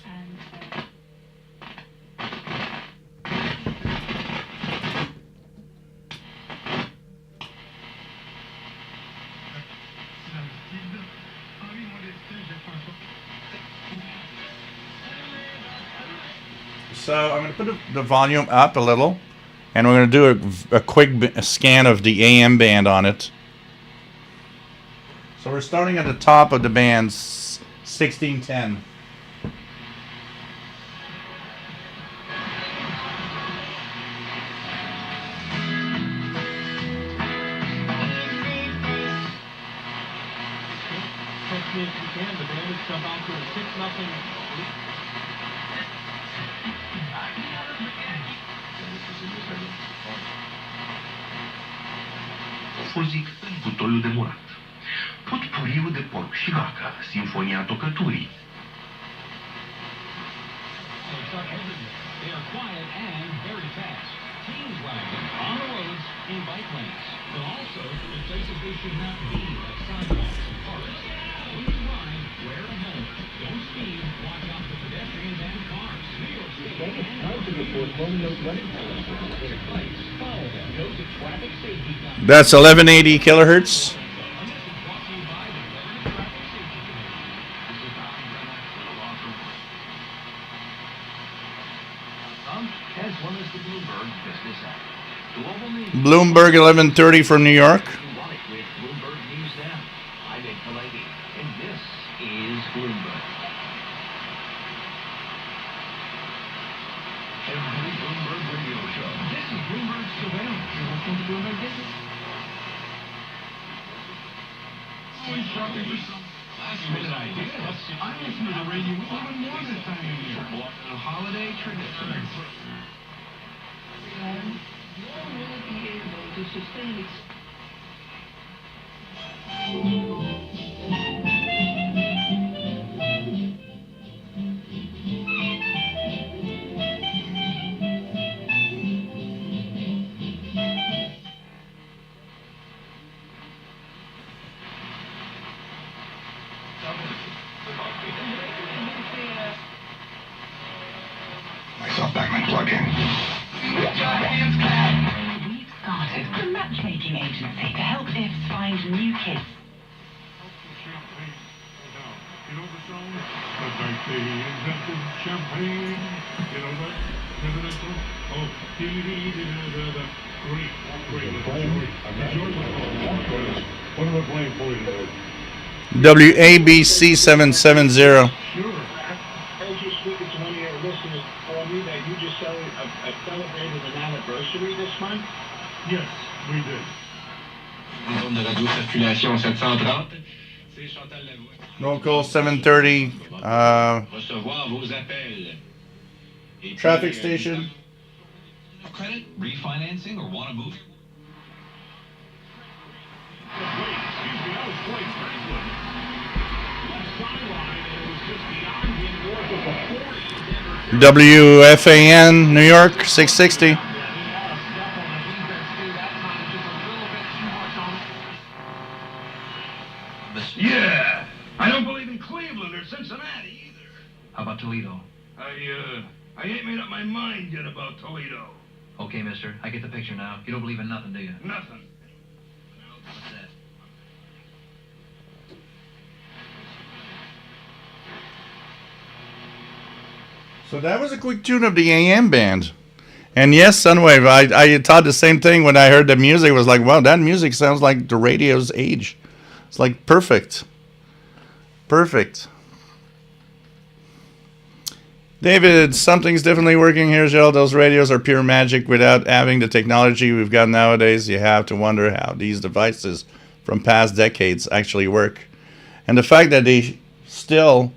So I'm going to put the volume up a little, and we're going to do a quick scan of the AM band on it. So we're starting at the top of the band, 1610. Muzic butoiul de murat. Potpuriu de porc și vacă, Sinfonia tocăturii. They are quiet and very fast. Teams wagon on the roads in bike lanes, but also in places they should not be, like sidewalks and parks. When you ride, wear a helmet. Don't speed. Watch out for pedestrians and cars. New York State follow them. Go to traffic safety. That's 1180 kilohertz. Bloomberg 1130 from New York. Last minute ideas. I listen to the radio even more this time of year. A holiday tradition. Nor will it be able to sustain its... plug-in. We've started a matchmaking agency to help ifs find new kids. You know the song? The night they invented champagne. You know that? Oh, What am I playing for you today? WABC 770. Sure. I heard you speaking to one of your listeners told me that you just celebrated an anniversary this month. Yes, we did. De radio circulation 730. C'est Chantal Lavoie. Roll call 730. Recevoir vos appels. Traffic station. Credit, refinancing, or want to move? Excuse me, I was playing pretty good. Left sideline, and it was just beyond him north of the 40. WFAN New York 660. Yeah, I don't believe in Cleveland or Cincinnati either. How about Toledo? I ain't made up my mind yet about Toledo. Okay, mister, I get the picture now. You don't believe in nothing, do you? Nothing. What's that? So that was a quick tune of the AM band. And yes, Sunwave, I thought the same thing when I heard the music. It was like, wow, that music sounds like the radio's age. It's like perfect. Perfect. David, something's definitely working here, Joe. Those radios are pure magic. Without having the technology we've got nowadays, you have to wonder how these devices from past decades actually work. And the fact that they still,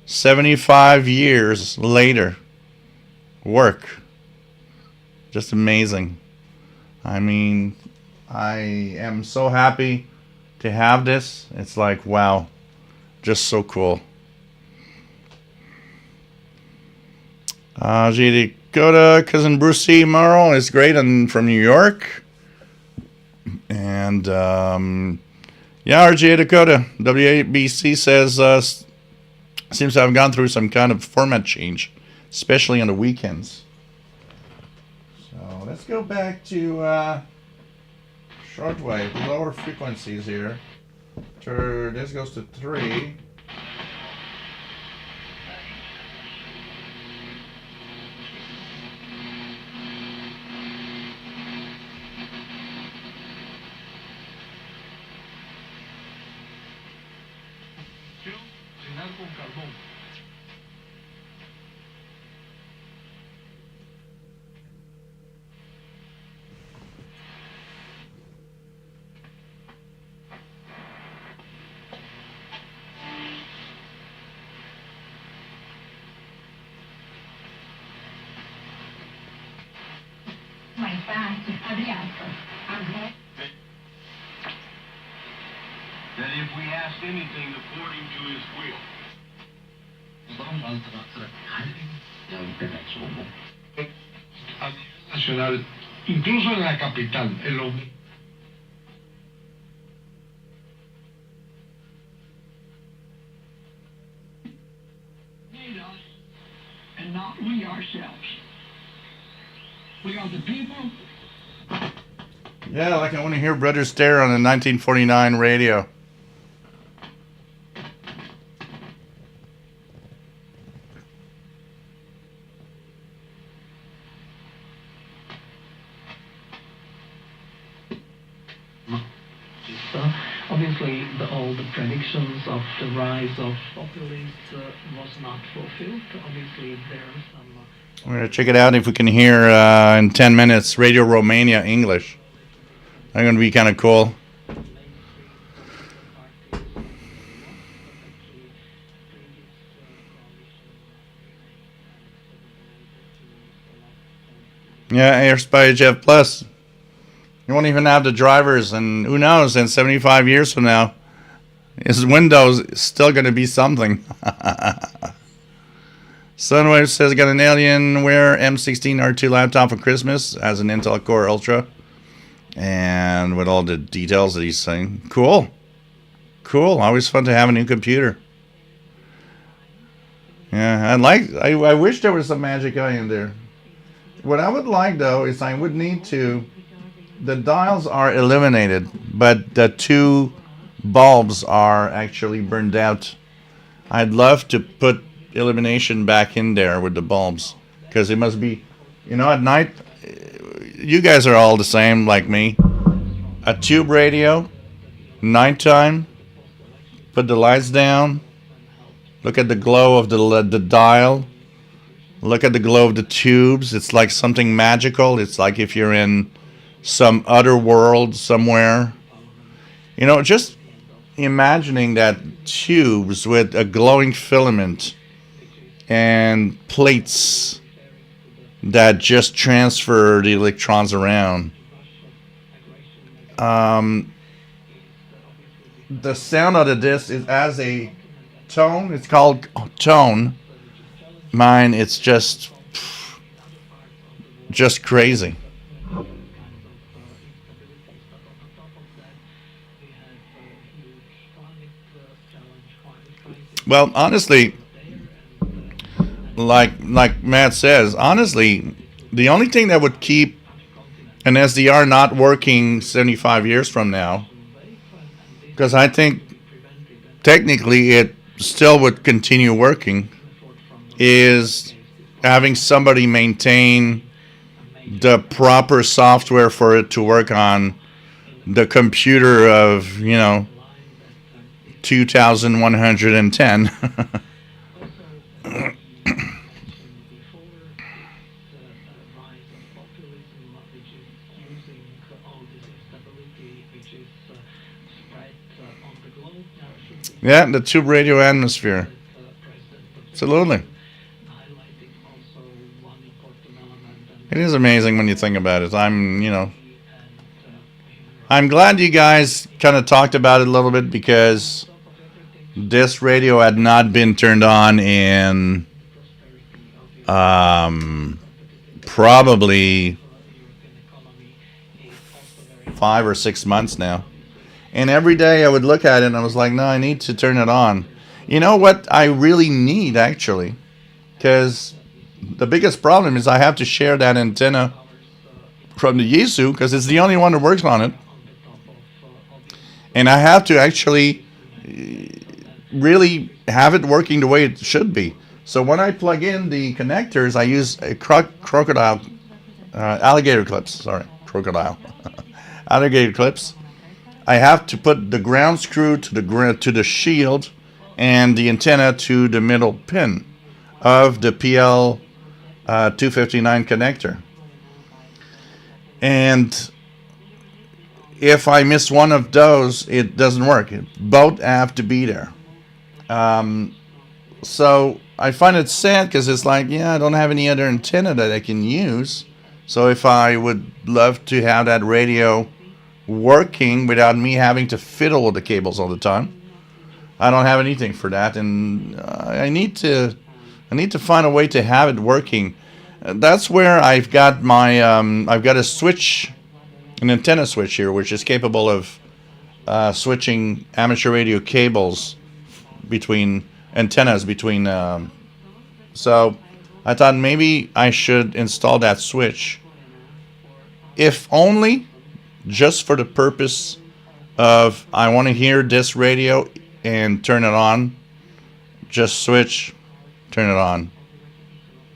75 years later, work. Just amazing. I mean, I am so happy to have this. It's like, wow, just so cool. J. Dakota, cousin Brucey Merle is great and from New York. And yeah, RJ Dakota, WABC says seems to have gone through some kind of format change, especially on the weekends. So let's go back to shortwave, lower frequencies here. This goes to 3. Con carbón. My fast alianza. That if we ask anything according to his will. Nacional, incluso en la capital, en los And not we ourselves. We are the people. Yeah, like I want to hear Brother Stare on the 1949 radio. Obviously, all the predictions of the rise of populists was not fulfilled. Obviously, there are some... We're going to check it out if we can hear in 10 minutes Radio Romania English. That's going to be kind of cool. Yeah, Airspy Jeff Plus. You won't even have the drivers, and who knows, in 75 years from now, his Windows is still going to be something. Sunwave says, got an Alienware M16R2 laptop for Christmas as an Intel Core Ultra. And with all the details that he's saying. Cool. Cool. Always fun to have a new computer. Yeah, I wish there was some magic eye in there. What I would like, though, is I would need to... The dials are illuminated, but the 2 bulbs are actually burned out. I'd love to put illumination back in there with the bulbs, because it must be, at night, you guys are all the same like me. A tube radio, nighttime, put the lights down, look at the glow of the dial, look at the glow of the tubes. It's like something magical. It's like if you're in some other world somewhere. You know, just imagining that tubes with a glowing filament and plates that just transfer the electrons around. The sound of the disc is as a tone. It's called tone. Mine, it's just crazy. Well, honestly, like Matt says, honestly, the only thing that would keep an SDR not working 75 years from now, because I think technically it still would continue working, is having somebody maintain the proper software for it to work on the computer of, 2110. Yeah, the tube radio atmosphere. Absolutely. It is amazing when you think about it. I'm glad you guys kind of talked about it a little bit, because this radio had not been turned on in probably 5 or 6 months now. And every day I would look at it and I was like, no, I need to turn it on. You know what I really need, actually? Because the biggest problem is I have to share that antenna from the Yaesu, because it's the only one that works on it. And I have to actually really have it working the way it should be. So when I plug in the connectors, I use a alligator clips. Crocodile. Alligator clips. I have to put the ground screw to the shield and the antenna to the middle pin of the PL 259 connector. And if I miss one of those, it doesn't work. Both have to be there. So I find it sad, because it's like, I don't have any other antenna that I can use. So if I would love to have that radio working without me having to fiddle with the cables all the time, I don't have anything for that, and I need to find a way to have it working. That's where I've got my I've got a switch, an antenna switch here, which is capable of switching amateur radio cables between antennas between. So I thought maybe I should install that switch, if only just for the purpose of, I want to hear this radio and turn it on. Just switch, turn it on.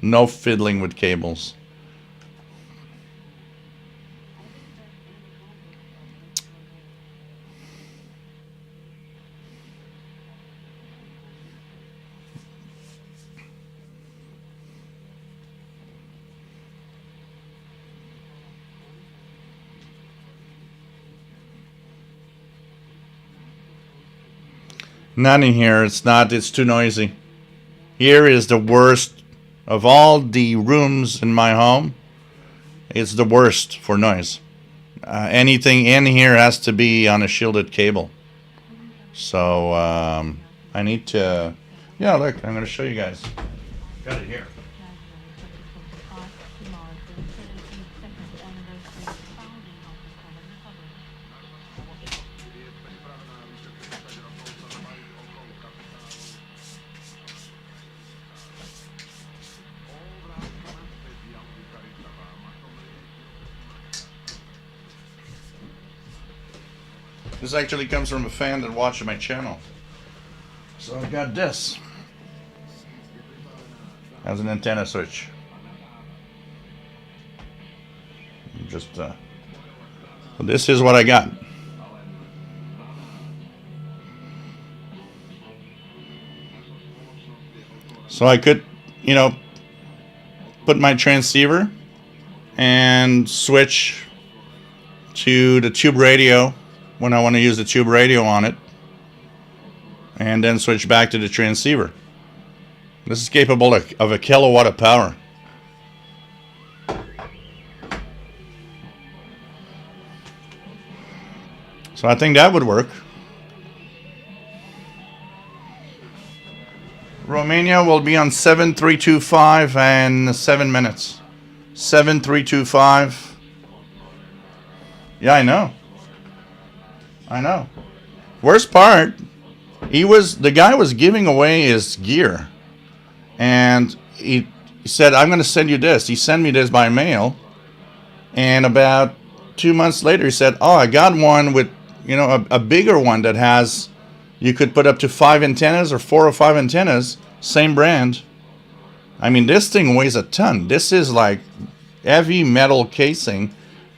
No fiddling with cables. Not in here. It's too noisy. Here is the worst of all the rooms in my home. It's the worst for noise. Anything in here has to be on a shielded cable. So I need to. Yeah, look, I'm going to show you guys. Got it here. This actually comes from a fan that watched my channel. So I got this as an antenna switch. Just this is what I got. So I could, put my transceiver and switch to the tube radio when I want to use the tube radio on it, and then switch back to the transceiver. This is capable of a kilowatt of power. So I think that would work. Romania will be on 7325 and 7 minutes. 7325. Yeah, I know. Worst part, the guy was giving away his gear, and he said, "I'm going to send you this." He sent me this by mail, and about 2 months later, he said, "Oh, I got one with, a bigger one that has, you could put up to 5 antennas or 4 or 5 antennas, same brand." I mean, this thing weighs a ton. This is like heavy metal casing.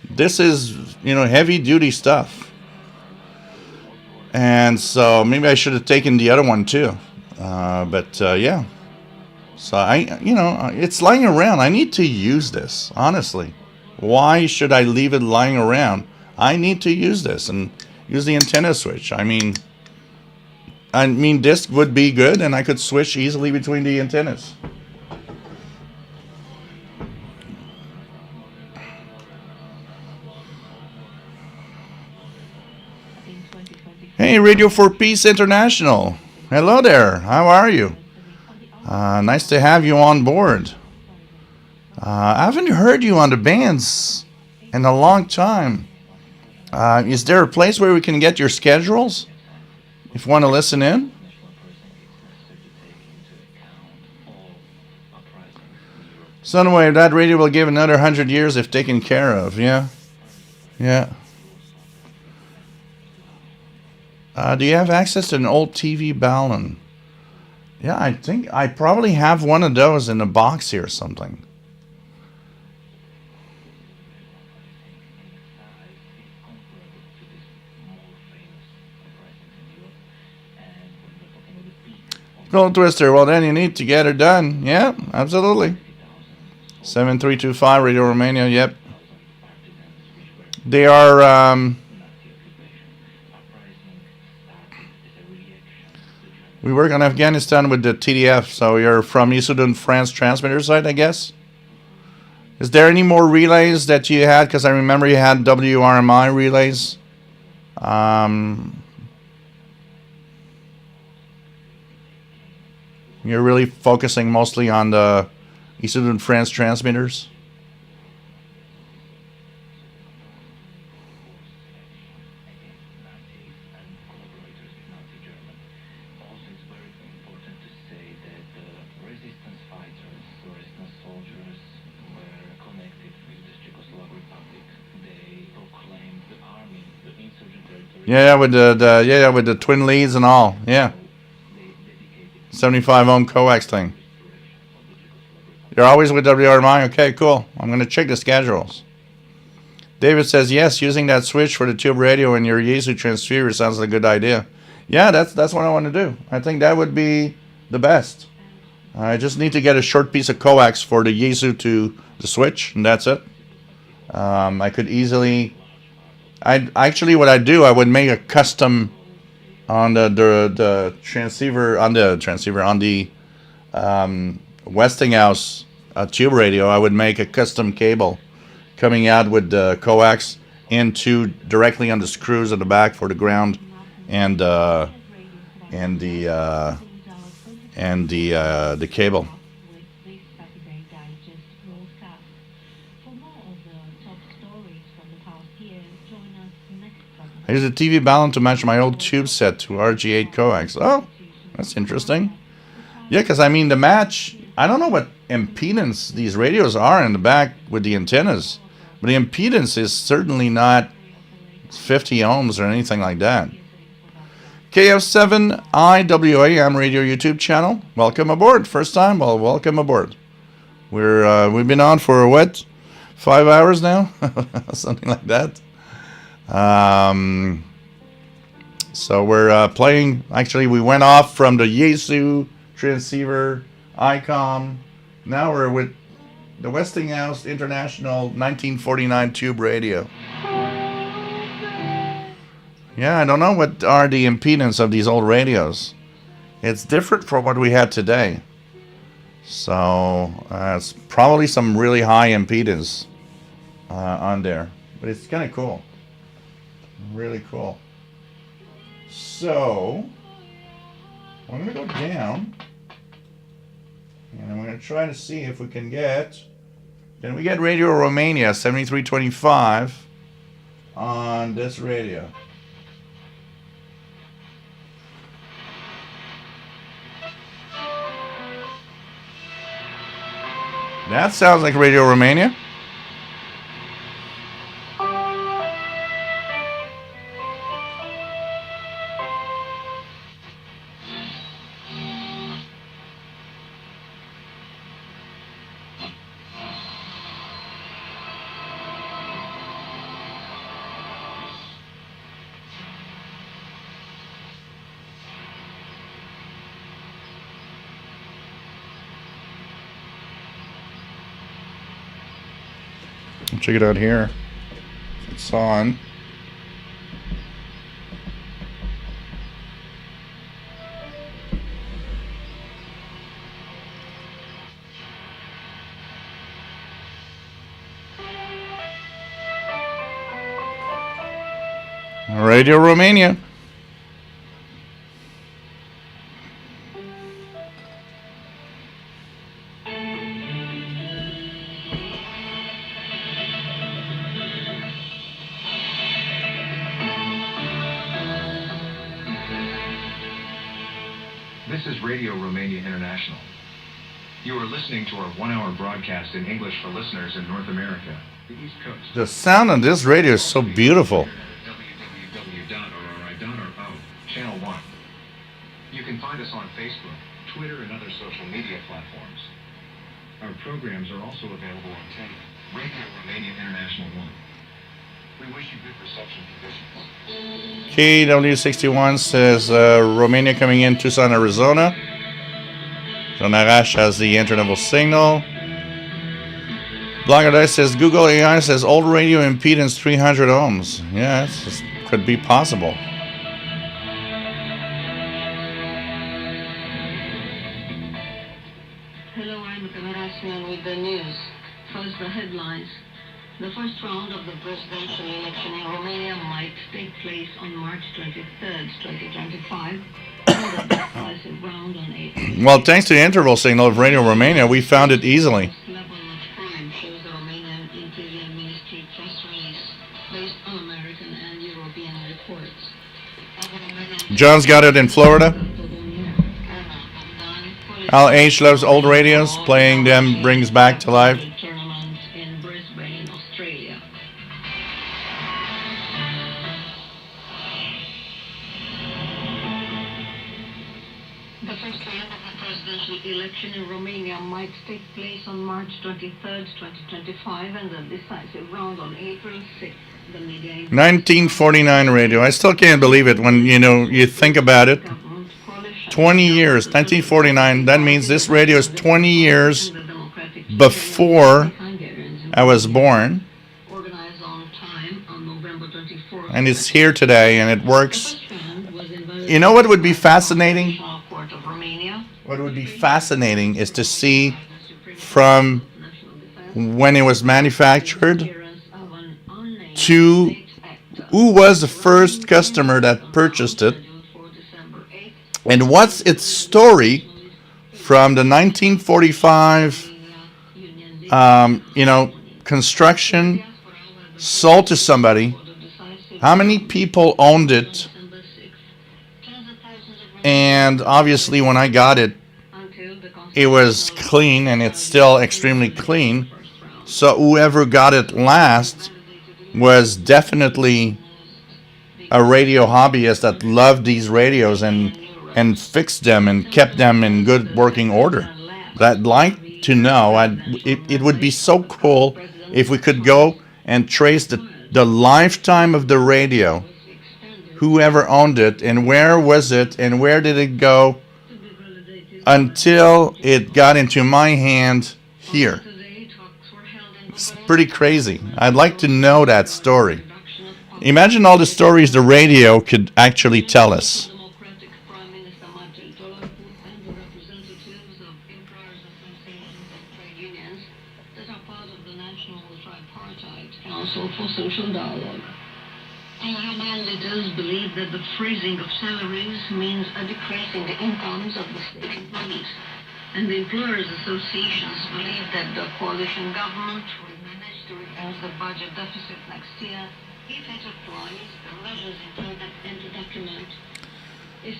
This is, heavy duty stuff. And so maybe I should have taken the other one too. But yeah. So it's lying around. I need to use this, honestly. Why should I leave it lying around? I need to use this and use the antenna switch. I mean, this would be good, and I could switch easily between the antennas. Hey, Radio for Peace International. Hello there. How are you? Nice to have you on board. I haven't heard you on the bands in a long time. Is there a place where we can get your schedules if you want to listen in? Sunwave, that radio will give another 100 years if taken care of. Yeah. Do you have access to an old TV balun? Yeah, I think I probably have one of those in a box here or something. Gold Twister, well then you need to get her done. Yeah, absolutely. 7325 Radio Romania, yep. They are... we work on Afghanistan with the TDF, so you're from Issoudun, France transmitter site, I guess? Is there any more relays that you had? Because I remember you had WRMI relays. You're really focusing mostly on the Issoudun, France transmitters? Yeah, with the twin leads and all. Yeah. 75 ohm coax thing. You're always with WRMI? Okay, cool. I'm going to check the schedules. David says, yes, using that switch for the tube radio and your Yaesu transceiver sounds like a good idea. Yeah, that's what I want to do. I think that would be the best. I just need to get a short piece of coax for the Yaesu to the switch, and that's it. I could easily... I would make a custom on the transceiver on the Westinghouse tube radio. I would make a custom cable coming out with the coax into directly on the screws at the back for the ground and the cable. I use a TV balun to match my old tube set to RG8 coax. Oh, that's interesting. Yeah, because I mean the match, I don't know what impedance these radios are in the back with the antennas, but the impedance is certainly not 50 ohms or anything like that. KF7IWAM radio YouTube channel. Welcome aboard. First time? Well, welcome aboard. We've been on for what? 5 hours now, something like that. So we're playing. Actually, we went off from the Yaesu transceiver ICOM. Now we're with the Westinghouse International 1949 tube radio. Yeah, I don't know what are the impedance of these old radios. It's different from what we had today. So it's probably some really high impedance on there. But it's kind of cool. Really cool. So I'm going to go down. And I'm going to try to see if we can get... Can we get Radio Romania 7325 on this radio? That sounds like Radio Romania. Check it out here. It's on. Radio Romania. This is Radio Romania International. You are listening to our one-hour broadcast in English for listeners in North America, the East Coast. The sound on this radio is so beautiful. www.rri.ro, Channel 1. You can find us on Facebook, Twitter, and other social media platforms. Our programs are also available on tape. Radio Romania International 1. We wish you good reception conditions. KW61 says Romania coming in Tucson, Arizona. Jean Arash has the internet signal. Blogger says Google AI says old radio impedance 300 ohms. Yeah, it could be possible. Hello, I'm Kamarasman with the news. First, the headlines. The first round of the presidential election in Romania might take place on March 23rd, 2025. And the decisive round on April. Well, thanks to the interval signal of Radio Romania, we found it easily. Level of crime shows the Romanian Interior Ministry press release based on American and European reports. John's got it in Florida. Al H loves old radios. Playing them brings back to life. Tournament in Brisbane, Australia. The first round of the presidential election in Romania might take place on March 23rd, 2025, and the decisive round on April 6th. The media 1949 radio. I still can't believe it when you think about it. 20 years, 1949. That means this radio is 20 years before I was born. And it's here today, and it works. You know what would be fascinating? What would be fascinating is to see from when it was manufactured to who was the first customer that purchased it, and what's its story from the 1945 construction, sold to somebody, how many people owned it, and obviously when I got it, it was clean, and it's still extremely clean. So whoever got it last was definitely a radio hobbyist that loved these radios and fixed them and kept them in good working order. But I'd like to know, it would be so cool if we could go and trace the lifetime of the radio, whoever owned it, and where was it, and where did it go until it got into my hand here. It's pretty crazy. I'd like to know that story. Imagine all the stories the radio could actually tell us. Council for Social Dialogue. Union leaders believe that the freezing of salaries means a decrease in the incomes of the state employees. And the employers' associations believe that the coalition government will manage to reduce the budget deficit next year if it applies the measures included in the document. In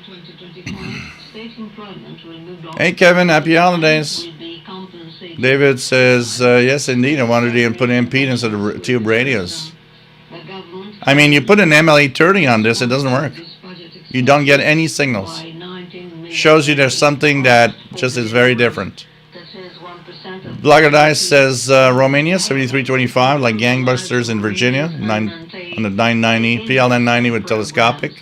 2025, state employment will move on. Hey Kevin, happy holidays. David says, yes indeed, I wanted to put impedance of the tube radios. I mean, you put an MLA30 on this, it doesn't work. You don't get any signals. Shows you there's something that just is very different. Blogger Dice says Romania 7325, like gangbusters in Virginia, on the 990, PL990 with telescopic.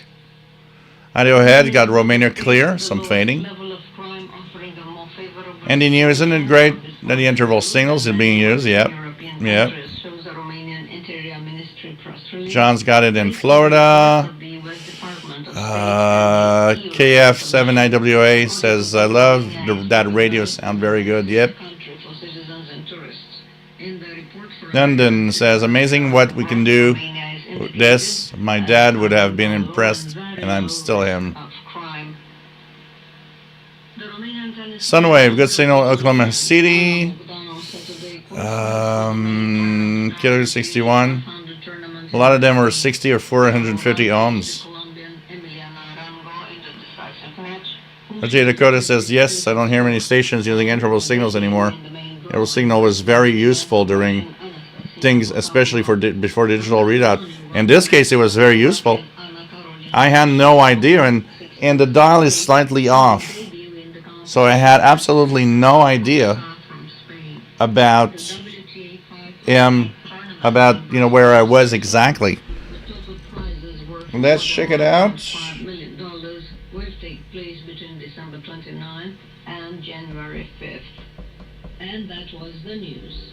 Radiohead got Romania clear, some fading. And the news, isn't it great that the interval signals are being used? Yep. Yep. John's got it in Florida. KF7IWA says, I love that radio sound, very good. Yep. London says, amazing what we can do with this. My dad would have been impressed, and I'm still him. Sunwave, good signal, Oklahoma City. Killer 61. A lot of them were 60 or 450 ohms. RJ Dakota says, yes, I don't hear many stations using interval signals anymore. Interval signal was very useful during things, especially before digital readout. In this case, it was very useful. I had no idea, and the dial is slightly off. So I had absolutely no idea about where I was exactly. Let's check it out. $5 million will take place between December 29 and January 5th. And that was the news.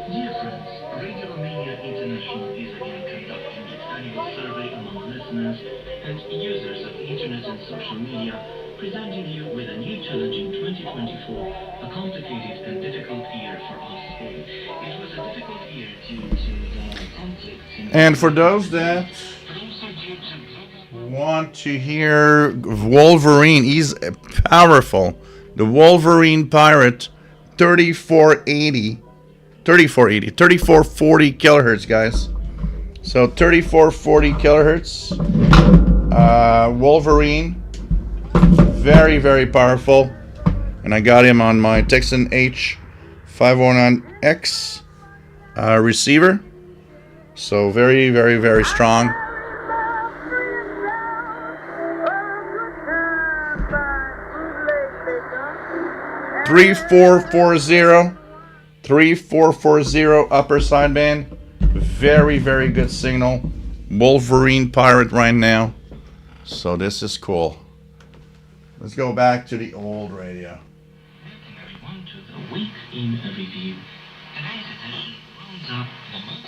Dear friends, Radio Romania International is again conducting its annual survey among listeners and users of internet and social media, presenting you with a new challenge in 2024, a complicated and difficult year for us all. It was a difficult year due to the conflicts in... And for those that want to hear Wolverine, he's powerful. The Wolverine Pirate 3440 kilohertz, guys. So 3440 kilohertz. Wolverine, very, very powerful. And I got him on my Texan H509X receiver. So very, very, very strong. Three, 3440 upper sideband. Very, very good signal. Wolverine Pirate right now. So this is cool. Let's go back to the old radio. Welcome everyone to the Week in Review. Today's edition rounds up the most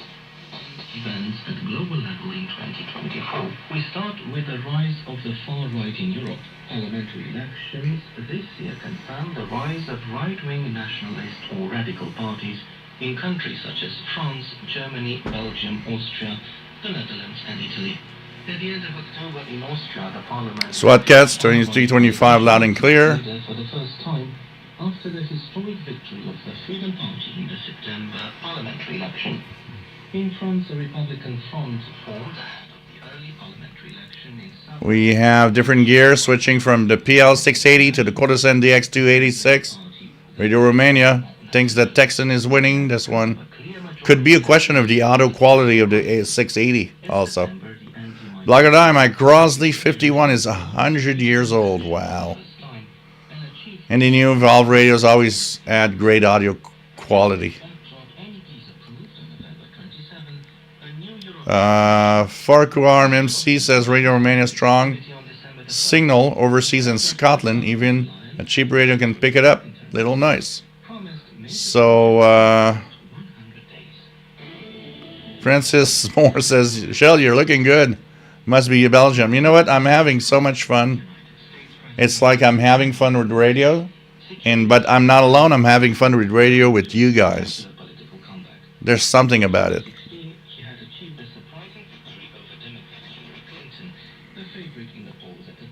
events at global level in 2024. We start with the rise of the far right in Europe. Parliamentary elections this year confirm the rise of right-wing nationalist or radical parties in countries such as France, Germany, Belgium, Austria, the Netherlands and Italy. At the end of October in Austria, the parliament... SWAT-Cats 2325 loud and clear. For the first time after the historic victory of the Freedom Party in the September parliamentary election. In France, a Republican front formed ahead of the early parliamentary election in South... We have different gears switching from the PL680 to the Cortesan DX286. Radio Romania thinks that Texan is winning this one. Could be a question of the auto quality of the 680 also. Blogger Die, my Crosley 51 is 100 years old. Wow. And the new Valve radios always add great audio quality. Farquhar MC says Radio Romania strong signal overseas in Scotland. Even a cheap radio can pick it up. Little nice. So, Francis Moore says, Shell, you're looking good. Must be Belgium. You know what? I'm having so much fun. It's like I'm having fun with radio, but I'm not alone. I'm having fun with radio with you guys. There's something about it.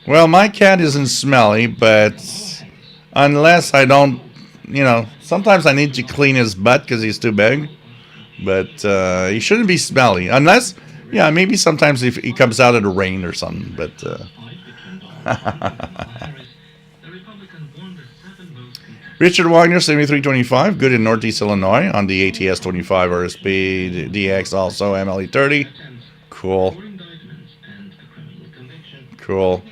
Well, my cat isn't smelly, but unless I don't, sometimes I need to clean his butt because he's too big. But he shouldn't be smelly. Unless, maybe sometimes if he comes out of the rain or something. But Richard Wagner, 7325, good in Northeast Illinois on the ATS 25 RSP DX, also MLE 30. Cool. Cool.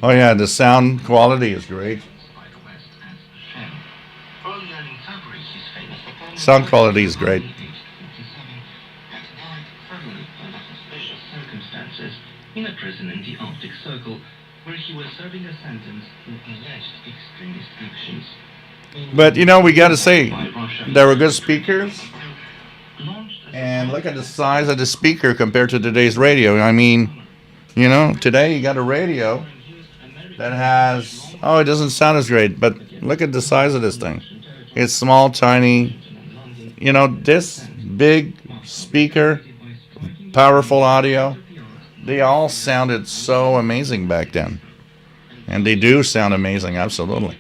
Oh yeah, the sound quality is great. Sound quality is great. In a prison in the Arctic Circle, where he was serving a sentence for alleged extremist actions. But we gotta say, they were good speakers. And look at the size of the speaker compared to today's radio. I mean, today you got a radio that has, it doesn't sound as great, but look at the size of this thing. It's small, tiny. This big speaker, powerful audio, they all sounded so amazing back then. And they do sound amazing, absolutely.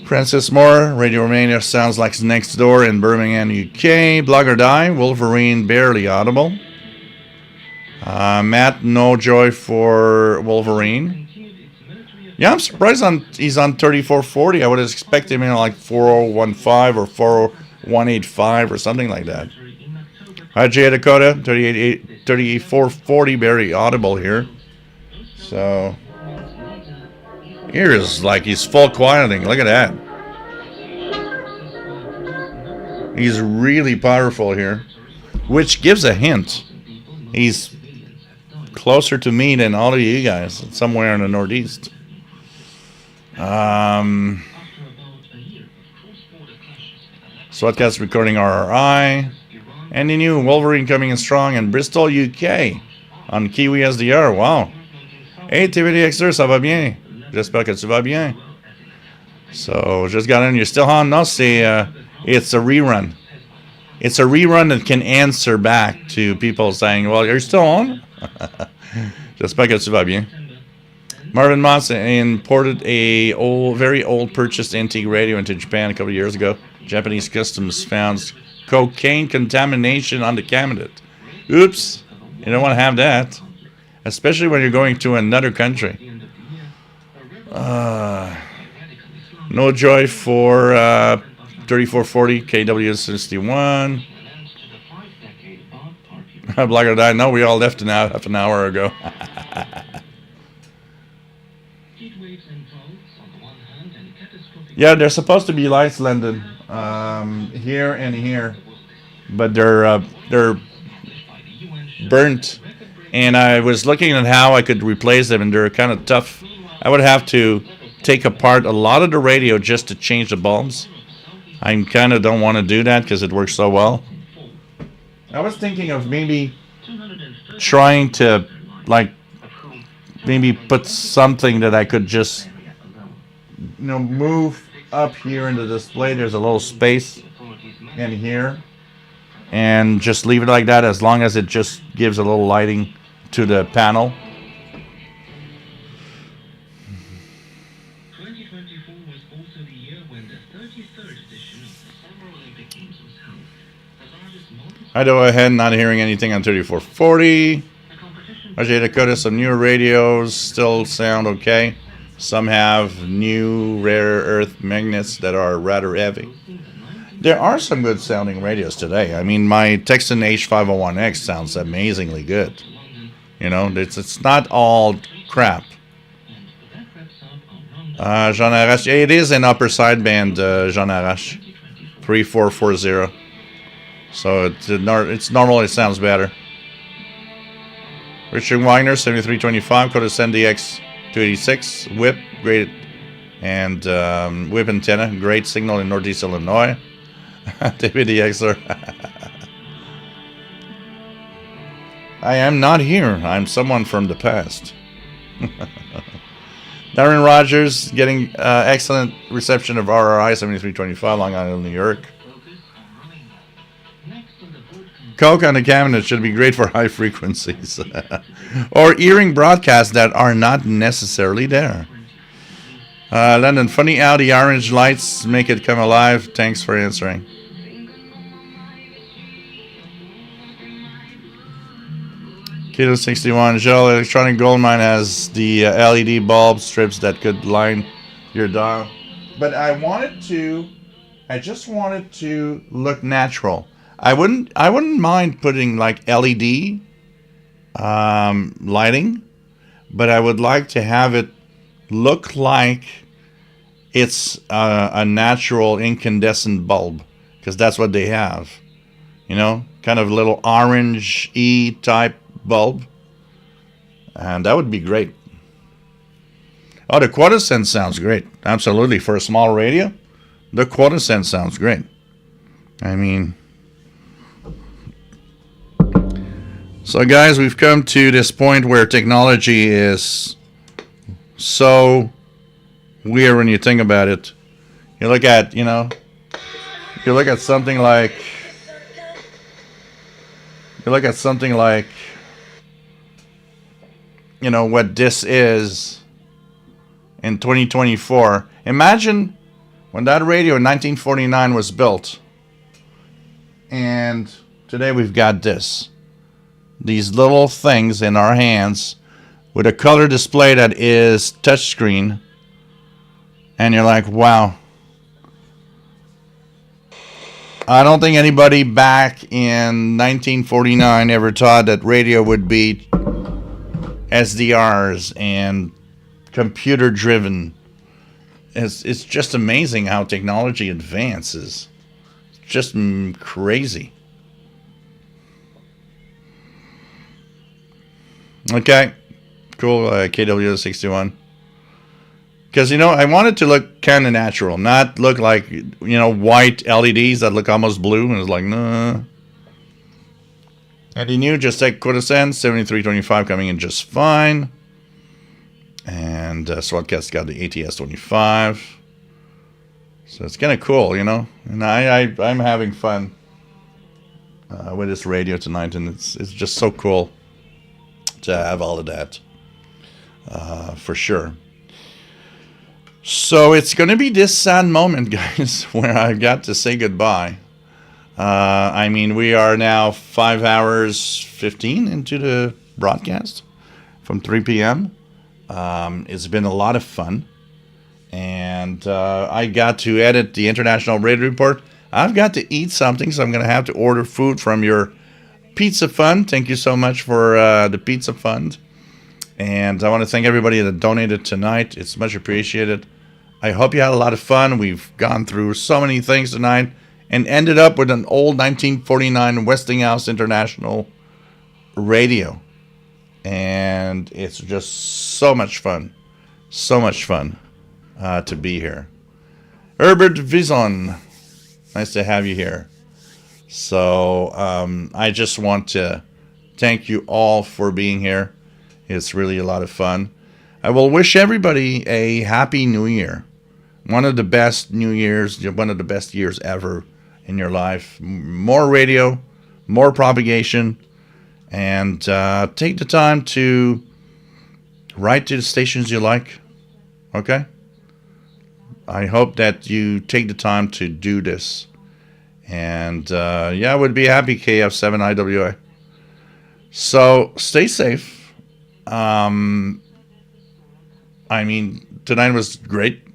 Francis Moore, Radio Romania sounds like next door in Birmingham, UK. Blogger Die, Wolverine barely audible. Matt, no joy for Wolverine. Yeah, I'm surprised he's on 3440. I would have expected him in like 4015 or 4185 or something like that. Jay Dakota, 3440, very audible here. So, here is like he's full quieting. Look at that. He's really powerful here, which gives a hint. He's closer to me than all of you guys, somewhere in the Northeast. Swatcast recording RRI. And the new Wolverine coming in strong in Bristol, UK. On Kiwi SDR. Wow. Hey, TVDXer, ça va bien? J'espère que tu vas bien. So, just got in. You're still on? No, it's a rerun. It's a rerun that can answer back to people saying, well, you're still on? J'espère que tu vas bien. Marvin Moss imported a very old purchased antique radio into Japan a couple of years ago. Japanese customs found cocaine contamination on the cabinet. Oops. You don't want to have that. Especially when you're going to another country. No joy for 3440 KW61. Blogger died. No, we all left half an hour ago. Yeah, there's supposed to be lights, London, here and here, but they're burnt. And I was looking at how I could replace them, and they're kind of tough. I would have to take apart a lot of the radio just to change the bulbs. I kind of don't want to do that because it works so well. I was thinking of maybe trying to, maybe put something that I could just, move up here in the display. There's a little space in here. And just leave it like that as long as it just gives a little lighting to the panel. 2024 was also the year when the 33rd edition of the Summer Olympic Games was held. The largest I go ahead, not hearing anything on 3440. Roger Dakota, some newer radios still sound okay. Some have new rare earth magnets that are rather heavy. There are some good sounding radios today. I mean, my Texan H501X sounds amazingly good. You know, it's not all crap. Jean Arash, it is an upper sideband, Jean Arash, 3440. So it's normal. It sounds better. Richard Wagner, 7325, Coda SendDX 286, whip, great, and whip antenna, great signal in Northeast Illinois. David DXer. I am not here. I'm someone from the past. Darren Rogers getting excellent reception of RRI 7325, Long Island, New York. Coke on the cabinet should be great for high frequencies. Or earring broadcasts that are not necessarily there. London, funny how the orange lights make it come alive. Thanks for answering. Kilo 61, Joel, Electronic Gold Mine has the LED bulb strips that could line your dial. But I just wanted to look natural. I wouldn't mind putting like LED lighting, but I would like to have it look like it's a natural incandescent bulb, because that's what they have. You know, kind of a little orange-y type bulb, and that would be great. Oh, the quarter-cent sounds great. Absolutely, for a small radio, the quarter-cent sounds great. I mean, so guys, we've come to this point where technology is so weird when you think about it. You look at, something like, what this is in 2024. Imagine when that radio in 1949 was built, and today we've got this. These little things in our hands with a color display that is touchscreen, and you're like, wow. I don't think anybody back in 1949 ever thought that radio would be SDRs and computer driven. It's just amazing how technology advances. It's just crazy. Okay, cool. KW61. Because, I want it to look kind of natural, not look like, white LEDs that look almost blue, and it's like, nah. Eddie New, just take quarter-cent, 7325 coming in just fine. And SWATcast got the ATS-25. So it's kind of cool, And I'm having fun with this radio tonight, and it's just so cool to have all of that, for sure. So it's going to be this sad moment, guys, where I got to say goodbye. We are now 5 hours 15 into the broadcast from 3 p.m. It's been a lot of fun, and I got to edit the International Radio Report. I've got to eat something, so I'm going to have to order food from your Pizza Fund. Thank you so much for the Pizza Fund. And I want to thank everybody that donated tonight. It's much appreciated. I hope you had a lot of fun. We've gone through so many things tonight and ended up with an old 1949 Westinghouse International radio. And it's just so much fun. So much fun to be here. Herbert Vison, nice to have you here. So I just want to thank you all for being here. It's really a lot of fun. I will wish everybody a happy new year. One of the best new years, one of the best years ever in your life. More radio, more propagation, and take the time to write to the stations you like. Okay? I hope that you take the time to do this. And I would be happy, KF7IWA. So stay safe. I mean, tonight was great.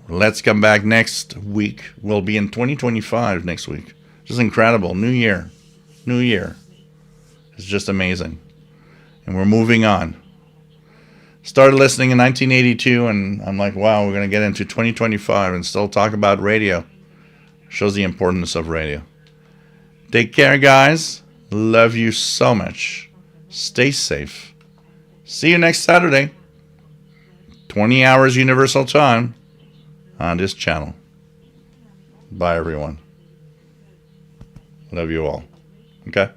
Let's come back next week. We'll be in 2025 next week. Just incredible. New year. New year. It's just amazing. And we're moving on. Started listening in 1982, and I'm like, wow, we're going to get into 2025 and still talk about radio. Shows the importance of radio. Take care, guys. Love you so much. Stay safe. See you next Saturday. 20 hours Universal Time on this channel. Bye, everyone. Love you all. Okay?